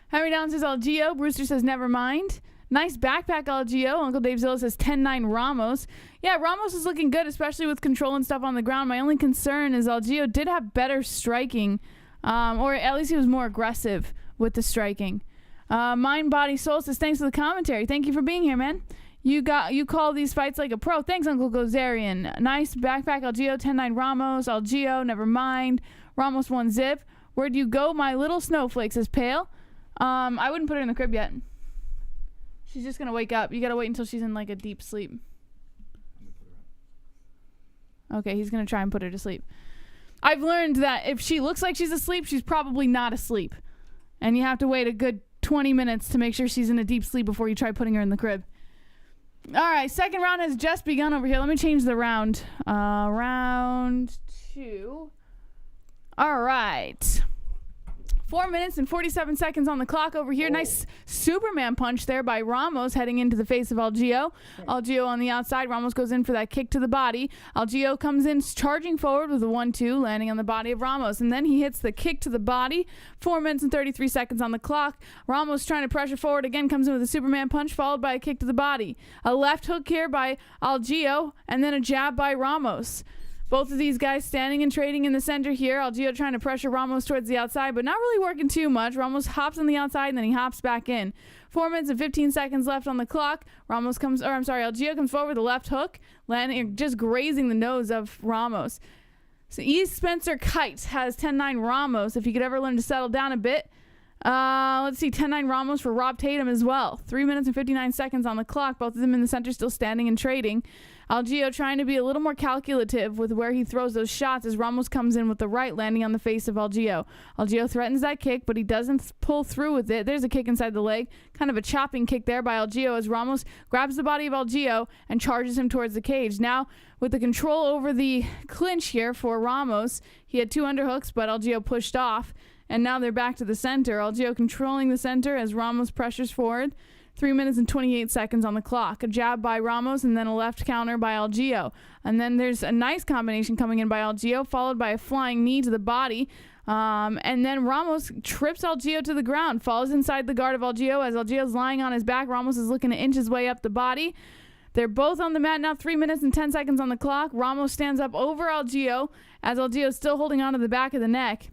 Henry Down says Algeo. Brewster says never mind. Nice backpack, Algeo. Uncle Dave Zilla says 10-9 Ramos. Yeah, Ramos is looking good, especially with control and stuff on the ground. My only concern is Algeo did have better striking, or at least he was more aggressive with the striking. Mind, Body, Soul says thanks for the commentary. Thank you for being here, man. You call these fights like a pro. Thanks, Uncle Gozerian. Nice backpack, Algeo. 10-9 Ramos. Algeo, never mind. Ramos 1-zip. Where'd you go, my little snowflake, says Pale. I wouldn't put her in the crib yet. She's just gonna wake up. You gotta wait until she's in like a deep sleep. Okay, he's gonna try and put her to sleep. I've learned that if she looks like she's asleep, she's probably not asleep. And you have to wait a good 20 minutes to make sure she's in a deep sleep before you try putting her in the crib. Alright, second round has just begun over here. Let me change the round. Round 2. Alright. 4 minutes and 47 seconds on the clock over here. Nice Superman punch there by Ramos heading into the face of Algeo. Algeo on the outside. Ramos goes in for that kick to the body. Algeo comes in charging forward with a 1-2, landing on the body of Ramos. And then he hits the kick to the body. 4 minutes and 33 seconds on the clock. Ramos trying to pressure forward again, comes in with a Superman punch followed by a kick to the body. A left hook here by Algeo and then a jab by Ramos. Both of these guys standing and trading in the center here. Algeo trying to pressure Ramos towards the outside, but not really working too much. Ramos hops on the outside and then he hops back in. 4 minutes and 15 seconds left on the clock. Algeo comes forward with a left hook, landing, just grazing the nose of Ramos. So E. Spencer Kite has 10-9 Ramos. If he could ever learn to settle down a bit. Let's see, 10-9 Ramos for Rob Tatum as well. 3 minutes and 59 seconds on the clock. Both of them in the center still standing and trading. Algeo trying to be a little more calculative with where he throws those shots as Ramos comes in with the right, landing on the face of Algeo. Algeo threatens that kick, but he doesn't pull through with it. There's a kick inside the leg. Kind of a chopping kick there by Algeo as Ramos grabs the body of Algeo and charges him towards the cage. Now, with the control over the clinch here for Ramos, he had 2 underhooks, but Algeo pushed off. And now they're back to the center. Algeo controlling the center as Ramos pressures forward. 3 minutes and 28 seconds on the clock. A jab by Ramos and then a left counter by Algeo. And then there's a nice combination coming in by Algeo, followed by a flying knee to the body. And then Ramos trips Algeo to the ground, falls inside the guard of Algeo as Algeo's lying on his back. Ramos is looking to inch his way up the body. They're both on the mat now, 3 minutes and 10 seconds on the clock. Ramos stands up over Algeo as Algeo's still holding on to the back of the neck.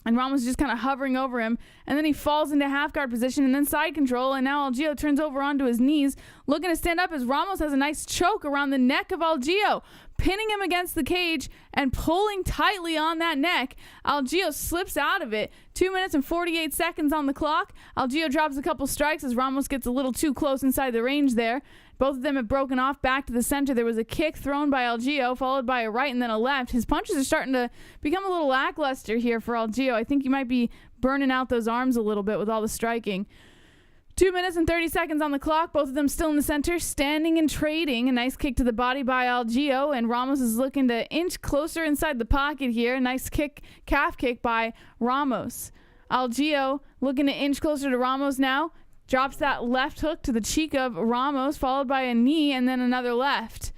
And Ramos is just kind of hovering over him. And then he falls into half guard position and then side control. And now Algeo turns over onto his knees, looking to stand up as Ramos has a nice choke around the neck of Algeo, pinning him against the cage and pulling tightly on that neck. Algeo slips out of it. 2 minutes and 48 seconds on the clock. Algeo drops a couple strikes as Ramos gets a little too close inside the range there. Both of them have broken off back to the center. There was a kick thrown by Algeo, followed by a right and then a left. His punches are starting to become a little lackluster here for Algeo. I think he might be burning out those arms a little bit with all the striking. 2 minutes and 30 seconds on the clock. Both of them still in the center, standing and trading. A nice kick to the body by Algeo, and Ramos is looking to inch closer inside the pocket here. A nice kick, calf kick by Ramos. Algeo looking to inch closer to Ramos now. Drops that left hook to the cheek of Ramos, followed by a knee and then another left.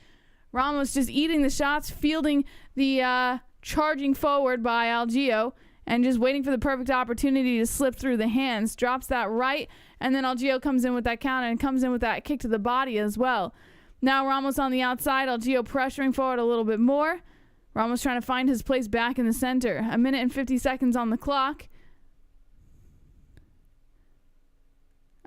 Ramos just eating the shots, fielding the charging forward by Algeo, and just waiting for the perfect opportunity to slip through the hands. Drops that right, and then Algeo comes in with that counter and comes in with that kick to the body as well. Now Ramos on the outside, Algeo pressuring forward a little bit more. Ramos trying to find his place back in the center. 1 minute and 50 seconds on the clock.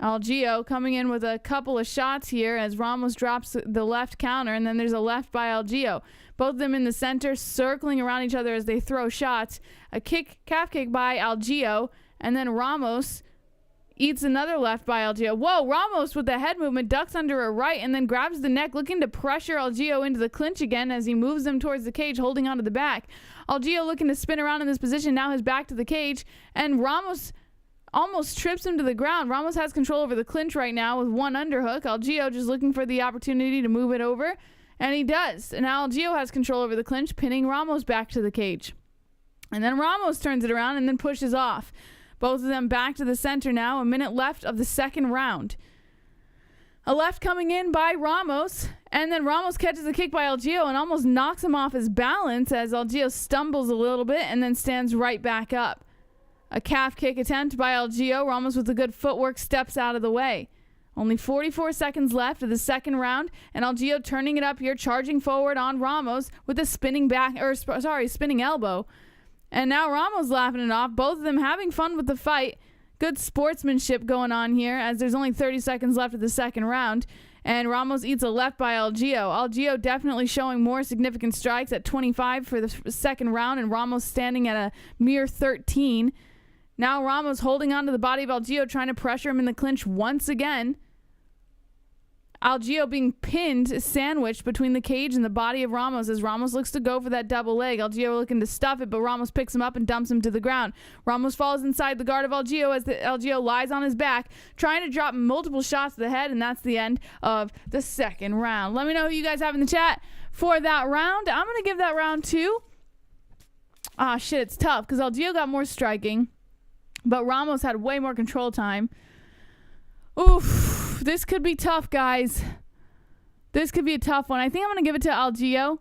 Algeo coming in with a couple of shots here as Ramos drops the left counter, and then there's a left by Algeo. Both of them in the center, circling around each other as they throw shots. A calf kick by Algeo, and then Ramos eats another left by Algeo. Whoa, Ramos with the head movement ducks under a right and then grabs the neck, looking to pressure Algeo into the clinch again as he moves them towards the cage, holding onto the back. Algeo looking to spin around in this position, now his back to the cage, and Ramos almost trips him to the ground. Ramos has control over the clinch right now with one underhook. Algeo just looking for the opportunity to move it over, and he does. And now Algeo has control over the clinch, pinning Ramos back to the cage. And then Ramos turns it around and then pushes off. Both of them back to the center now. 1 minute left of the second round. A left coming in by Ramos, and then Ramos catches a kick by Algeo and almost knocks him off his balance as Algeo stumbles a little bit and then stands right back up. A calf kick attempt by Algeo. Ramos with a good footwork steps out of the way. Only 44 seconds left of the second round, and Algeo turning it up here, charging forward on Ramos with a spinning elbow. And now Ramos laughing it off. Both of them having fun with the fight. Good sportsmanship going on here as there's only 30 seconds left of the second round. And Ramos eats a left by Algeo. Algeo definitely showing more significant strikes at 25 for the second round, and Ramos standing at a mere 13. Now Ramos holding on to the body of Algeo, trying to pressure him in the clinch once again. Algeo being pinned, sandwiched between the cage and the body of Ramos as Ramos looks to go for that double leg. Algeo looking to stuff it, but Ramos picks him up and dumps him to the ground. Ramos falls inside the guard of Algeo as Algeo lies on his back, trying to drop multiple shots to the head, and that's the end of the second round. Let me know who you guys have in the chat for that round. I'm going to give that round 2. It's tough because Algeo got more striking, but Ramos had way more control time. Oof, this could be tough, guys. This could be a tough one. I think I'm going to give it to Algeo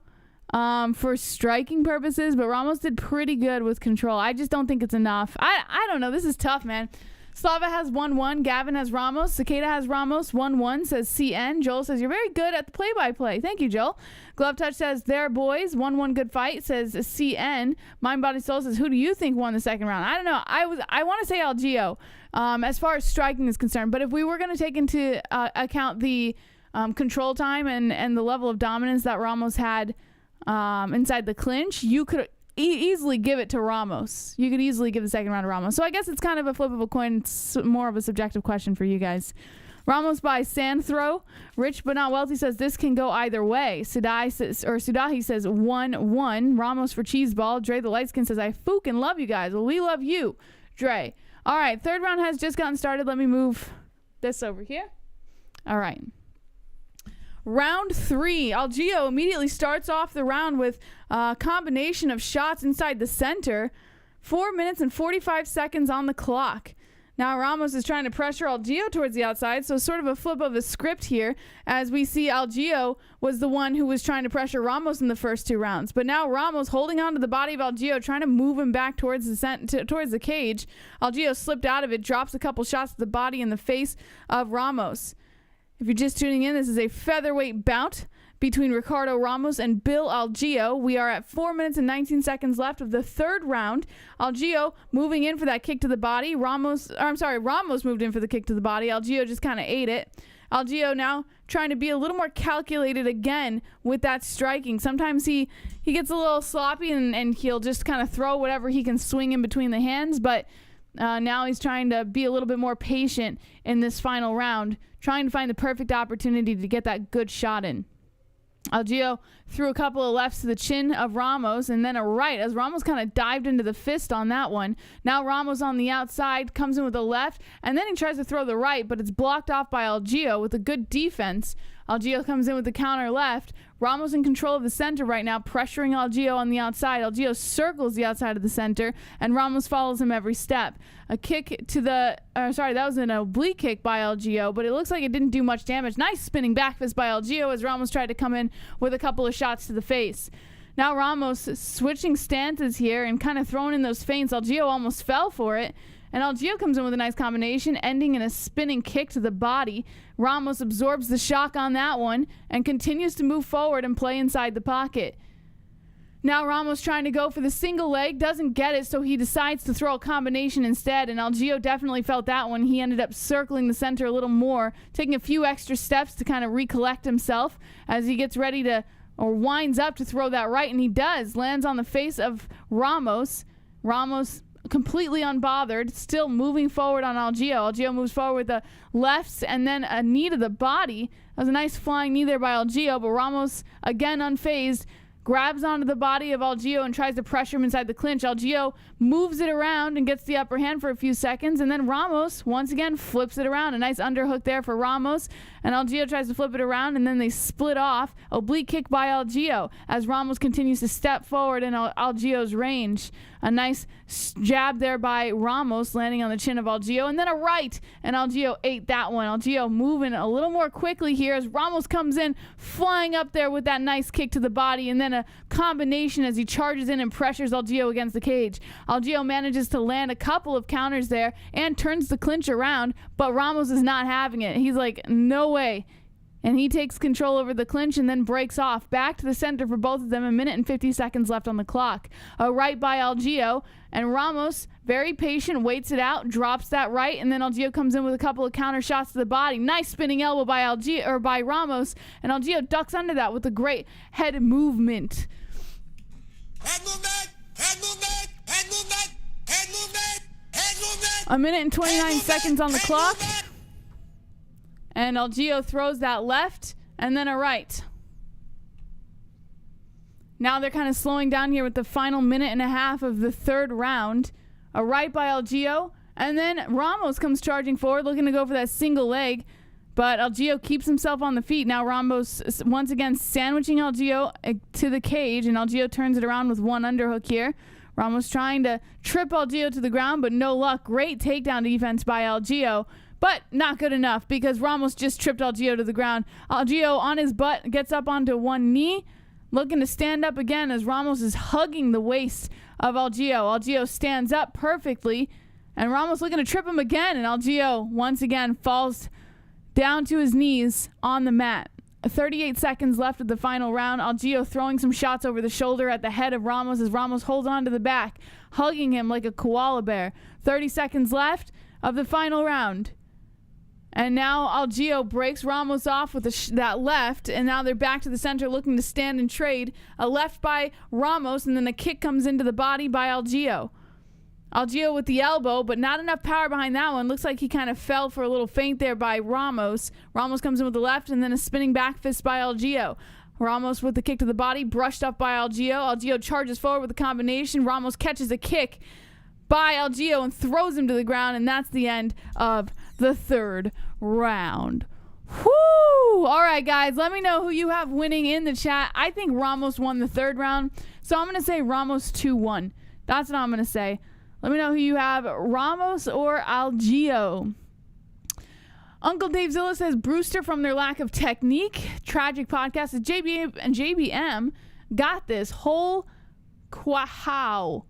for striking purposes, but Ramos did pretty good with control. I just don't think it's enough. I don't know. This is tough, man. Slava has 1-1. Gavin has Ramos. Cicada has Ramos 1-1, says CN. Joel says, you're very good at the play-by-play. Thank you, Joel. Glove Touch says, there, boys. 1-1 good fight, says CN. Mind Body Soul says, who do you think won the second round? I don't know. I want to say Algeo as far as striking is concerned. But if we were going to take into account the control time and the level of dominance that Ramos had inside the clinch, you could easily give it to Ramos. You could easily give the second round to Ramos. So I guess it's kind of a flip of a coin. It's more of a subjective question for you guys. Ramos by Sandthrow. Rich but not wealthy says this can go either way. Sudahi says 1-1. Ramos for Cheeseball. Dre the Lightskin says I fucking love you guys. Well, we love you, Dre. All right, third round has just gotten started. Let me move this over here. All right. Round 3. Algeo immediately starts off the round with a combination of shots inside the center. 4 minutes and 45 seconds on the clock. Now Ramos is trying to pressure Algeo towards the outside, so sort of a flip of the script here as we see Algeo was the one who was trying to pressure Ramos in the first 2 rounds. But now Ramos holding on to the body of Algeo, trying to move him back towards the cage. Algeo slipped out of it, drops a couple shots to the body and the face of Ramos. If you're just tuning in, this is a featherweight bout between Ricardo Ramos and Bill Algeo. We are at 4 minutes and 19 seconds left of the third round. Algeo moving in for that kick to the body. Ramos moved in for the kick to the body. Algeo just kind of ate it. Algeo now trying to be a little more calculated again with that striking. Sometimes he gets a little sloppy and he'll just kind of throw whatever he can swing in between the hands, but now he's trying to be a little bit more patient in this final round, trying to find the perfect opportunity to get that good shot in. Algeo threw a couple of lefts to the chin of Ramos and then a right as Ramos kind of dived into the fist on that one. Now Ramos on the outside comes in with a left and then he tries to throw the right, but it's blocked off by Algeo with a good defense Algeo comes in with the counter left. Ramos in control of the center right now, pressuring Algeo on the outside. Algeo circles the outside of the center, and Ramos follows him every step. A kick to the... that was an oblique kick by Algeo, but it looks like it didn't do much damage. Nice spinning back fist by Algeo as Ramos tried to come in with a couple of shots to the face. Now Ramos switching stances here and kind of throwing in those feints. Algeo almost fell for it. And Algeo comes in with a nice combination, ending in a spinning kick to the body. Ramos absorbs the shock on that one and continues to move forward and play inside the pocket. Now Ramos trying to go for the single leg, doesn't get it, so he decides to throw a combination instead, and Algeo definitely felt that one. He ended up circling the center a little more, taking a few extra steps to kind of recollect himself as he gets ready to, or winds up to throw that right, and he does. Lands on the face of Ramos. Ramos completely unbothered, still moving forward on Algeo. Algeo moves forward with the lefts and then a knee to the body. That was a nice flying knee there by Algeo, but Ramos, again unfazed, grabs onto the body of Algeo and tries to pressure him inside the clinch. Algeo moves it around and gets the upper hand for a few seconds, and then Ramos once again flips it around. A nice underhook there for Ramos, and Algeo tries to flip it around, and then they split off. Oblique kick by Algeo as Ramos continues to step forward in Algeo's range. A nice jab there by Ramos, landing on the chin of Algeo, and then a right, and Algeo ate that one. Algeo moving a little more quickly here as Ramos comes in, flying up there with that nice kick to the body, and then a combination as he charges in and pressures Algeo against the cage. Algeo manages to land a couple of counters there and turns the clinch around, but Ramos is not having it. He's like, no way. And he takes control over the clinch and then breaks off. Back to the center for both of them. 1 minute and 50 seconds left on the clock. A right by Algeo, and Ramos, very patient, waits it out, drops that right, and then Algeo comes in with a couple of counter shots to the body. Nice spinning elbow by by Ramos, and Algeo ducks under that with a great head movement. Head movement! Head movement! Head movement! Head movement! Head movement! 1 minute and 29 seconds on the clock. And Algeo throws that left and then a right. Now they're kind of slowing down here with the final minute and a half of the third round. A right by Algeo, and then Ramos comes charging forward looking to go for that single leg, but Algeo keeps himself on the feet. Now Ramos once again sandwiching Algeo to the cage, and Algeo turns it around with one underhook here. Ramos trying to trip Algeo to the ground, but no luck. Great takedown defense by Algeo. But not good enough because Ramos just tripped Algeo to the ground. Algeo on his butt gets up onto one knee, looking to stand up again as Ramos is hugging the waist of Algeo. Algeo stands up perfectly, and Ramos looking to trip him again, and Algeo once again falls down to his knees on the mat. 38 seconds left of the final round. Algeo throwing some shots over the shoulder at the head of Ramos as Ramos holds on to the back, hugging him like a koala bear. 30 seconds left of the final round. And now Algeo breaks Ramos off with that left, and now they're back to the center looking to stand and trade. A left by Ramos, and then a kick comes into the body by Algeo. Algeo with the elbow, but not enough power behind that one. Looks like he kind of fell for a little feint there by Ramos. Ramos comes in with the left, and then a spinning back fist by Algeo. Ramos with the kick to the body, brushed up by Algeo. Algeo charges forward with a combination. Ramos catches a kick by Algeo and throws him to the ground, and that's the end of the third round. Whoo! All right, guys, let me know who you have winning in the chat. I think Ramos won the third round, so I'm going to say Ramos 2-1. That's what I'm going to say. Let me know who you have, Ramos or Algeo. Uncle Dave Zilla says Brewster from their lack of technique. Tragic podcast says JBM got this whole quahow.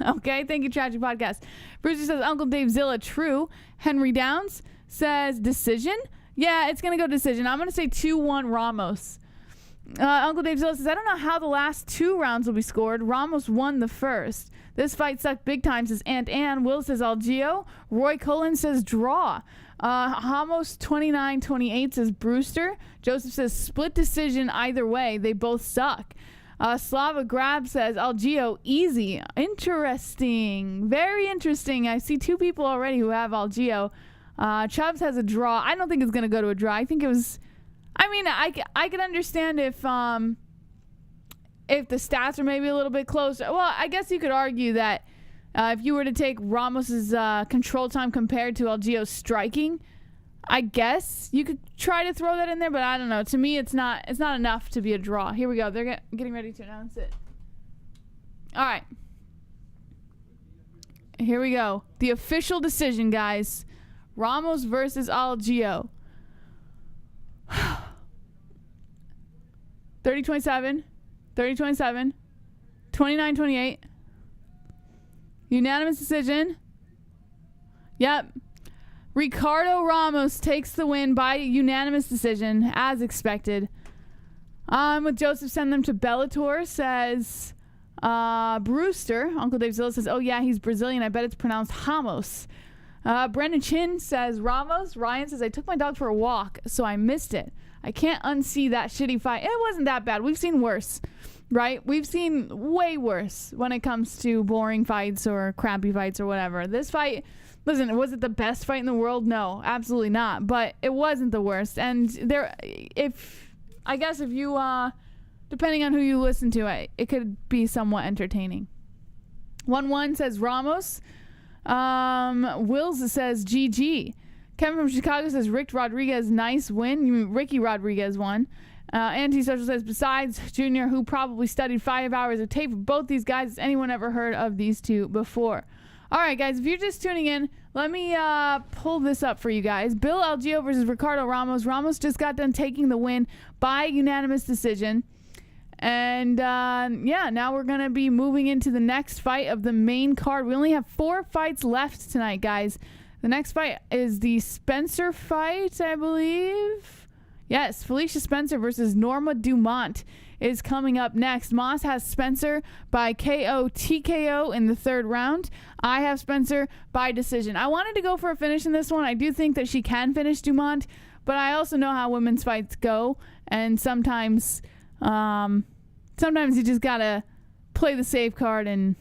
Okay, thank you, Tragic Podcast. Brewster says Uncle Dave Zilla, true. Henry Downs says decision. Yeah, it's going to go decision. I'm going to say 2-1 Ramos. Uncle Dave Zilla says, I don't know how the last 2 rounds will be scored. Ramos won the first. This fight sucked big time, says Aunt Ann. Will says Algeo. Roy Cullen says draw. Ramos 29-28 says Brewster. Joseph says split decision either way. They both suck. Slava Grab says Algeo easy. Interesting. Very interesting. I see 2 people already who have Algeo. Chubbs has a draw. I don't think it's going to go to a draw. I think it was... I mean, I could understand if the stats are maybe a little bit closer. Well, I guess you could argue that if you were to take Ramos's control time compared to Algeo's striking, I guess you could try to throw that in there, but I don't know. To me, it's not enough to be a draw. Here we go. They're getting ready to announce it. All right. Here we go. The official decision, guys. Ramos versus Algeo. 30-27. 30-27. 29-28. Unanimous decision. Yep. Ricardo Ramos takes the win by unanimous decision, as expected. With Joseph send them to Bellator, says Brewster. Uncle Dave Zilla says, oh yeah, he's Brazilian. I bet it's pronounced Ramos. Brendan Chin says Ramos. Ryan says, I took my dog for a walk, so I missed it. I can't unsee that shitty fight. It wasn't that bad. We've seen worse, right? We've seen way worse when it comes to boring fights or crappy fights or whatever. This fight, listen, was it the best fight in the world? No, absolutely not. But it wasn't the worst. And I guess if you, depending on who you listen to, it could be somewhat entertaining. 1-1 says Ramos. Wills says GG. Kevin from Chicago says Rick Rodriguez, nice win. You mean Ricky Rodriguez won. Antisocial says, besides Junior, who probably studied 5 hours of tape of both these guys, has anyone ever heard of these two before? All right, guys, if you're just tuning in, let me pull this up for you guys. Bill Algeo versus Ricardo Ramos. Ramos just got done taking the win by unanimous decision. And, yeah, now we're going to be moving into the next fight of the main card. We only have 4 fights left tonight, guys. The next fight is the Spencer fight, I believe. Yes, Felicia Spencer versus Norma Dumont is coming up next. Moss has Spencer by KO TKO in the 3rd round. I have Spencer by decision. I wanted to go for a finish in this one. I do think that she can finish Dumont, but I also know how women's fights go, and sometimes you just gotta play the safe card and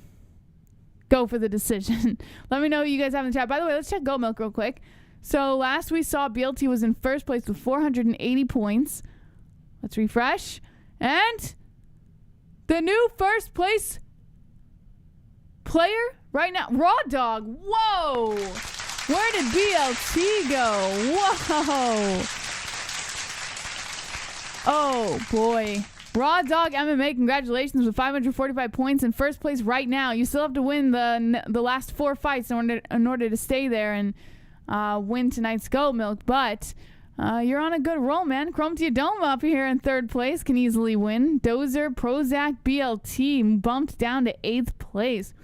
go for the decision. Let me know what you guys have in the chat. By the way, let's check Goat Milk real quick. So last we saw, BLT was in first place with 480 points. Let's refresh. And the new first place player right now, Raw Dog. Whoa! Where did BLT go? Whoa! Oh, boy. Raw Dog MMA, congratulations with 545 points in first place right now. You still have to win the last 4 fights in order to stay there and win tonight's Goat Milk. But you're on a good roll, man. Chrome to your Dome up here in 3rd place can easily win. Dozer, Prozac, BLT bumped down to 8th place.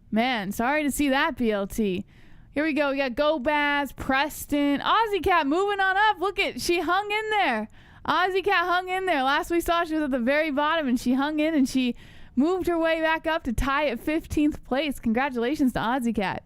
Man, sorry to see that, BLT. Here we go. We got Go Baz, Preston, Aussie Cat moving on up. Look at, she hung in there. Aussie Cat hung in there. Last we saw, she was at the very bottom, and she hung in, and she moved her way back up to tie at 15th place. Congratulations to Aussie Cat.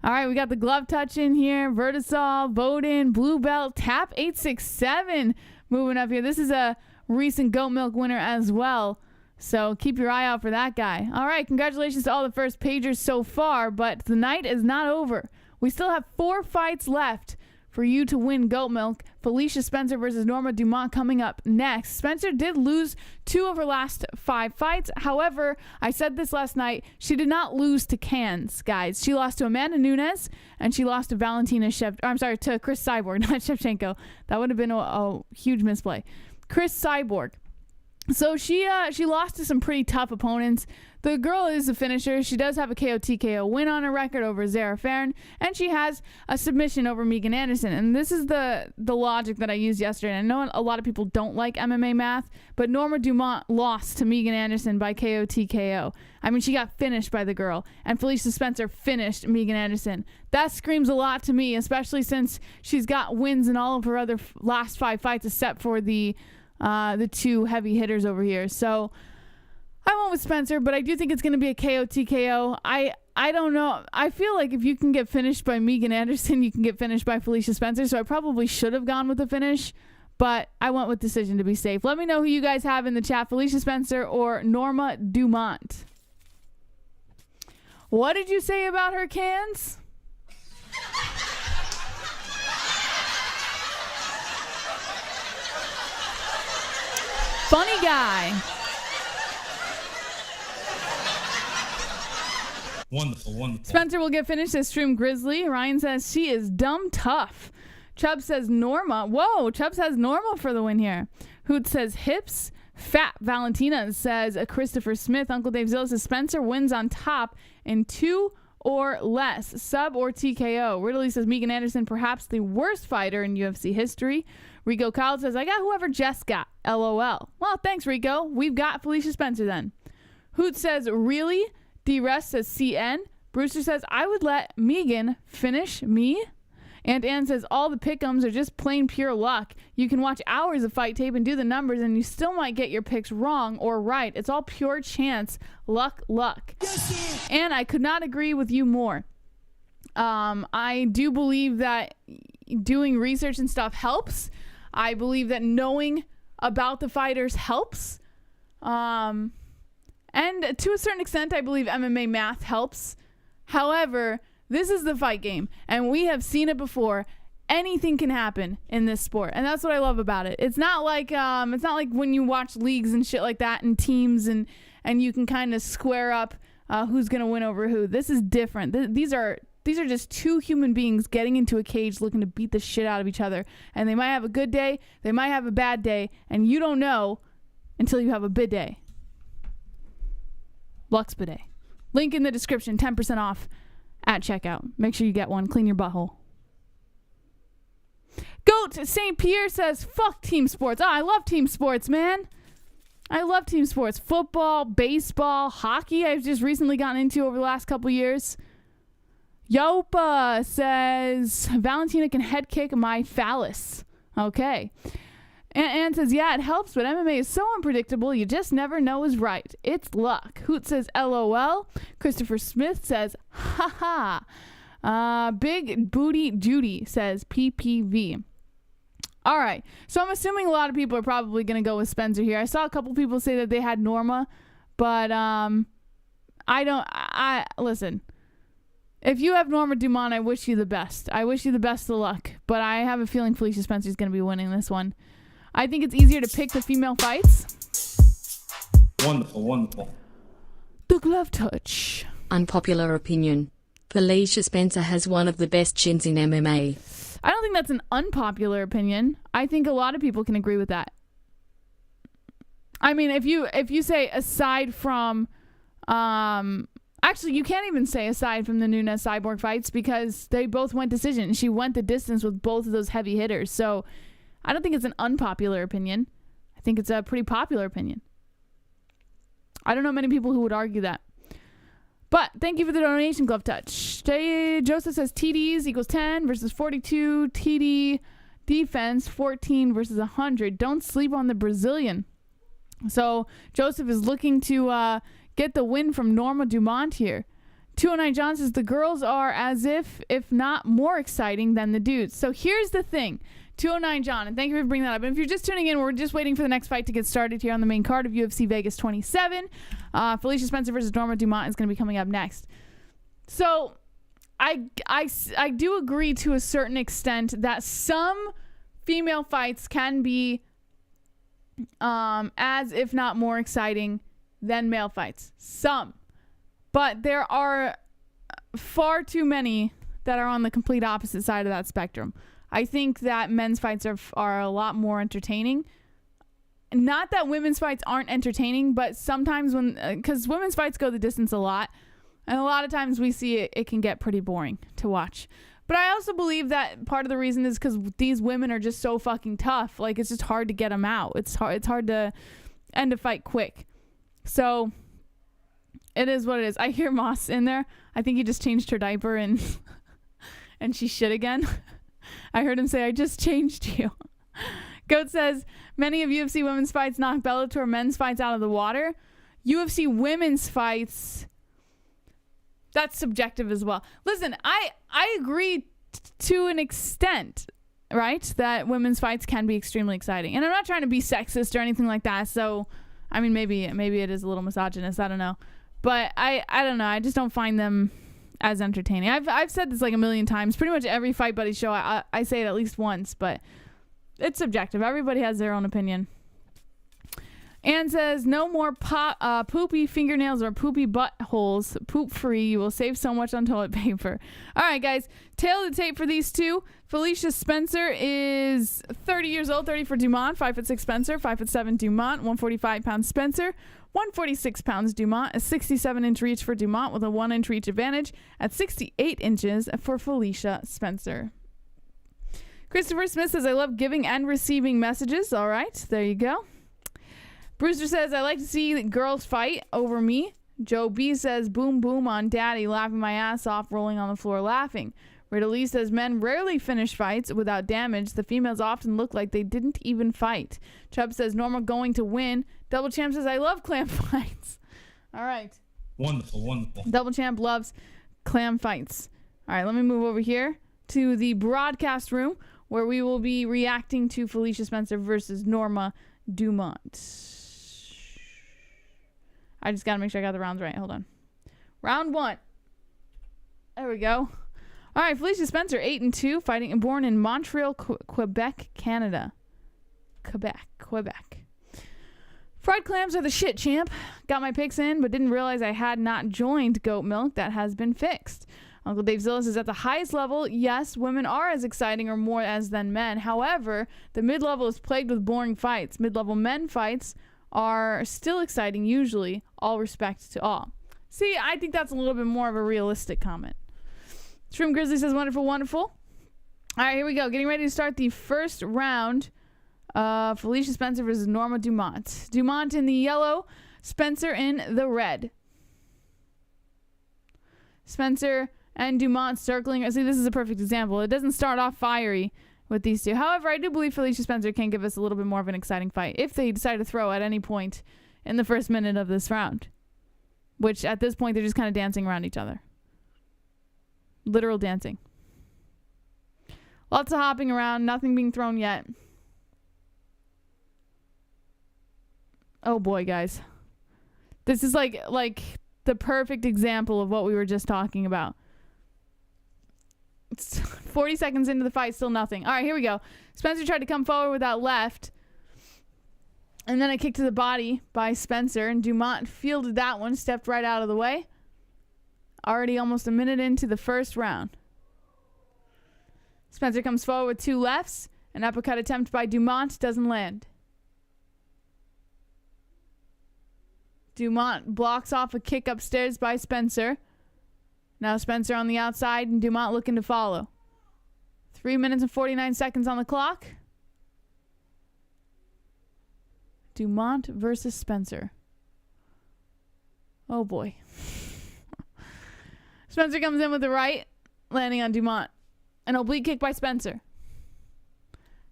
All right, we got the glove touch in here. Vertisol, Bowden, Blue Belt, Tap 867 moving up here. This is a recent Goat Milk winner as well, so keep your eye out for that guy. All right, congratulations to all the first pagers so far, but the night is not over. We still have 4 fights left for you to win Goat Milk. Felicia Spencer versus Norma Dumont coming up next. Spencer did lose 2 of her last 5 fights. However, I said this last night, she did not lose to cans, guys. She lost to Amanda Nunes, and she lost to to Chris Cyborg, not Shevchenko. That would have been a huge misplay. Chris Cyborg. So she lost to some pretty tough opponents. The girl is a finisher. She does have a KO TKO win on her record over Zara Farron, and she has a submission over Megan Anderson. And this is the logic that I used yesterday. And I know a lot of people don't like MMA math, but Norma Dumont lost to Megan Anderson by KO TKO. I mean, she got finished by the girl, and Felicia Spencer finished Megan Anderson. That screams a lot to me, especially since she's got wins in all of her other last 5 fights, except for the 2 heavy hitters over here. So I went with Spencer, but I do think it's going to be a KO TKO. I don't know. I feel like if you can get finished by Megan Anderson, you can get finished by Felicia Spencer. So I probably should have gone with the finish, but I went with decision to be safe. Let me know who you guys have in the chat, Felicia Spencer or Norma Dumont. What did you say about her cans? Funny guy. Wonderful, wonderful. Spencer will get finished as Stream Grizzly. Ryan says she is dumb tough. Chubb says Norma. Whoa, Chubb says Norma for the win here. Hoot says hips. Fat Valentina says Christopher Smith. Uncle Dave Zilla says Spencer wins on top in 2 or less. Sub or TKO. Ridley says Megan Anderson, perhaps the worst fighter in UFC history. Rico Kyle says, I got whoever Jess got. LOL. Well, thanks, Rico. We've got Felicia Spencer then. Hoot says, really? D-Rest says CN. Brewster says, I would let Megan finish me. And Ann says, all the pick'ems are just plain pure luck. You can watch hours of fight tape and do the numbers, and you still might get your picks wrong or right. It's all pure chance. Luck. Yes, and I could not agree with you more. I do believe that doing research and stuff helps. I believe that knowing about the fighters helps. And to a certain extent, I believe MMA math helps. However, this is the fight game, and we have seen it before. Anything can happen in this sport, and that's what I love about it. It's not like when you watch leagues and shit like that and teams and you can kind of square up who's gonna win over who. This is different. These are just two human beings getting into a cage looking to beat the shit out of each other, and they might have a good day, they might have a bad day, and you don't know until you have a bidet. Lux Bidet. Link in the description. 10% off at checkout. Make sure you get one. Clean your butthole. Goat St. Pierre says, fuck team sports. Oh, I love team sports, man. I love team sports. Football, baseball, hockey I've just recently gotten into over the last couple years. Yopa says, Valentina can head kick my phallus. Okay. And says, yeah, it helps, but MMA is so unpredictable, you just never know is right. It's luck. Hoot says, LOL. Christopher Smith says, haha. Big Booty Judy says, PPV. All right. So I'm assuming a lot of people are probably going to go with Spencer here. I saw a couple people say that they had Norma, but listen. If you have Norma Dumont, I wish you the best. I wish you the best of luck, but I have a feeling Felicia Spencer is going to be winning this one. I think it's easier to pick the female fights. Wonderful. The glove touch. Unpopular opinion. Felicia Spencer has one of the best chins in MMA. I don't think that's an unpopular opinion. I think a lot of people can agree with that. I mean, if you say aside from, actually you can't even say aside from the Nunes Cyborg fights because they both went decision and she went the distance with both of those heavy hitters. So I don't think it's an unpopular opinion. I think it's a pretty popular opinion. I don't know many people who would argue that. But thank you for the donation, Glove Touch. Joseph says TDs equals 10 versus 42. TD defense 14 versus 100. Don't sleep on the Brazilian. So Joseph is looking to get the win from Norma Dumont here. 209 John says the girls are as if not more exciting than the dudes. So here's the thing. 209 John, and thank you for bringing that up. And if you're just tuning in, we're just waiting for the next fight to get started here on the main card of UFC Vegas 27. Felicia Spencer versus Norma Dumont is going to be coming up next. So I do agree to a certain extent that some female fights can be as if not more exciting than male fights. Some. But there are far too many that are on the complete opposite side of that spectrum. I think that men's fights are a lot more entertaining. Not that women's fights aren't entertaining, but sometimes because women's fights go the distance a lot, and a lot of times we see it can get pretty boring to watch. But I also believe that part of the reason is because these women are just so fucking tough. Like, it's just hard to get them out. It's hard to end a fight quick. So it is what it is. I hear Moss in there. I think he just changed her diaper and she shit again. I heard him say, I just changed you. Goat says, many of UFC women's fights knock Bellator men's fights out of the water. UFC women's fights, that's subjective as well. Listen, I agree to an extent, right, that women's fights can be extremely exciting. And I'm not trying to be sexist or anything like that, so, I mean, maybe it is a little misogynist, I don't know. But I don't know, I just don't find them as entertaining. I've said this like a million times. Pretty much every Fight Buddy show I say it at least once, but it's subjective. Everybody has their own opinion. Ann says, no more poopy fingernails or poopy buttholes. Poop free. You will save so much on toilet paper. All right, guys. Tail of the tape for these two. Felicia Spencer is 30 years old, 30 for Dumont, 5'6" Spencer, 5'7" Dumont, 145 pounds Spencer, 146 pounds Dumont, a 67-inch reach for Dumont with a 1-inch reach advantage at 68 inches for Felicia Spencer. Christopher Smith says, I love giving and receiving messages. All right, there you go. Brewster says, I like to see girls fight over me. Joe B says, boom, boom on daddy, laughing my ass off, rolling on the floor laughing. Riddle Lee says, men rarely finish fights without damage. The females often look like they didn't even fight. Chubb says, Norma going to win. Double Champ says, I love clam fights. All right. Wonderful, wonderful. Double Champ loves clam fights. All right, let me move over here to the broadcast room where we will be reacting to Felicia Spencer versus Norma Dumont. I just got to make sure I got the rounds right. Hold on. Round 1. There we go. All right, Felicia Spencer, 8-2, fighting and born in Montreal, Quebec, Canada. Quebec. Fried clams are the shit, champ. Got my picks in, but didn't realize I had not joined Goat Milk. That has been fixed. Uncle Dave Zillis is at the highest level. Yes, women are as exciting or more as than men. However, the mid-level is plagued with boring fights. Mid-level men fights are still exciting, usually. All respect to all. See, I think that's a little bit more of a realistic comment. Shroom Grizzly says, wonderful, wonderful. All right, here we go. Getting ready to start the first round. Felicia Spencer versus Norma Dumont. Dumont in the yellow, Spencer in the red. Spencer and Dumont circling. See, this is a perfect example. It doesn't start off fiery with these two. However, I do believe Felicia Spencer can give us a little bit more of an exciting fight if they decide to throw at any point in the first minute of this round. Which, at this point, they're just kind of dancing around each other. Literal dancing. Lots of hopping around. Nothing being thrown yet. Oh boy, guys. This is like the perfect example of what we were just talking about. It's 40 seconds into the fight, still nothing. All right, here we go. Spencer tried to come forward with that left. And then a kick to the body by Spencer. And Dumont fielded that one, stepped right out of the way. Already almost a minute into the first round. Spencer comes forward with two lefts. An uppercut attempt by Dumont doesn't land. Dumont blocks off a kick upstairs by Spencer. Now Spencer on the outside and Dumont looking to follow. 3 minutes and 49 seconds on the clock. Dumont versus Spencer. Oh boy. Spencer comes in with the right, landing on Dumont. An oblique kick by Spencer.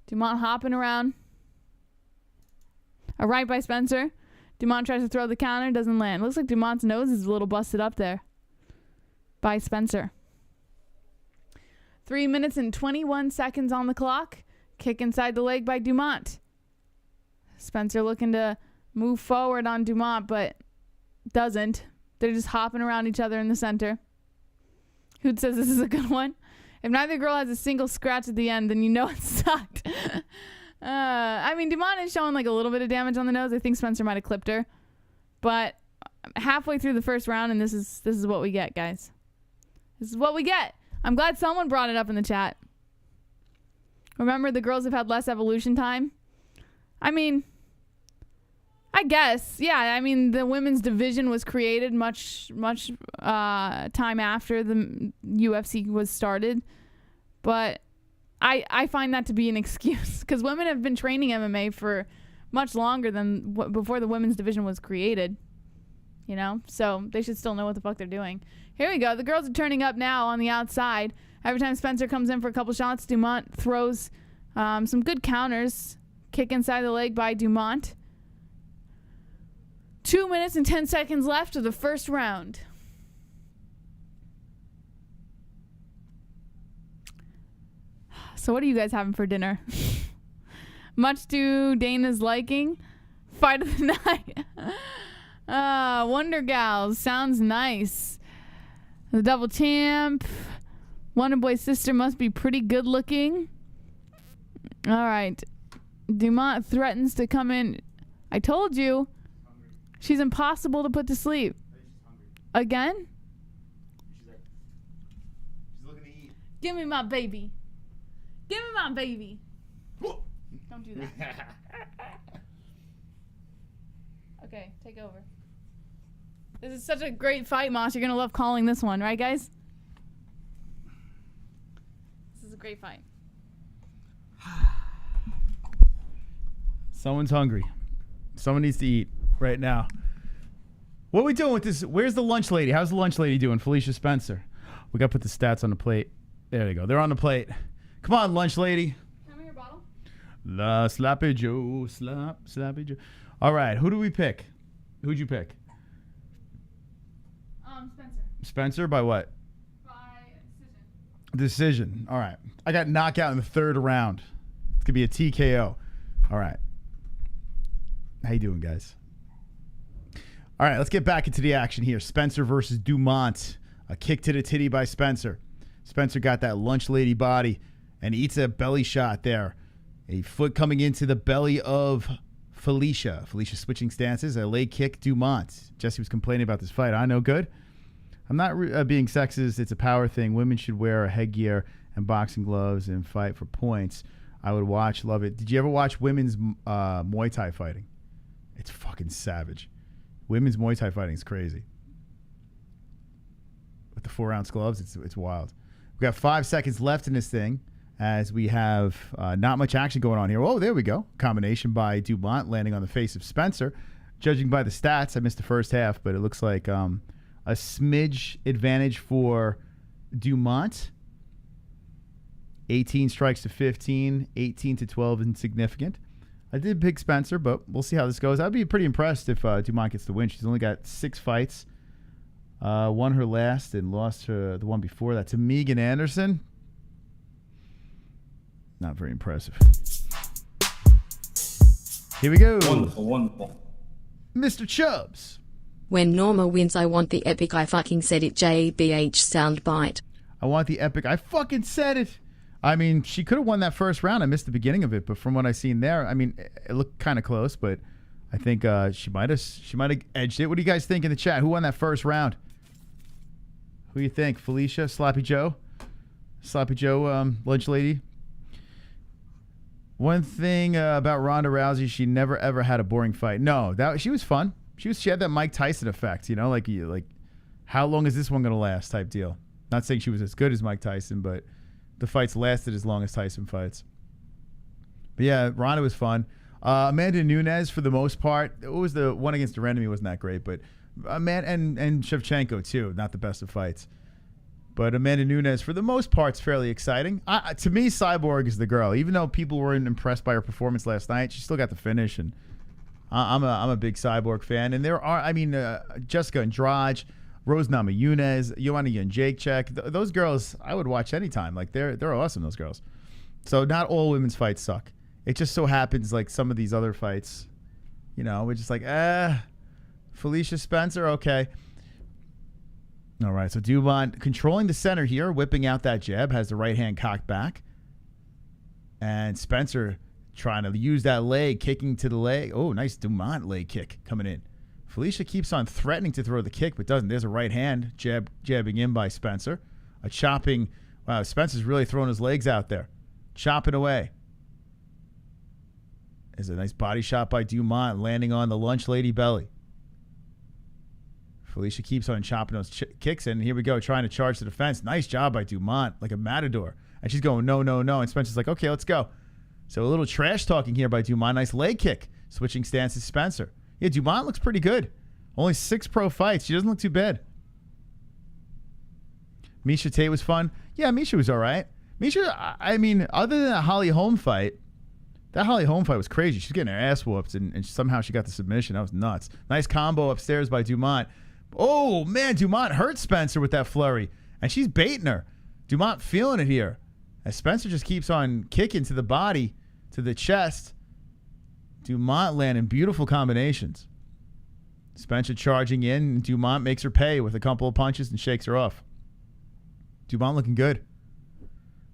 Dumont hopping around. A right by Spencer. Dumont tries to throw the counter, doesn't land. Looks like Dumont's nose is a little busted up there. By Spencer. 3 minutes and 21 seconds on the clock. Kick inside the leg by Dumont. Spencer looking to move forward on Dumont, but doesn't. They're just hopping around each other in the center. Hoot says this is a good one. If neither girl has a single scratch at the end, then you know it sucked. I mean, Dumont is showing like a little bit of damage on the nose. I think Spencer might have clipped her. But halfway through the first round, and this is what we get, guys. This is what we get. I'm glad someone brought it up in the chat. Remember, the girls have had less evolution time? I mean, I guess. Yeah, I mean, the women's division was created much time after the UFC was started. But I find that to be an excuse. Because women have been training MMA for much longer than before the women's division was created. You know? So they should still know what the fuck they're doing. Here we go. The girls are turning up now on the outside. Every time Spencer comes in for a couple shots, Dumont throws some good counters. Kick inside the leg by Dumont. 2 minutes and 10 seconds left of the first round. So what are you guys having for dinner? Much to Dana's liking. Fight of the night. Wonder Gals. Sounds nice. The double champ. Wonder Boy's sister must be pretty good looking. All right. Dumont threatens to come in I told you. She's impossible to put to sleep. Again? She's looking to eat. Give me my baby. Give me my baby. Don't do that. Okay, take over. This is such a great fight, Moss. You're going to love calling this one, right, guys? This is a great fight. Someone's hungry. Someone needs to eat right now. What are we doing with this? Where's the lunch lady? How's the lunch lady doing? Felicia Spencer. We got to put the stats on the plate. There they go. They're on the plate. Come on, lunch lady. Have your bottle. La Slappy Joe. Slappy Joe. All right. Who do we pick? Who'd you pick? Spencer. Spencer by what? By Decision. All right. I got knockout in the third round. It's going to be a TKO. All right. How you doing, guys? All right, let's get back into the action here. Spencer versus Dumont. A kick to the titty by Spencer. Spencer got that lunch lady body and eats a belly shot there. A foot coming into the belly of Felicia. Felicia switching stances. A leg kick, Dumont. Jesse was complaining about this fight. I know, good. I'm not being sexist. It's a power thing. Women should wear a headgear and boxing gloves and fight for points. I would watch, love it. Did you ever watch women's Muay Thai fighting? It's fucking savage. Women's Muay Thai fighting is crazy. With the 4-ounce gloves, it's wild. We got 5 seconds left in this thing as we have not much action going on here. Oh, there we go. Combination by Dumont landing on the face of Spencer. Judging by the stats, I missed the first half, but it looks like a smidge advantage for Dumont. 18 strikes to 15, 18 to 12 insignificant. I did pick Spencer, but we'll see how this goes. I'd be pretty impressed if Dumont gets the win. She's only got 6 fights. Won her last and lost her the one before that to Megan Anderson. Not very impressive. Here we go. Wonderful. Mr. Chubbs. When Norma wins, I want the epic I fucking said it JBH soundbite. I want the epic. I fucking said it. I mean, she could have won that first round. I missed the beginning of it, but from what I seen there, I mean, it looked kind of close, but I think she might have edged it. What do you guys think in the chat? Who won that first round? Who do you think? Felicia, Sloppy Joe, lunch lady. One thing about Ronda Rousey, she never ever had a boring fight. No, she was fun. She had that Mike Tyson effect, like how long is this one gonna last type deal. Not saying she was as good as Mike Tyson, but the fights lasted as long as Tyson fights. But yeah, Ronda was fun. Amanda Nunes, for the most part, it was the one against Durandamy wasn't that great, but and Shevchenko too, not the best of fights. But Amanda Nunes, for the most part, is fairly exciting. To me, Cyborg is the girl. Even though people weren't impressed by her performance last night, she still got the finish, and I'm a big Cyborg fan. And there are, Jessica Andrade, Rose Namajunas, Joanna Jędrzejczyk, those girls I would watch anytime. Like they're awesome, those girls. So not all women's fights suck. It just so happens like some of these other fights, we're just like, Felicia Spencer, okay. All right, so Dumont controlling the center here, whipping out that jab, has the right hand cocked back. And Spencer trying to use that leg, kicking to the leg. Oh, nice Dumont leg kick coming in. Felicia keeps on threatening to throw the kick, but doesn't. There's a right hand jabbing in by Spencer. A chopping. Wow, Spencer's really throwing his legs out there. Chopping away. There's a nice body shot by Dumont, landing on the lunch lady belly. Felicia keeps on chopping those kicks in. And here we go, trying to charge the defense. Nice job by Dumont, like a matador. And she's going, no, no, no. And Spencer's like, okay, let's go. So a little trash talking here by Dumont. Nice leg kick. Switching stances, Spencer. Yeah, Dumont looks pretty good. Only 6 pro fights. She doesn't look too bad. Miesha Tate was fun. Yeah, Miesha was all right. Miesha, other than that Holly Holm fight, that Holly Holm fight was crazy. She's getting her ass whooped, and somehow she got the submission. That was nuts. Nice combo upstairs by Dumont. Oh, man, Dumont hurt Spencer with that flurry, and she's baiting her. Dumont feeling it here. As Spencer just keeps on kicking to the body, to the chest. Dumont landing beautiful combinations. Spencer charging in, and Dumont makes her pay with a couple of punches and shakes her off. Dumont looking good.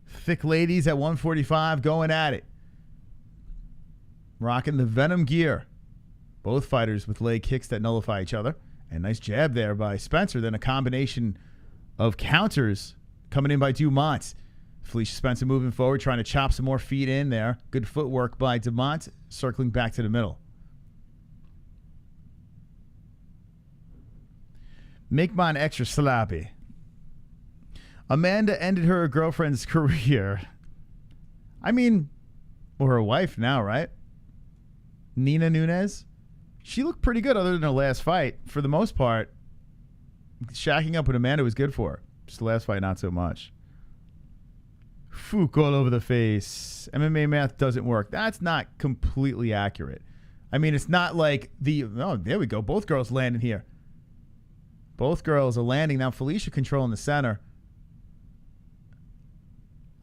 Thick ladies at 145 going at it. Rocking the Venom gear. Both fighters with leg kicks that nullify each other. And nice jab there by Spencer. Then a combination of counters coming in by Dumont. Felicia Spencer moving forward, trying to chop some more feet in there. Good footwork by Dumont, circling back to the middle. Make mine extra sloppy. Amanda ended her girlfriend's career. I mean, or her wife now, right? Nina Nunes. She looked pretty good other than her last fight. For the most part, shacking up with Amanda was good for her. Just the last fight, not so much. Fook all over the face. MMA math doesn't work. That's not completely accurate. I mean, it's not like oh, there we go. Both girls landing here. Both girls are landing. Now Felicia controlling the center.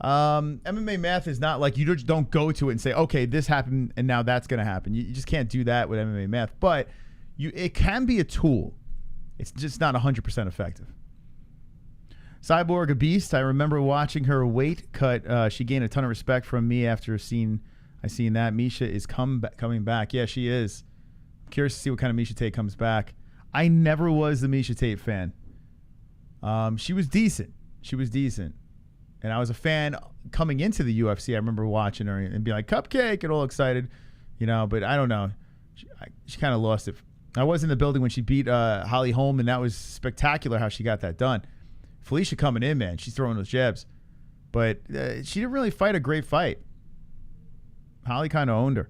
MMA math is not like you just don't go to it and say, okay, this happened and now that's going to happen. You just can't do that with MMA math. But it can be a tool. It's just not 100% effective. Cyborg, a beast. I remember watching her weight cut. She gained a ton of respect from me after seeing that. Misha is coming back. Yeah, she is. I'm curious to see what kind of Misha Tate comes back. I never was the Misha Tate fan. She was decent. And I was a fan coming into the UFC. I remember watching her and be like, cupcake, and all excited. But I don't know. She kind of lost it. I was in the building when she beat Holly Holm, and that was spectacular how she got that done. Felicia coming in, man. She's throwing those jabs. But she didn't really fight a great fight. Holly kind of owned her.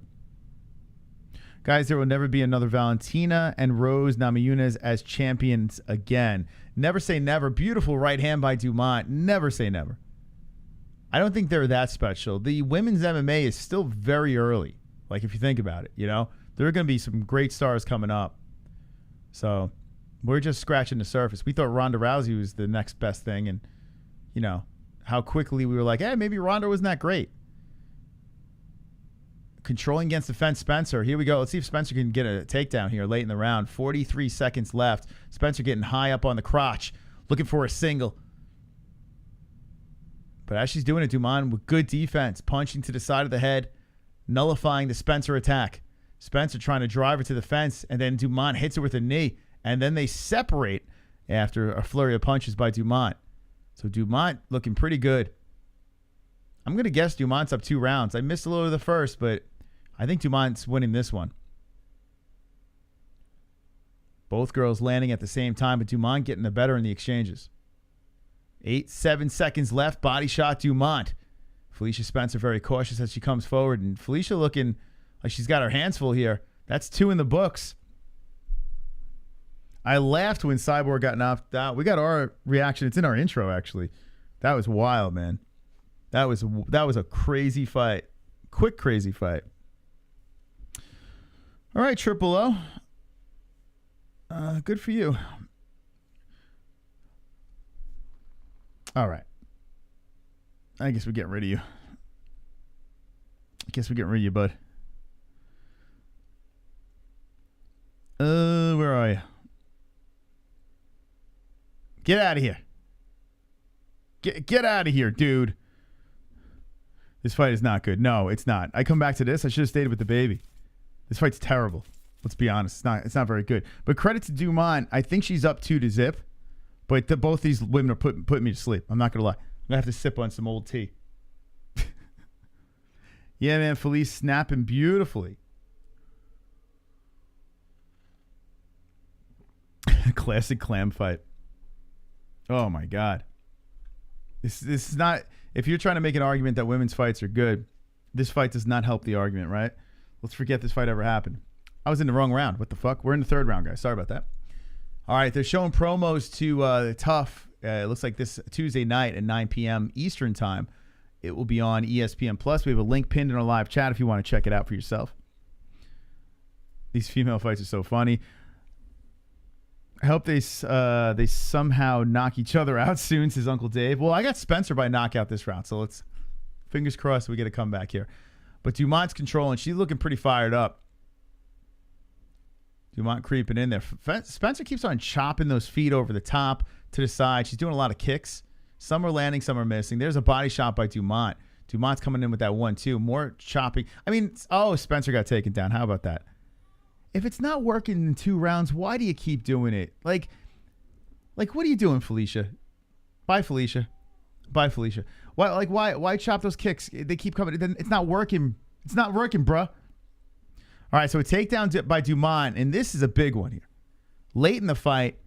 Guys, there will never be another Valentina and Rose Namajunas as champions again. Never say never. Beautiful right hand by Dumont. Never say never. I don't think they're that special. The women's MMA is still very early. Like, if you think about it, there are going to be some great stars coming up. So we're just scratching the surface. We thought Ronda Rousey was the next best thing. And, how quickly we were like, hey, maybe Ronda wasn't that great. Controlling against the fence, Spencer. Here we go. Let's see if Spencer can get a takedown here late in the round. 43 seconds left. Spencer getting high up on the crotch. Looking for a single. But as she's doing it, Dumont with good defense. Punching to the side of the head. Nullifying the Spencer attack. Spencer trying to drive her to the fence. And then Dumont hits her with a knee. And then they separate after a flurry of punches by Dumont. So Dumont looking pretty good. I'm going to guess Dumont's up 2 rounds. I missed a little of the first, but I think Dumont's winning this one. Both girls landing at the same time, but Dumont getting the better in the exchanges. 7 seconds left. Body shot Dumont. Felicia Spencer very cautious as she comes forward. And Felicia looking like she's got her hands full here. That's 2 in the books. I laughed when Cyborg got knocked out. We got our reaction. It's in our intro, actually. That was wild, man. That was a crazy fight. Quick, crazy fight. All right, Triple O. Good for you. All right. I guess we're getting rid of you. Bud. Where are you? Get out of here. Get out of here, dude. This fight is not good. No, it's not. I come back to this. I should have stayed with the baby. This fight's terrible. Let's be honest. It's not very good. But credit to Dumont. I think she's up 2-0. But both these women are putting me to sleep. I'm not going to lie. I'm going to have to sip on some old tea. Yeah, man. Felice snapping beautifully. Classic clam fight. Oh, my God. This is not... If you're trying to make an argument that women's fights are good, this fight does not help the argument, right? Let's forget this fight ever happened. I was in the wrong round. What the fuck? We're in the 3rd round, guys. Sorry about that. All right, they're showing promos to Tough. It looks like this Tuesday night at 9 p.m. Eastern Time. It will be on ESPN+. We have a link pinned in our live chat if you want to check it out for yourself. These female fights are so funny. I hope they somehow knock each other out soon, says Uncle Dave. Well, I got Spencer by knockout this round, so let's fingers crossed we get a comeback here. But Dumont's controlling. She's looking pretty fired up. Dumont creeping in there. Spencer keeps on chopping those feet over the top to the side. She's doing a lot of kicks. Some are landing, some are missing. There's a body shot by Dumont. Dumont's coming in with that 1-2. More chopping. I mean, Spencer got taken down. How about that? if it's not working in 2 rounds, why do you keep doing it? Like, what are you doing, Felicia? Bye, Felicia. Bye, Felicia. Why chop those kicks? They keep coming. It's not working. It's not working, bruh. All right, so a takedown by Dumont, and this is a big one here. Late in the fight,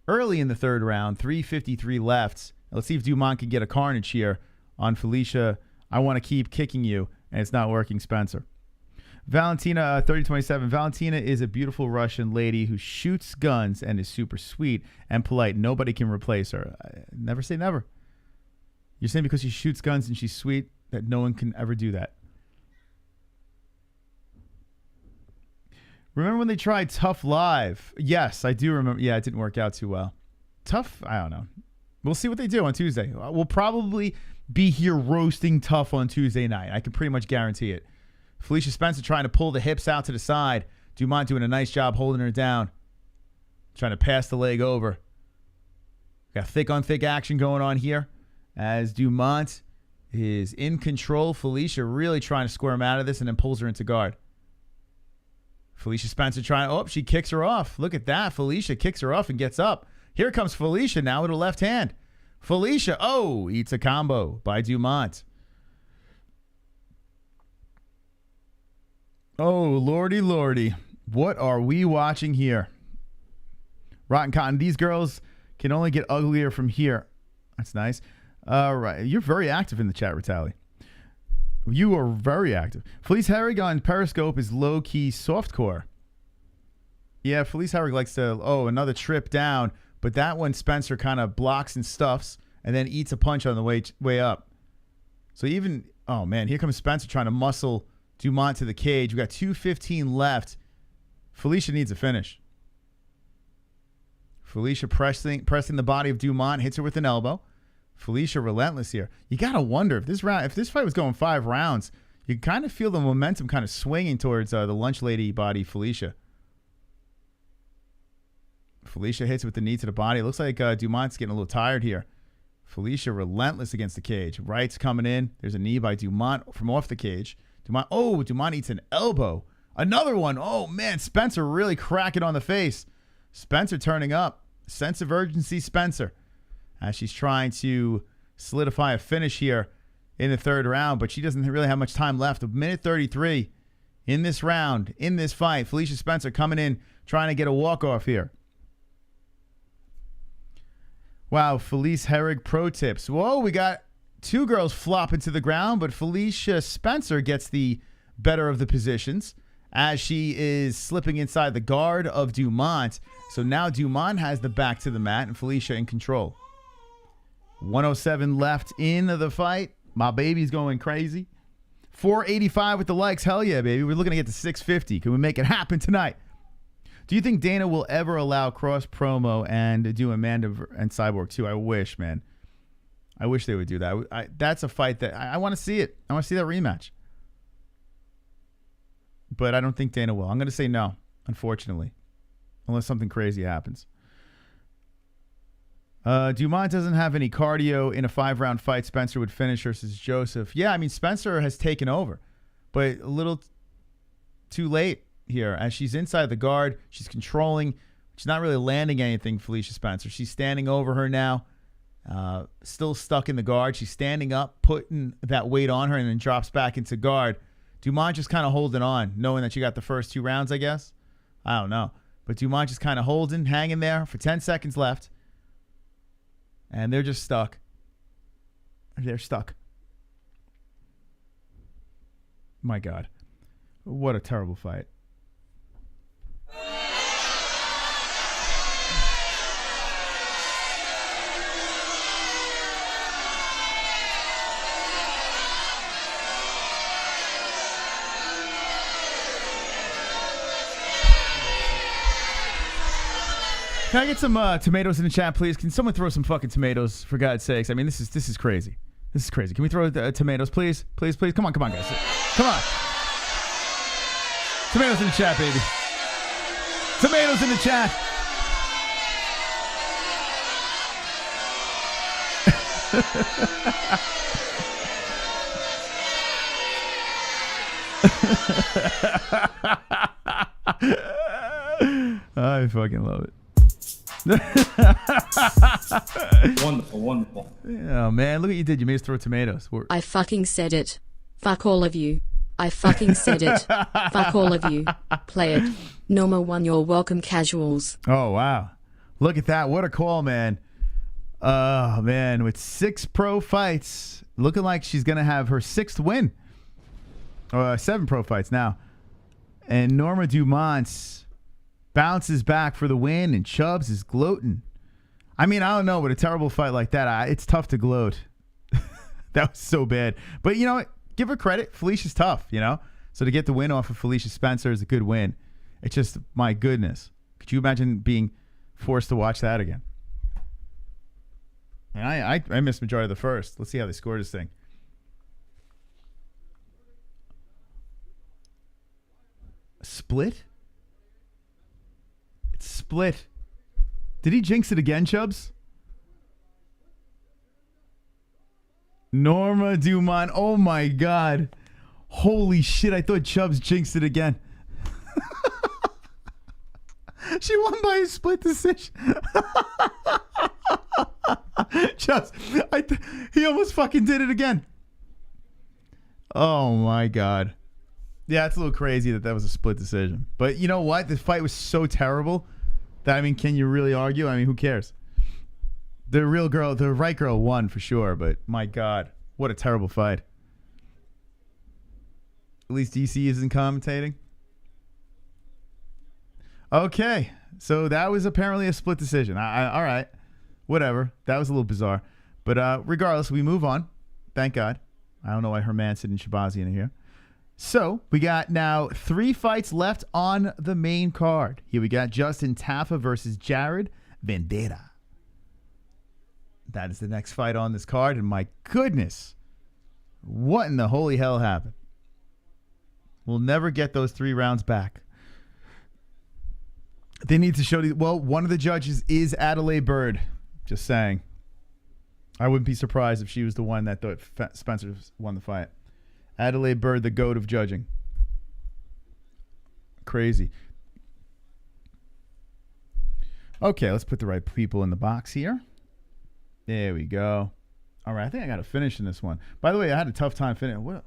early in the 3rd round, 3:53 left. Let's see if Dumont can get a carnage here on Felicia. I want to keep kicking you, and it's not working, Spencer. Valentina, 30-27. Valentina is a beautiful Russian lady who shoots guns and is super sweet and polite. Nobody can replace her. Never say never. You're saying because she shoots guns and she's sweet that no one can ever do that. Remember when they tried Tough Live? Yes, I do remember. Yeah, it didn't work out too well. Tough? I don't know. We'll see what they do on Tuesday. We'll probably be here roasting Tough on Tuesday night. I can pretty much guarantee it. Felicia Spencer trying to pull the hips out to the side. Dumont doing a nice job holding her down. Trying to pass the leg over. Got thick-on-thick action going on here as Dumont is in control. Felicia really trying to square him out of this and then pulls her into guard. Felicia Spencer trying. Oh, she kicks her off. Look at that. Felicia kicks her off and gets up. Here comes Felicia now with her left hand. Felicia, eats a combo by Dumont. Oh, lordy, lordy. What are we watching here? Rotten Cotton. These girls can only get uglier from here. That's nice. All right. You're very active in the chat, Ritali. You are very active. Felice Herrig on Periscope is low-key softcore. Yeah, Felice Herrig likes to, another trip down. But that one, Spencer kind of blocks and stuffs and then eats a punch on the way up. So even, oh, man, here comes Spencer trying to muscle Dumont to the cage. We got 2:15 left. Felicia needs a finish. Felicia pressing the body of Dumont, hits her with an elbow. Felicia relentless here. You got to wonder if this fight was going 5 rounds, you kind of feel the momentum kind of swinging towards the lunch lady body, Felicia. Felicia hits with the knee to the body. It looks like Dumont's getting a little tired here. Felicia relentless against the cage. Right's coming in. There's a knee by Dumont from off the cage. Dumont eats an elbow. Another one. Oh, man. Spencer really cracking on the face. Spencer turning up. Sense of urgency, Spencer. As she's trying to solidify a finish here in the 3rd round, but she doesn't really have much time left. 1:33 in this round, in this fight. Felicia Spencer coming in, trying to get a walk-off here. Wow, Felice Herrig pro tips. Whoa, we got 2 girls flopping to the ground, but Felicia Spencer gets the better of the positions as she is slipping inside the guard of Dumont. So now Dumont has the back to the mat and Felicia in control. 107 left in the fight. My baby's going crazy. 485 with the likes. Hell yeah, baby. We're looking to get to 650. Can we make it happen tonight? Do you think Dana will ever allow cross promo and do Amanda and Cyborg too? I wish, man. I wish they would do that. That's a fight that I want to see it. I want to see that rematch. But I don't think Dana will. I'm going to say no, unfortunately, unless something crazy happens. Dumont doesn't have any cardio in a 5-round fight. Spencer would finish versus Joseph. Yeah, I mean, Spencer has taken over, but a little too late here as she's inside the guard. She's controlling. She's not really landing anything, Felicia Spencer. She's standing over her now, still stuck in the guard. She's standing up, putting that weight on her, and then drops back into guard. Dumont just kind of holding on, knowing that she got the first 2 rounds, I guess. I don't know. But Dumont just kind of holding, hanging there for 10 seconds left. And they're just stuck. They're stuck. My God. What a terrible fight. Can I get some tomatoes in the chat, please? Can someone throw some fucking tomatoes, for God's sakes? I mean, this is crazy. This is crazy. Can we throw tomatoes, please? Please, please. Come on, guys. Come on. Tomatoes in the chat, baby. Tomatoes in the chat. I fucking love it. Wonderful, wonderful. Oh, man. Look what you did. You made us throw tomatoes. I fucking said it. Fuck all of you. I fucking said it. Fuck all of you. Play it. Norma won. You're welcome, casuals. Oh, wow. Look at that. What a call, man. Oh, man. With 6 pro fights, looking like she's going to have her 6th win. 7 pro fights now. And Norma Dumont bounces back for the win, and Chubbs is gloating. I mean, I don't know, but a terrible fight like that, it's tough to gloat. That was so bad. But you know what? Give her credit. Felicia's tough, you know? So to get the win off of Felicia Spencer is a good win. It's just, my goodness. Could you imagine being forced to watch that again? And I missed majority of the first. Let's see how they score this thing. Split? It's split. Did he jinx it again, Chubbs? Norma Dumont. Oh my God. Holy shit. I thought Chubbs jinxed it again. She won by a split decision. Chubbs, he almost fucking did it again. Oh my God. Yeah, it's a little crazy that was a split decision. But you know what? The fight was so terrible that, I mean, can you really argue? I mean, who cares? The real girl, the right girl won for sure, but my God, what a terrible fight. At least DC isn't commentating. Okay, so that was apparently a split decision. All right, whatever. That was a little bizarre. But regardless, we move on. Thank God. I don't know why Hermansson and Shahbazyan are here. So we got now 3 fights left on the main card. Here we got Justin Tafa versus Jared Vanderaa. That is the next fight on this card. And my goodness, what in the holy hell happened? We'll never get those 3 rounds back. They need to show the, well, one of the judges is Adelaide Bird. Just saying. I wouldn't be surprised if she was the one that thought Spencer won the fight. Adelaide Bird, the GOAT of judging. Crazy. Okay, let's put the right people in the box here. There we go. All right, I think I got to finish in this one. By the way, I had a tough time finishing. What?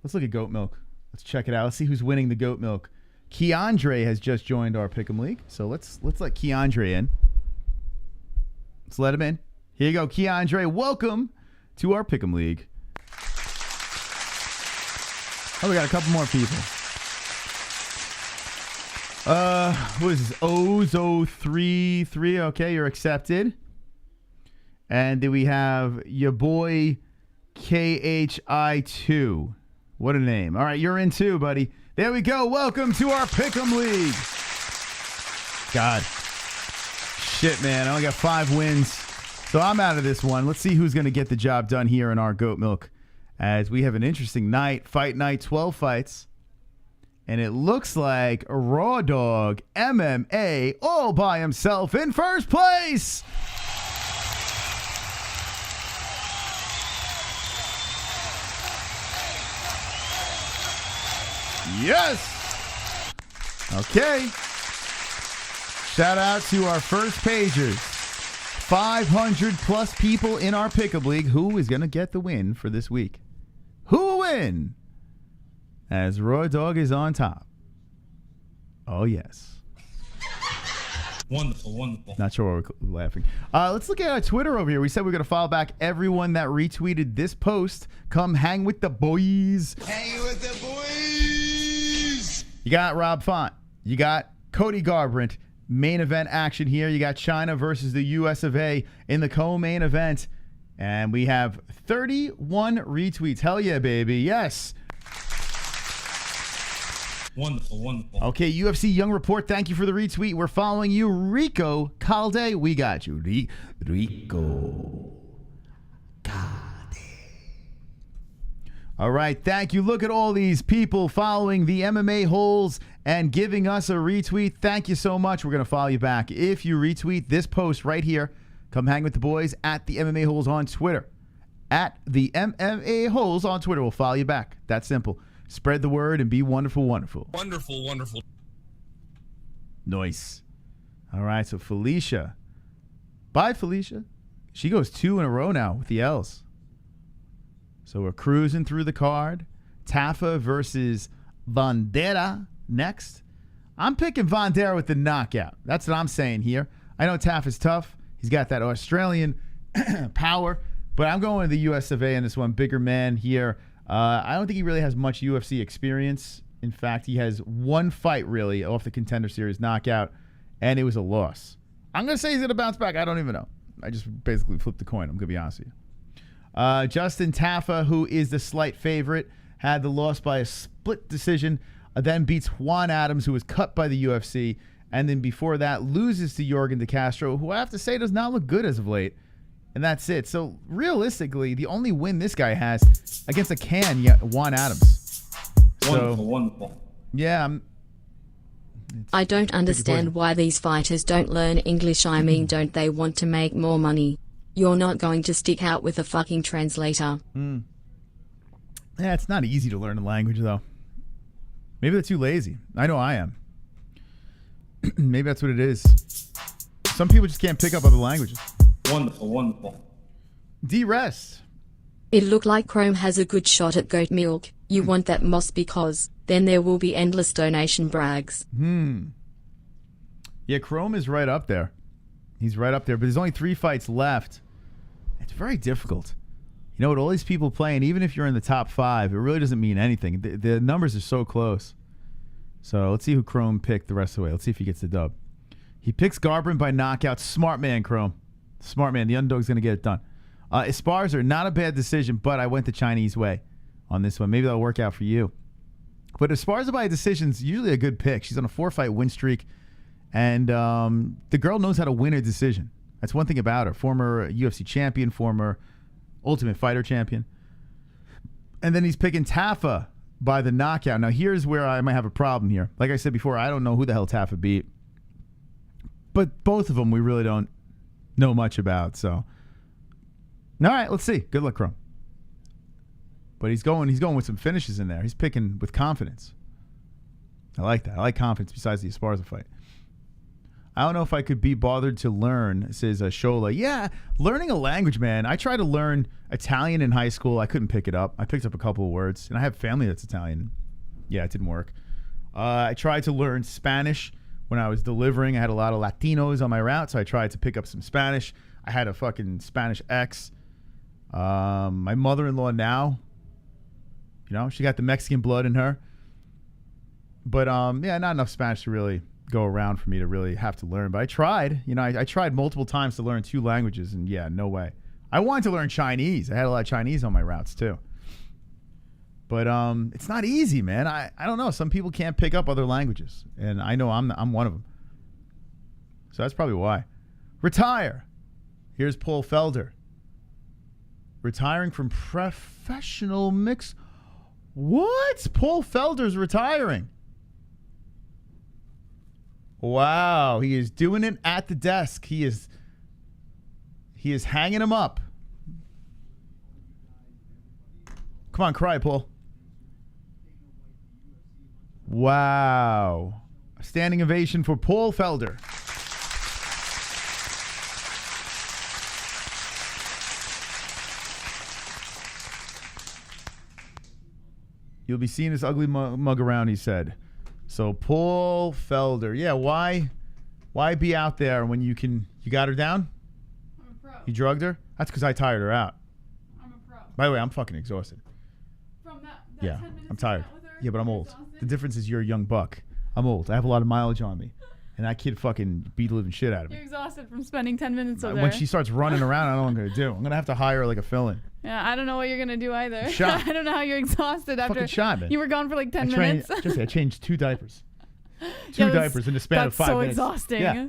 Let's look at Goat Milk. Let's check it out. Let's see who's winning the Goat Milk. Keandre has just joined our Pick'em League, so let's let Keandre in. Let's let him in. Here you go, Keandre. Welcome to our Pick'em League. Oh, we got a couple more people. What is this? Ozo33. Okay, you're accepted. And then we have your boy KHI2. What a name. All right, you're in too, buddy. There we go. Welcome to our Pick'em League. God. Shit, man. I only got 5 wins. So I'm out of this one. Let's see who's going to get the job done here in our Goat Milk. As we have an interesting night. Fight night, 12 fights. And it looks like Raw Dog MMA all by himself in first place. Yes. Okay. Shout out to our first pagers. 500 plus people in our Pick'em League. Who is going to get the win for this week? Who will win? As Raw Dog is on top. Oh, yes. Wonderful, wonderful. Not sure why we're laughing. Let's look at our Twitter over here. We said we're going to follow back everyone that retweeted this post. Come hang with the boys. Hang with the boys. You got Rob Font. You got Cody Garbrandt. Main event action here. You got China versus the US of A in the co-main event. And we have 31 retweets. Hell yeah, baby. Yes. Wonderful, wonderful. Okay, UFC Young Report, thank you for the retweet. We're following you. Rico Calde, we got you. Rico Calde. All right, thank you. Look at all these people following the MMA-Holes and giving us a retweet. Thank you so much. We're going to follow you back. If you retweet this post right here, come hang with the boys at the MMA-Holes on Twitter. At the MMA-Holes on Twitter. We'll follow you back. That's simple. Spread the word and be wonderful, wonderful. Wonderful, wonderful. Nice. All right, so Felicia. Bye, Felicia. She goes 2 in a row now with the L's. So we're cruising through the card. Tafa versus Vanderaa next. I'm picking Vanderaa with the knockout. That's what I'm saying here. I know Tafa's tough. He's got that Australian power. But I'm going with the US of A in this one. Bigger man here. I don't think he really has much UFC experience. In fact, he has one fight really off the Contender Series knockout, and it was a loss. I'm going to say he's going to bounce back. I don't even know. I just basically flipped the coin. I'm going to be honest with you. Justin Tafa, who is the slight favorite, had the loss by a split decision, then beats Juan Adams, who was cut by the UFC, and then before that loses to Yorgan De Castro, who I have to say does not look good as of late. And that's it. So realistically, the only win this guy has against a Juan Adams. Wonderful. Yeah. I don't understand why these fighters don't learn English. I mean, don't they want to make more money? You're not going to stick out with a fucking translator. Yeah, it's not easy to learn a language, though. Maybe they're too lazy. I know I am. Maybe that's what it is. Some people just can't pick up other languages. Wonderful. D-Rest. It looked like Chrome has a good shot at goat milk. You want that moss because then there will be endless donation brags. Yeah, Chrome is right up there. He's right up there, but there's only 3 fights left. It's very difficult. You know, with all these people playing, even if you're in the top 5, it really doesn't mean anything. The numbers are so close. So let's see who Chrome picked the rest of the way. Let's see if he gets the dub. He picks Garbrandt by knockout. Smart man, Chrome. Smart man. The underdog's going to get it done. Esparza, not a bad decision, but I went the Chinese way on this one. Maybe that'll work out for you. But Esparza by decision's usually a good pick. She's on a 4-fight win streak, and the girl knows how to win a decision. That's one thing about her. Former UFC champion, former Ultimate Fighter champion. And then he's picking Tafa by the knockout. Now, here's where I might have a problem here. Like I said before, I don't know who the hell Tafa beat. But both of them we really don't know much about, so... All right, let's see. Good luck, Chrome. But he's going with some finishes in there. He's picking with confidence. I like that. I like confidence besides the Esparza fight. I don't know if I could be bothered to learn, says Shola. Yeah, learning a language, man. I tried to learn Italian in high school. I couldn't pick it up. I picked up a couple of words, and I have family that's Italian. Yeah, it didn't work. I tried to learn Spanish when I was delivering. I had a lot of Latinos on my route, so I tried to pick up some Spanish. I had a fucking Spanish ex. My mother-in-law now, you know, she got the Mexican blood in her. But, yeah, not enough Spanish to really go around for me to really have to learn. But I tried. You know, I tried multiple times to learn 2 languages, and, yeah, no way. I wanted to learn Chinese. I had a lot of Chinese on my routes, too. But it's not easy, man. I don't know. Some people can't pick up other languages, and I know I'm one of them. So that's probably why. Retire. Here's Paul Felder. Retiring from professional mix. What? Paul Felder's retiring. Wow, he is doing it at the desk. He is hanging him up. Come on, cry, Paul. Wow. A standing ovation for Paul Felder. You'll be seeing this ugly mug around, he said. So Paul Felder. Yeah, why be out there when you got her down? I'm a pro. You drugged her? That's because I tired her out. I'm a pro. By the way, I'm fucking exhausted. From that Yeah, 10 minutes I'm tired. with her, Yeah, but I'm you're old. exhausted? The difference is you're a young buck. I'm old. I have a lot of mileage on me. And that kid fucking beat the living shit out of me. You're exhausted from spending 10 minutes with her. When she starts running around, I don't know what I'm going to do. I'm going to have to hire her like a fill-in. Yeah, I don't know what you're going to do either. Shot. I don't know how you're exhausted after Fucking shot, man. you were gone for like 10 I minutes. I changed 2 diapers. Yeah, Diapers in the span of 5 minutes. That's so exhausting. Yeah.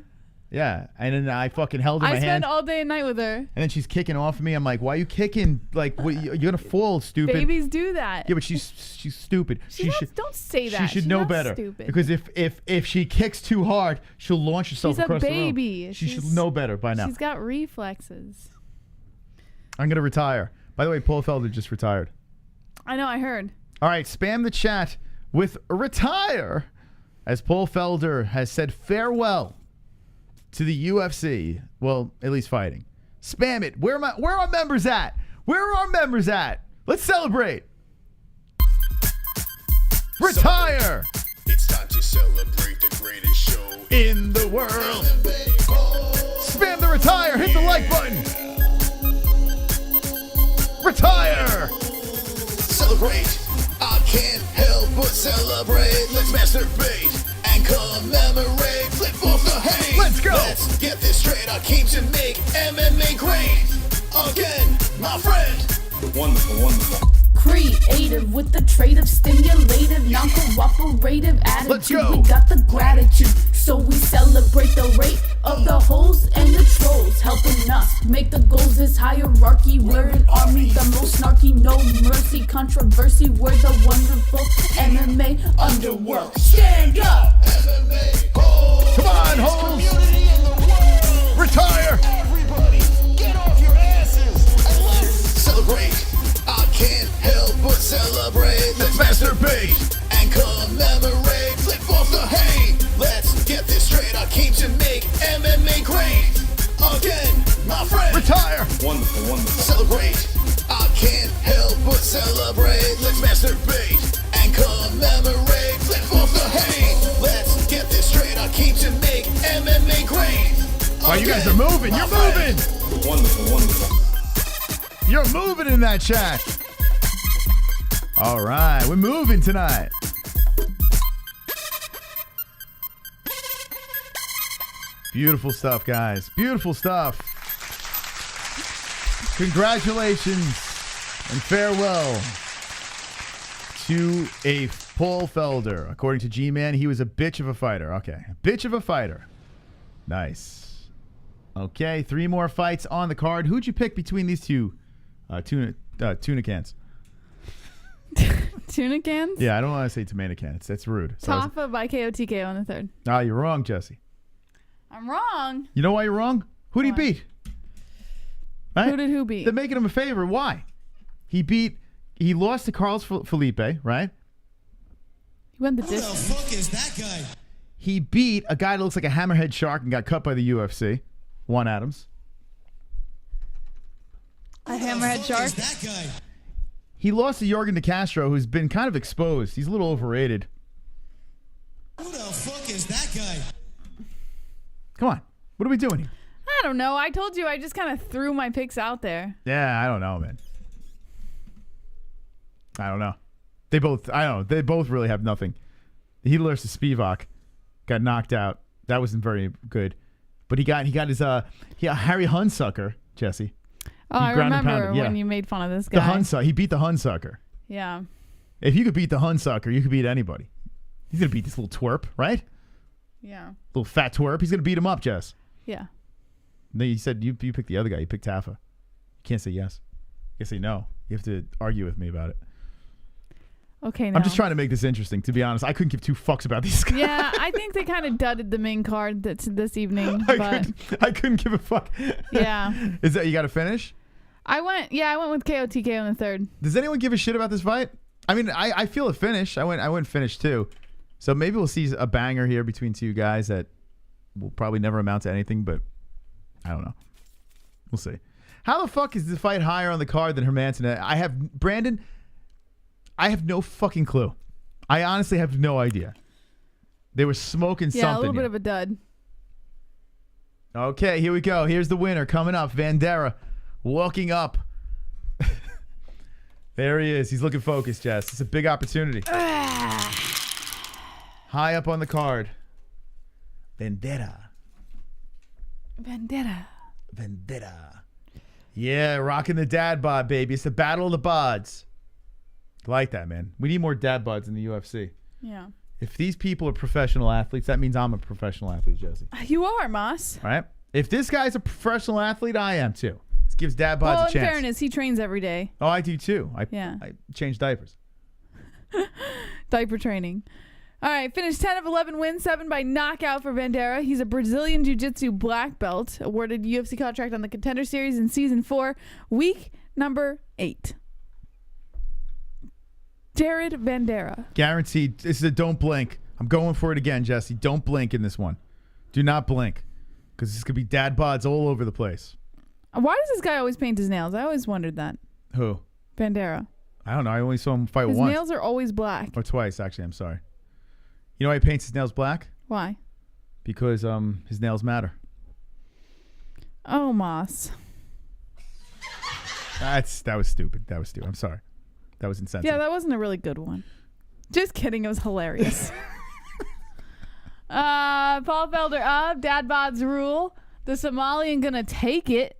Yeah. And then I fucking held her in I my spend hand. all day and night with her. And then she's kicking off of me. I'm like, why are you kicking? Like, what, you're going to fall, stupid. Babies do that. Yeah, but she's stupid. Don't say that. She should She's know not better. Stupid. Because if she kicks too hard, she'll launch herself She's across a the room. baby. She should know better by now. She's got reflexes. I'm going to retire. By the way, Paul Felder just retired. I know, I heard. All right, spam the chat with retire. as Paul Felder has said farewell to the UFC. Well, at least fighting. Spam it. Where are our members at? Where are our members at? Let's celebrate. Retire. It's time to celebrate the greatest show In the world. Spam the retire. Hit the like button. Retire. Celebrate. I can't help but celebrate. Let's masturbate and commemorate. Flip off the hate. Let's go. Let's get this straight. I came to make MMA great. Again, my friend. Wonderful, wonderful. Creative with the trait of stimulative, non-cooperative attitude. Let's go. We got the gratitude, so we celebrate the rate of the holes and the trolls, helping us make the goals. This hierarchy, we're an army, the most snarky, no mercy, controversy. We're the wonderful MMA underworld. Stand up, MMA Holes. Come on, holes. Community in the world. Retire. Everybody, get off your asses and let's celebrate. I can't help but celebrate. Let's masturbate and commemorate. Flip off the hate. Let's get this straight. I came to make MMA great. Again, my friend. Retire. Wonderful, wonderful. Celebrate. I can't help but celebrate. Let's masturbate and commemorate. Flip off the hate. Let's get this straight. I came to make MMA great. Wow, you guys are moving. You're moving. Wonderful, wonderful. You're moving in that chat. All right, we're moving tonight. Beautiful stuff, guys. Beautiful stuff. Congratulations and farewell to a Paul Felder. According to G-Man, he was a bitch of a fighter. Okay, bitch of a fighter. Nice. Okay, 3 more fights on the card. Who'd you pick between these two tuna cans? Tuna cans? Yeah, I don't want to say tomato cans. That's rude. So Tafa by KO on the 3rd. Ah, you're wrong, Jesse. I'm wrong. You know why you're wrong? Who did he beat? Right? Who did who beat? They're making him a favor. Why? He lost to Carlos Felipe, right? He went the Who the distance. fuck is that guy? He beat a guy that looks like a hammerhead shark and got cut by the UFC. Juan Adams. A hammerhead shark. Is that guy? He lost to Jorgen De Castro, who's been kind of exposed. He's a little overrated. Who the fuck is that guy? Come on. What are we doing here? I don't know. I told you I just kind of threw my picks out there. Yeah, I don't know, man. I don't know. They both really have nothing. He lost to Spivak. Got knocked out. That wasn't very good. But he got his Harry Hunsucker, Jesse. Oh, I ground and remember pounded, yeah. when you made fun of this guy. He beat the Hunsucker. Yeah. If you could beat the Hunsucker, you could beat anybody. He's gonna beat this little twerp, right? Yeah. Little fat twerp. He's gonna beat him up, Jess. Yeah. No, you said you picked the other guy. You picked Tafa. You can't say yes. You can say no. You have to argue with me about it. Okay, no. I'm just trying to make this interesting. To be honest, I couldn't give 2 fucks about these guys. Yeah, I think they kind of dudded the main card that's this evening. But I couldn't give a fuck. Yeah. Is that you got to finish? I went with KOTK on the 3rd. Does anyone give a shit about this fight? I mean, I feel a finish. I went finish too. So maybe we'll see a banger here between 2 guys that will probably never amount to anything, but I don't know. We'll see. How the fuck is the fight higher on the card than Hermansson? Brandon, I have no fucking clue. I honestly have no idea. They were smoking something. Yeah, a little bit here. of a dud. Okay, here we go. Here's the winner coming up. Vanderaa walking up. There he is. He's looking focused, Jess. It's a big opportunity. High up on the card. Vanderaa. Yeah, rocking the dad bod, baby. It's the battle of the bods. Like that, man. We need more dad bods in the UFC. Yeah. If these people are professional athletes, that means I'm a professional athlete, Jesse. You are, Moss. All right? If this guy's a professional athlete, I am too. This gives dad bods a chance. In fairness, he trains every day. Oh, I do too. I change diapers. Diaper training. All right, finished 10 of 11 wins, 7 by knockout for Vanderaa. He's a Brazilian Jiu-Jitsu black belt, awarded UFC contract on the Contender Series in Season 4, week number 8. Jared Vanderaa. Guaranteed. This is a don't blink. I'm going for it again, Jesse. Don't blink in this one. Do not blink. Because this could be dad bods all over the place. Why does this guy always paint his nails? I always wondered that. Who? Vanderaa. I don't know. I only saw him fight His once. nails are always black. Or twice, actually. I'm sorry. You know why he paints his nails black? Why? Because his nails matter. Oh, Moss. That was stupid. I'm sorry. That was insensitive. Yeah, that wasn't a really good one. Just kidding. It was hilarious. Paul Felder up. Dad bods rule. The Somalian gonna take it.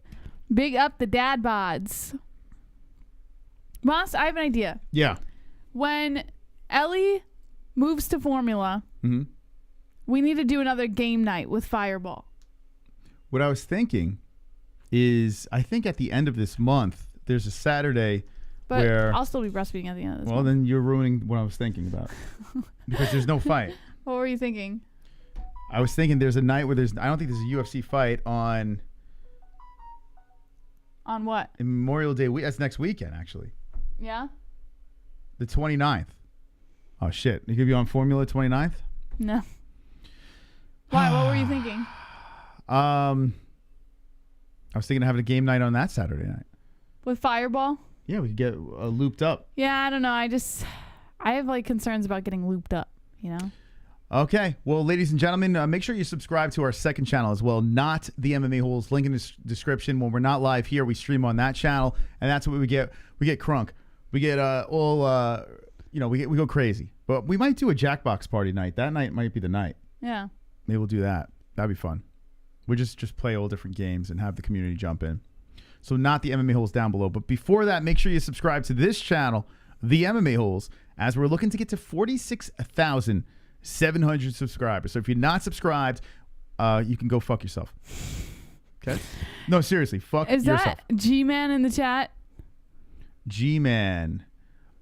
Big up the dad bods. Moss, I have an idea. Yeah. When Ellie moves to Formula, we need to do another game night with Fireball. What I was thinking is, I think at the end of this month, there's a Saturday But where... I'll still be breastfeeding at the end of this Well, month. then you're ruining what I was thinking about. Because there's no fight. What were you thinking? I was thinking there's a night where I don't think there's a UFC fight on... On what? Memorial Day week. That's next weekend, actually. Yeah? The 29th. Oh, shit. You could be on Formula 29th? No. Why? What were you thinking? I was thinking of having a game night on that Saturday night. With Fireball? Yeah, we could get looped up. Yeah, I don't know. I have like concerns about getting looped up, you know? Okay. Well, ladies and gentlemen, make sure you subscribe to our second channel as well, not the MMA Holes. Link in the description. When we're not live here, we stream on that channel, and that's what we get. We get crunk. We get we go crazy. But we might do a Jackbox party night. That night might be the night. Yeah. Maybe we'll do that. That'd be fun. We just play all different games and have the community jump in. So not the MMA Holes down below. But before that, make sure you subscribe to this channel, the MMA Holes, as we're looking to get to 46,700 subscribers. So if you're not subscribed, you can go fuck yourself. Okay? No, seriously, fuck yourself. Is that G-Man in the chat? G-Man.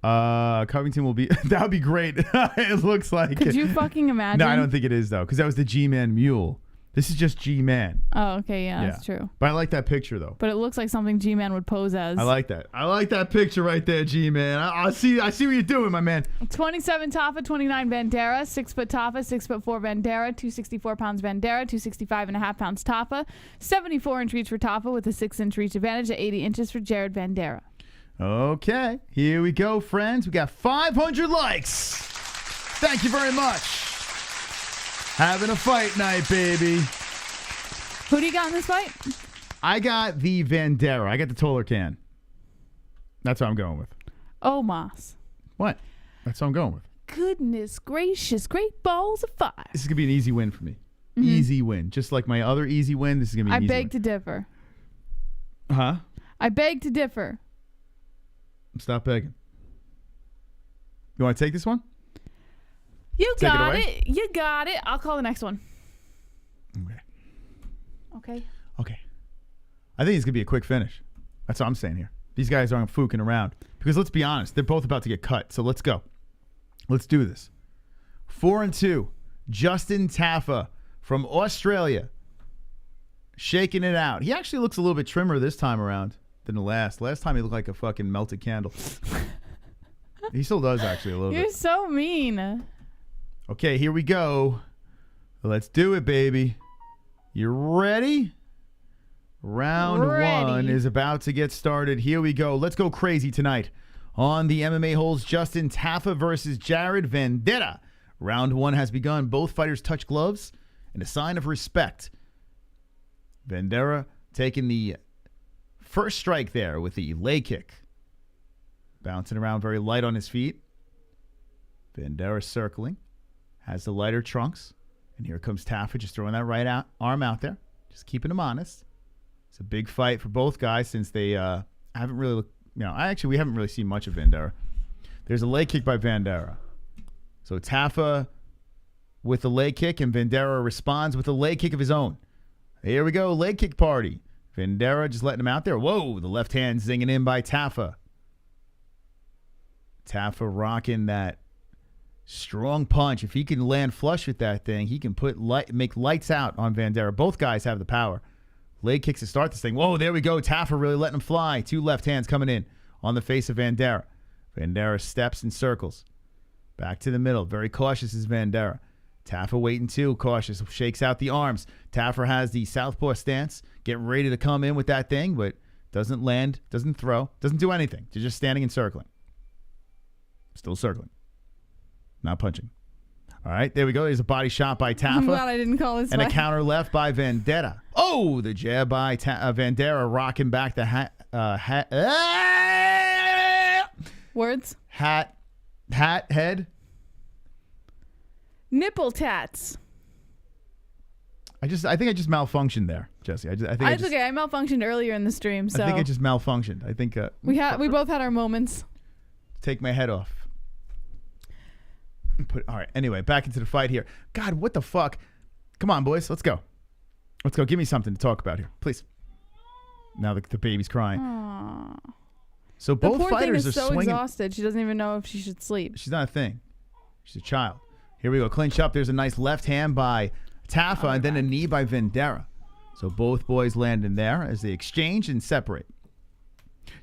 Covington will be... That would be great. It looks like... Could you fucking imagine? No, I don't think it is, though, because that was the G-Man mule. This is just G-Man. Oh, okay, yeah, that's true. But I like that picture, though. But it looks like something G-Man would pose as. I like that. I like that picture right there, G-Man. I see what you're doing, my man. 27 Tafa, 29 Vanderaa, 6 foot Tafa, 6'4" Vanderaa, 264 pounds Vanderaa, 265.5 pounds Tafa, 74-inch reach for Tafa with a 6-inch reach advantage at 80 inches for Jared Vanderaa. Okay, here we go, friends. We got 500 likes. Thank you very much. Having a fight night, baby. Who do you got in this fight? I got the Vanderaa. I got the Toller can. That's what I'm going with. Oh, Moss. What? That's what I'm going with. Goodness gracious. Great balls of fire. This is going to be an easy win for me. Easy win. Just like my other easy win, this is going to be an easy win. I beg to differ. Huh? I beg to differ. Stop begging. You want to take this one? You Take it got away? it. You got it. I'll call the next one. Okay. Okay. Okay. I think it's going to be a quick finish. That's what I'm saying here. These guys aren't fooking around. Because let's be honest, they're both about to get cut. So let's go. Let's do this. 4-2. Justin Tafa from Australia. Shaking it out. He actually looks a little bit trimmer this time around than the last. Last time he looked like a fucking melted candle. He still does actually a little You're bit. so mean. Okay, here we go. Let's do it, baby. You ready? Round one is about to get started. Here we go. Let's go crazy tonight on the MMA Holes. Justin Tafa versus Jared Vanderaa. Round one has begun. Both fighters touch gloves in a sign of respect. Vanderaa taking the first strike there with the leg kick. Bouncing around very light on his feet. Vanderaa circling. Has the lighter trunks. And here comes Tafa just throwing that right arm out there. Just keeping him honest. It's a big fight for both guys since they haven't really looked, we haven't really seen much of Vanderaa. There's a leg kick by Vanderaa. So Tafa with the leg kick and Vanderaa responds with a leg kick of his own. Here we go, leg kick party. Vanderaa just letting him out there. Whoa, the left hand zinging in by Tafa. Tafa rocking that strong punch. If he can land flush with that thing, he can make lights out on Vanderaa. Both guys have the power. Leg kicks to start this thing. Whoa, there we go. Tafa really letting him fly. Two left hands coming in on the face of Vanderaa. Vanderaa steps and circles. Back to the middle. Very cautious is Vanderaa. Tafa waiting too, cautious, shakes out the arms. Tafa has the southpaw stance, getting ready to come in with that thing, but doesn't land, doesn't throw, doesn't do anything. She's just standing and circling. Still circling. Not punching. All right, there we go. There's a body shot by Tafa. I'm glad I didn't call this and fight. a counter left by Vanderaa. Oh, the jab by Vanderaa, rocking back the Words? Head. Nipple tats. I think I just malfunctioned there, Jesse. It's okay. I malfunctioned earlier in the stream, so I think I just malfunctioned. I think we both had our moments. Take my head off. All right. Anyway, back into the fight here. God, what the fuck? Come on, boys. Let's go. Let's go. Give me something to talk about here, please. Now the baby's crying. Aww. So The both poor fighters thing is are so swinging. exhausted. She doesn't even know if she should sleep. She's not a thing. She's a child. Here we go. Clinch up. There's a nice left hand by Tafa and then a knee by Vanderaa. So both boys land in there as they exchange and separate.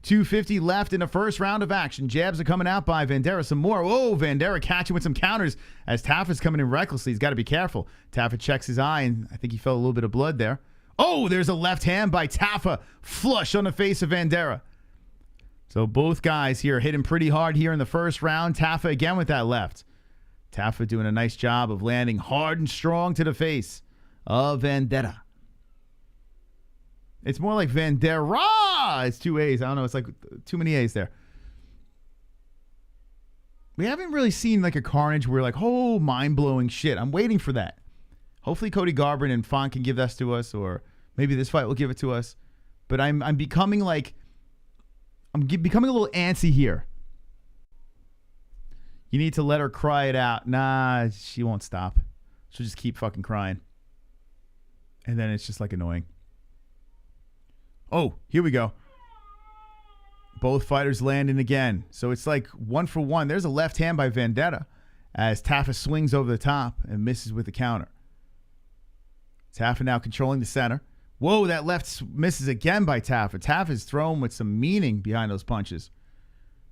2:50 left in the first round of action. Jabs are coming out by Vanderaa. Some more. Oh, Vanderaa catching with some counters as Tafa's coming in recklessly. He's got to be careful. Tafa checks his eye, and I think he felt a little bit of blood there. Oh, there's a left hand by Tafa. Flush on the face of Vanderaa. So both guys here hitting pretty hard here in the first round. Tafa again with that left. Tafa doing a nice job of landing hard and strong to the face of Vanderaa. It's more like Vanderaa. It's 2 A's. I don't know. It's like too many A's there. We haven't really seen like a carnage where like, oh, mind-blowing shit. I'm waiting for that. Hopefully Cody Garbrandt and Font can give this to us, or maybe this fight will give it to us. But I'm becoming like, I'm becoming a little antsy here. You need to let her cry it out. Nah, she won't stop. She'll just keep fucking crying. And then it's just like annoying. Oh, here we go. Both fighters landing again. So it's like 1 for 1. There's a left hand by Vanderaa as Tafa swings over the top and misses with the counter. Tafa now controlling the center. Whoa, that left misses again by Tafa. Tafa's thrown with some meaning behind those punches.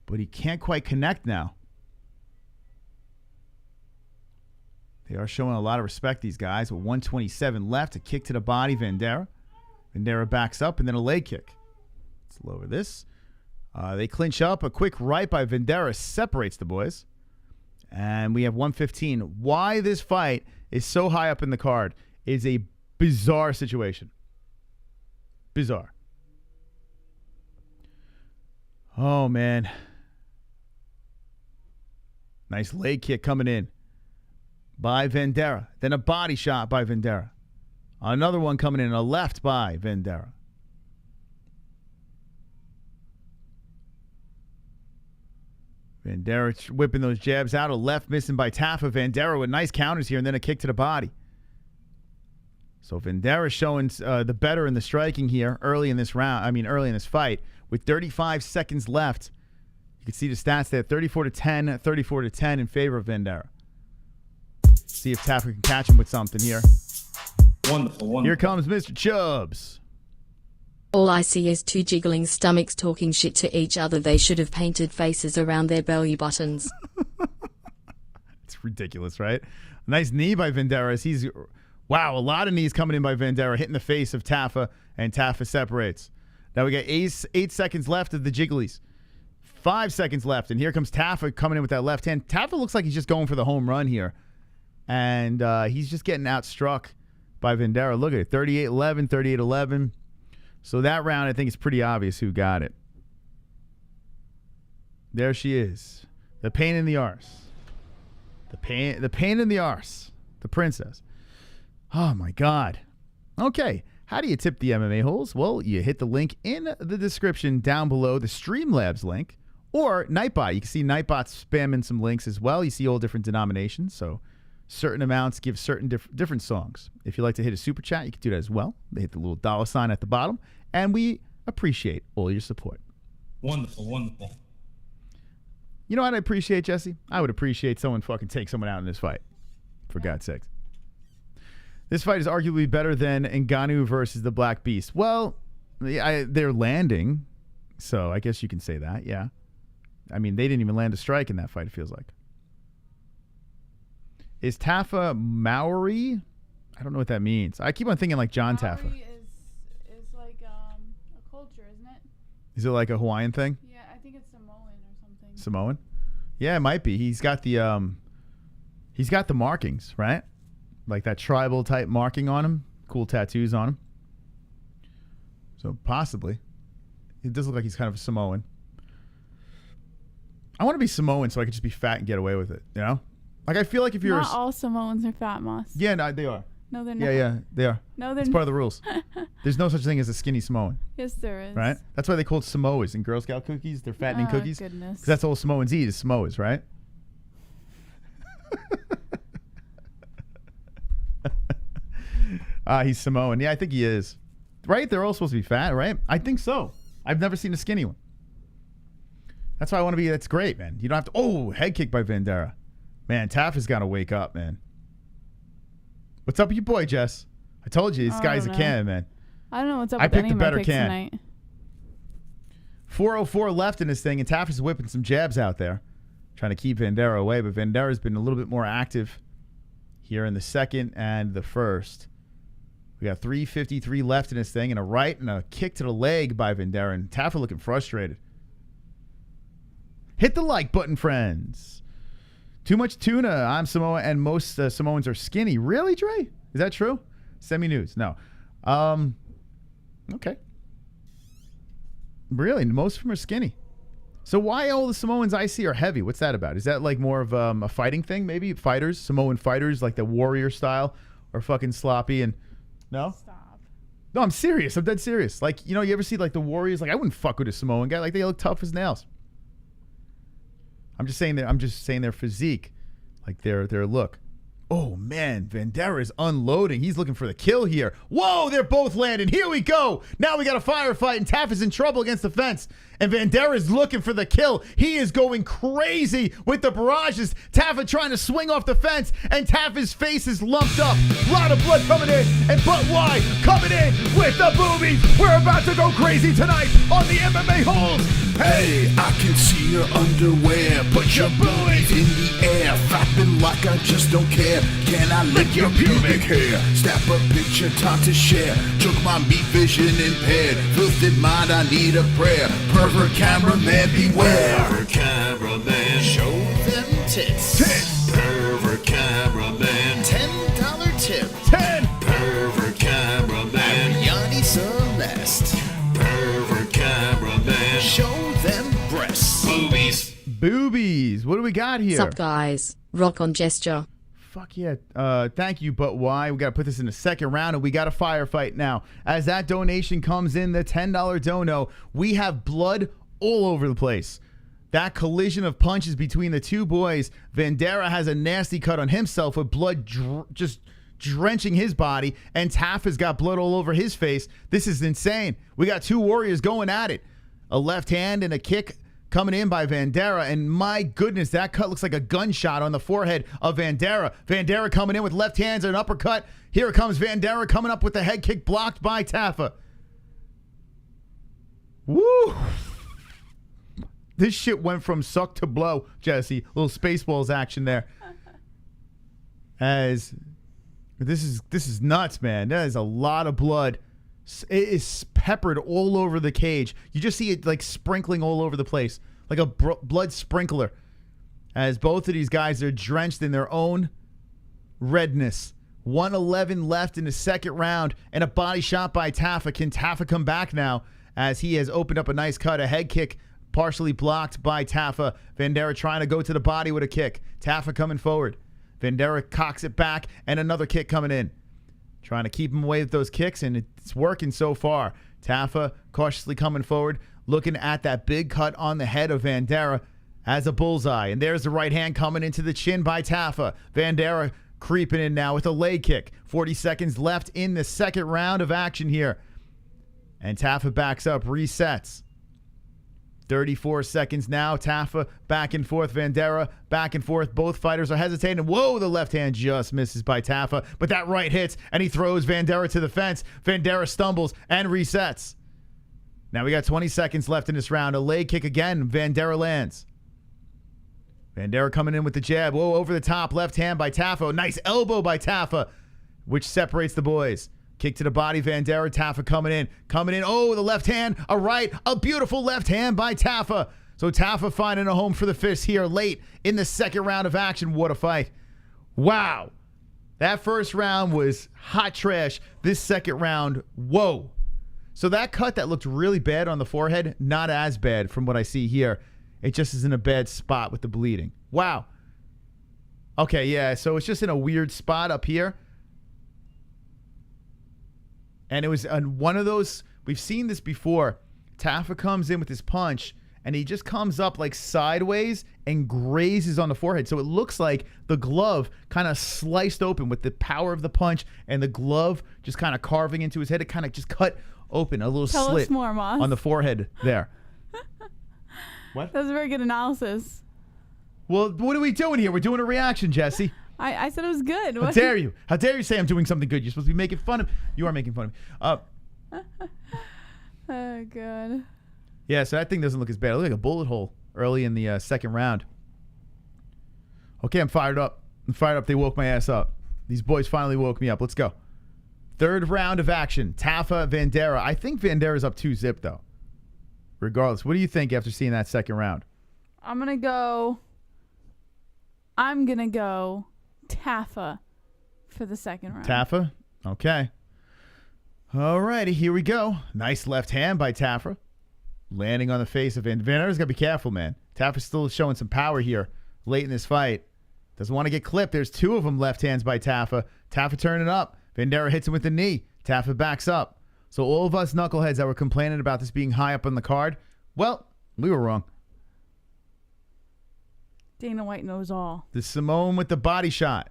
But he can't quite connect now. They are showing a lot of respect, these guys. With 127 left, a kick to the body, Vanderaa. Vanderaa backs up and then a leg kick. Let's lower this. They clinch up. A quick right by Vanderaa separates the boys. And we have 115. Why this fight is so high up in the card is a bizarre situation. Bizarre. Oh, man. Nice leg kick coming in by Vanderaa. Then a body shot by Vanderaa. Another one coming in, a left by Vanderaa. Vanderaa whipping those jabs out. A left missing by Tafa. Vanderaa with nice counters here and then a kick to the body. So Vanderaa showing the better in the striking here early in this fight. With 35 seconds left, you can see the stats there. 34-10, 34-10 in favor of Vanderaa. See if Tafa can catch him with something here. Wonderful. Here comes Mr. Chubbs. All I see is two jiggling stomachs talking shit to each other. They should have painted faces around their belly buttons. It's ridiculous, right? A nice knee by Vanderaa. Wow, a lot of knees coming in by Vanderaa, hitting the face of Tafa, and Tafa separates. Now we got 8 seconds left of the jigglies. 5 seconds left, and here comes Tafa coming in with that left hand. Tafa looks like he's just going for the home run here, and he's just getting outstruck by Vanderaa. Look at it, 38-11, 38-11. So that round, I think it's pretty obvious who got it. There she is. The pain in the arse. The pain in the arse. The princess. Oh, my God. Okay. How do you tip the MMA holes? Well, you hit the link in the description down below, the Streamlabs link, or Nightbot. You can see Nightbot spamming some links as well. You see all different denominations, so certain amounts give certain different songs. If you like to hit a super chat, you can do that as well. They hit the little $ at the bottom, and we appreciate all your support. Wonderful. You know what I appreciate, Jesse? I would appreciate someone fucking take someone out in this fight, for God's sakes. This fight is arguably better than Ngannou versus the Black Beast. Well, they're landing, so I guess you can say that, yeah. I mean, they didn't even land a strike in that fight, it feels like. Is Tafa Maori? I don't know what that means. I keep on thinking like John Tafa. Maori is like a culture, isn't it? Is it like a Hawaiian thing? Yeah, I think it's Samoan or something. Samoan? Yeah, it might be. He's got the markings, right? Like that tribal type marking on him. Cool tattoos on him. So possibly. It does look like he's kind of a Samoan. I want to be Samoan so I could just be fat and get away with it, you know? Like I feel like if you're not all Samoans are fat, Moss. Yeah, no, they are. No, they're not. Yeah, they are. No, they're It's part of the rules. There's no such thing as a skinny Samoan. Yes, there is. Right? That's why they call it Samoas in Girl Scout cookies. They're fattening cookies. Goodness. Because that's all Samoans eat is Samoas, right? He's Samoan. Yeah, I think he is. Right? They're all supposed to be fat, right? I think so. I've never seen a skinny one. That's why I want to be. That's great, man. You don't have to. Oh, head kick by Vanderaa. Man, Tafa's got to wake up, man. What's up with your boy, Jess? I told you, this guy's a can, man. I don't know what's up I with picked any a of my better picks can. tonight. 4:04 left in this thing, and Tafa's whipping some jabs out there, trying to keep Vanderaa away. But Vandera's been a little bit more active here in the second and the first. We got 3:53 left in this thing, and a right and a kick to the leg by Vanderaa, and Tafa looking frustrated. Hit the like button, friends. Too much tuna. I'm Samoa, and most Samoans are skinny. Really, Dre? Is that true? Send me news. No. Okay. Really? Most of them are skinny. So why all the Samoans I see are heavy? What's that about? Is that like more of a fighting thing, maybe? Fighters? Samoan fighters, like the warrior style, are fucking sloppy and... No? Stop. No, I'm serious. I'm dead serious. Like, you know, you ever see like the warriors? Like, I wouldn't fuck with a Samoan guy. Like, they look tough as nails. I'm just saying their physique, like their look. Oh man, Vanderaa is unloading. He's looking for the kill here. Whoa, they're both landing. Here we go. Now we got a firefight, and Tafa's in trouble against the fence. And Vanderaa is looking for the kill. He is going crazy with the barrages. Tafa trying to swing off the fence, and Tafa's face is lumped up. A lot of blood coming in, and but why? Coming in with the boobies. We're about to go crazy tonight on the MMA-Holes. Hey, I can see your underwear. Put your boobies in the air. Flapping like I just don't care. Can I lick your pubic hair? Snap a picture, time to share. Took my meat vision impaired. Filthy mind, I need a prayer. Pervert cameraman, beware. Pervert cameraman, show them tits. Tits. Pervert cameraman, $10 tip. 10. Pervert cameraman, Yanni Celeste. pervert cameraman, Show them breasts. boobies. Boobies. What do we got here? Sup guys, rock on gesture. Fuck yeah. Thank you, but why? We got to put this in the second round, and we got a firefight now. As that donation comes in, the $10 dono, we have blood all over the place. That collision of punches between the two boys. Vanderaa has a nasty cut on himself with blood just drenching his body, and Tafa's got blood all over his face. This is insane. We got two warriors going at it. A left hand and a kick coming in by Vanderaa, and my goodness, that cut looks like a gunshot on the forehead of Vanderaa. Vanderaa coming in with left hands and an uppercut. Here it comes Vanderaa coming up with the head kick blocked by Tafa. Woo! This shit went from suck to blow, Jesse. Little Spaceballs action there. As this is nuts, man. That is a lot of blood. It is peppered all over the cage. You just see it like sprinkling all over the place, like a blood sprinkler. As both of these guys are drenched in their own redness. 1:11 left in the second round, and a body shot by Tafa. Can Tafa come back now? As he has opened up a nice cut, a head kick partially blocked by Tafa. Vanderaa trying to go to the body with a kick. Tafa coming forward. Vanderaa cocks it back, and another kick coming in. Trying to keep him away with those kicks, and it's working so far. Tafa cautiously coming forward, looking at that big cut on the head of Vanderaa as a bullseye. And there's the right hand coming into the chin by Tafa. Vanderaa creeping in now with a leg kick. 40 seconds left in the second round of action here. And Tafa backs up, resets. 34 seconds now. Tafa back and forth. Vanderaa back and forth. Both fighters are hesitating. Whoa, the left hand just misses by Tafa. But that right hits, and he throws Vanderaa to the fence. Vanderaa stumbles and resets. Now we got 20 seconds left in this round. A leg kick again. Vanderaa lands. Vanderaa coming in with the jab. Whoa, over the top. Left hand by Tafa. Nice elbow by Tafa, which separates the boys. Kick to the body, Vanderaa. Tafa coming in. Oh, the left hand. A right. A beautiful left hand by Tafa. So Tafa finding a home for the fist here late in the second round of action. What a fight. Wow. That first round was hot trash. This second round, whoa. So that cut that looked really bad on the forehead, not as bad from what I see here. It just is in a bad spot with the bleeding. Wow. Okay, yeah, so it's just in a weird spot up here. And it was on one of those, we've seen this before. Tafa comes in with his punch, and he just comes up like sideways and grazes on the forehead. So it looks like the glove kind of sliced open with the power of the punch and the glove just kind of carving into his head. It kind of just cut open a little slit on the forehead there. What? That was a very good analysis. Well, what are we doing here? We're doing a reaction, Jesse. I said it was good. How dare you? How dare you say I'm doing something good? You're supposed to be making fun of me. You are making fun of me. Oh, God. Yeah, so that thing doesn't look as bad. It looked like a bullet hole early in the second round. Okay, I'm fired up. They woke my ass up. These boys finally woke me up. Let's go. Third round of action. Tafa, Vanderaa. I think Vandeera's up 2-0, though. Regardless. What do you think after seeing that second round? I'm going to go Tafa for the second round. Tafa? Okay. All righty, here we go. Nice left hand by Tafa. Landing on the face of Vanderea's got to be careful, man. Tafa's still showing some power here late in this fight. Doesn't want to get clipped. There's two of them left hands by Tafa. Tafa turning up. Vanderaa hits him with the knee. Tafa backs up. So all of us knuckleheads that were complaining about this being high up on the card, well, we were wrong. Dana White knows all. The Samoan with the body shot.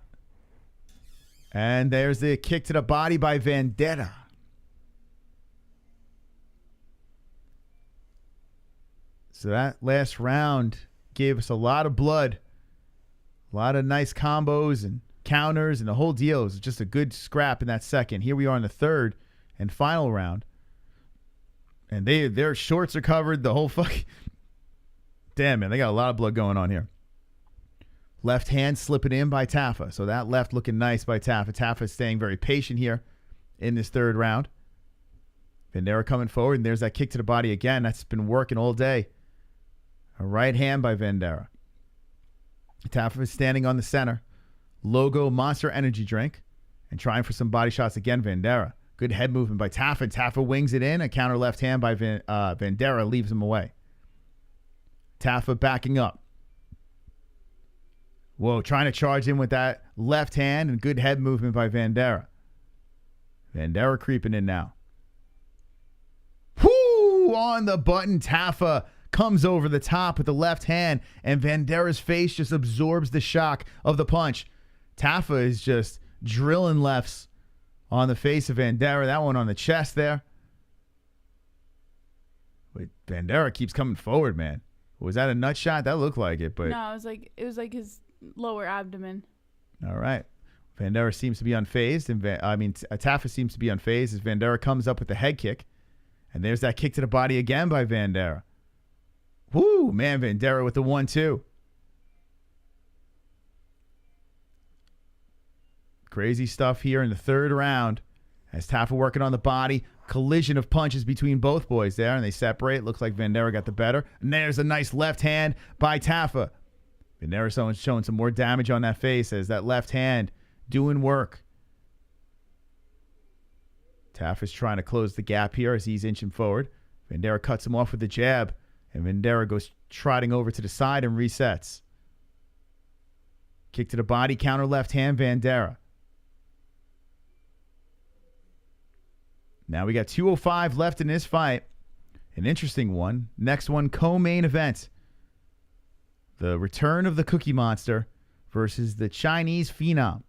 And there's the kick to the body by Vanderaa. So that last round gave us a lot of blood, a lot of nice combos and counters and the whole deal. It was just a good scrap in that second. Here we are in the third and final round. And their shorts are covered. The whole fuck. Damn, man, they got a lot of blood going on here. Left hand slipping in by Tafa. So that left looking nice by Tafa. Tafa staying very patient here in this third round. Vanderaa coming forward, and there's that kick to the body again. That's been working all day. A right hand by Vanderaa. Tafa is standing on the center. Logo Monster Energy drink. And trying for some body shots again, Vanderaa. Good head movement by Tafa. Tafa wings it in. A counter left hand by Vanderaa leaves him away. Tafa backing up. Whoa, trying to charge in with that left hand and good head movement by Vanderaa. Vanderaa creeping in now. Whoo! On the button, Tafa comes over the top with the left hand, and Vandera's face just absorbs the shock of the punch. Tafa is just drilling lefts on the face of Vanderaa. That one on the chest there. Wait, Vanderaa keeps coming forward, man. Was that a nut shot? That looked like it, but no, it was like his lower abdomen. All right. Vanderaa seems to be unfazed, and Tafa seems to be unfazed as Vanderaa comes up with the head kick, and there's that kick to the body again by Vanderaa. Woo, man, Vanderaa with the 1-2. Crazy stuff here in the third round as Tafa working on the body. Collision of punches between both boys there, and they separate. Looks like Vanderaa got the better. And there's a nice left hand by Tafa. Vanderaa showing some more damage on that face as that left hand doing work. Tafa's trying to close the gap here as he's inching forward. Vanderaa cuts him off with the jab, and Vanderaa goes trotting over to the side and resets. Kick to the body, counter left hand, Vanderaa. Now we got 2:05 left in this fight. An interesting one. Next one, co-main event. The return of the Cookie Monster versus the Chinese Phenom.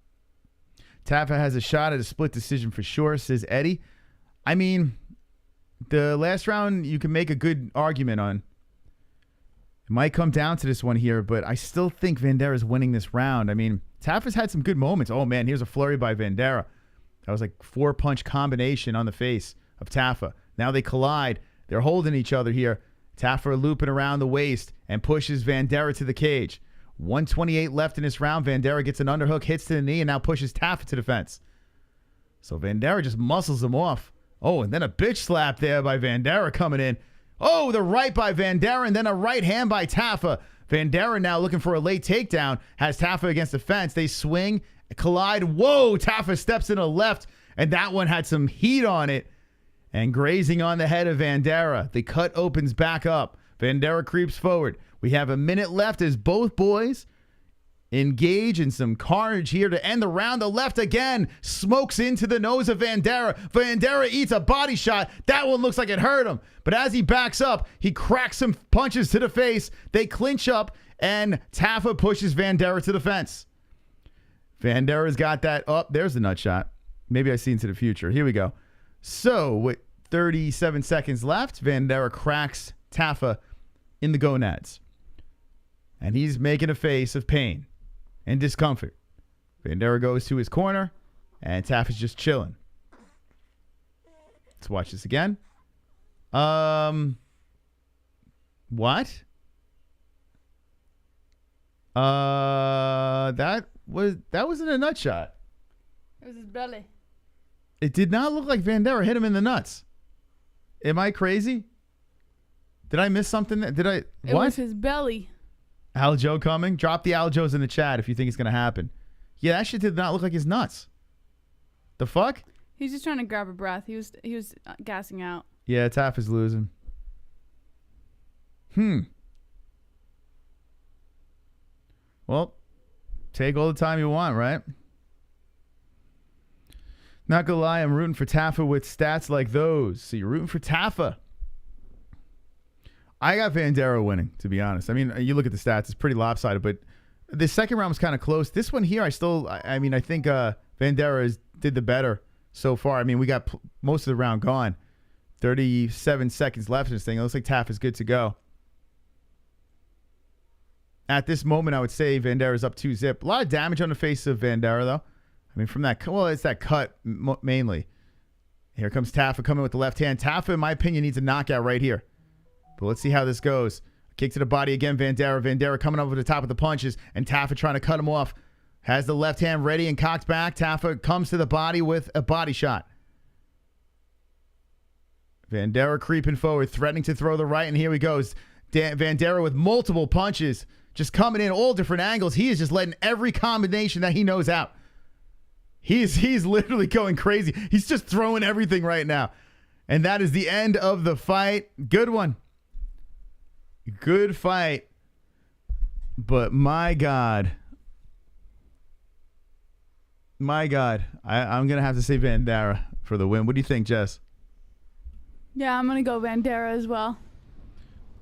Tafa has a shot at a split decision for sure, says Eddie. I mean, the last round you can make a good argument on. It might come down to this one here, but I still think Vanderaa is winning this round. I mean, Tafa's had some good moments. Oh, man, here's a flurry by Vanderaa. That was like 4-punch combination on the face of Tafa. Now they collide. They're holding each other here. Tafa looping around the waist and pushes Vanderaa to the cage. 1:28 left in this round. Vanderaa gets an underhook, hits to the knee, and now pushes Tafa to the fence. So Vanderaa just muscles him off. Oh, and then a bitch slap there by Vanderaa coming in. Oh, the right by Vanderaa, and then a right hand by Tafa. Vanderaa now looking for a late takedown. Has Tafa against the fence. They swing, collide. Whoa, Tafa steps in a left, and that one had some heat on it. And grazing on the head of Vanderaa. The cut opens back up. Vanderaa creeps forward. We have a minute left as both boys engage in some carnage here to end the round. The left again smokes into the nose of Vanderaa. Vanderaa eats a body shot. That one looks like it hurt him. But as he backs up, he cracks some punches to the face. They clinch up, and Tafa pushes Vanderaa to the fence. Vandera's got that. Oh, there's the nut shot. Maybe I see into the future. Here we go. So with 37 seconds left, Vanderaa cracks Tafa in the gonads. And he's making a face of pain and discomfort. Vanderaa goes to his corner, and Tafa's just chilling. Let's watch this again. What? That wasn't a nut shot. It was his belly. It did not look like Vanderaa hit him in the nuts. Am I crazy? Did I miss something? Did I? It was his belly. Algeo coming? Drop the Algeos in the chat if you think it's going to happen. Yeah, that shit did not look like his nuts. The fuck? He's just trying to grab a breath. He was gassing out. Yeah, Taff is losing. Well, take all the time you want, right? Not gonna lie, I'm rooting for Tafa with stats like those. So you're rooting for Tafa. I got Vanderaa winning, to be honest. I mean, you look at the stats, it's pretty lopsided, but the second round was kind of close. This one here, I think Vanderaa did the better so far. I mean, we got most of the round gone. 37 seconds left in this thing. It looks like Taff is good to go. At this moment, I would say Vandera's up 2-zip. A lot of damage on the face of Vanderaa, though. I mean, from that, well, it's that cut mainly. Here comes Tafa coming with the left hand. Tafa, in my opinion, needs a knockout right here. But let's see how this goes. Kick to the body again, Vanderaa. Vanderaa coming over the top of the punches, and Tafa trying to cut him off. Has the left hand ready and cocked back. Tafa comes to the body with a body shot. Vanderaa creeping forward, threatening to throw the right, and here he goes. Vanderaa with multiple punches, just coming in all different angles. He is just letting every combination that he knows out. He's literally going crazy. He's just throwing everything right now. And that is the end of the fight. Good one. Good fight. But my God. I'm going to have to say Vanderaa for the win. What do you think, Jess? Yeah, I'm going to go Vanderaa as well.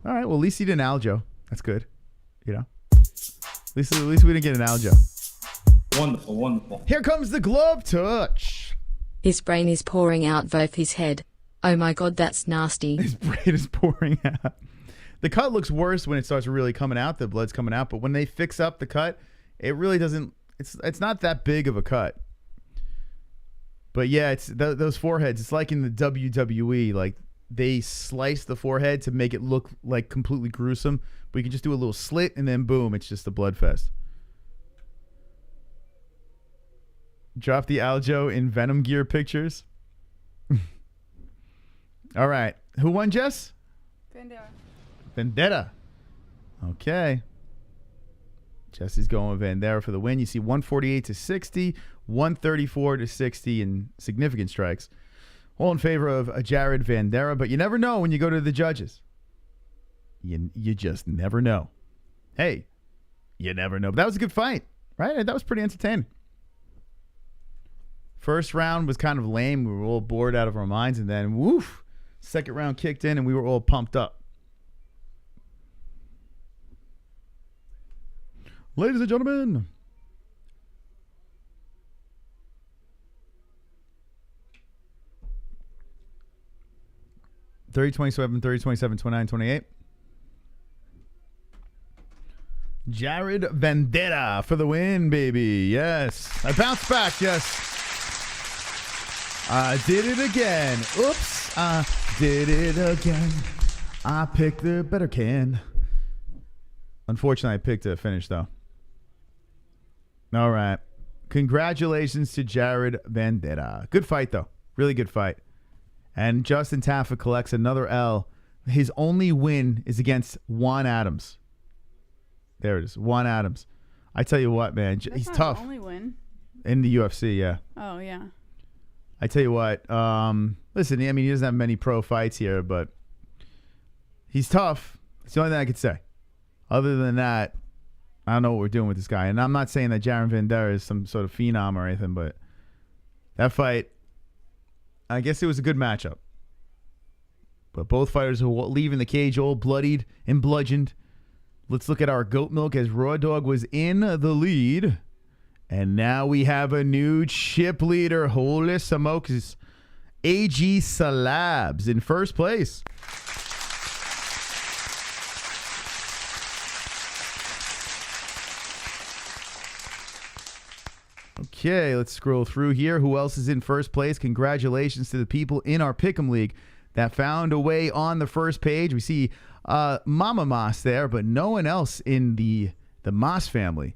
All right. Well, at least he didn't Algeo. That's good. You know? At least we didn't get an Algeo. Wonderful, wonderful. Here comes the glove touch. His brain is pouring out both his head. Oh my God, that's nasty. His brain is pouring out. The cut looks worse when it starts really coming out. The blood's coming out. But when they fix up the cut, it really doesn't. It's not that big of a cut. But yeah, it's those foreheads. It's like in the WWE. Like they slice the forehead to make it look like completely gruesome. But you can just do a little slit and then boom, it's just a blood fest. Drop the Algeo in Venom gear pictures. All right. Who won, Jess? Vanderaa. Okay. Jesse's going with Vanderaa for the win. You see 148-60, 134-60 in significant strikes. All in favor of Jared Vanderaa, but you never know when you go to the judges. You just never know. Hey, you never know. But that was a good fight, right? That was pretty entertaining. First round was kind of lame. We were all bored out of our minds. And then, woof, second round kicked in and we were all pumped up. Ladies and gentlemen. (30-27, 30-27, 29-28). Jared Vanderaa for the win, baby. Yes. I bounced back, yes. I did it again. Oops. I did it again. I picked the better can. Unfortunately, I picked a finish, though. All right. Congratulations to Jared Vanderaa. Good fight, though. Really good fight. And Justin Tafa collects another L. His only win is against Juan Adams. There it is. Juan Adams. I tell you what, man. That's he's not tough. his only win. In the UFC, yeah. Oh, yeah. I tell you what. Listen, I mean, he doesn't have many pro fights here, but he's tough. It's the only thing I could say. Other than that, I don't know what we're doing with this guy. And I'm not saying that Jared Vanderaa is some sort of phenom or anything, but that fight, I guess it was a good matchup. But both fighters are leaving the cage all bloodied and bludgeoned. Let's look at our goat milk as Raw Dog was in the lead. And now we have a new chip leader. Holy smokes. AG Slabs in first place. Okay, let's scroll through here. Who else is in first place? Congratulations to the people in our Pick'em League that found a way on the first page. We see Mama Moss there, but no one else in the Moss family.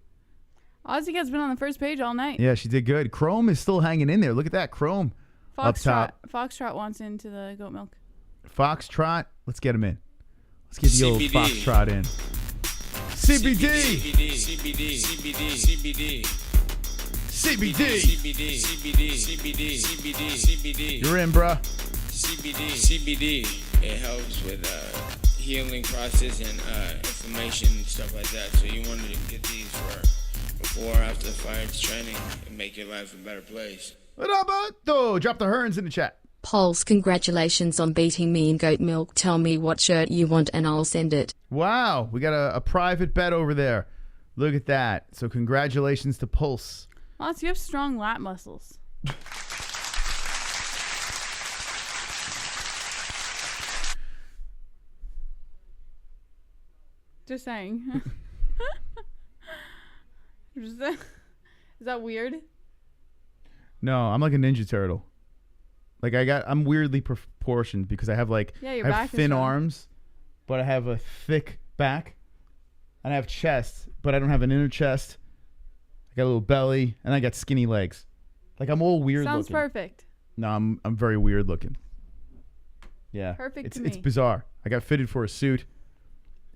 Ozzy has been on the first page all night. Yeah, she did good. Chrome is still hanging in there. Look at that, Chrome up top. Foxtrot wants into the goat milk. Foxtrot, let's get him in. Let's get the old CBD. Foxtrot in. CBD. CBD. CBD. CBD. CBD. You're in, bruh. CBD. It helps with healing process and inflammation and stuff like that. So you wanted to get these for before or after the fight training and make your life a better place. Roberto, drop the Hearns in the chat. Holes, congratulations on beating me in goat milk. Tell me what shirt you want and I'll send it. Wow, we got a private bet over there. Look at that. So congratulations to Pulse. Lots, you have strong lat muscles. Just saying. Is that weird? No, I'm like a Ninja Turtle. Like I'm weirdly proportioned because I have like Yeah, your I back have is thin strong. arms, but I have a thick back, and I have chest, but I don't have an inner chest. I got a little belly, and I got skinny legs. Like I'm all weird Sounds looking. perfect. No, I'm very weird looking. Yeah, Perfect to It's me. bizarre. I got fitted for a suit,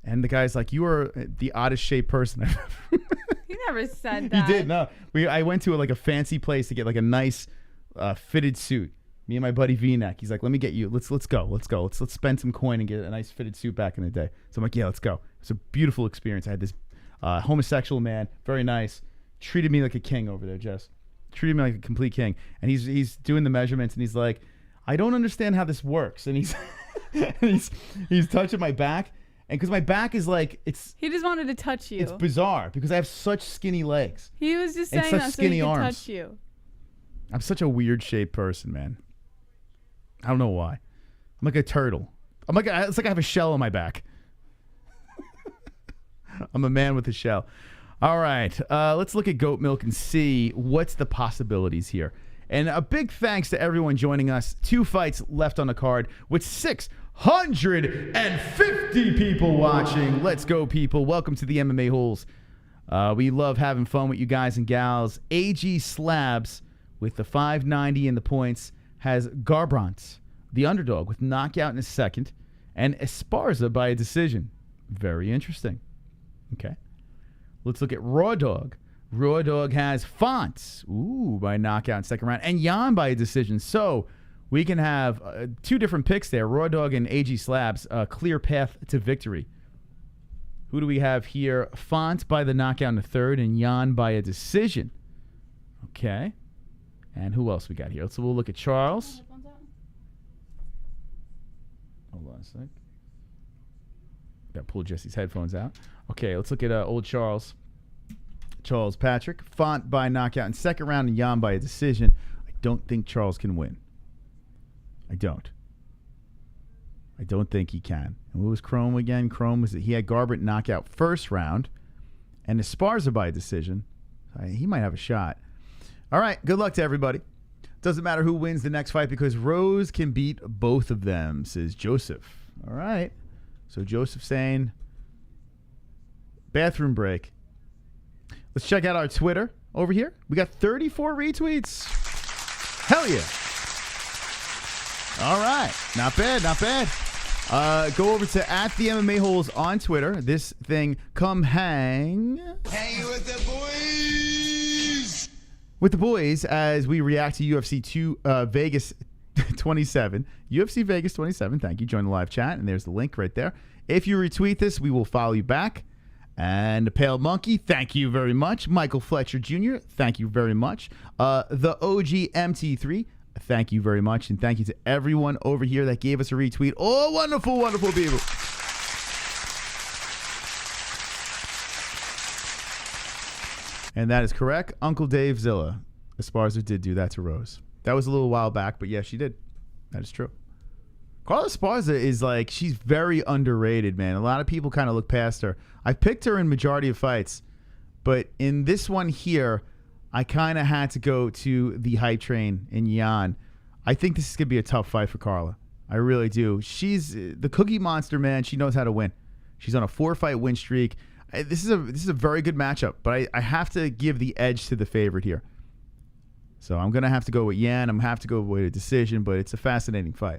and the guy's like, "You are the oddest shaped person I've ever." You never said He that. did. No, I went to like a fancy place to get like a nice fitted suit. Me and my buddy V-neck. He's like, "Let me get you. Let's go. Let's spend some coin and get a nice fitted suit back in the day." So I'm like, "Yeah, let's go." It's a beautiful experience. I had this homosexual man, very nice, treated me like a king over there, Jess. Treated me like a complete king. And he's doing the measurements, and he's like, "I don't understand how this works." And he's touching my back, and because my back is like He just wanted to touch you. it's bizarre because I have such skinny legs. He was just and saying such that so skinny he could arms. touch you. I'm such a weird shaped person, man. I don't know why. I'm like a turtle. It's like I have a shell on my back. I'm a man with a shell. All right, let's look at goat milk and see what's the possibilities here. And a big thanks to everyone joining us. 2 fights left on the card with 650 people watching. Let's go, people. Welcome to the MMA-Holes. We love having fun with you guys and gals. AG Slabs with the 590 in the points has Garbrandt, the underdog, with knockout in his second, and Esparza by a decision. Very interesting. Okay. Let's look at Raw Dog. Raw Dog has Fonts, by knockout in second round, and Jan by a decision. So we can have 2 different picks there. Raw Dog and AG Slabs, a clear path to victory. Who do we have here? Font by the knockout in the third, and Jan by a decision. Okay. And who else we got here? So we'll look at Charles. Hold on a sec. Got to pull Jesse's headphones out. Okay, let's look at old Charles. Charles Patrick. Font by knockout in second round and Jan by a decision. I don't think Charles can win. I don't think he can. And what was Chrome again? Chrome was that he had Garbrandt knockout first round and Esparza by a decision. He might have a shot. All right, good luck to everybody. Doesn't matter who wins the next fight because Rose can beat both of them, says Joseph. All right. So Joseph saying bathroom break. Let's check out our Twitter over here. We got 34 retweets. Hell yeah. All right. Not bad, not bad. Go over to @the MMA-Holes on Twitter. This thing, come hang. Hanging with the boys. With the boys as we react to UFC Vegas 27. UFC Vegas 27. Thank you. Join the live chat, and there's the link right there. If you retweet this, we will follow you back. And the Pale Monkey, thank you very much. Michael Fletcher Jr., thank you very much. The OG MT3, thank you very much. And thank you to everyone over here that gave us a retweet. Oh, wonderful, wonderful people. And that is correct. Uncle Dave Zilla. Esparza did do that to Rose. That was a little while back, but yeah, she did. That is true. Carla Esparza is like, she's very underrated, man. A lot of people kind of look past her. I picked her in majority of fights, but in this one here, I kind of had to go to the hype train in Yan. I think this is going to be a tough fight for Carla. I really do. She's the Cookie Monster, man. She knows how to win. She's on a 4-fight win streak. This is a very good matchup, but I have to give the edge to the favorite here. So I'm going to have to go with Yan. I'm going to have to go with a decision, but it's a fascinating fight.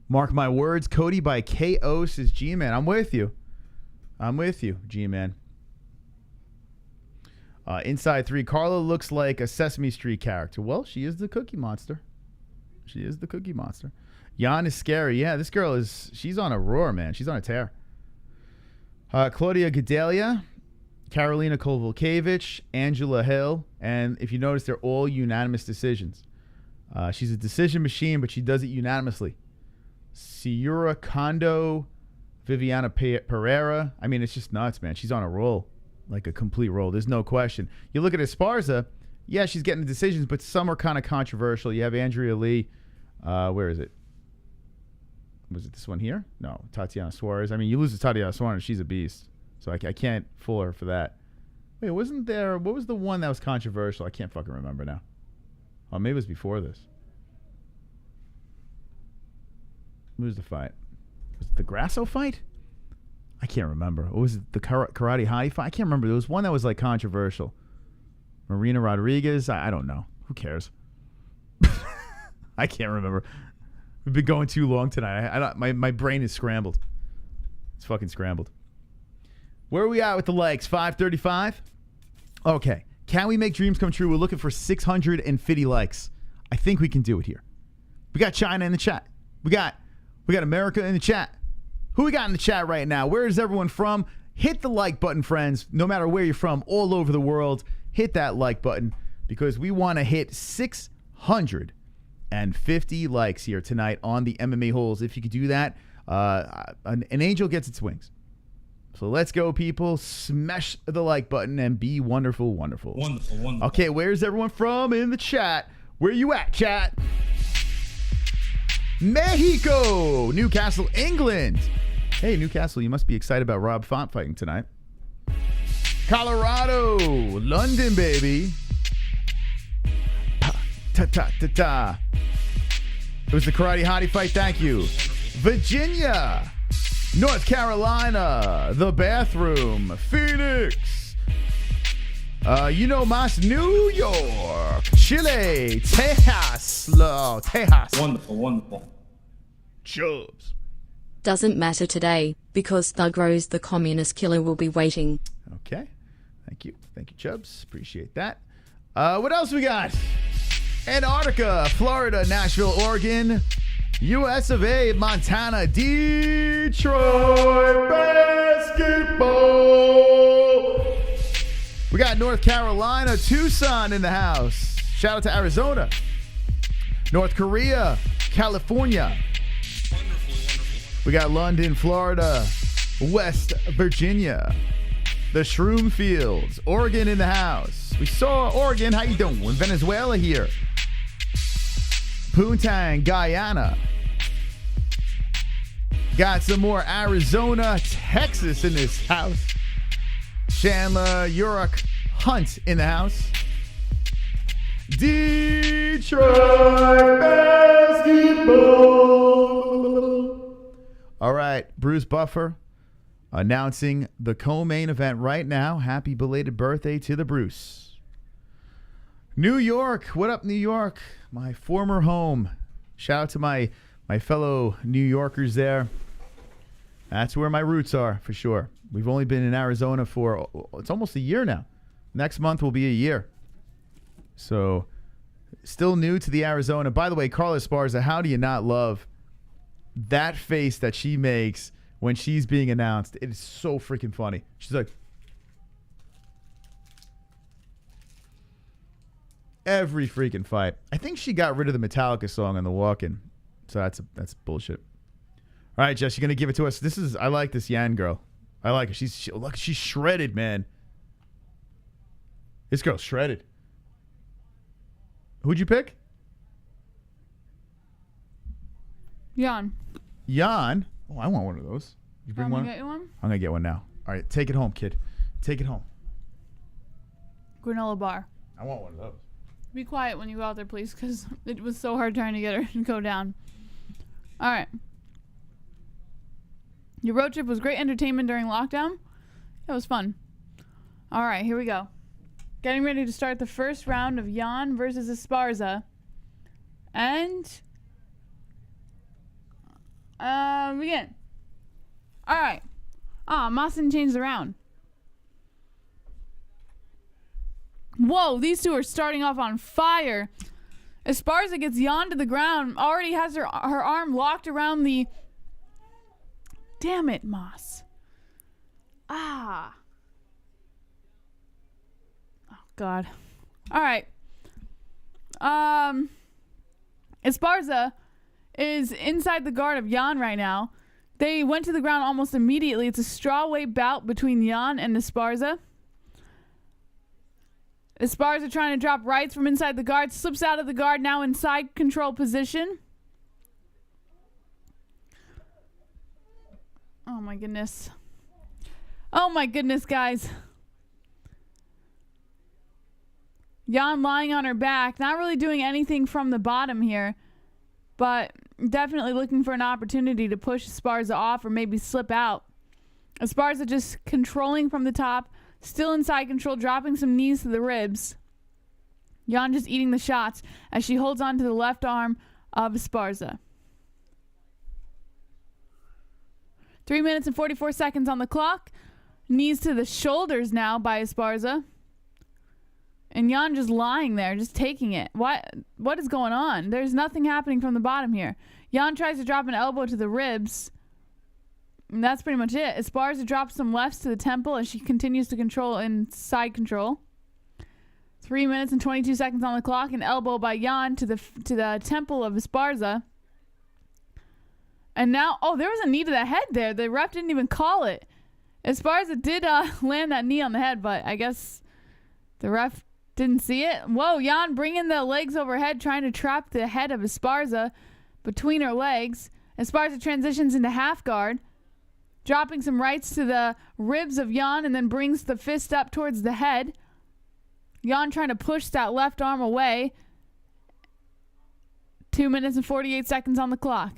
Mark my words, Cody by KO says G-Man. I'm with you. I'm with you, G-Man. Inside 3, Carla looks like a Sesame Street character. Well, she is the Cookie Monster. She is the Cookie Monster. Jan is scary. Yeah, this girl is, she's on a roar, man. She's on a tear. Claudia Gadelia, Karolina Kowalkiewicz, Angela Hill, and if you notice, they're all unanimous decisions. She's a decision machine, but she does it unanimously. Ciura Kondo, Viviana Pereira. I mean, it's just nuts, man. She's on a roll, like a complete roll. There's no question. You look at Esparza, yeah, she's getting the decisions, but some are kind of controversial. You have Andrea Lee. Where is it? Was it this one here? No, Tatiana Suarez. I mean, you lose to Tatiana Suarez, she's a beast. So I can't fool her for that. Wait, wasn't there, what was the one that was controversial? I can't fucking remember now. Oh, maybe it was before this. What was the fight? Was it the Grasso fight? I can't remember. Or was it the Karate Hottie fight? I can't remember. There was one that was like controversial. Marina Rodriguez? I don't know. Who cares? I can't remember. We've been going too long tonight. My brain is scrambled. It's fucking scrambled. Where are we at with the likes? 535? Okay. Can we make dreams come true? We're looking for 650 likes. I think we can do it here. We got China in the chat. We got America in the chat. Who we got in the chat right now? Where is everyone from? Hit the like button, friends. No matter where you're from, all over the world, hit that like button because we want to hit 650 likes here tonight on the MMA Holes. If you could do that, an angel gets its wings. So let's go, people. Smash the like button and be wonderful, wonderful. Wonderful, wonderful. Okay, where's everyone from in the chat? Where you at, chat? Mexico, Newcastle, England. Hey, Newcastle, you must be excited about Rob Font fighting tonight. Colorado, London, baby. Ta-ta-ta-ta. It was the Karate Hottie fight, thank you. Virginia, North Carolina, the bathroom, Phoenix. Mas, New York, Chile, Texas. Wonderful, wonderful. Chubs. Doesn't matter today, because Thug Rose the communist killer will be waiting. Okay. Thank you. Thank you, Chubs. Appreciate that. What else we got? Antarctica, Florida, Nashville, Oregon, US of A, Montana, Detroit basketball. We got North Carolina, Tucson in the house. Shout out to Arizona. North Korea, California. We got London, Florida, West Virginia, the Shroom Fields, Oregon in the house. We saw Oregon. How you doing? Venezuela here. Poontang, Guyana. Got some more Arizona, Texas in this house. Chandler, Yurok, Hunt in the house. Detroit basketball. All right, Bruce Buffer. announcing the co-main event right now. Happy belated birthday to the Bruce. New York. What up, New York? My former home. Shout out to my fellow New Yorkers there. That's where my roots are, for sure. We've only been in Arizona for, it's almost a year now. Next month will be a year. So, still new to the Arizona. By the way, Carla Esparza, how do you not love that face that she makes when she's being announced? It is so freaking funny. She's like, every freaking fight. I think she got rid of the Metallica song on the walk-in. So that's bullshit. All right, Jess, you're gonna give it to us. I like this Yan girl. I like her. She's shredded, man. This girl's shredded. Who'd you pick? Yan. Yan? Oh, I want one of those. You bring one? Get you one? I'm gonna get one now. All right, take it home, kid. Take it home. Granola bar. I want one of those. Be quiet when you go out there, please, because it was so hard trying to get her to go down. All right. Your road trip was great entertainment during lockdown. It was fun. All right, here we go. Getting ready to start the first round of Yan versus Esparza. And begin. All right. Moss didn't change the round. Whoa, these two are starting off on fire. Esparza gets Yan to the ground. Already has her arm locked around the... Damn it, Moss. Oh, God. All right. Esparza is inside the guard of Yan right now. They went to the ground almost immediately. It's a strawweight bout between Yan and Esparza. Esparza trying to drop rights from inside the guard. Slips out of the guard, now in side control position. Oh my goodness. Oh my goodness, guys. Yan lying on her back. Not really doing anything from the bottom here. But definitely looking for an opportunity to push Esparza off or maybe slip out. Esparza just controlling from the top. Still in side control, dropping some knees to the ribs. Yan just eating the shots as she holds on to the left arm of Esparza. 3 minutes and 44 seconds on the clock. Knees to the shoulders now by Esparza. And Yan just lying there, just taking it. What is going on? There's nothing happening from the bottom here. Yan tries to drop an elbow to the ribs. And that's pretty much it. Esparza drops some lefts to the temple as she continues to control in side control. 3 minutes and 22 seconds on the clock. An elbow by Yan to the temple of Esparza. And now, there was a knee to the head there. The ref didn't even call it. Esparza did land that knee on the head, but I guess the ref didn't see it. Whoa, Yan bringing the legs overhead, trying to trap the head of Esparza between her legs. Esparza transitions into half guard, dropping some rights to the ribs of Yan and then brings the fist up towards the head. Yan trying to push that left arm away. 2 minutes and 48 seconds on the clock.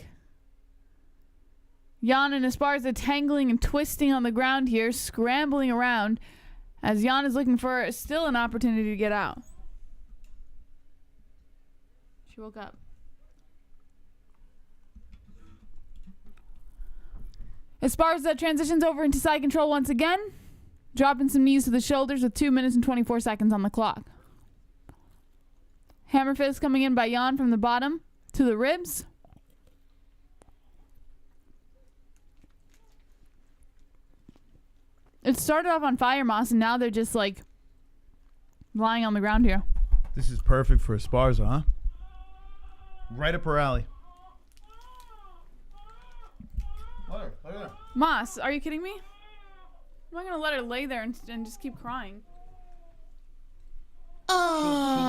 Yan and Esparza tangling and twisting on the ground here, scrambling around as Yan is looking for still an opportunity to get out. She woke up. Esparza transitions over into side control once again, dropping some knees to the shoulders with 2 minutes and 24 seconds on the clock. Hammer fist coming in by Yan from the bottom to the ribs. It started off on fire, Moss, and now they're just like lying on the ground here. This is perfect for Esparza, huh? Right up her alley. Let her. Moss, are you kidding me? I'm not going to let her lay there and just keep crying.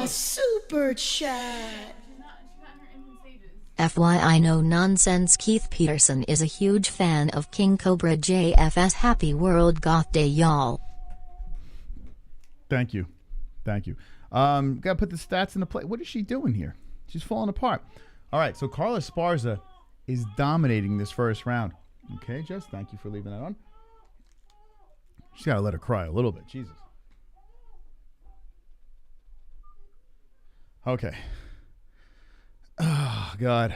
Super chat. FYI no nonsense, Keith Peterson is a huge fan of King Cobra JFS. Happy World Goth Day, y'all. Thank you. Gotta put the stats into play. What is she doing here? She's falling apart. All right, so Carla Esparza is dominating this first round. Okay, Jess, thank you for leaving that on. She's got to let her cry a little bit. Jesus. Okay. Oh, God.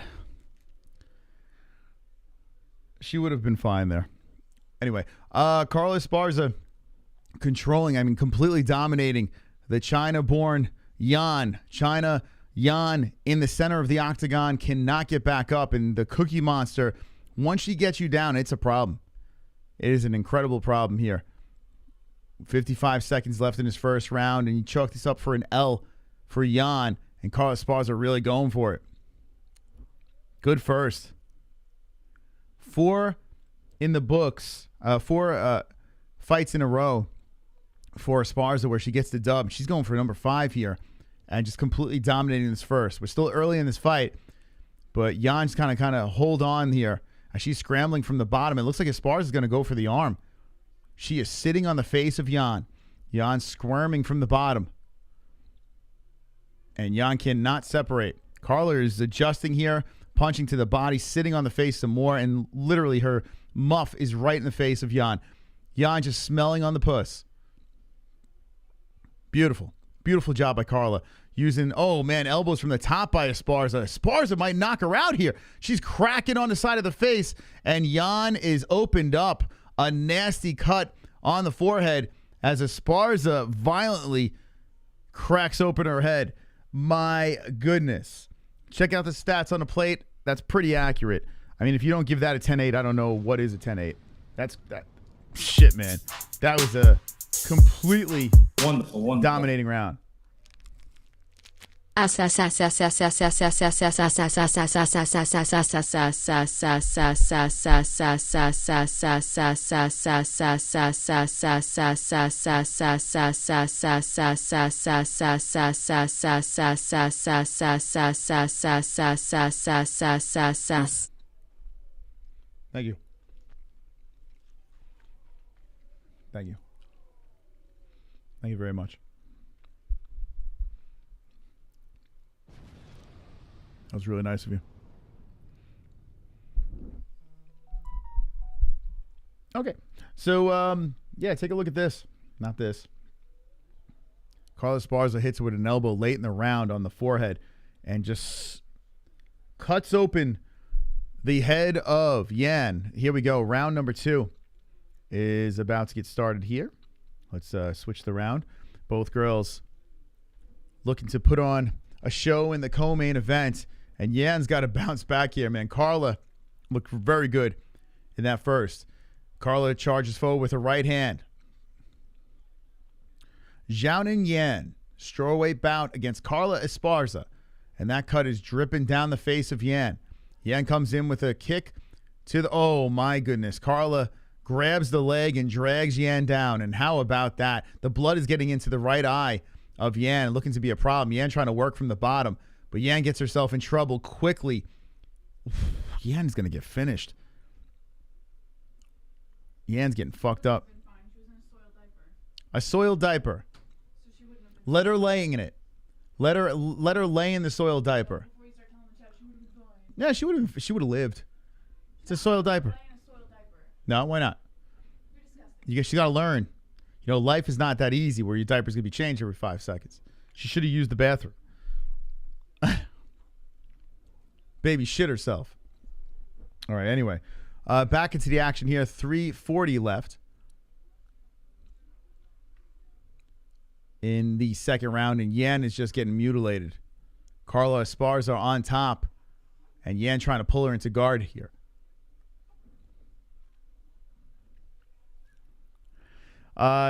She would have been fine there. Anyway, Carla Esparza completely dominating the China-born Yan. Yan in the center of the octagon cannot get back up. And the Cookie Monster, once she gets you down, it's a problem. It is an incredible problem here. 55 seconds left in his first round, and you chalk this up for an L for Yan, and Carla Esparza really going for it. Good first. 4 in the books, 4 fights in a row for Esparza where she gets the dub. She's going for number 5 here and just completely dominating this first. We're still early in this fight, but Yan's kind of hold on here as she's scrambling from the bottom. It looks like Esparza is going to go for the arm. She is sitting on the face of Yan. Yan squirming from the bottom. And Yan cannot separate. Carla is adjusting here, punching to the body, sitting on the face some more, and literally her muff is right in the face of Yan. Yan just smelling on the puss. Beautiful. Beautiful job by Carla. Using, elbows from the top by Esparza. Esparza might knock her out here. She's cracking on the side of the face, and Yan is opened up. A nasty cut on the forehead as Esparza violently cracks open her head. My goodness. Check out the stats on the plate. That's pretty accurate. I mean, if you don't give that a 10-8, I don't know what is a 10-8. That's that. Shit, man. That was a completely wonderful dominating round. Thank you. Thank you. Thank you very much. That was really nice of you. Okay. So, take a look at this. Not this. Carla Esparza hits it with an elbow late in the round on the forehead and just cuts open the head of Yan. Here we go. Round number 2 is about to get started here. Let's switch the round. Both girls looking to put on a show in the co-main event. And Yan's got to bounce back here, man. Carla looked very good in that first. Carla charges forward with her right hand. Xiaonan Yan, strawweight bout against Carla Esparza. And that cut is dripping down the face of Yan. Yan comes in with a kick to the... Oh, my goodness. Carla grabs the leg and drags Yan down. And how about that? The blood is getting into the right eye of Yan, looking to be a problem. Yan trying to work from the bottom. But Yan gets herself in trouble quickly. Yan's going to get finished. Yan's getting fucked up. A soiled diaper. Let her lay in it. Let her lay in the soiled diaper. Yeah, she would have lived. It's a soiled diaper. No, why not? She got to learn. You know, life is not that easy where your diaper's going to be changed every 5 seconds. She should have used the bathroom. Baby shit herself. All right, anyway. Back into the action here. 3:40 left in the second round, and Yan is just getting mutilated. Carla Esparza on top, and Yan trying to pull her into guard here.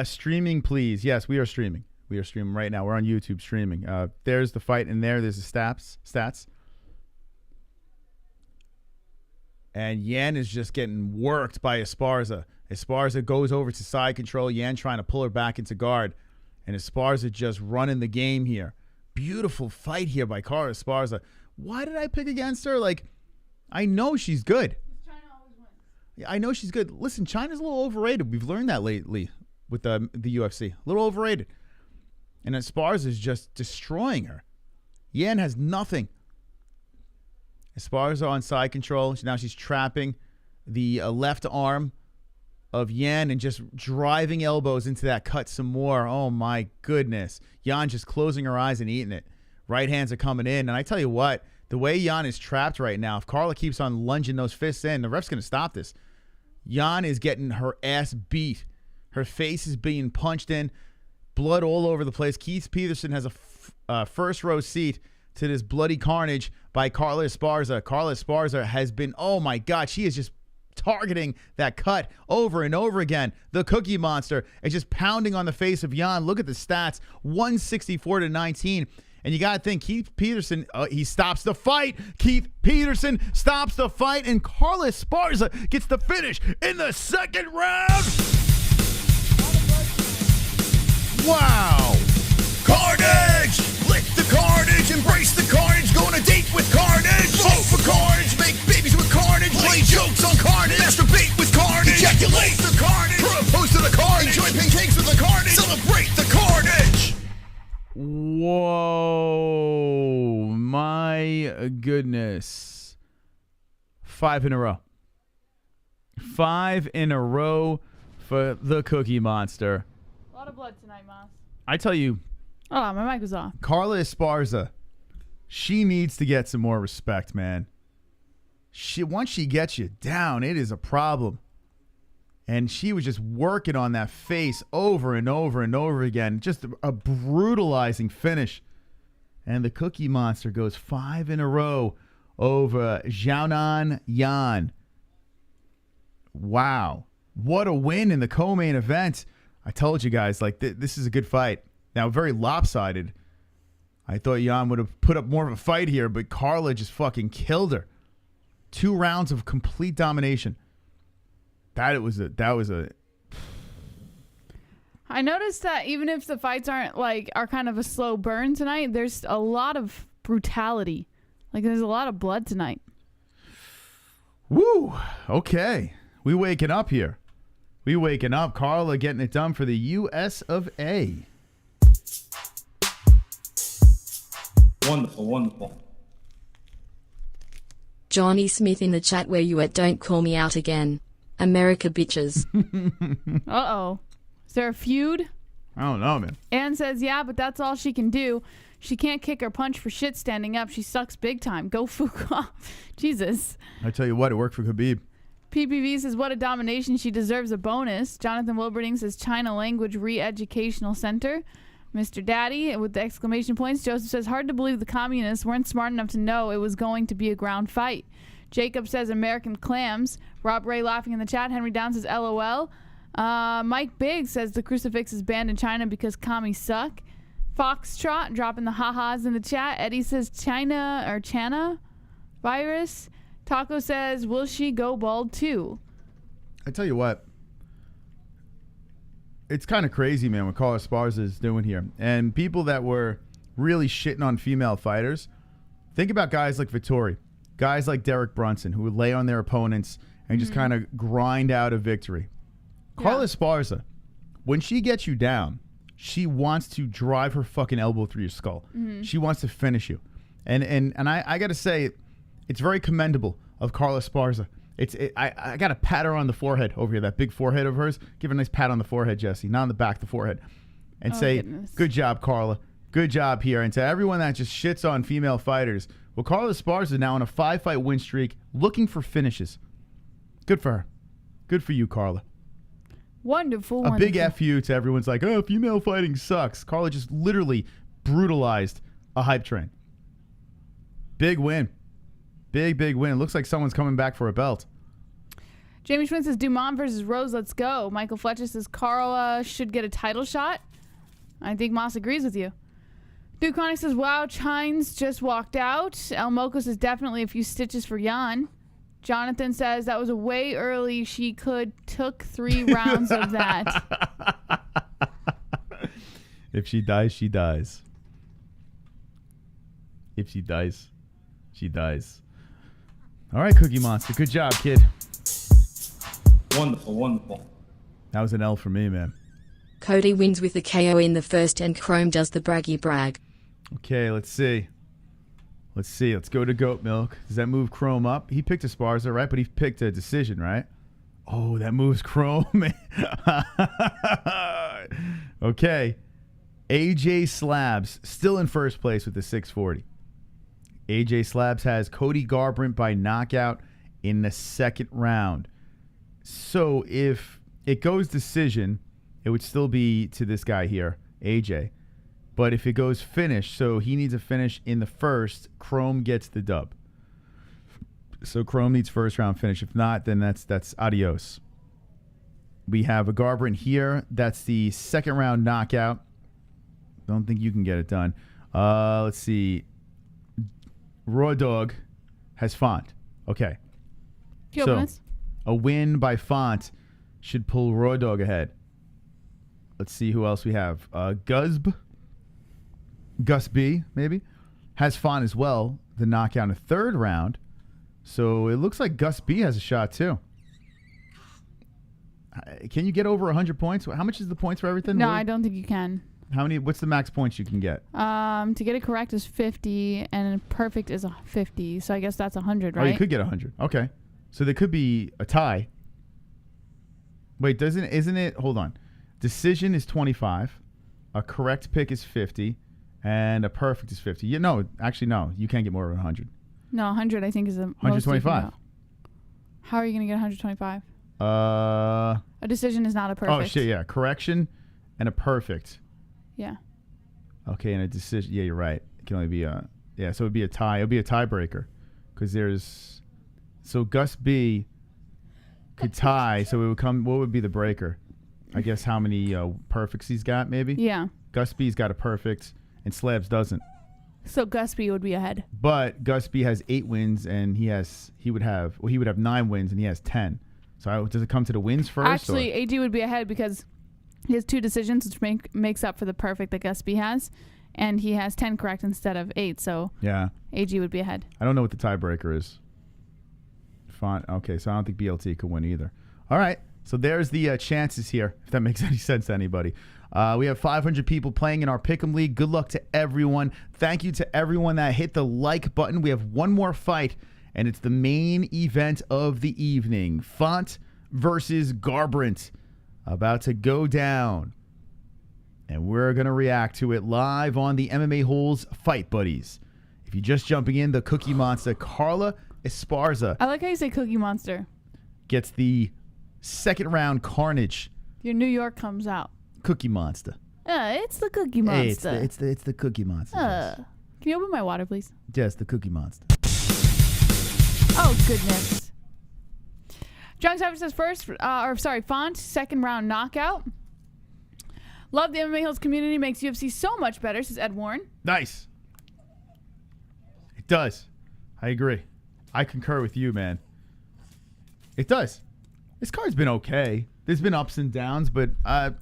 Streaming, please. Yes, we are streaming. We are streaming right now. We're on YouTube streaming. There's the fight, and there's the stats. And Yan is just getting worked by Esparza. Esparza goes over to side control. Yan trying to pull her back into guard. And Esparza just running the game here. Beautiful fight here by Carla Esparza. Why did I pick against her? Like, I know she's good. China always wins. Yeah, I know she's good. Listen, China's a little overrated. We've learned that lately with the UFC. A little overrated. And Esparza is just destroying her. Yan has nothing. Esparza on side control. Now she's trapping the left arm of Yan and just driving elbows into that cut some more. Oh, my goodness. Yan just closing her eyes and eating it. Right hands are coming in. And I tell you what, the way Yan is trapped right now, if Carla keeps on lunging those fists in, the ref's going to stop this. Yan is getting her ass beat. Her face is being punched in. Blood all over the place. Keith Peterson has a first row seat to this bloody carnage by Carla Esparza. Carla Esparza has been, oh my God, she is just targeting that cut over and over again. The Cookie Monster is just pounding on the face of Yan. Look at the stats, 164-19. And you got to think, Keith Peterson, he stops the fight. Keith Peterson stops the fight, and Carla Esparza gets the finish in the second round. Wow. Carnage! Lick the carnage, embrace the carnage, go on a date with carnage. Vote for carnage, make babies with carnage, play jokes on carnage, masturbate with carnage, ejaculate the carnage, propose to the carnage, enjoy pancakes with the carnage, celebrate the carnage. Whoa, my goodness. 5 in a row. 5 in a row for the Cookie Monster. A lot of blood tonight, Moss. I tell you, oh, my mic was off. Carla Esparza, she needs to get some more respect, man. Once she gets you down, it is a problem. And she was just working on that face over and over and over again. Just a brutalizing finish. And the Cookie Monster goes 5 in a row over Xiaonan Yan. Wow. What a win in the co-main event. I told you guys, like, this is a good fight. Now, very lopsided. I thought Yan would have put up more of a fight here, but Carla just fucking killed her. 2 rounds of complete domination. That was a. I noticed that even if the fights are kind of a slow burn tonight, there's a lot of brutality. Like, there's a lot of blood tonight. Woo! Okay. We waking up here. We waking up. Carla getting it done for the US of A. Wonderful, wonderful. Johnny Smith in the chat, where you at? Don't call me out again. America bitches. Uh-oh. Is there a feud? I don't know, man. Ann says, yeah, but that's all she can do. She can't kick or punch for shit standing up. She sucks big time. Go fuck off. Jesus. I tell you what, it worked for Khabib. PPV says, what a domination. She deserves a bonus. Jonathan Wilberding says, China Language Re-Educational Center. Mr. Daddy with the exclamation points. Joseph says, hard to believe the communists weren't smart enough to know it was going to be a ground fight. Jacob says, American clams. Rob Ray laughing in the chat. Henry Down says, LOL. Mike Big says the crucifix is banned in China because commies suck. Foxtrot dropping the ha-has in the chat. Eddie says China virus. Taco says, will she go bald too? I tell you what, it's kind of crazy, man, what Carla Esparza is doing here. And people that were really shitting on female fighters, think about guys like Vittori, guys like Derek Brunson, who would lay on their opponents and just kind of grind out a victory. Yeah. Carla Esparza, when she gets you down, she wants to drive her fucking elbow through your skull. Mm-hmm. She wants to finish you. And I got to say, it's very commendable of Carla Esparza. I got to pat her on the forehead over here, that big forehead of hers. Give her a nice pat on the forehead, Jesse, not on the back, the forehead. And say, goodness. Good job, Carla. Good job here. And to everyone that just shits on female fighters, well, Carla Esparza is now on a 5-fight win streak, looking for finishes. Good for her. Good for you, Carla. Wonderful. A big F you to everyone's like, oh, female fighting sucks. Carla just literally brutalized a hype train. Big win. Big win. Looks like someone's coming back for a belt. Jamie Schwinn says Dumont versus Rose, let's go. Michael Fletcher says Carla should get a title shot. I think Moss agrees with you. Duke Connick says, wow, Chines just walked out. El Moco says definitely a few stitches for Jan. Jonathan says that was a way early. She took 3 rounds of that. If she dies, she dies. If she dies, she dies. All right, Cookie Monster. Good job, kid. Wonderful, wonderful. That was an L for me, man. Cody wins with the KO in the first and Chrome does the braggy brag. Okay, let's see. Let's go to Goat Milk. Does that move Chrome up? He picked Esparza, right? But he picked a decision, right? Oh, that moves Chrome. Okay. AJ Slabs still in first place with the 640. AJ Slabs has Cody Garbrandt by knockout in the second round. So if it goes decision, it would still be to this guy here, AJ. But if it goes finish, so he needs a finish in the first, Chrome gets the dub. So Chrome needs first round finish. If not, then that's adios. We have a Garbrandt here. That's the second round knockout. Don't think you can get it done. Let's see. Raw Dog has Font. Okay. So a win by Font should pull Raw Dog ahead. Let's see who else we have. Gus B, maybe, has Font as well. The knockout in the third round. So it looks like Gus B has a shot too. Can you get over 100 points? How much is the points for everything? No, I don't think you can. How many? What's the max points you can get? To get it correct is 50, and perfect is 50. So I guess that's 100, right? Oh, you could get 100. Okay, so there could be a tie. Wait, isn't it? Hold on. Decision is 25. A correct pick is 50, and a perfect is 50. No, you can't get more than 100. No, 100 I think is the 125. How are you going to get 125? A decision is not a perfect. Oh shit, yeah, correction and a perfect. Yeah. Okay, and a decision. Yeah, you're right. It can only be so it would be a tie. It would be a tiebreaker because so Gus B could tie. So it would come. What would be the breaker? I guess how many perfects he's got, maybe. Yeah. Gus B's got a perfect, and Slabs doesn't. So Gus B would be ahead. But Gus B has 8 wins, and he would have 9 wins, and he has 10. So does it come to the wins first? Actually, AG would be ahead because he has 2 decisions, which makes up for the perfect that Gus B has, and he has 10 correct instead of 8. So yeah, AG would be ahead. I don't know what the tiebreaker is. Font. Okay, so I don't think BLT could win either. All right, so there's the chances here, if that makes any sense to anybody. We have 500 people playing in our Pick'em League. Good luck to everyone. Thank you to everyone that hit the like button. We have one more fight, and it's the main event of the evening. Font versus Garbrandt about to go down. And we're going to react to it live on the MMA-Holes Fight Buddies. If you're just jumping in, the Cookie Monster, Carla Esparza. I like how you say Cookie Monster. Gets the second round carnage. Your New York comes out. Cookie Monster. It's the Cookie Monster. Hey, it's the Cookie Monster. Can you open my water, please? Yes, the Cookie Monster. Oh, goodness. John Cypher says Font, second round knockout. Love the MMA Hills community. Makes UFC so much better, says Ed Warren. Nice. It does. I agree. I concur with you, man. It does. This card's been okay. There's been ups and downs, but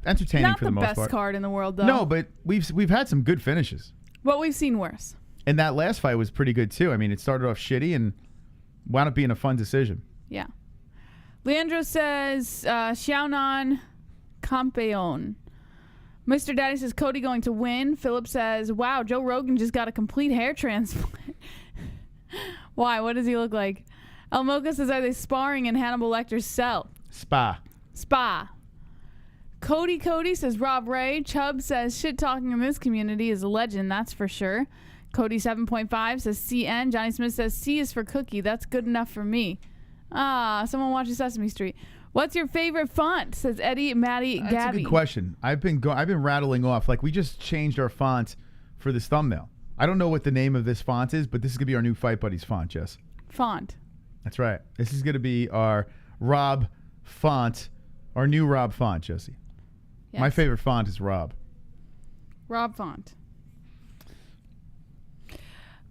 entertaining for the most part. Not the best card in the world, though. No, but we've had some good finishes. Well, we've seen worse. And that last fight was pretty good, too. I mean, it started off shitty and wound up being a fun decision. Yeah. Leandro says, Xiaonan Campeon. Mr. Daddy says, Cody going to win. Philip says, wow, Joe Rogan just got a complete hair transplant. Why? What does he look like? El Mocha says, are they sparring in Hannibal Lecter's cell? Spa. Cody says, Rob Ray. Chubb says, shit talking in this community is a legend, that's for sure. Cody 7.5 says CN. Johnny Smith says C is for cookie. That's good enough for me. Someone watches Sesame Street. What's your favorite font? Says Eddie, Maddie, Gabby. That's a good question. I've been rattling off. Like, we just changed our font for this thumbnail. I don't know what the name of this font is, but this is going to be our new Fight Buddies font, Jess. Font. That's right. This is going to be our Rob font, our new Rob font, Jesse. Yes. My favorite font is Rob. Rob font.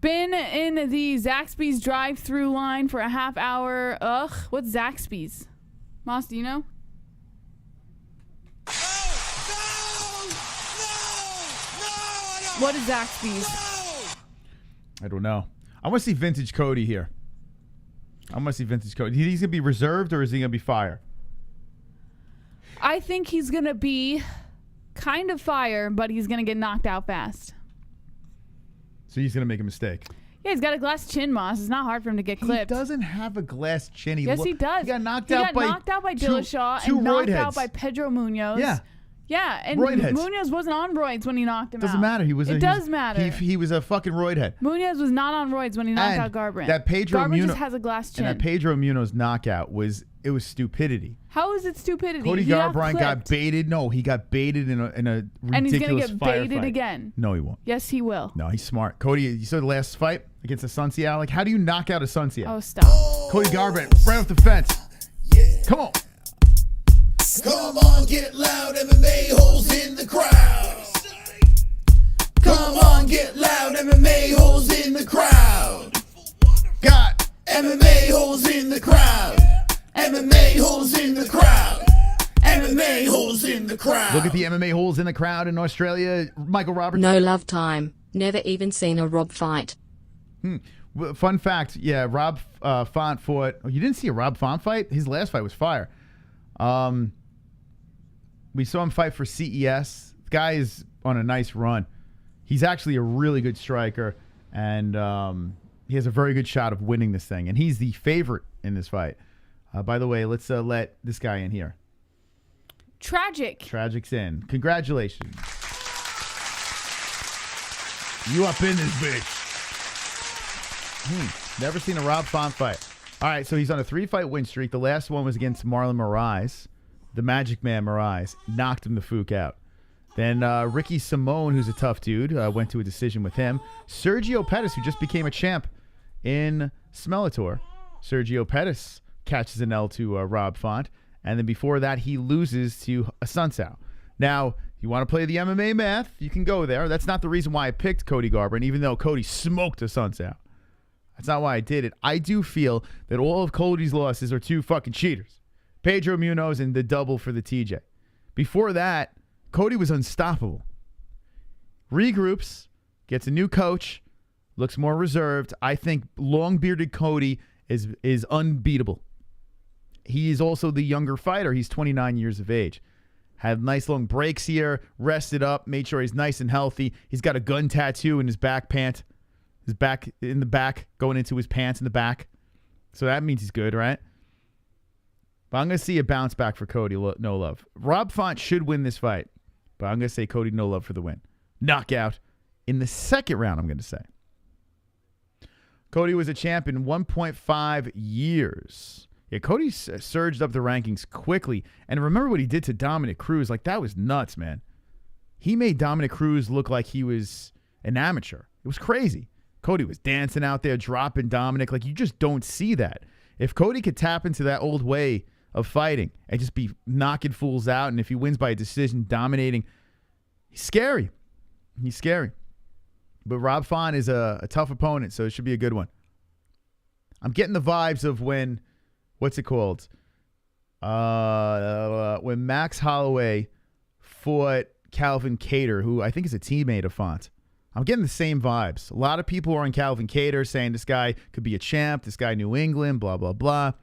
Been in the Zaxby's drive-through line for a half hour. Ugh, what's Zaxby's? Moss, do you know? No! What is Zaxby's? I don't know. I want to see Vintage Cody here. I want to see Vintage Cody. Do you think he's going to be reserved or is he going to be fire? I think he's going to be kind of fire, but he's going to get knocked out fast. So he's going to make a mistake. Yeah, he's got a glass chin, Moss. It's not hard for him to get clipped. He doesn't have a glass chin. Yes, he does. He got knocked out by Dillashaw two and knocked out roidheads. by Pedro Munoz. Yeah. Yeah, and Roidheads. Munoz wasn't on roids when he knocked him out. Doesn't matter. It does matter. He was a fucking roidhead. Munoz was not on roids when he knocked And out Garbrandt. That Pedro Garbrandt Munoz just has a glass chin. And that Pedro Munoz knockout was stupidity. How is it stupidity? Cody He got Garbrandt got clipped. baited. No, he got baited in a ridiculous And he's going to get baited firefight. again. No, he won't. Yes, he will. No, he's smart. Cody, you saw the last fight against a Sunciao? Like, how do you knock out a Sunciao? Oh, stop. Cody Garbrandt, right off the fence. Come on. Come on, get loud, MMA-Holes in the crowd. Come on, get loud, MMA-Holes in the crowd. Got MMA-Holes in the crowd. MMA-Holes in the crowd. MMA-Holes in the crowd. Look at the MMA holes in the crowd in Australia. Michael Roberts. No love time. Never even seen a Rob fight. Well, fun fact, yeah, Rob Font fought. Oh, you didn't see a Rob Font fight? His last fight was fire. We saw him fight for CES. The guy is on a nice run. He's actually a really good striker, and he has a very good shot of winning this thing. And he's the favorite in this fight. By the way, let's let this guy in here. Tragic. Tragic's in. Congratulations. You up in this bitch. Never seen a Rob Font fight. All right, so he's on a 3-fight win streak. The last one was against Marlon Moraes. The Magic Man Moraes knocked him the fuck out. Then Ricky Simone, who's a tough dude, went to a decision with him. Sergio Pettis, who just became a champ in Smellator. Sergio Pettis catches an L to Rob Font. And then before that, he loses to Asuncao. Now, you want to play the MMA math, you can go there. That's not the reason why I picked Cody Garbrandt, even though Cody smoked Asuncao. That's not why I did it. I do feel that all of Cody's losses are two fucking cheaters. Pedro Munoz and the double for the TJ. Before that, Cody was unstoppable. Regroups, gets a new coach, looks more reserved. I think long-bearded Cody is unbeatable. He is also the younger fighter. He's 29 years of age. Had nice long breaks here, rested up, made sure he's nice and healthy. He's got a gun tattoo in his back pant. His back in the back, going into his pants in the back. So that means he's good, right? But I'm going to see a bounce back for Cody, no love. Rob Font should win this fight, but I'm going to say Cody, no love for the win. Knockout in the second round, I'm going to say. Cody was a champ in 1.5 years. Yeah, Cody surged up the rankings quickly. And remember what he did to Dominic Cruz. Like, that was nuts, man. He made Dominic Cruz look like he was an amateur. It was crazy. Cody was dancing out there, dropping Dominic. Like, you just don't see that. If Cody could tap into that old way of fighting and just be knocking fools out, and if he wins by a decision, dominating, he's scary. He's scary. But Rob Font is a tough opponent, so it should be a good one. I'm getting the vibes of when, what's it called? When Max Holloway fought Calvin Kattar, who I think is a teammate of Font. I'm getting the same vibes. A lot of people are on Calvin Kattar saying this guy could be a champ, this guy New England, blah, blah, blah.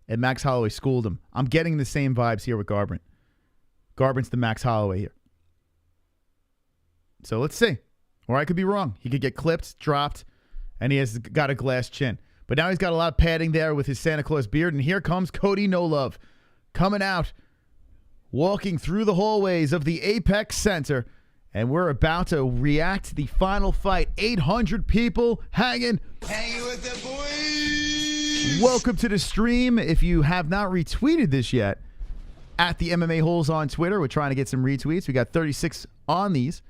And Max Holloway schooled him. I'm getting the same vibes here with Garbrandt. Garbrandt's the Max Holloway here. So let's see. Or I could be wrong. He could get clipped, dropped, and he has got a glass chin. But now he's got a lot of padding there with his Santa Claus beard. And here comes Cody No Love coming out, walking through the hallways of the Apex Center. And we're about to react to the final fight. 800 people hanging. Hanging with the boys. Welcome to the stream. If you have not retweeted this yet, at the MMA Holes on Twitter, we're trying to get some retweets. We got 36 on these.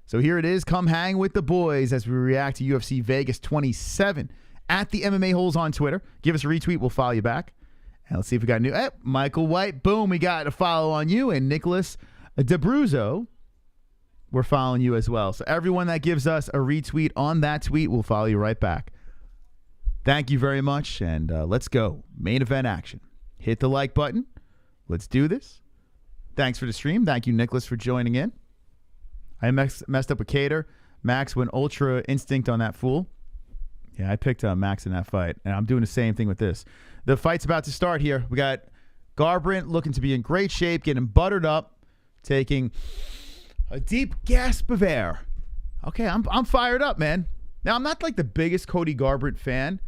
So here it is. Come hang with the boys as we react to UFC Vegas 27 at the MMA Holes on Twitter. Give us a retweet. We'll follow you back. And let's see if we got new. Michael White. Boom. We got a follow on you. And Nicholas DeBruzzo. We're following you as well. So everyone that gives us a retweet on that tweet, we'll follow you right back. Thank you very much. And let's go. Main event action. Hit the like button. Let's do this. Thanks for the stream. Thank you, Nicholas, for joining in. I messed up with Kattar. Max went ultra instinct on that fool. Yeah, I picked Max in that fight. And I'm doing the same thing with this. The fight's about to start here. We got Garbrandt looking to be in great shape, getting buttered up, taking a deep gasp of air. Okay, I'm fired up, man. Now, I'm not like the biggest Cody Garbrandt fan,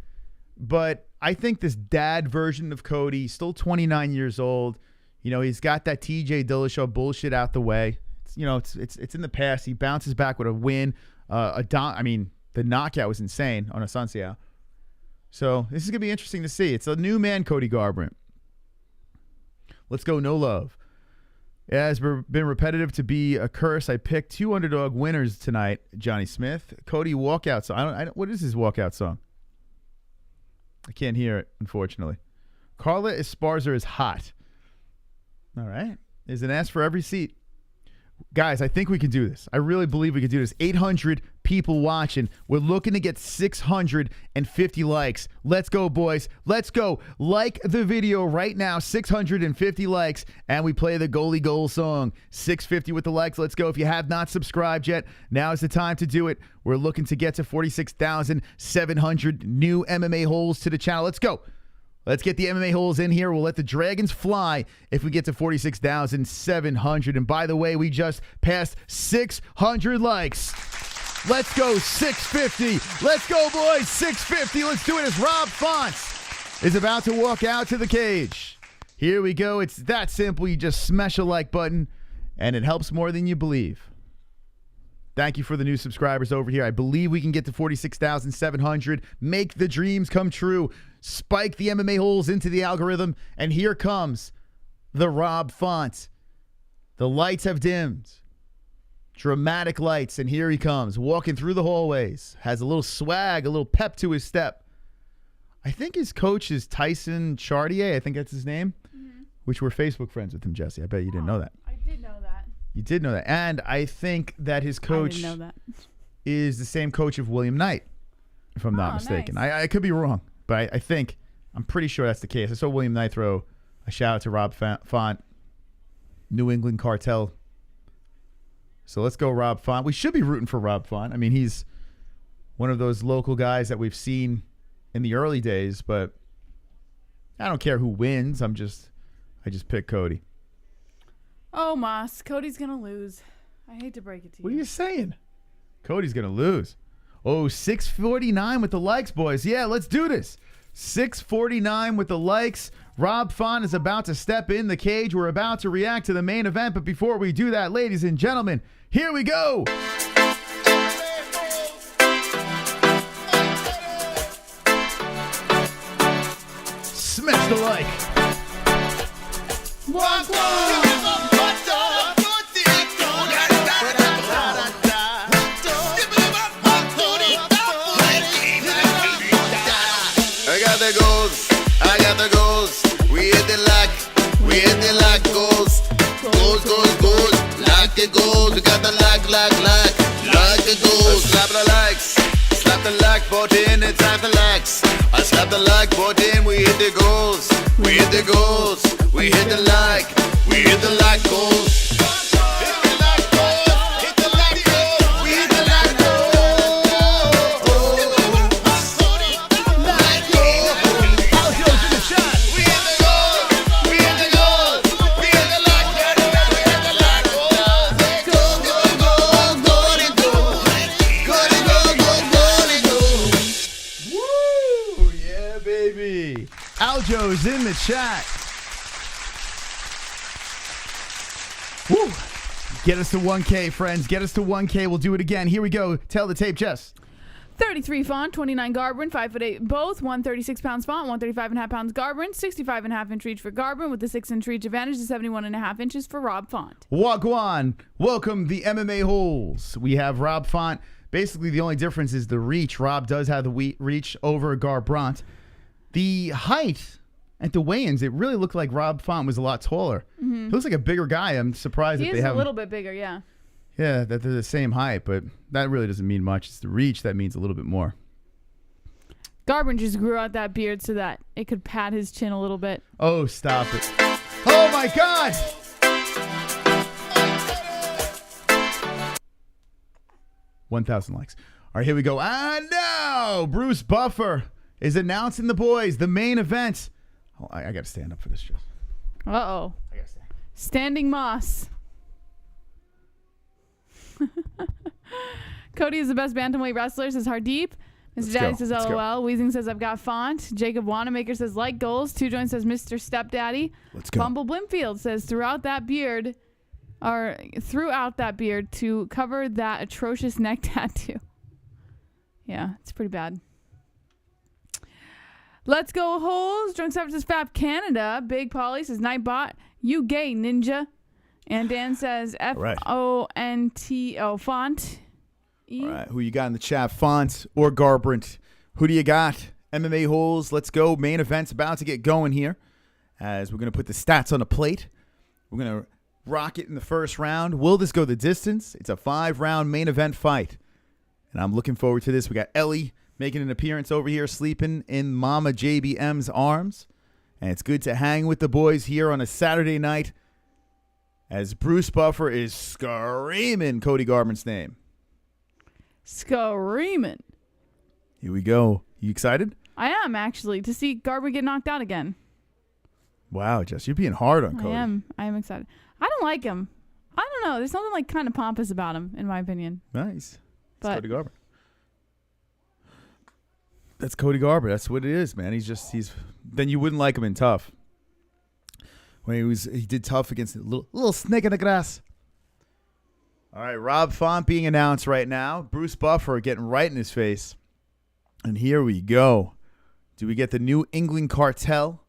but I think this dad version of Cody, he's still 29 years old. You know, he's got that TJ Dillashaw bullshit out the way. It's in the past. He bounces back with a win. The knockout was insane on Asunciao. So this is going to be interesting to see. It's a new man, Cody Garbrandt. Let's go, no love. It has been repetitive to be a curse. I picked 2 underdog winners tonight, Johnny Smith. Cody walkout song. What is his walkout song? I can't hear it, unfortunately. Carla Esparza is hot. All right. There's an ass for every seat. Guys, I think we can do this. I really believe we can do this. 800 people watching. We're looking to get 650 likes. Let's go, boys. Let's go. Like the video right now. 650 likes. And we play the goalie goal song. 650 with the likes. Let's go. If you have not subscribed yet, now is the time to do it. We're looking to get to 46,700 new MMA holes to the channel. Let's go. Let's get the MMA holes in here. We'll let the Dragons fly if we get to 46,700. And by the way, we just passed 600 likes. Let's go, 650. Let's go, boys, 650. Let's do it as Rob Fonts is about to walk out to the cage. Here we go. It's that simple. You just smash a like button, and it helps more than you believe. Thank you for the new subscribers over here. I believe we can get to 46,700. Make the dreams come true. Spike the MMA holes into the algorithm. And here comes the Rob Font. The lights have dimmed. Dramatic lights. And here he comes. Walking through the hallways. Has a little swag, a little pep to his step. I think his coach is Tyson Chartier. I think that's his name. Mm-hmm. Which we're Facebook friends with him, Jesse. I bet you didn't know that. I did know that. You did know that. And I think that his coach is the same coach of William Knight, if I'm not mistaken. Nice. I could be wrong, but I'm pretty sure that's the case. I saw William Knight throw a shout out to Rob Font, New England Cartel. So let's go Rob Font. We should be rooting for Rob Font. I mean, he's one of those local guys that we've seen in the early days, but I don't care who wins. I just pick Cody. Oh, Moss. Cody's going to lose. I hate to break it to you. What are you saying? Cody's going to lose. Oh, 649 with the likes, boys. Yeah, let's do this. 649 with the likes. Rob Font is about to step in the cage. We're about to react to the main event. But before we do that, ladies and gentlemen, here we go. Smash the like. Walk, walk. I got the goals. We hit the lock, goals. Lock it goals. We got the lock it goals. Slap the like button, it's time to lax. I slap the like button, we hit the goals. We hit the goals. We hit the like goals. Algeo's in the chat. Woo. Get us to 1K, friends. Get us to 1K. We'll do it again. Here we go. Tell the tape, Jess. 33 Font, 29 Garbrandt, 5'8" both, 136 pounds Font, 135.5 pounds Garbrandt, 65.5 inch reach for Garbrandt with the 6 inch reach advantage to 71.5 inches for Rob Font. Wagwan. Welcome the MMA holes. We have Rob Font. Basically, the only difference is the reach. Rob does have the reach over Garbrandt. The height at the weigh-ins, it really looked like Rob Font was a lot taller. Mm-hmm. He looks like a bigger guy. I'm surprised that they have. He is a little bit bigger, yeah. Yeah, that they're the same height, but that really doesn't mean much. It's the reach that means a little bit more. Garbrandt just grew out that beard so that it could pad his chin a little bit. Oh, stop it. Oh, my God. $1,000 likes. All right, here we go. And now, Bruce Buffer is announcing the boys, the main event. Oh, I got to stand up for this, Jess. Uh-oh. I got to stand. Standing Moss. Cody is the best bantamweight wrestler, says Hardeep. Mr. Daddy says LOL. Weezing says I've got font. Jacob Wanamaker says like goals. Two Joints says Mr. Stepdaddy. Let's go. Bumble Blimfield says throughout that beard to cover that atrocious neck tattoo. Yeah, it's pretty bad. Let's go Holes. Drunk Savage says Fab Canada. Big Polly says Nightbot. You gay ninja. And Dan says FONTO font. All right, who you got in the chat? Font or Garbrandt? Who do you got? MMA Holes. Let's go. Main event's about to get going here as we're going to put the stats on a plate. We're going to rock it in the first round. Will this go the distance? It's a 5-round main event fight. And I'm looking forward to this. We got Ellie making an appearance over here, sleeping in Mama JBM's arms. And it's good to hang with the boys here on a Saturday night as Bruce Buffer is screaming Cody Garbrandt's name. Screaming. Here we go. You excited? I am, actually, to see Garbrandt get knocked out again. Wow, Jess, you're being hard on Cody. I am excited. I don't like him. I don't know. There's something like kind of pompous about him, in my opinion. Nice. But Cody Garbrandt. That's Cody Garbrandt. That's what it is, man. He's then you wouldn't like him in tough. When he did tough against a little snake in the grass. All right, Rob Font being announced right now. Bruce Buffer getting right in his face. And here we go. Do we get the New England Cartel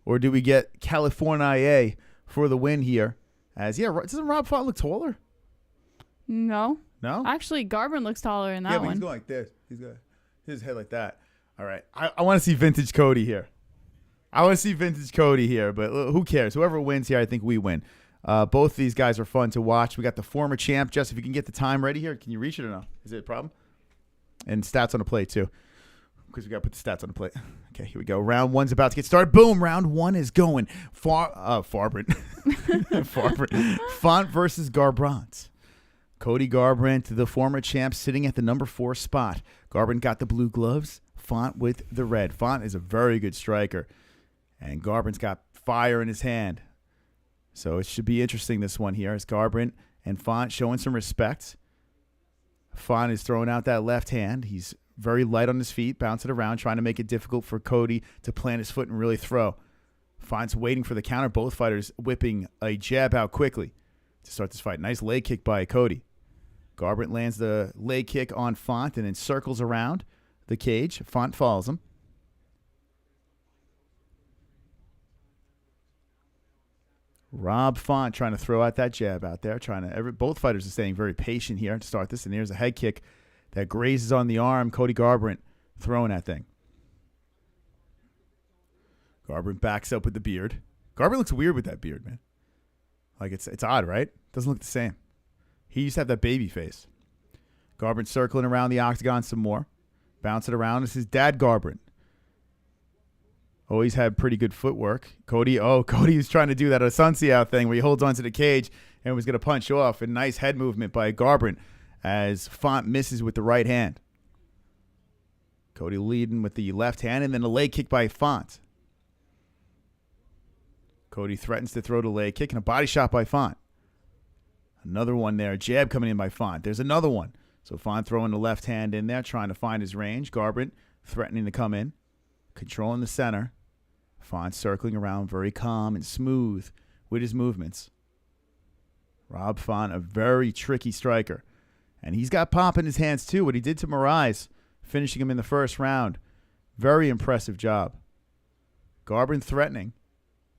or do we get California for the win here? Doesn't Rob Font look taller? No. No? Actually, Garbrandt looks taller in that one. He's going like this. He's got his head like that. All right. I want to see vintage Cody here. But who cares? Whoever wins here, I think we win. Both these guys are fun to watch. We got the former champ. Jess, if you can get the time ready here, can you reach it or no? Is it a problem? And stats on the plate, too. Because we got to put the stats on the plate. Okay, here we go. Round one's about to get started. Boom. Round one is going. Farbrandt. Font versus Garbrandt. Cody Garbrandt, the former champ, sitting at the number 4 spot. Garbrandt got the blue gloves. Font with the red. Font is a very good striker. And Garbrandt's got fire in his hand. So it should be interesting, this one here, as Garbrandt and Font showing some respect. Font is throwing out that left hand. He's very light on his feet, bouncing around, trying to make it difficult for Cody to plant his foot and really throw. Font's waiting for the counter. Both fighters whipping a jab out quickly to start this fight. Nice leg kick by Cody. Garbrandt lands the leg kick on Font and then circles around the cage. Font follows him. Rob Font trying to throw out that jab out there. Both fighters are staying very patient here to start this. And here's a head kick that grazes on the arm. Cody Garbrandt throwing that thing. Garbrandt backs up with the beard. Garbrandt looks weird with that beard, man. Like it's odd, right? Doesn't look the same. He used to have that baby face. Garbrandt circling around the octagon some more. Bouncing around. This is Dad Garbrandt. Always had pretty good footwork. Cody was trying to do that Asunciao thing where he holds onto the cage and was going to punch off. A nice head movement by Garbrandt as Font misses with the right hand. Cody leading with the left hand and then a leg kick by Font. Cody threatens to throw the leg kick and a body shot by Font. Another one there. Jab coming in by Font. There's another one. So Font throwing the left hand in there, trying to find his range. Garbrandt threatening to come in. Controlling the center. Font circling around very calm and smooth with his movements. Rob Font, a very tricky striker. And he's got pop in his hands too. What he did to Moraes, finishing him in the first round. Very impressive job. Garbrandt threatening.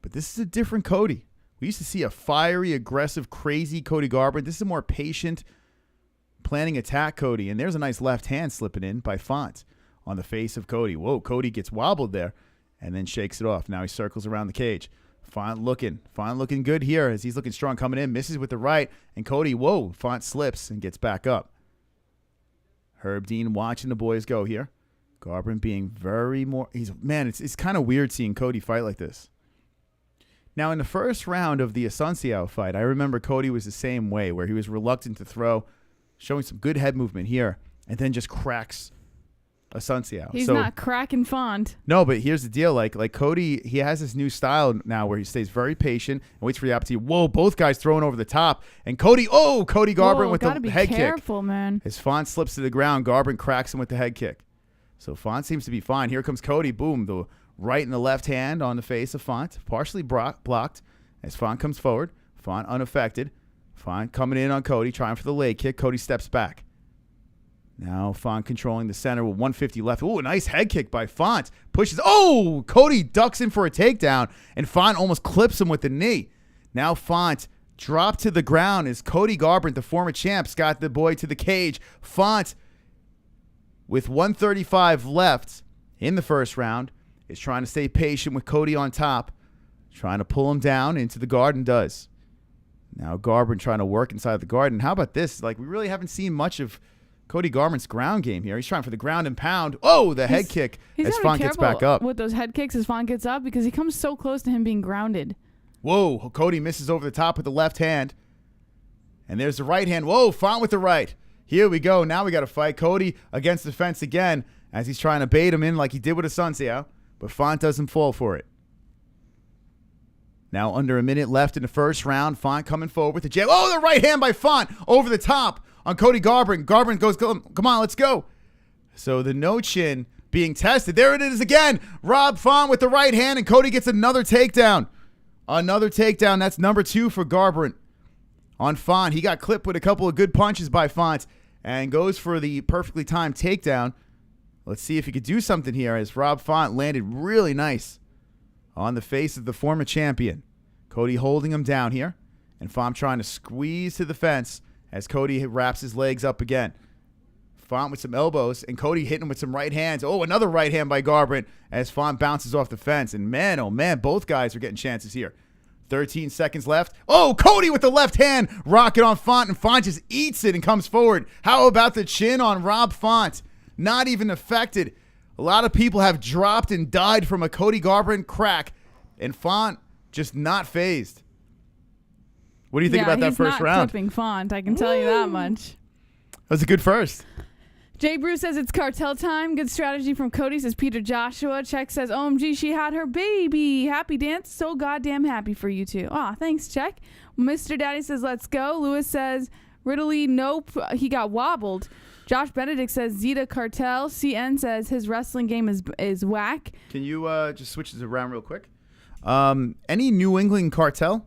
But this is a different Cody. We used to see a fiery, aggressive, crazy Cody Garbrandt. This is a more patient, planning attack Cody. And there's a nice left hand slipping in by Font on the face of Cody. Whoa, Cody gets wobbled there and then shakes it off. Now he circles around the cage. Font looking good here as he's looking strong coming in. Misses with the right. And Cody, Font slips and gets back up. Herb Dean watching the boys go here. Garbrandt being it's kind of weird seeing Cody fight like this. Now, in the first round of the Asunciao fight, I remember Cody was the same way, where he was reluctant to throw, showing some good head movement here, and then just cracks Asunciao. He's not cracking Font. No, but here's the deal. Like Cody, he has this new style now where he stays very patient and waits for the opportunity. Whoa, both guys throwing over the top. And Cody Garbrandt with the head kick. Gotta be careful, man. As Font slips to the ground, Garbrandt cracks him with the head kick. So Font seems to be fine. Here comes Cody. Boom. The right and the left hand on the face of Font. Partially blocked as Font comes forward. Font unaffected. Font coming in on Cody, trying for the leg kick. Cody steps back. Now Font controlling the center with 150 left. Ooh, a nice head kick by Font. Pushes. Oh, Cody ducks in for a takedown, and Font almost clips him with the knee. Now Font dropped to the ground as Cody Garbrandt, the former champ, got the boy to the cage. Font, with 135 left in the first round, is trying to stay patient with Cody on top, trying to pull him down into the guard, and does. Now Garbrandt trying to work inside the guard. And how about this? Like, we really haven't seen much of Cody Garbrandt's ground game here. He's trying for the ground and pound. Oh, the head kick as Font gets back up. With those head kicks as Font gets up because he comes so close to him being grounded. Whoa, Cody misses over the top with the left hand. And there's the right hand. Whoa, Font with the right. Here we go. Now we got to fight Cody against the fence again as he's trying to bait him in like he did with Asunciao. But Font doesn't fall for it. Now under a minute left in the first round. Font coming forward with the jab. Oh, the right hand by Font over the top on Cody Garbrandt. Garbrandt goes, come on, let's go. So the no chin being tested. There it is again. Rob Font with the right hand, and Cody gets another takedown. Another takedown. That's number 2 for Garbrandt on Font. He got clipped with a couple of good punches by Font and goes for the perfectly timed takedown. Let's see if he could do something here as Rob Font landed really nice on the face of the former champion. Cody holding him down here, and Font trying to squeeze to the fence as Cody wraps his legs up again. Font with some elbows, and Cody hitting him with some right hands. Oh, another right hand by Garbrandt as Font bounces off the fence. And man, oh man, both guys are getting chances here. 13 seconds left. Oh, Cody with the left hand, rocket on Font, and Font just eats it and comes forward. How about the chin on Rob Font? Not even affected. A lot of people have dropped and died from a Cody Garbrandt crack, and Font just not phased. What do you think about that first round? He's not clipping Font, I can tell you that much. That was a good first. Jay Bruce says it's cartel time. Good strategy from Cody, says Peter Joshua. Check says, OMG, she had her baby. Happy dance. So goddamn happy for you two. Aw, thanks, Check. Mr. Daddy says, let's go. Lewis says, Ridley, nope. He got wobbled. Josh Benedict says, Zeta Cartel. CN says his wrestling game is whack. Can you just switch this around real quick? Any New England Cartel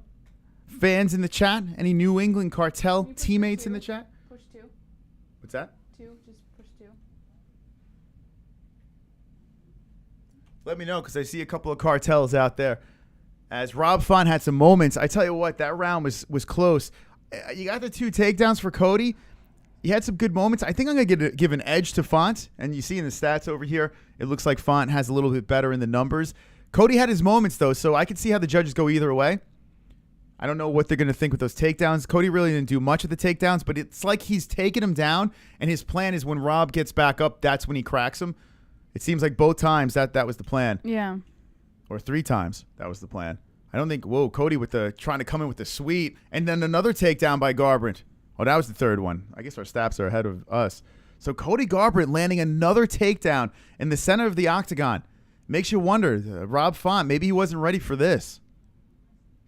fans in the chat? Any New England Cartel teammates in the chat? Push 2. What's that? 2. Just push 2. Let me know, because I see a couple of cartels out there. As Rob Font had some moments, I tell you what, that round was close. You got the 2 takedowns for Cody. You had some good moments. I think I'm going to give an edge to Font. And you see in the stats over here, it looks like Font has a little bit better in the numbers. Cody had his moments, though, so I could see how the judges go either way. I don't know what they're going to think with those takedowns. Cody really didn't do much of the takedowns, but it's like he's taking him down, and his plan is when Rob gets back up, that's when he cracks him. It seems like both times that was the plan. Yeah. Or 3 times that was the plan. I don't think, whoa, Cody with trying to come in with the sweep, and then another takedown by Garbrandt. Oh, that was the 3rd one. I guess our stats are ahead of us. So Cody Garbrandt landing another takedown in the center of the octagon. Makes you wonder, Rob Font, maybe he wasn't ready for this.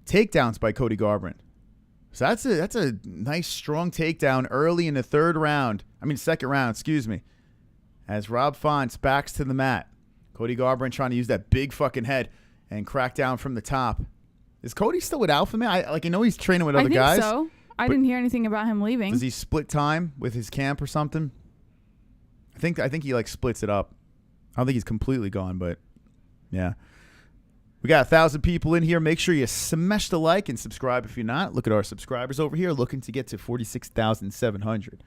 Takedowns by Cody Garbrandt. So that's a nice, strong takedown early in the 2nd round. Excuse me. As Rob Font backs to the mat. Cody Garbrandt trying to use that big fucking head and crack down from the top. Is Cody still with Alpha Man? I know he's training with other guys. I think so. I didn't hear anything about him leaving. Does he split time with his camp or something? I think he splits it up. I don't think he's completely gone, but yeah. We got 1,000 people in here. Make sure you smash the like and subscribe if you're not. Look at our subscribers over here, looking to get to 46,700.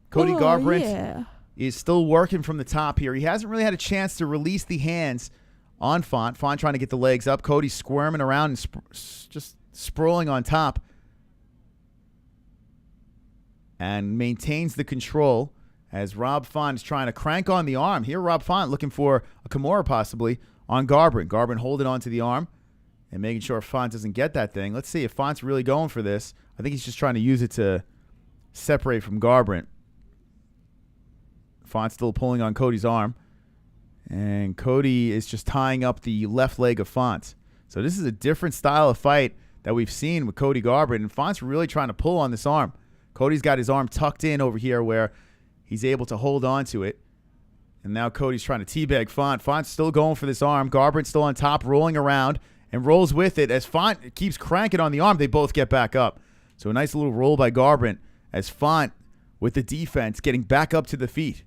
Cody Garbrandt is still working from the top here. He hasn't really had a chance to release the hands on Font. Font trying to get the legs up. Cody squirming around and just sprawling on top. And maintains the control as Rob Font is trying to crank on the arm. Here, Rob Font looking for a Kimura possibly on Garbrandt. Garbrandt holding onto the arm and making sure Font doesn't get that thing. Let's see if Font's really going for this. I think he's just trying to use it to separate from Garbrandt. Font's still pulling on Cody's arm. And Cody is just tying up the left leg of Font. So this is a different style of fight that we've seen with Cody Garbrandt. And Font's really trying to pull on this arm. Cody's got his arm tucked in over here where he's able to hold on to it. And now Cody's trying to teabag Font. Font's still going for this arm. Garbrandt's still on top, rolling around, and rolls with it. As Font keeps cranking on the arm, they both get back up. So a nice little roll by Garbrandt as Font, with the defense, getting back up to the feet.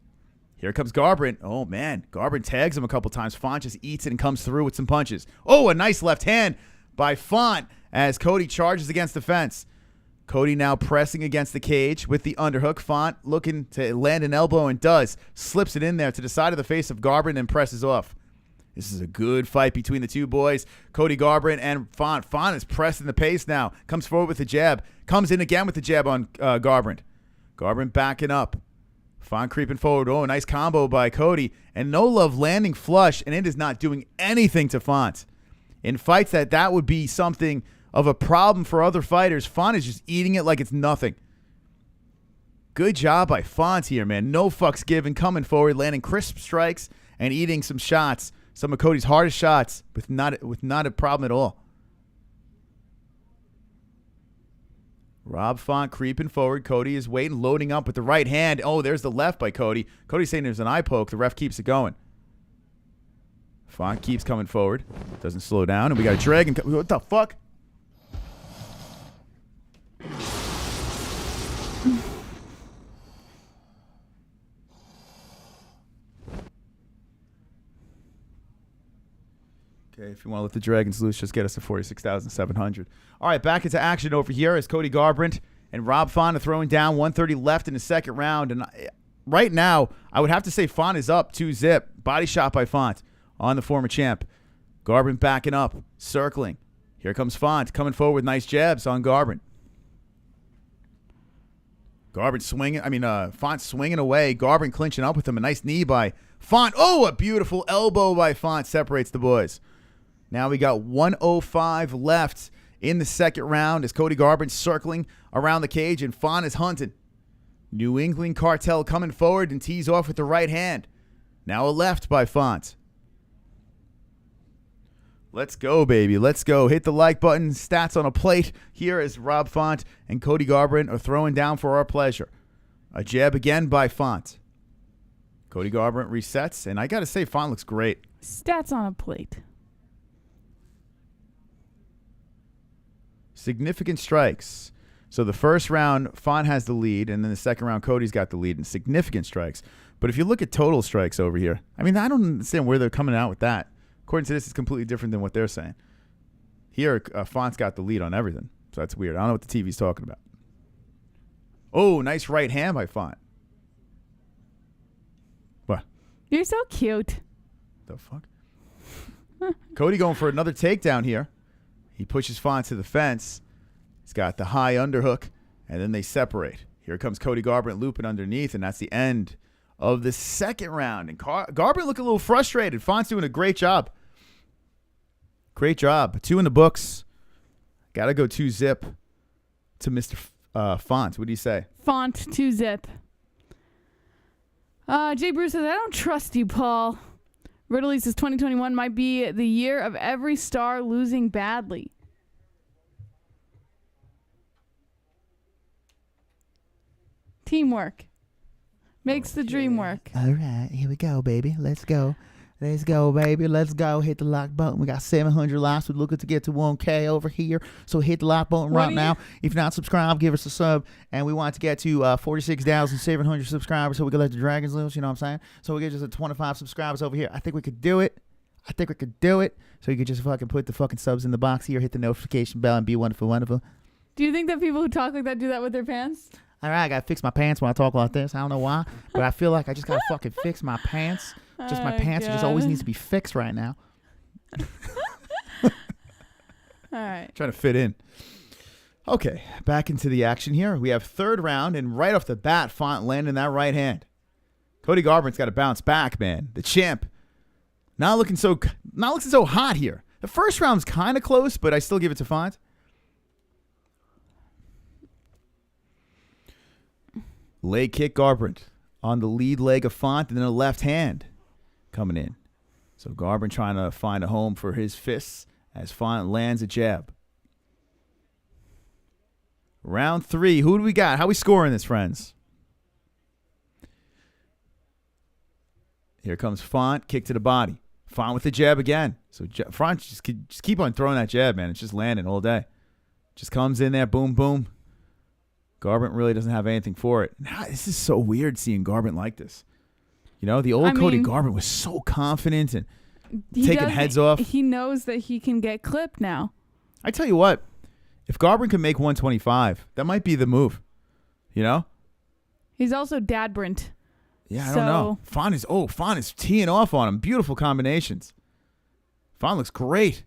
Here comes Garbrandt. Oh, man. Garbrandt tags him a couple times. Font just eats it and comes through with some punches. Oh, a nice left hand by Font as Cody charges against the fence. Cody now pressing against the cage with the underhook. Font looking to land an elbow and does. Slips it in there to the side of the face of Garbrandt and presses off. This is a good fight between the two boys. Cody Garbrandt and Font. Font is pressing the pace now. Comes forward with the jab. Comes in again with the jab on Garbrandt. Garbrandt backing up. Font creeping forward. Oh, a nice combo by Cody. And No Love landing flush, and it is not doing anything to Font. In fights that would be something of a problem for other fighters, Font is just eating it like it's nothing. Good job by Font here, man. No fucks given, coming forward, landing crisp strikes and eating some shots. Some of Cody's hardest shots with not a problem at all. Rob Font creeping forward. Cody is waiting, loading up with the right hand. Oh, there's the left by Cody. Cody's saying there's an eye poke. The ref keeps it going. Font keeps coming forward. Doesn't slow down. And we got a drag. And what the fuck? Okay, if you want to let the Dragons loose, just get us to 46,700. All right, back into action over here as Cody Garbrandt and Rob Font are throwing down 130 left in the second round. And right now, I would have to say Font is up 2-0. Body shot by Font on the former champ. Garbrandt backing up, circling. Here comes Font coming forward with nice jabs on Garbrandt. Font swinging away. Garbrandt clinching up with him. A nice knee by Font. Oh, a beautiful elbow by Font separates the boys. Now we got 105 left in the second round as Cody Garbrandt circling around the cage and Font is hunting. New England Cartel coming forward and tees off with the right hand. Now a left by Font. Let's go, baby. Let's go. Hit the like button. Stats on a plate here as Rob Font and Cody Garbrandt are throwing down for our pleasure. A jab again by Font. Cody Garbrandt resets, and I got to say, Font looks great. Stats on a plate. Significant strikes. So the first round, Font has the lead, and then the second round, Cody's got the lead in significant strikes. But if you look at total strikes over here, I don't understand where they're coming out with that. According to this, it's completely different than what they're saying. Here, Font's got the lead on everything. So that's weird. I don't know what the TV's talking about. Oh, nice right hand by Font. What? You're so cute. The fuck? Cody going for another takedown here. He pushes Font to the fence. He's got the high underhook, and then they separate. Here comes Cody Garbrandt looping underneath, and that's the end of the second round. And Garbrandt looking a little frustrated. Font's doing a great job. Great job. 2 in the books. Got to go 2-0 to Mr. Font. What do you say? Font 2-0. Jay Bruce says, I don't trust you, Paul. Ridley says 2021 might be the year of every star losing badly. Teamwork makes the dream work. All right, here we go, baby. Let's go. Let's go, baby. Let's go. Hit the like button. We got 700 likes. We're looking to get to 1K over here. So hit the like button right now. If you're not subscribed, give us a sub. And we want to get to 46,700 subscribers so we can let the Dragons loose. You know what I'm saying? So we get just a 25 subscribers over here. I think we could do it. So you could just fucking put the fucking subs in the box here, hit the notification bell, and be wonderful, wonderful. Do you think that people who talk like that do that with their pants? All right, I got to fix my pants when I talk like this. I don't know why, but I feel like I just got to fucking fix my pants. Just my pants just always needs to be fixed right now. All right. Trying to fit in. Okay, back into the action here. We have third round, and right off the bat, Font landing that right hand. Cody Garbrandt's got to bounce back, man. The champ. Not looking so hot here. The first round's kind of close, but I still give it to Font. Leg kick Garbrandt on the lead leg of Font, and then a left hand coming in. So Garbrandt trying to find a home for his fists as Font lands a jab. Round 3. Who do we got? How we scoring this, friends? Here comes Font. Kick to the body. Font with the jab again. So Font just keep on throwing that jab, man. It's just landing all day. Just comes in there. Boom, boom. Garbrandt really doesn't have anything for it. Now, this is so weird seeing Garbrandt like this. You know, the old Cody Garbrandt was so confident and taking heads off. He knows that he can get clipped now. I tell you what, if Garbrandt can make 125, that might be the move. You know? He's also Dadbrant. Yeah, I don't know. Font is teeing off on him. Beautiful combinations. Font looks great.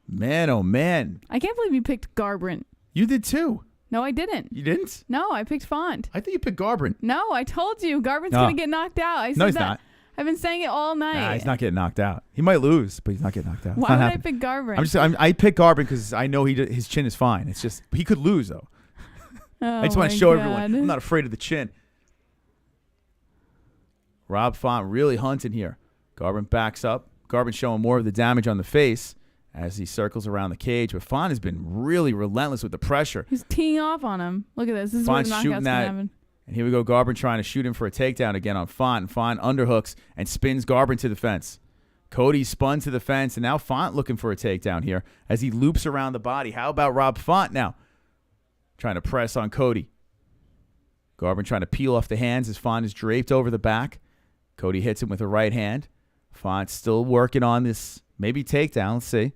Man, oh man. I can't believe you picked Garbrandt. You did too. No, I didn't. You didn't? No, I picked Font. I think you picked Garbrandt. No, I told you. Garbrandt's going to get knocked out. I said no, he's that. not. I've been saying it all night. Nah, he's not getting knocked out. He might lose, but he's not getting knocked out. Why would I pick Garbrandt? I picked Garbrandt because I know his chin is fine. It's just he could lose though. Oh, I just want to show everyone I'm not afraid of the chin. Rob Font really hunting here. Garbrandt backs up. Garbrandt showing more of the damage on the face as he circles around the cage. But Font has been really relentless with the pressure. He's teeing off on him. Look at this. This is Font's where the shooting knockout's that. going to happen. And here we go. Garbrandt trying to shoot him for a takedown again on Font. And Font underhooks and spins Garbrandt to the fence. Cody spun to the fence. And now Font looking for a takedown here as he loops around the body. How about Rob Font now? Trying to press on Cody. Garbrandt trying to peel off the hands as Font is draped over the back. Cody hits him with a right hand. Font still working on this maybe takedown. Let's see.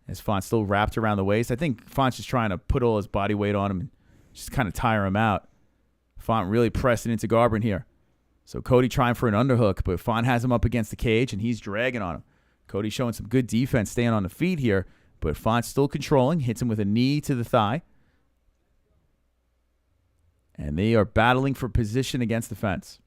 As Font's still wrapped around the waist. I think Font's just trying to put all his body weight on him and just kind of tire him out. Font really pressing into Garbrandt here. So Cody trying for an underhook, but Font has him up against the cage and he's dragging on him. Cody showing some good defense, staying on the feet here, but Font's still controlling. Hits him with a knee to the thigh. And they are battling for position against the fence.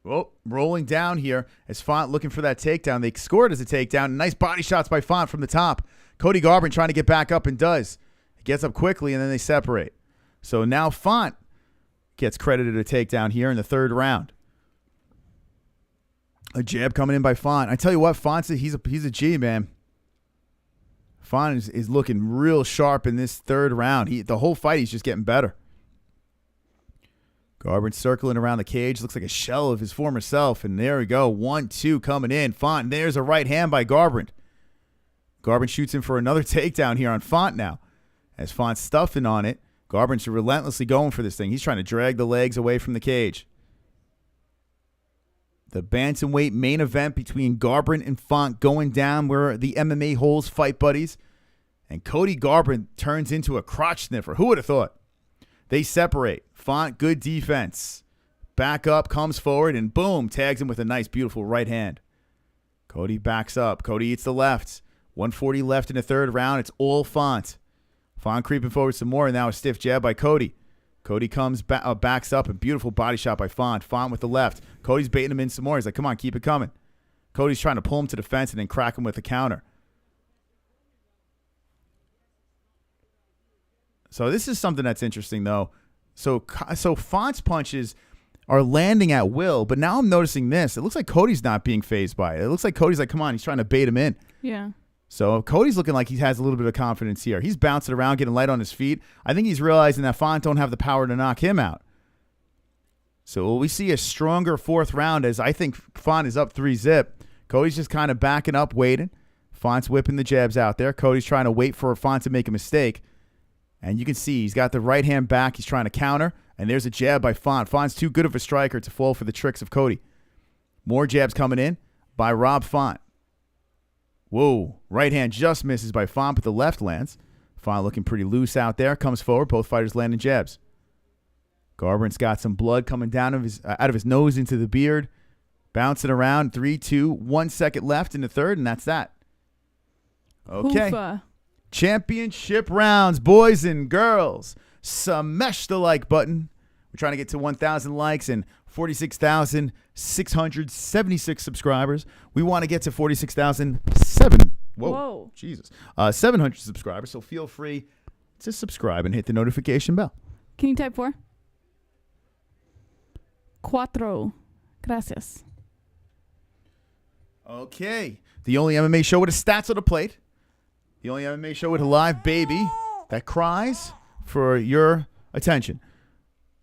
Well, rolling down here as Font looking for that takedown. They scored as a takedown. Nice body shots by Font from the top. Cody Garbrandt trying to get back up and does. He gets up quickly and then they separate. So now Font gets credited a takedown here in the third round. A jab coming in by Font. I tell you what, Font's he's a G, man. Font is looking real sharp in this third round. The whole fight he's just getting better. Garbrandt circling around the cage. Looks like a shell of his former self. And there we go. 1-2 coming in. Font. There's a right hand by Garbrandt. Garbrandt shoots him for another takedown here on Font now. As Font's stuffing on it, Garbrandt's relentlessly going for this thing. He's trying to drag the legs away from the cage. The bantamweight main event between Garbrandt and Font going down. We're the MMA-Holes fight buddies. And Cody Garbrandt turns into a crotch sniffer. Who would have thought? They separate. Font, good defense. Back up, comes forward, and boom, tags him with a nice, beautiful right hand. Cody backs up. Cody eats the left. 140 left in the third round. It's all Font. Font creeping forward some more, and now a stiff jab by Cody. Cody comes backs up, a beautiful body shot by Font. Font with the left. Cody's baiting him in some more. He's like, come on, keep it coming. Cody's trying to pull him to the fence and then crack him with a counter. So this is something that's interesting, though. So Font's punches are landing at will, but now I'm noticing this. It looks like Cody's not being fazed by it. It looks like Cody's like, come on, he's trying to bait him in. Yeah. So Cody's looking like he has a little bit of confidence here. He's bouncing around, getting light on his feet. I think he's realizing that Font don't have the power to knock him out. So will we see a stronger fourth round as I think Font is up 3-0. Cody's just kind of backing up, waiting. Font's whipping the jabs out there. Cody's trying to wait for Font to make a mistake. And you can see he's got the right hand back. He's trying to counter. And there's a jab by Font. Font's too good of a striker to fall for the tricks of Cody. More jabs coming in by Rob Font. Whoa. Right hand just misses by Font, but the left lands. Font looking pretty loose out there. Comes forward. Both fighters landing jabs. Garbrandt's got some blood coming down out of his nose into the beard. Bouncing around. 3, 2, 1 second left in the third, and that's that. Okay. Hoofa. Championship rounds, boys and girls. Smash the like button. We're trying to get to 1,000 likes and 46,676 subscribers. We want to get to 46,007. Whoa. Jesus. 700 subscribers. So feel free to subscribe and hit the notification bell. Can you type 4? Cuatro. Gracias. Okay. The only MMA show with a stats on the plate. The only MMA show with a live baby that cries for your attention.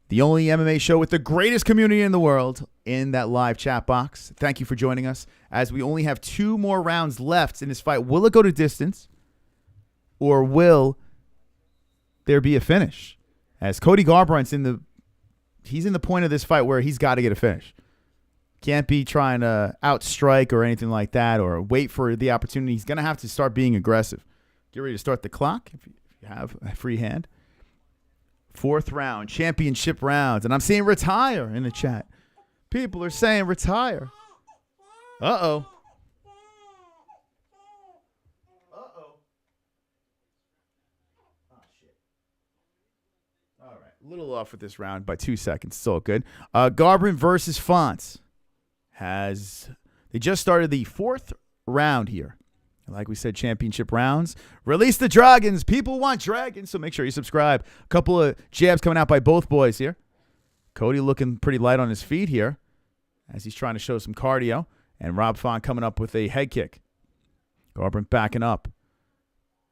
The only MMA show with the greatest community in the world in that live chat box. Thank you for joining us. As we only have 2 more rounds left in this fight. Will it go to distance? Or will there be a finish? As Cody Garbrandt's he's in the point of this fight where he's got to get a finish. Can't be trying to outstrike or anything like that or wait for the opportunity. He's going to have to start being aggressive. Get ready to start the clock if you have a free hand. 4th round, championship rounds. And I'm seeing retire in the chat. People are saying retire. Uh-oh. All right. A little off with this round by 2 seconds. It's all good. Garbrandt versus Fonts. They just started the 4th round here. Like we said, championship rounds. Release the dragons. People want dragons, so make sure you subscribe. A couple of jabs coming out by both boys here. Cody looking pretty light on his feet here as he's trying to show some cardio. And Rob Font coming up with a head kick. Garbrandt backing up.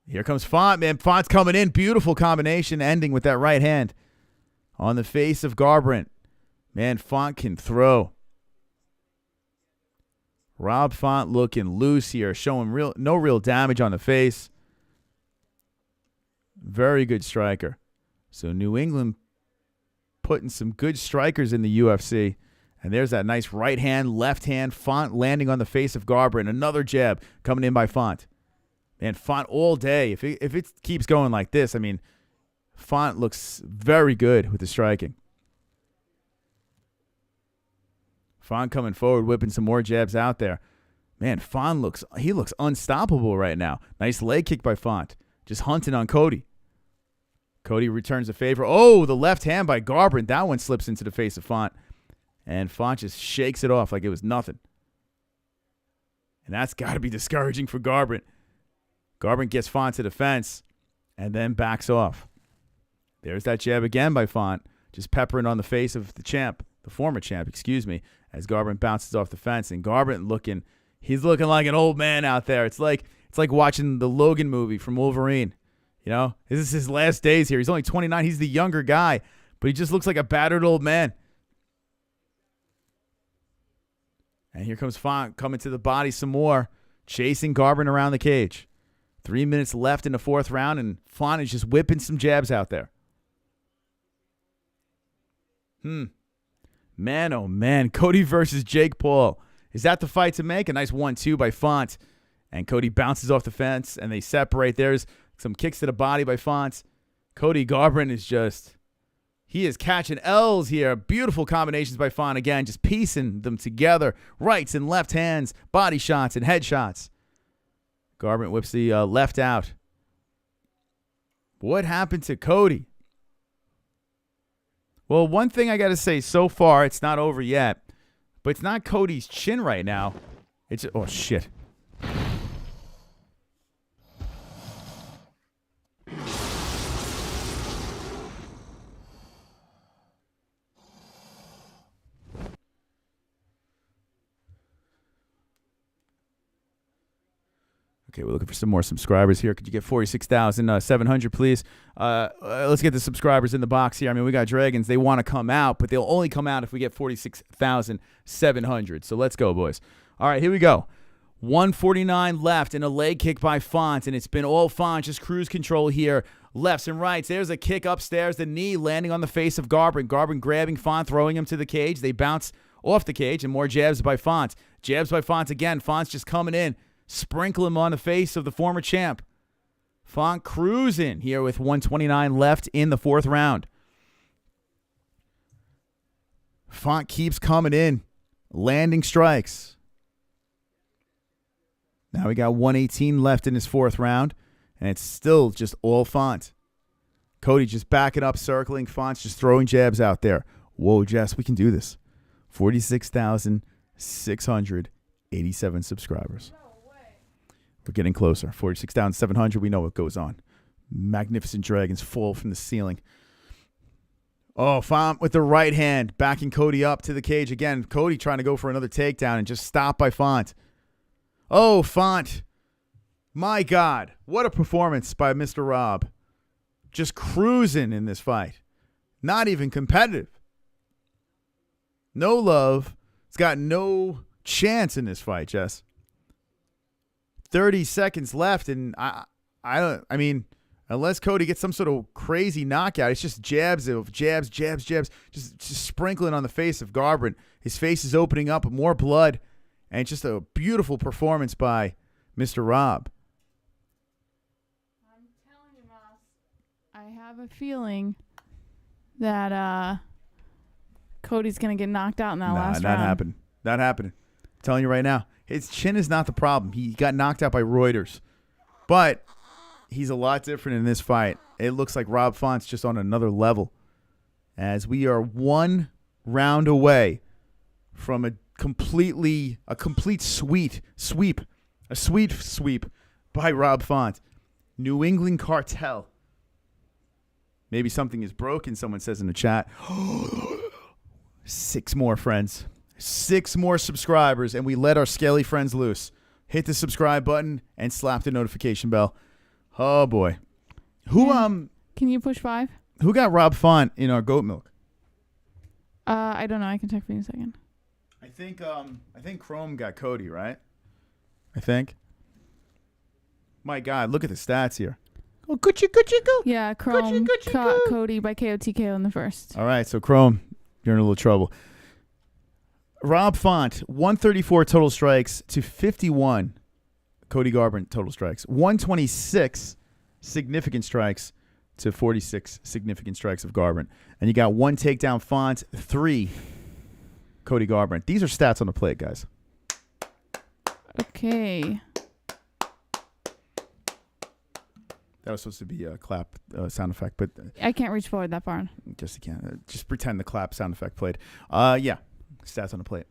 Here comes Font, man. Font's coming in. Beautiful combination, ending with that right hand on the face of Garbrandt. Man, Font can throw. Rob Font looking loose here, showing no real damage on the face. Very good striker. So New England putting some good strikers in the UFC. And there's that nice right hand, left hand. Font landing on the face of Garbrandt. Another jab coming in by Font. Man, Font all day. If it keeps going like this, I mean, Font looks very good with the striking. Font coming forward, whipping some more jabs out there. Man, Font looks unstoppable right now. Nice leg kick by Font. Just hunting on Cody. Cody returns the favor. Oh, the left hand by Garbrandt. That one slips into the face of Font. And Font just shakes it off like it was nothing. And that's got to be discouraging for Garbrandt. Garbrandt gets Font to the fence and then backs off. There's that jab again by Font. Just peppering on the face of the champ. The former champ, excuse me, as Garbrandt bounces off the fence. And Garbrandt he's looking like an old man out there. It's like watching the Logan movie from Wolverine. You know, this is his last days here. He's only 29. He's the younger guy, but he just looks like a battered old man. And here comes Font coming to the body some more, chasing Garbrandt around the cage. 3 minutes left in the 4th round, and Font is just whipping some jabs out there. Man, oh man, Cody versus Jake Paul. Is that the fight to make? A nice 1-2 by Font. And Cody bounces off the fence, and they separate. There's some kicks to the body by Font. Cody Garbrandt he is catching L's here. Beautiful combinations by Font again, just piecing them together. Rights and left hands, body shots and head shots. Garbrandt whips the left out. What happened to Cody? Well, one thing I got to say, so far, it's not over yet, but it's not Cody's chin right now. Oh, shit. Okay, we're looking for some more subscribers here. Could you get 46,700, please? Let's get the subscribers in the box here. I mean, we got Dragons. They want to come out, but they'll only come out if we get 46,700. So let's go, boys. All right, here we go. 149 left and a leg kick by Font, and it's been all Font, just cruise control here. Lefts and rights. There's a kick upstairs. The knee landing on the face of Garbrandt. Garbrandt grabbing Font, throwing him to the cage. They bounce off the cage, and more jabs by Font. Jabs by Font again. Font's just coming in. Sprinkle him on the face of the former champ. Font cruising here with 129 left in the 4th round. Font keeps coming in, landing strikes. Now we got 118 left in his 4th round, and it's still just all Font. Cody just backing up, circling. Font's just throwing jabs out there. Whoa, Jess, we can do this. 46,687 subscribers. We're getting closer. 46,700. We know what goes on. Magnificent Dragons fall from the ceiling. Oh, Font with the right hand, backing Cody up to the cage again. Cody trying to go for another takedown and just stopped by Font. Oh, Font. My God, what a performance by Mr. Rob. Just cruising in this fight. Not even competitive. No love. It's got no chance in this fight, Jess. 30 seconds left, and I mean, unless Cody gets some sort of crazy knockout, it's just jabs, just sprinkling on the face of Garbrandt. His face is opening up, more blood, and it's just a beautiful performance by Mr. Rob. I'm telling you, Moss, I have a feeling that Cody's going to get knocked out in that last round. Not happening. I'm telling you right now. His chin is not the problem. He got knocked out by Reuters. But he's a lot different in this fight. It looks like Rob Font's just on another level. As we are one round away from a complete sweep by Rob Font. New England Cartel. Maybe something is broken, someone says in the chat. 6 more, friends. 6 more subscribers, and we let our scaly friends loose. Hit the subscribe button and slap the notification bell. Oh, boy. Can you push 5? Who got Rob Font in our goat milk? I don't know. I can check for you in a second. I think Chrome got Cody, right? I think. My God, look at the stats here. Oh, go. Yeah, Chrome caught Cody by KO/TKO in the first. All right, so Chrome, you're in a little trouble. Rob Font, 134 total strikes to 51. Cody Garbrandt total strikes. 126 significant strikes to 46 significant strikes of Garbrandt. And you got 1 takedown Font, 3 Cody Garbrandt. These are stats on the plate, guys. Okay. That was supposed to be a clap sound effect, but I can't reach forward that far. Just you can't. Just pretend the clap sound effect played. Yeah, stats on the plate.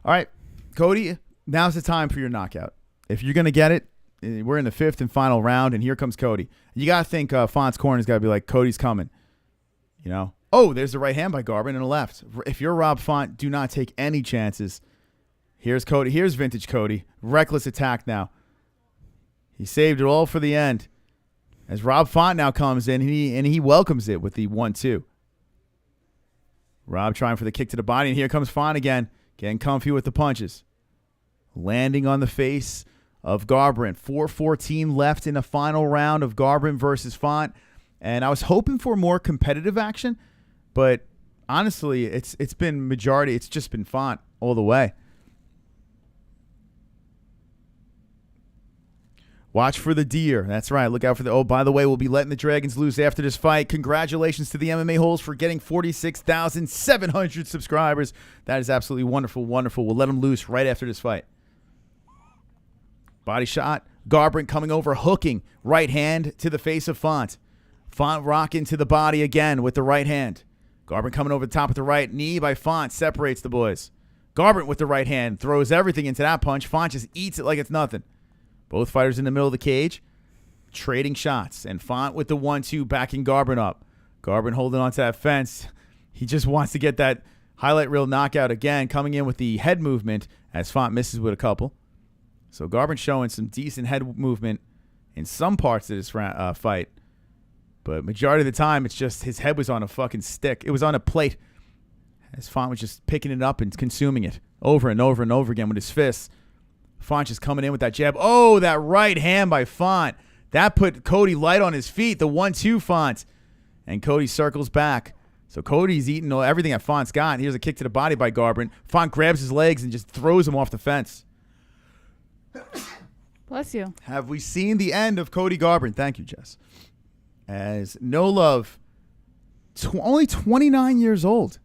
All right, Cody. Now's the time for your knockout. If you're gonna get it, we're in the 5th and final round, and here comes Cody. You gotta think Font's corner's gotta be like, Cody's coming. You know. Oh, there's the right hand by Garbrandt and the left. If you're Rob Font, do not take any chances. Here's Cody. Here's vintage Cody. Reckless attack now. He saved it all for the end. As Rob Font now comes in, and he welcomes it with the 1-2. Rob trying for the kick to the body, and here comes Font again, getting comfy with the punches. Landing on the face of Garbrandt. 4:14 left in the final round of Garbrandt versus Font. And I was hoping for more competitive action, but honestly, it's been majority. It's just been Font all the way. Watch for the deer. That's right. Look out for the... Oh, by the way, we'll be letting the Dragons loose after this fight. Congratulations to the MMA-Holes for getting 46,700 subscribers. That is absolutely wonderful, wonderful. We'll let them loose right after this fight. Body shot. Garbrandt coming over, hooking. Right hand to the face of Font. Font rocking to the body again with the right hand. Garbrandt coming over the top with the right. Knee by Font separates the boys. Garbrandt with the right hand throws everything into that punch. Font just eats it like it's nothing. Both fighters in the middle of the cage, trading shots. And Font with the 1-2 backing Garbrandt up. Garbrandt holding onto that fence. He just wants to get that highlight reel knockout again, coming in with the head movement as Font misses with a couple. So Garbrandt showing some decent head movement in some parts of this fight. But majority of the time, it's just his head was on a fucking stick. It was on a plate as Font was just picking it up and consuming it over and over and over again with his fists. Font just coming in with that jab. Oh, that right hand by Font. That put Cody light on his feet. The 1-2 Font. And Cody circles back. So Cody's eating everything that Font's got. And here's a kick to the body by Garbrandt. Font grabs his legs and just throws him off the fence. Bless you. Have we seen the end of Cody Garbrandt? Thank you, Jess. As No Love, only 29 years old,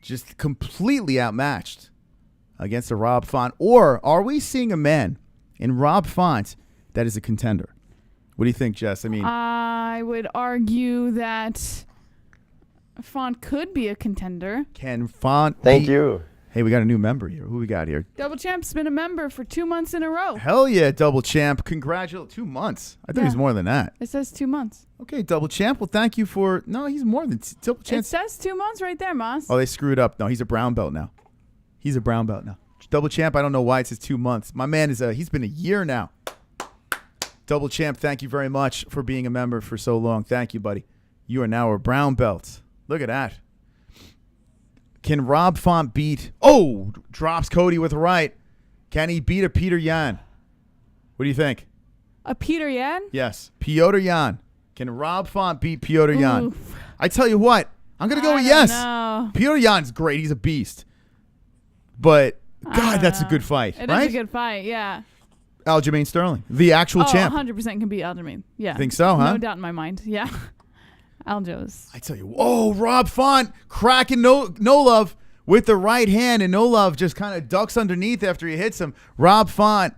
just completely outmatched against a Rob Font. Or are we seeing a man in Rob Font that is a contender? What do you think, Jess? I mean, I would argue that Font could be a contender. Can Font Thank you. Hey, we got a new member here. Who we got here? Double Champ's been a member for 2 months in a row. Hell yeah, Double Champ. Congratulations. 2 months. I thought he was more than that. It says 2 months. Okay, Double Champ. Well, thank you for... No, he's more than... Double Champ. It says 2 months right there, Moss. Oh, they screwed up. No, he's a brown belt now. He's a brown belt now. Double Champ, I don't know why it says 2 months. My man he's been a year now. Double Champ, thank you very much for being a member for so long. Thank you, buddy. You are now a brown belt. Look at that. Can Rob Font beat... Oh! Drops Cody with a right. Can he beat a Peter Yan? What do you think? A Peter Yan? Yes. Piotr Yan. Can Rob Font beat Piotr Yan? Oof. I tell you what. I'm going to go with yes. No. Piotr Yan's great. He's a beast. But, God, that's a good fight, It right? is a good fight, yeah. Aljamain Sterling, the actual champ. 100% can beat Aljamain. Yeah. Think so, huh? No doubt in my mind. Yeah. Algeo's. I tell you, oh, Rob Font cracking no love with the right hand, and no love just kind of ducks underneath after he hits him. Rob Font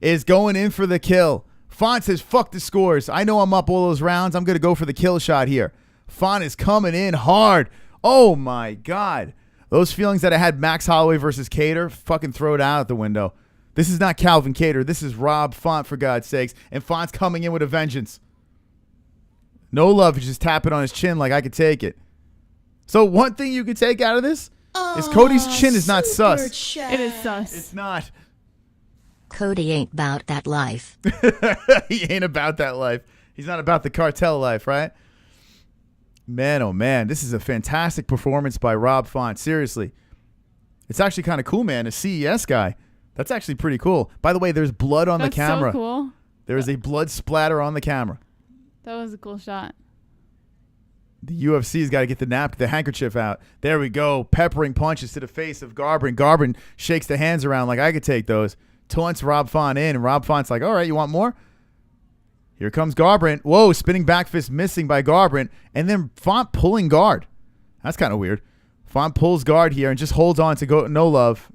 is going in for the kill. Font says, fuck the scores. I know I'm up all those rounds. I'm going to go for the kill shot here. Font is coming in hard. Oh, my God. Those feelings that I had Max Holloway versus Cater, fucking throw it out the window. This is not Calvin Cater. This is Rob Font, for God's sakes. And Font's coming in with a vengeance. No love is just tapping on his chin like I could take it. So one thing you could take out of this is Cody's chin is not sus. It is sus. It's not. Cody ain't about that life. He ain't about that life. He's not about the cartel life, right? Man, oh man, this is a fantastic performance by Rob Font. Seriously. It's actually kind of cool, man. A CES guy. That's actually pretty cool. By the way, there's blood on the camera. That's so cool. There is a blood splatter on the camera. That was a cool shot. The UFC's got to get the handkerchief out. There we go. Peppering punches to the face of Garbrandt. Garbrandt shakes the hands around like I could take those. Taunts Rob Font in, and Rob Font's like, all right, you want more? Here comes Garbrandt. Whoa, spinning back fist missing by Garbrandt. And then Font pulling guard. That's kind of weird. Font pulls guard here and just holds on to no love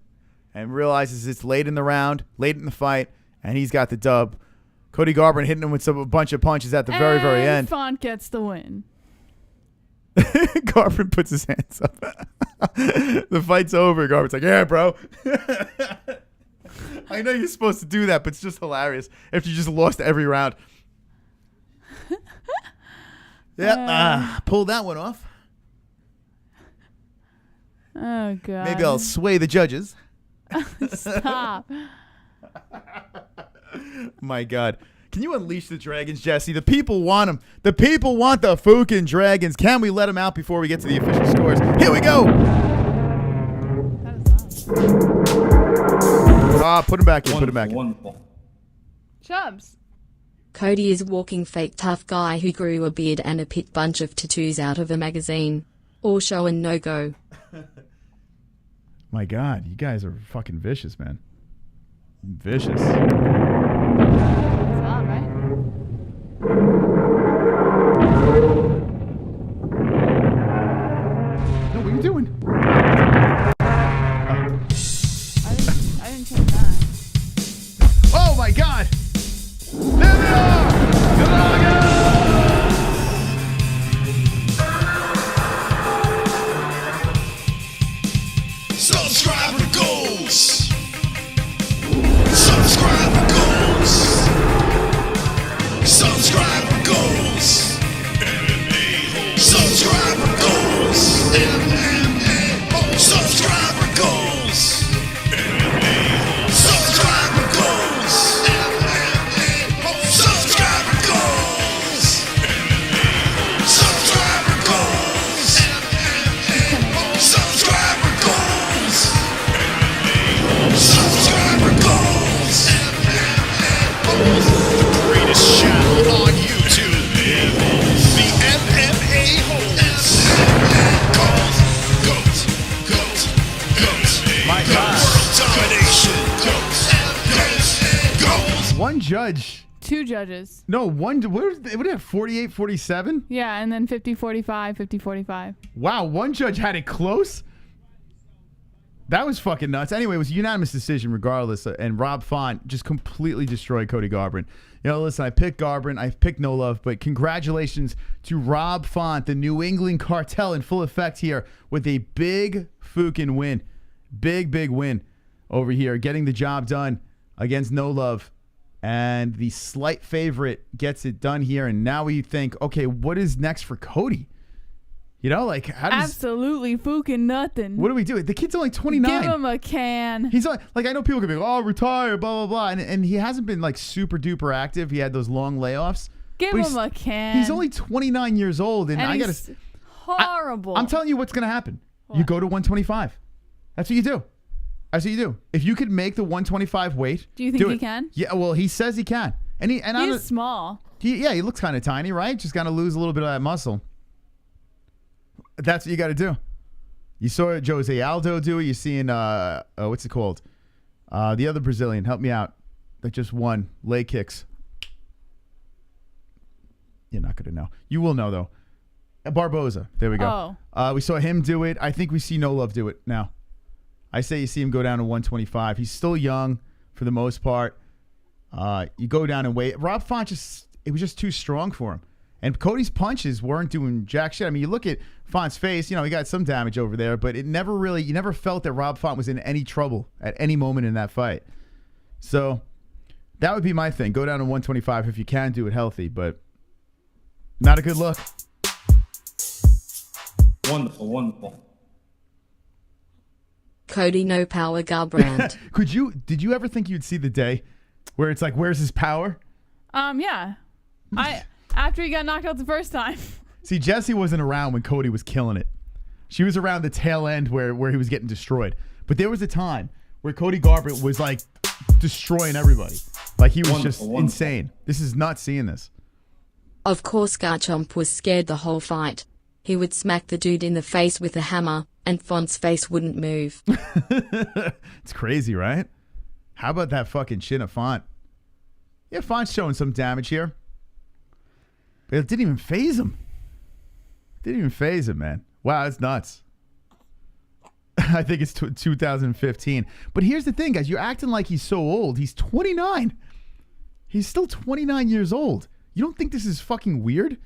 and realizes it's late in the round, late in the fight, and he's got the dub. Cody Garbrandt hitting him with a bunch of punches at the very, very end. Font gets the win. Garbrandt puts his hands up. The fight's over. Garbrandt's like, yeah, bro. I know you're supposed to do that, but it's just hilarious if you just lost every round. Yep. Pull that one off. Oh, God. Maybe I'll sway the judges. Stop. My God. Can you unleash the dragons, Jesse? The people want them. The people want the fucking dragons. Can we let them out before we get to the official scores? Here we go. Put him back in. Put him back in. Wonderful. Chubbs. Cody is a walking fake tough guy who grew a beard and a pit bunch of tattoos out of a magazine. All show and no go. My God, you guys are fucking vicious, man. Vicious. That's all right. No, what are you doing? I didn't change that. Oh my God! There they are! Subscriber goals. Subscriber goals. Subscriber goals. MMA-Holes. Subscriber goals. MMA-Holes. Subscriber goals. MMA-Holes. Subscriber goals. MMA-Holes. Subscriber goals. MMA-Holes. Subscriber goals. MMA-Holes. Subscriber goals. Subscriber goals. The greatest channel on YouTube. The MMA-Holes. Goat. My God. World domination. Goat. One judge. 2 judges. No, one. What did it have? 48-47? Yeah, and then 50-45, 50-45. Wow, one judge had it close? That was fucking nuts. Anyway, it was a unanimous decision regardless, and Rob Font just completely destroyed Cody Garbrandt. You know, listen, I picked Garbrandt, I picked No Love, but congratulations to Rob Font, the New England cartel in full effect here with a big fucking win. Big win over here, getting the job done against No Love. And the slight favorite gets it done here. And now we think, okay, what is next for Cody? You know, like, how does... Absolutely fucking nothing. What do we do? The kid's only 29. Give him a can. He's like I know people can be like, oh, retire, blah, blah, blah. And he hasn't been, like, super duper active. He had those long layoffs. Give him a can. He's only 29 years old. And I got to... Horrible. I'm telling you what's going to happen. What? You go to 125. That's what you do. That's what you do. If you could make the 125 weight, do you think he can? Yeah, well, he says he can. And he's small. He looks kind of tiny, right? Just got to lose a little bit of that muscle. That's what you got to do. You saw Jose Aldo do it. You're seeing, what's it called? The other Brazilian, help me out, that just won leg kicks. You're not going to know. You will know, though. Barboza. There we go. Oh. We saw him do it. I think we see No Love do it now. I say you see him go down to 125. He's still young for the most part. You go down and weight. Rob Font it was just too strong for him. And Cody's punches weren't doing jack shit. I mean, you look at Font's face, he got some damage over there, but you never felt that Rob Font was in any trouble at any moment in that fight. So that would be my thing. Go down to 125 if you can do it healthy, but not a good look. Wonderful. Cody no power Garbrandt. Did you ever think you'd see the day where it's like, where's his power? Yeah. After he got knocked out the first time. See, Jessie wasn't around when Cody was killing it. She was around the tail end where he was getting destroyed. But there was a time where Cody Garbrandt was like destroying everybody. Like he was just insane. This is not seeing this. Of course Garchomp was scared the whole fight. He would smack the dude in the face with a hammer, and Font's face wouldn't move. It's crazy, right? How about that fucking chin of Font? Yeah, Font's showing some damage here. But it didn't even phase him. Man. Wow, that's nuts. I think it's 2015. But here's the thing, guys. You're acting like he's so old. He's 29. He's still 29 years old. You don't think this is fucking weird?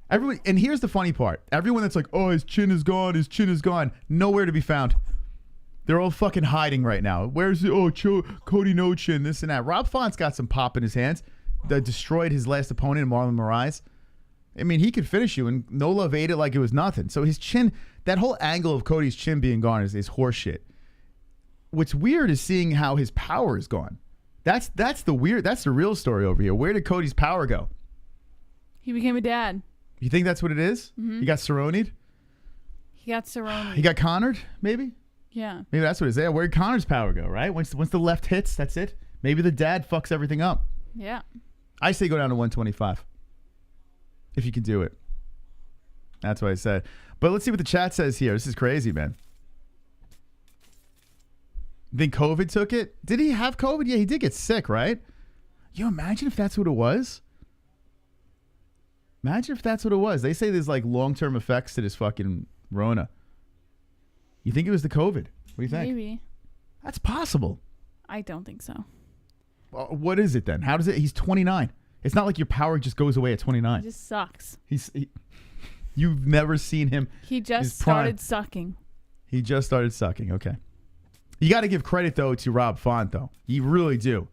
Everyone, and here's the funny part. Everyone that's like, oh, his chin is gone. Nowhere to be found. They're all fucking hiding right now. Where's the, Cody no chin, this and that. Rob Font's got some pop in his hands. That destroyed his last opponent, Marlon Moraes. I mean, he could finish you, and No Love ate it like it was nothing. So his chin, that whole angle of Cody's chin being gone is horseshit. What's weird is seeing how his power is gone. That's the real story over here. Where did Cody's power go? He became a dad. You think that's what it is? Mm-hmm. He got Cerroni'd? He got Cerroni'd. He got Connored, maybe? Yeah. Maybe that's what it is. Yeah, where did Connor's power go, right? Once the left hits, that's it. Maybe the dad fucks everything up. Yeah. I say go down to 125. If you can do it. That's what I said. But let's see what the chat says here. This is crazy, man. Think COVID took it? Did he have COVID? Yeah, he did get sick, right? You imagine if that's what it was? Imagine if that's what it was. They say there's like long-term effects to this fucking Rona. You think it was the COVID? What do you think? Maybe. That's possible. I don't think so. Well, what is it then? How does it? He's 29. It's not like your power just goes away at 29. He just sucks. You've never seen him. He just started sucking. He just started sucking. Okay. You got to give credit, though, to Rob Font, though. You really do.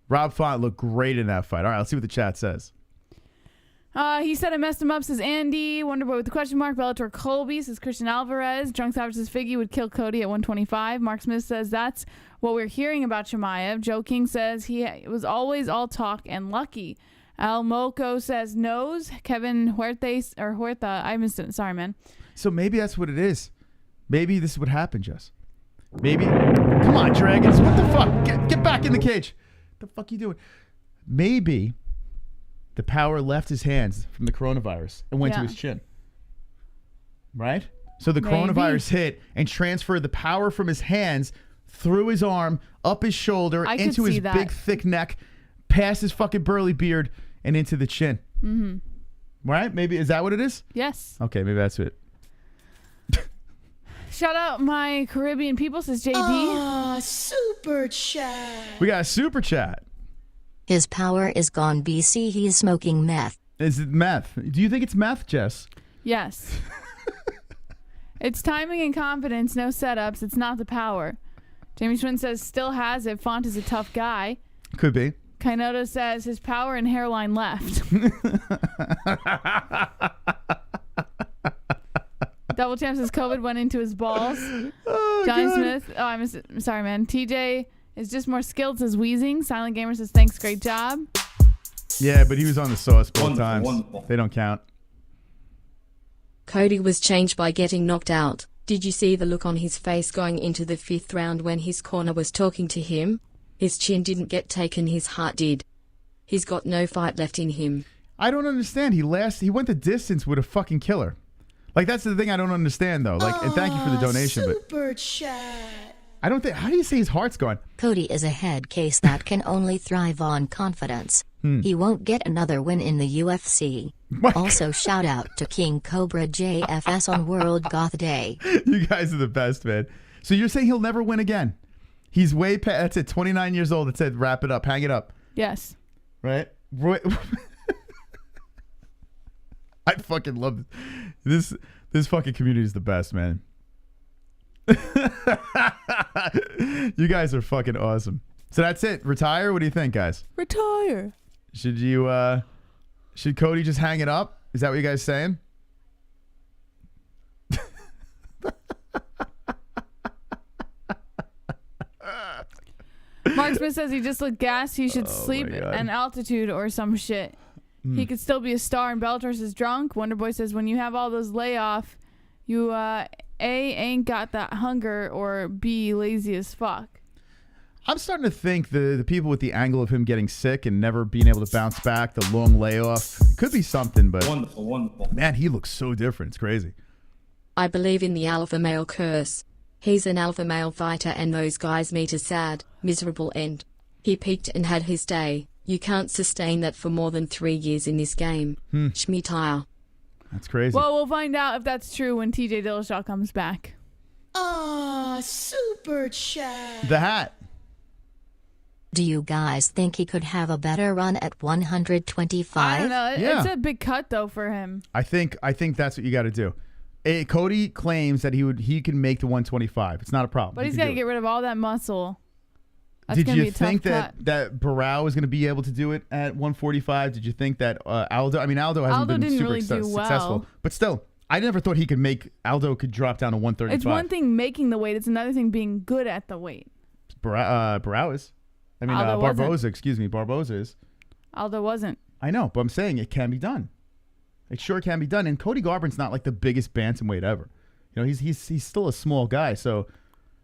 Rob Font looked great in that fight. All right, let's see what the chat says. He said I messed him up, says Andy. Wonderboy with the question mark. Bellator Colby says Christian Alvarez. Drunk Savage says Figgy would kill Cody at 125. Mark Smith says that's what we're hearing about Chimaev. Joe King says he was always all talk and lucky. Al Moco says nose. Kevin Huerta. I missed it. Sorry, man. So maybe that's what it is. Maybe this is what happened, Jess. Maybe. Come on, Dragons. What the fuck? Get back in the cage. What the fuck you doing? Maybe the power left his hands from the coronavirus and went to his chin. Right? So the coronavirus hit and transferred the power from his hands through his arm, up his shoulder, into his big, thick neck, past his fucking burly beard, and into the chin. Mm-hmm. Right? Maybe. Is that what it is? Yes. Okay, maybe that's it. Shout out my Caribbean people, says JD. Oh, super chat. We got a super chat. His power is gone, BC. He is smoking meth. Is it meth? Do you think it's meth, Jess? Yes. It's timing and confidence, no setups. It's not the power. Jamie Schwinn says, still has it. Font is a tough guy. Could be. Kainoto says, his power and hairline left. Double Champ says, COVID went into his balls. Oh, Johnny God. Smith. Oh, I'm sorry, man. TJ is just more skilled, says Wheezing. Silent Gamer says, thanks, great job. Yeah, but he was on the sauce both Wonderful, times. wonderful. They don't count. Cody was changed by getting knocked out. Did you see the look on his face going into the 5th round when his corner was talking to him? His chin didn't get taken, his heart did. He's got no fight left in him. I don't understand. He went the distance with a fucking killer. Like, that's the thing I don't understand, though. Like, and thank you for the donation, Super chat. I don't think. How do you say his heart's going? Cody is a head case that can only thrive on confidence. He won't get another win in the UFC. Also, shout out to King Cobra JFS on World Goth Day. You guys are the best, man. So you're saying he'll never win again? He's way past. That's it. 29 years old. It said, wrap it up, hang it up. Yes. Right? I fucking love this. This fucking community is the best, man. You guys are fucking awesome. So that's it. Retire? What do you think, guys? Retire. Should Cody just hang it up? Is that what you guys saying? Mark Smith says he just looked gassed. He should sleep at altitude or some shit. He could still be a star. And Bellator says drunk. Wonderboy says when you have all those layoff, you A, ain't got that hunger, or B, lazy as fuck. I'm starting to think the people with the angle of him getting sick and never being able to bounce back, the long layoff, could be something, but Wonderful. man, he looks so different. It's crazy. I believe in the alpha male curse. He's an alpha male fighter and those guys meet a sad, miserable end. He peaked and had his day. You can't sustain that for more than 3 years in this game. Schmitire. That's crazy. Well, we'll find out if that's true when TJ Dillashaw comes back. Ah, super chat. The hat. Do you guys think he could have a better run at 125? I don't know. Yeah. It's a big cut, though, for him. I think that's what you got to do. Cody claims that he can make the 125. It's not a problem. But he's got to get rid of all that muscle. That's Did gonna be you a tough think cut. that Barao was going to be able to do it at 145? Did you think that Aldo? I mean, Aldo hasn't been didn't super really do well. successful, but still, I never thought he could make Aldo could drop down to 135. It's one thing making the weight. It's another thing being good at the weight. Barao is. I mean, Aldo Barboza. wasn't. Excuse me, Barboza is. Aldo wasn't. I know, but I'm saying it can be done. It sure can be done. And Cody Garbrandt's not like the biggest bantamweight ever. You know, he's still a small guy, so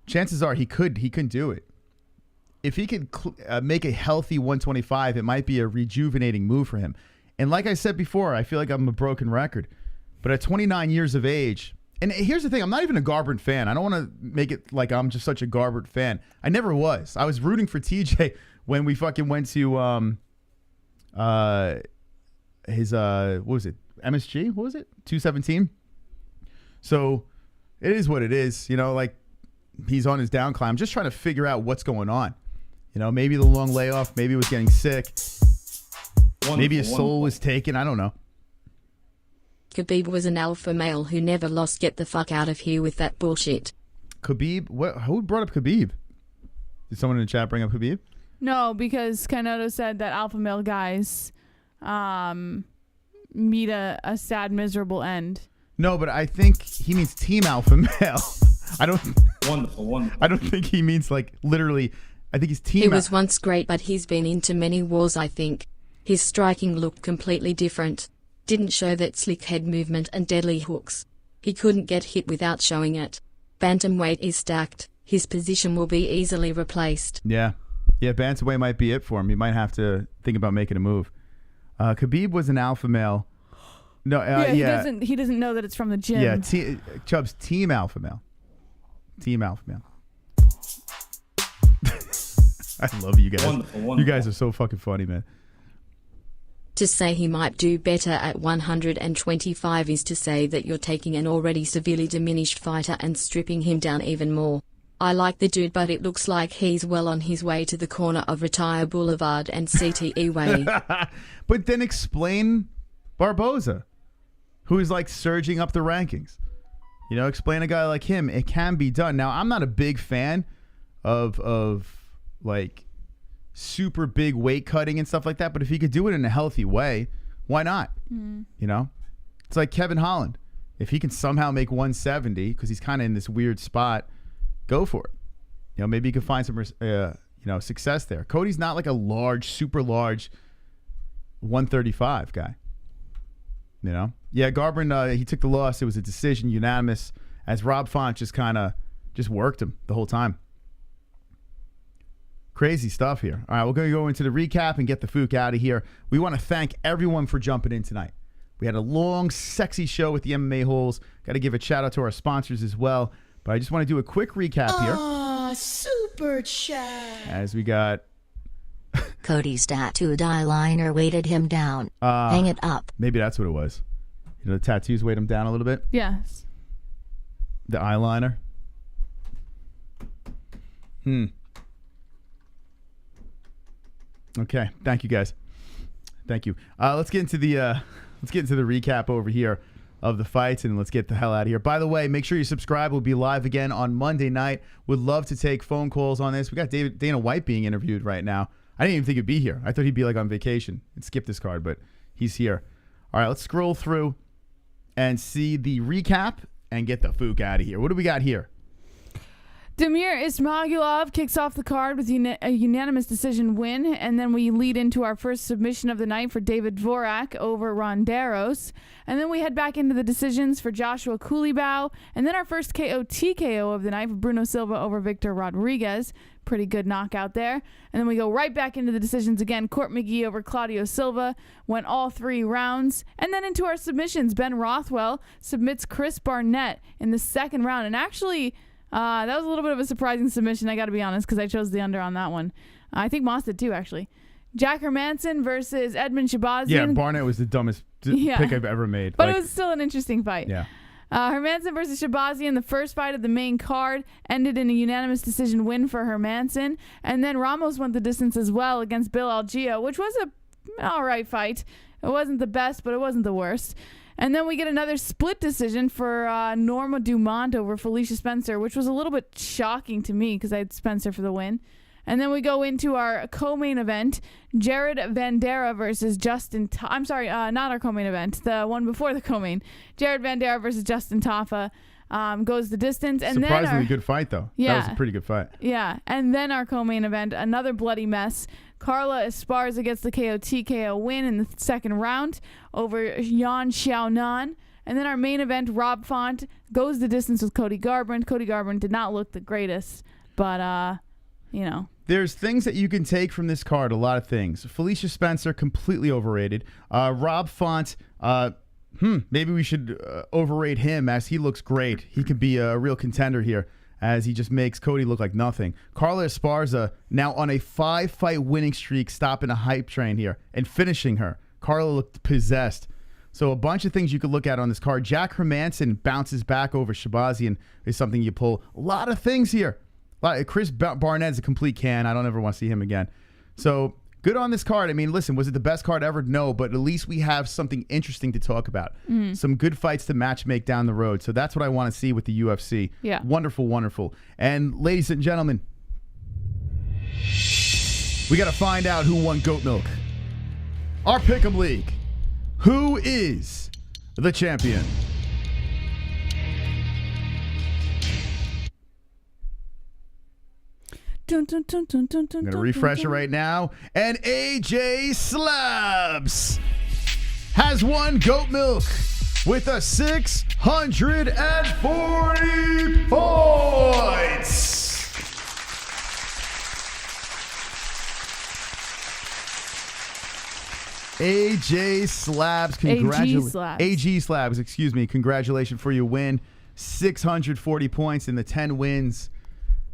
chances are he can do it. If he could make a healthy 125, it might be a rejuvenating move for him. And like I said before, I feel like I'm a broken record. But at 29 years of age, and here's the thing, I'm not even a Garbrandt fan. I don't want to make it like I'm just such a Garbrandt fan. I never was. I was rooting for TJ when we fucking went to his what was it? MSG? What was it? 217. So it is what it is. You know, like he's on his down climb. I'm just trying to figure out what's going on. You know, maybe the long layoff, maybe he was getting sick. Maybe his soul was taken. I don't know. Khabib was an alpha male who never lost. Get the fuck out of here with that bullshit. Khabib? Who brought up Khabib? Did someone in the chat bring up Khabib? No, because Kainoto said that alpha male guys meet a sad, miserable end. No, but I think he means team alpha male. I don't. Wonderful. I don't think he means like literally. I think he's team. He was once great, but he's been into many wars, I think. His striking looked completely different. Didn't show that slick head movement and deadly hooks. He couldn't get hit without showing it. Bantamweight is stacked. His position will be easily replaced. Yeah, bantamweight might be it for him. He might have to think about making a move. Khabib was an alpha male. No, He doesn't know that it's from the gym. Yeah, Chubb's team alpha male. Team alpha male. I love you guys. Wonderful. You guys are so fucking funny, man. To say he might do better at 125 is to say that you're taking an already severely diminished fighter and stripping him down even more. I like the dude, but it looks like he's well on his way to the corner of Retire Boulevard and CTE Way. But then explain Barboza, who is like surging up the rankings. Explain a guy like him. It can be done. Now, I'm not a big fan of like super big weight cutting and stuff like that, but if he could do it in a healthy way, why not? It's like Kevin Holland. If he can somehow make 170 because he's kind of in this weird spot, go for it. Maybe he could find some success there. Cody's not like a super large 135 guy. Garbrandt, he took the loss. It was a decision, unanimous, as Rob Font just worked him the whole time. Crazy stuff here. All right, we're going to go into the recap and get the fook out of here. We want to thank everyone for jumping in tonight. We had a long, sexy show with the MMA-Holes. Got to give a shout out to our sponsors as well. But I just want to do a quick recap here. Super chat. As we got... Cody's tattooed eyeliner weighted him down. Hang it up. Maybe that's what it was. The tattoos weighed him down a little bit? Yes. The eyeliner? Okay. Thank you, guys. Thank you. Let's get into the recap over here of the fights, and let's get the hell out of here. By the way, make sure you subscribe. We'll be live again on Monday night. Would love to take phone calls on this. We got Dana White being interviewed right now. I didn't even think he'd be here. I thought he'd be like on vacation and skip this card, but he's here. All right, let's scroll through and see the recap and get the fook out of here. What do we got here? Damir Ismagulov kicks off the card with a unanimous decision win, and then we lead into our first submission of the night for David Dvorak over Ronderos, and then we head back into the decisions for Joshua Culibao, and then our first KO/TKO of the night for Bruno Silva over Victor Rodriguez. Pretty good knockout there. And then we go right back into the decisions again. Court McGee over Claudio Silva went all 3 rounds. And then into our submissions, Ben Rothwell submits Chris Barnett in the second round. And actually, that was a little bit of a surprising submission, I got to be honest, because I chose the under on that one. I think Moss did too, actually. Jack Hermansson versus Edmen Shahbazyan. Yeah, Barnett was the dumbest pick I've ever made. But it was still an interesting fight. Yeah. Hermansson versus Shahbazyan, the first fight of the main card, ended in a unanimous decision win for Hermansson. And then Ramos went the distance as well against Bill Algeo, which was a all right fight. It wasn't the best, but it wasn't the worst. And then we get another split decision for Norma Dumont over Felicia Spencer, which was a little bit shocking to me because I had Spencer for the win. And then we go into our co-main event, Jared Vanderaa versus Justin... I'm sorry, not our co-main event, the one before the co-main. Jared Vanderaa versus Justin Tafa goes the distance. And surprisingly good fight, though. Yeah. That was a pretty good fight. Yeah, and then our co-main event, another bloody mess. Carla Esparza gets the KO/TKO win in the second round over Xiaonan. And then our main event, Rob Font goes the distance with Cody Garbrandt. Cody Garbrandt did not look the greatest, but... There's things that you can take from this card, a lot of things. Felicia Spencer, completely overrated. Rob Font, maybe we should overrate him as he looks great. He could be a real contender here as he just makes Cody look like nothing. Carla Esparza, now on a 5-fight winning streak, stopping a hype train here and finishing her. Carla looked possessed. So a bunch of things you could look at on this card. Jack Hermansson bounces back over Shahbazyan is something you pull. A lot of things here. Chris Barnett's a complete can. I don't ever want to see him again. So good on this card. I mean, listen, was it the best card ever? No, but at least we have something interesting to talk about. Some good fights to match make down the road. So that's what I want to see with the UFC. Yeah. Wonderful, wonderful. And ladies and gentlemen, we got to find out who won Goat Milk. Our Pick'em League. Who is the champion? I'm going to refresh it right now. And AJ Slabs has won Goat Milk with a 640 points. AJ Slabs, AG Slabs, excuse me. Congratulations for your win. 640 points in the 10 wins.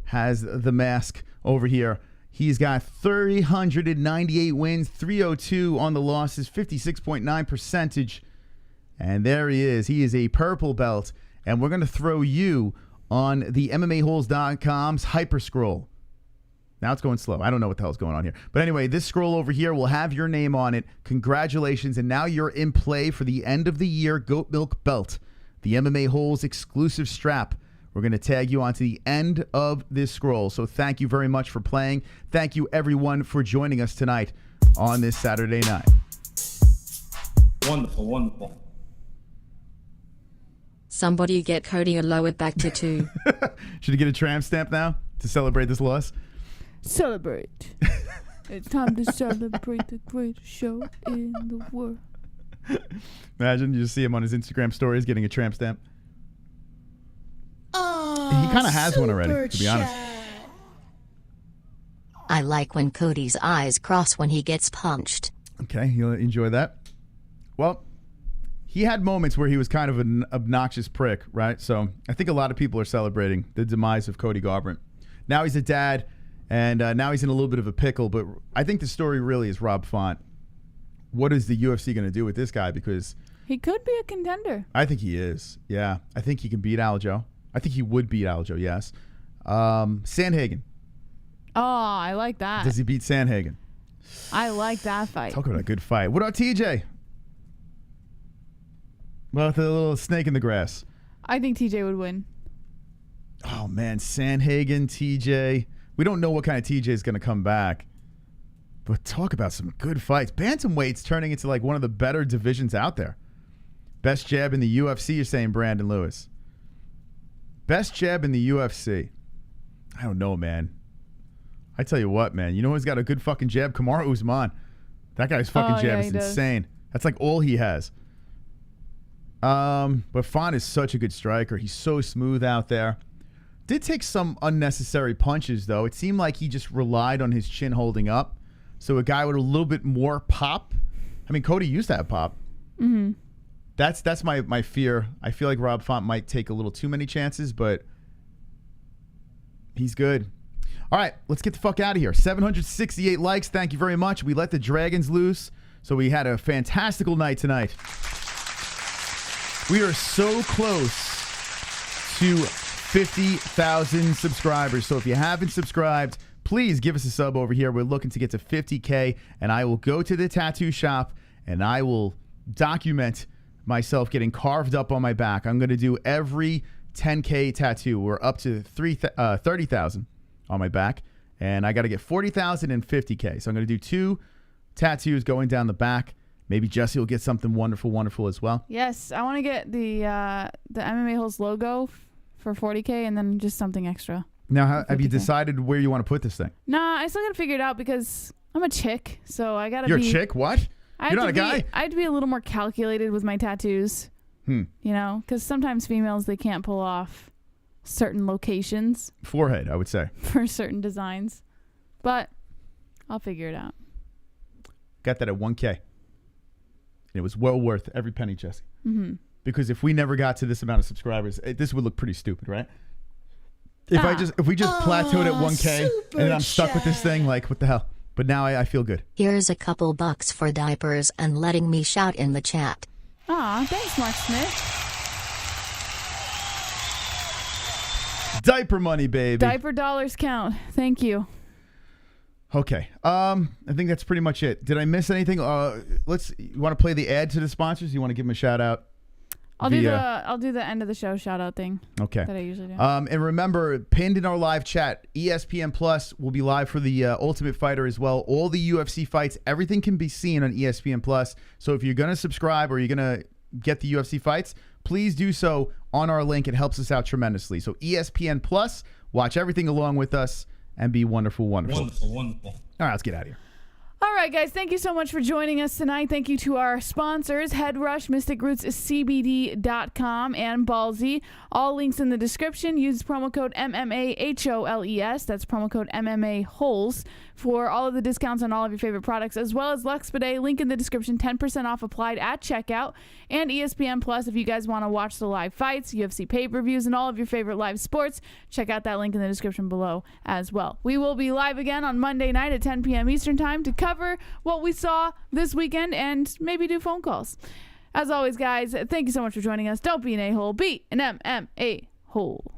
Has the mask over here. He's got 398 wins, 302 on the losses, 56.9 percentage. And there he is. He is a purple belt. And we're going to throw you on the MMAHoles.com's hyper scroll. Now it's going slow. I don't know what the hell's going on here. But anyway, this scroll over here will have your name on it. Congratulations. And now you're in play for the end of the year Goat Milk belt. the MMA-Holes exclusive strap. We're going to tag you onto the end of this scroll. So thank you very much for playing. Thank you, everyone, for joining us tonight on this Saturday night. Wonderful, wonderful. Somebody get Cody a lower back tattoo. Should he get a tramp stamp now to celebrate this loss? Celebrate. It's time to celebrate the greatest show in the world. Imagine you just see him on his Instagram stories getting a tramp stamp. Oh, he kind of has one already, to be honest. I like when Cody's eyes cross when he gets punched. Okay, you'll enjoy that. Well, he had moments where he was kind of an obnoxious prick, right? So I think a lot of people are celebrating the demise of Cody Garbrandt. Now he's a dad, and now he's in a little bit of a pickle, but I think the story really is Rob Font. What is the UFC going to do with this guy? Because he could be a contender. I think he is. Yeah, I think he can beat Algeo. I think he would beat Algeo, yes. Sandhagen. Oh, I like that. Does he beat Sandhagen? I like that fight. Talk about a good fight. What about TJ? Well, the little snake in the grass. I think TJ would win. Oh, man. Sandhagen, TJ. We don't know what kind of TJ is going to come back. But talk about some good fights. Bantamweight's turning into like one of the better divisions out there. Best jab in the UFC, you're saying, Brandon Lewis. Best jab in the UFC. I don't know, man. I tell you what, man. You know who's got a good fucking jab? Kamaru Usman. That guy's fucking jab is insane. That's like all he has. But Font is such a good striker. He's so smooth out there. Did take some unnecessary punches, though. It seemed like he just relied on his chin holding up. So a guy with a little bit more pop. I mean, Cody used to have pop. Mm-hmm. That's my fear. I feel like Rob Font might take a little too many chances, but he's good. All right, let's get the fuck out of here. 768 likes. Thank you very much. We let the Dragons loose, so we had a fantastical night tonight. We are so close to 50,000 subscribers. So if you haven't subscribed, please give us a sub over here. We're looking to get to 50K, and I will go to the tattoo shop, and I will document myself getting carved up on my back. I'm going to do every 10K tattoo. We're up to 30,000 on my back, and I got to get 40,000 and 50K. So I'm going to do 2 tattoos going down the back. Maybe Jesse will get something wonderful as well. Yes, I want to get the MMA-Holes logo for 40K and then just something extra. Now, have you decided where you want to put this thing? Nah, I still got to figure it out because I'm a chick, so I got to be... You're a chick? What? You're not a guy? I have to be a little more calculated with my tattoos. You know, because sometimes females, they can't pull off certain locations. Forehead, I would say. For certain designs. But I'll figure it out. Got that at 1K. It was well worth every penny, Jesse. Mm-hmm. Because if we never got to this amount of subscribers, this would look pretty stupid, right? If we just plateaued at 1K and then I'm stuck with this thing, like, what the hell? But now I feel good. Here's a couple bucks for diapers and letting me shout in the chat. Aw, thanks, Mark Smith. Diaper money, baby. Diaper dollars count. Thank you. Okay. I think that's pretty much it. Did I miss anything? You want to play the ad to the sponsors? You want to give them a shout out? I'll do the end of the show shout out thing. Okay. That I usually do. And remember, pinned in our live chat, ESPN Plus will be live for the Ultimate Fighter as well. All the UFC fights, everything can be seen on ESPN Plus. So if you're going to subscribe or you're going to get the UFC fights, please do so on our link. It helps us out tremendously. So ESPN Plus, watch everything along with us and be wonderful. Wonderful. All right, let's get out of here. All right, guys, thank you so much for joining us tonight. Thank you to our sponsors, Headrush, MysticRootsCBD.com, and Ballsy. All links in the description. Use promo code MMAHOLES. That's promo code MMA-Holes for all of the discounts on all of your favorite products, as well as Lux Bidet. Link in the description. 10% off applied at checkout. And ESPN Plus, if you guys want to watch the live fights, UFC pay-per-views, and all of your favorite live sports, check out that link in the description below as well. We will be live again on Monday night at 10 p.m. Eastern Time to cover what we saw this weekend and maybe do phone calls. As always, guys, thank you so much for joining us. Don't be an a-hole. Be an MMA-hole.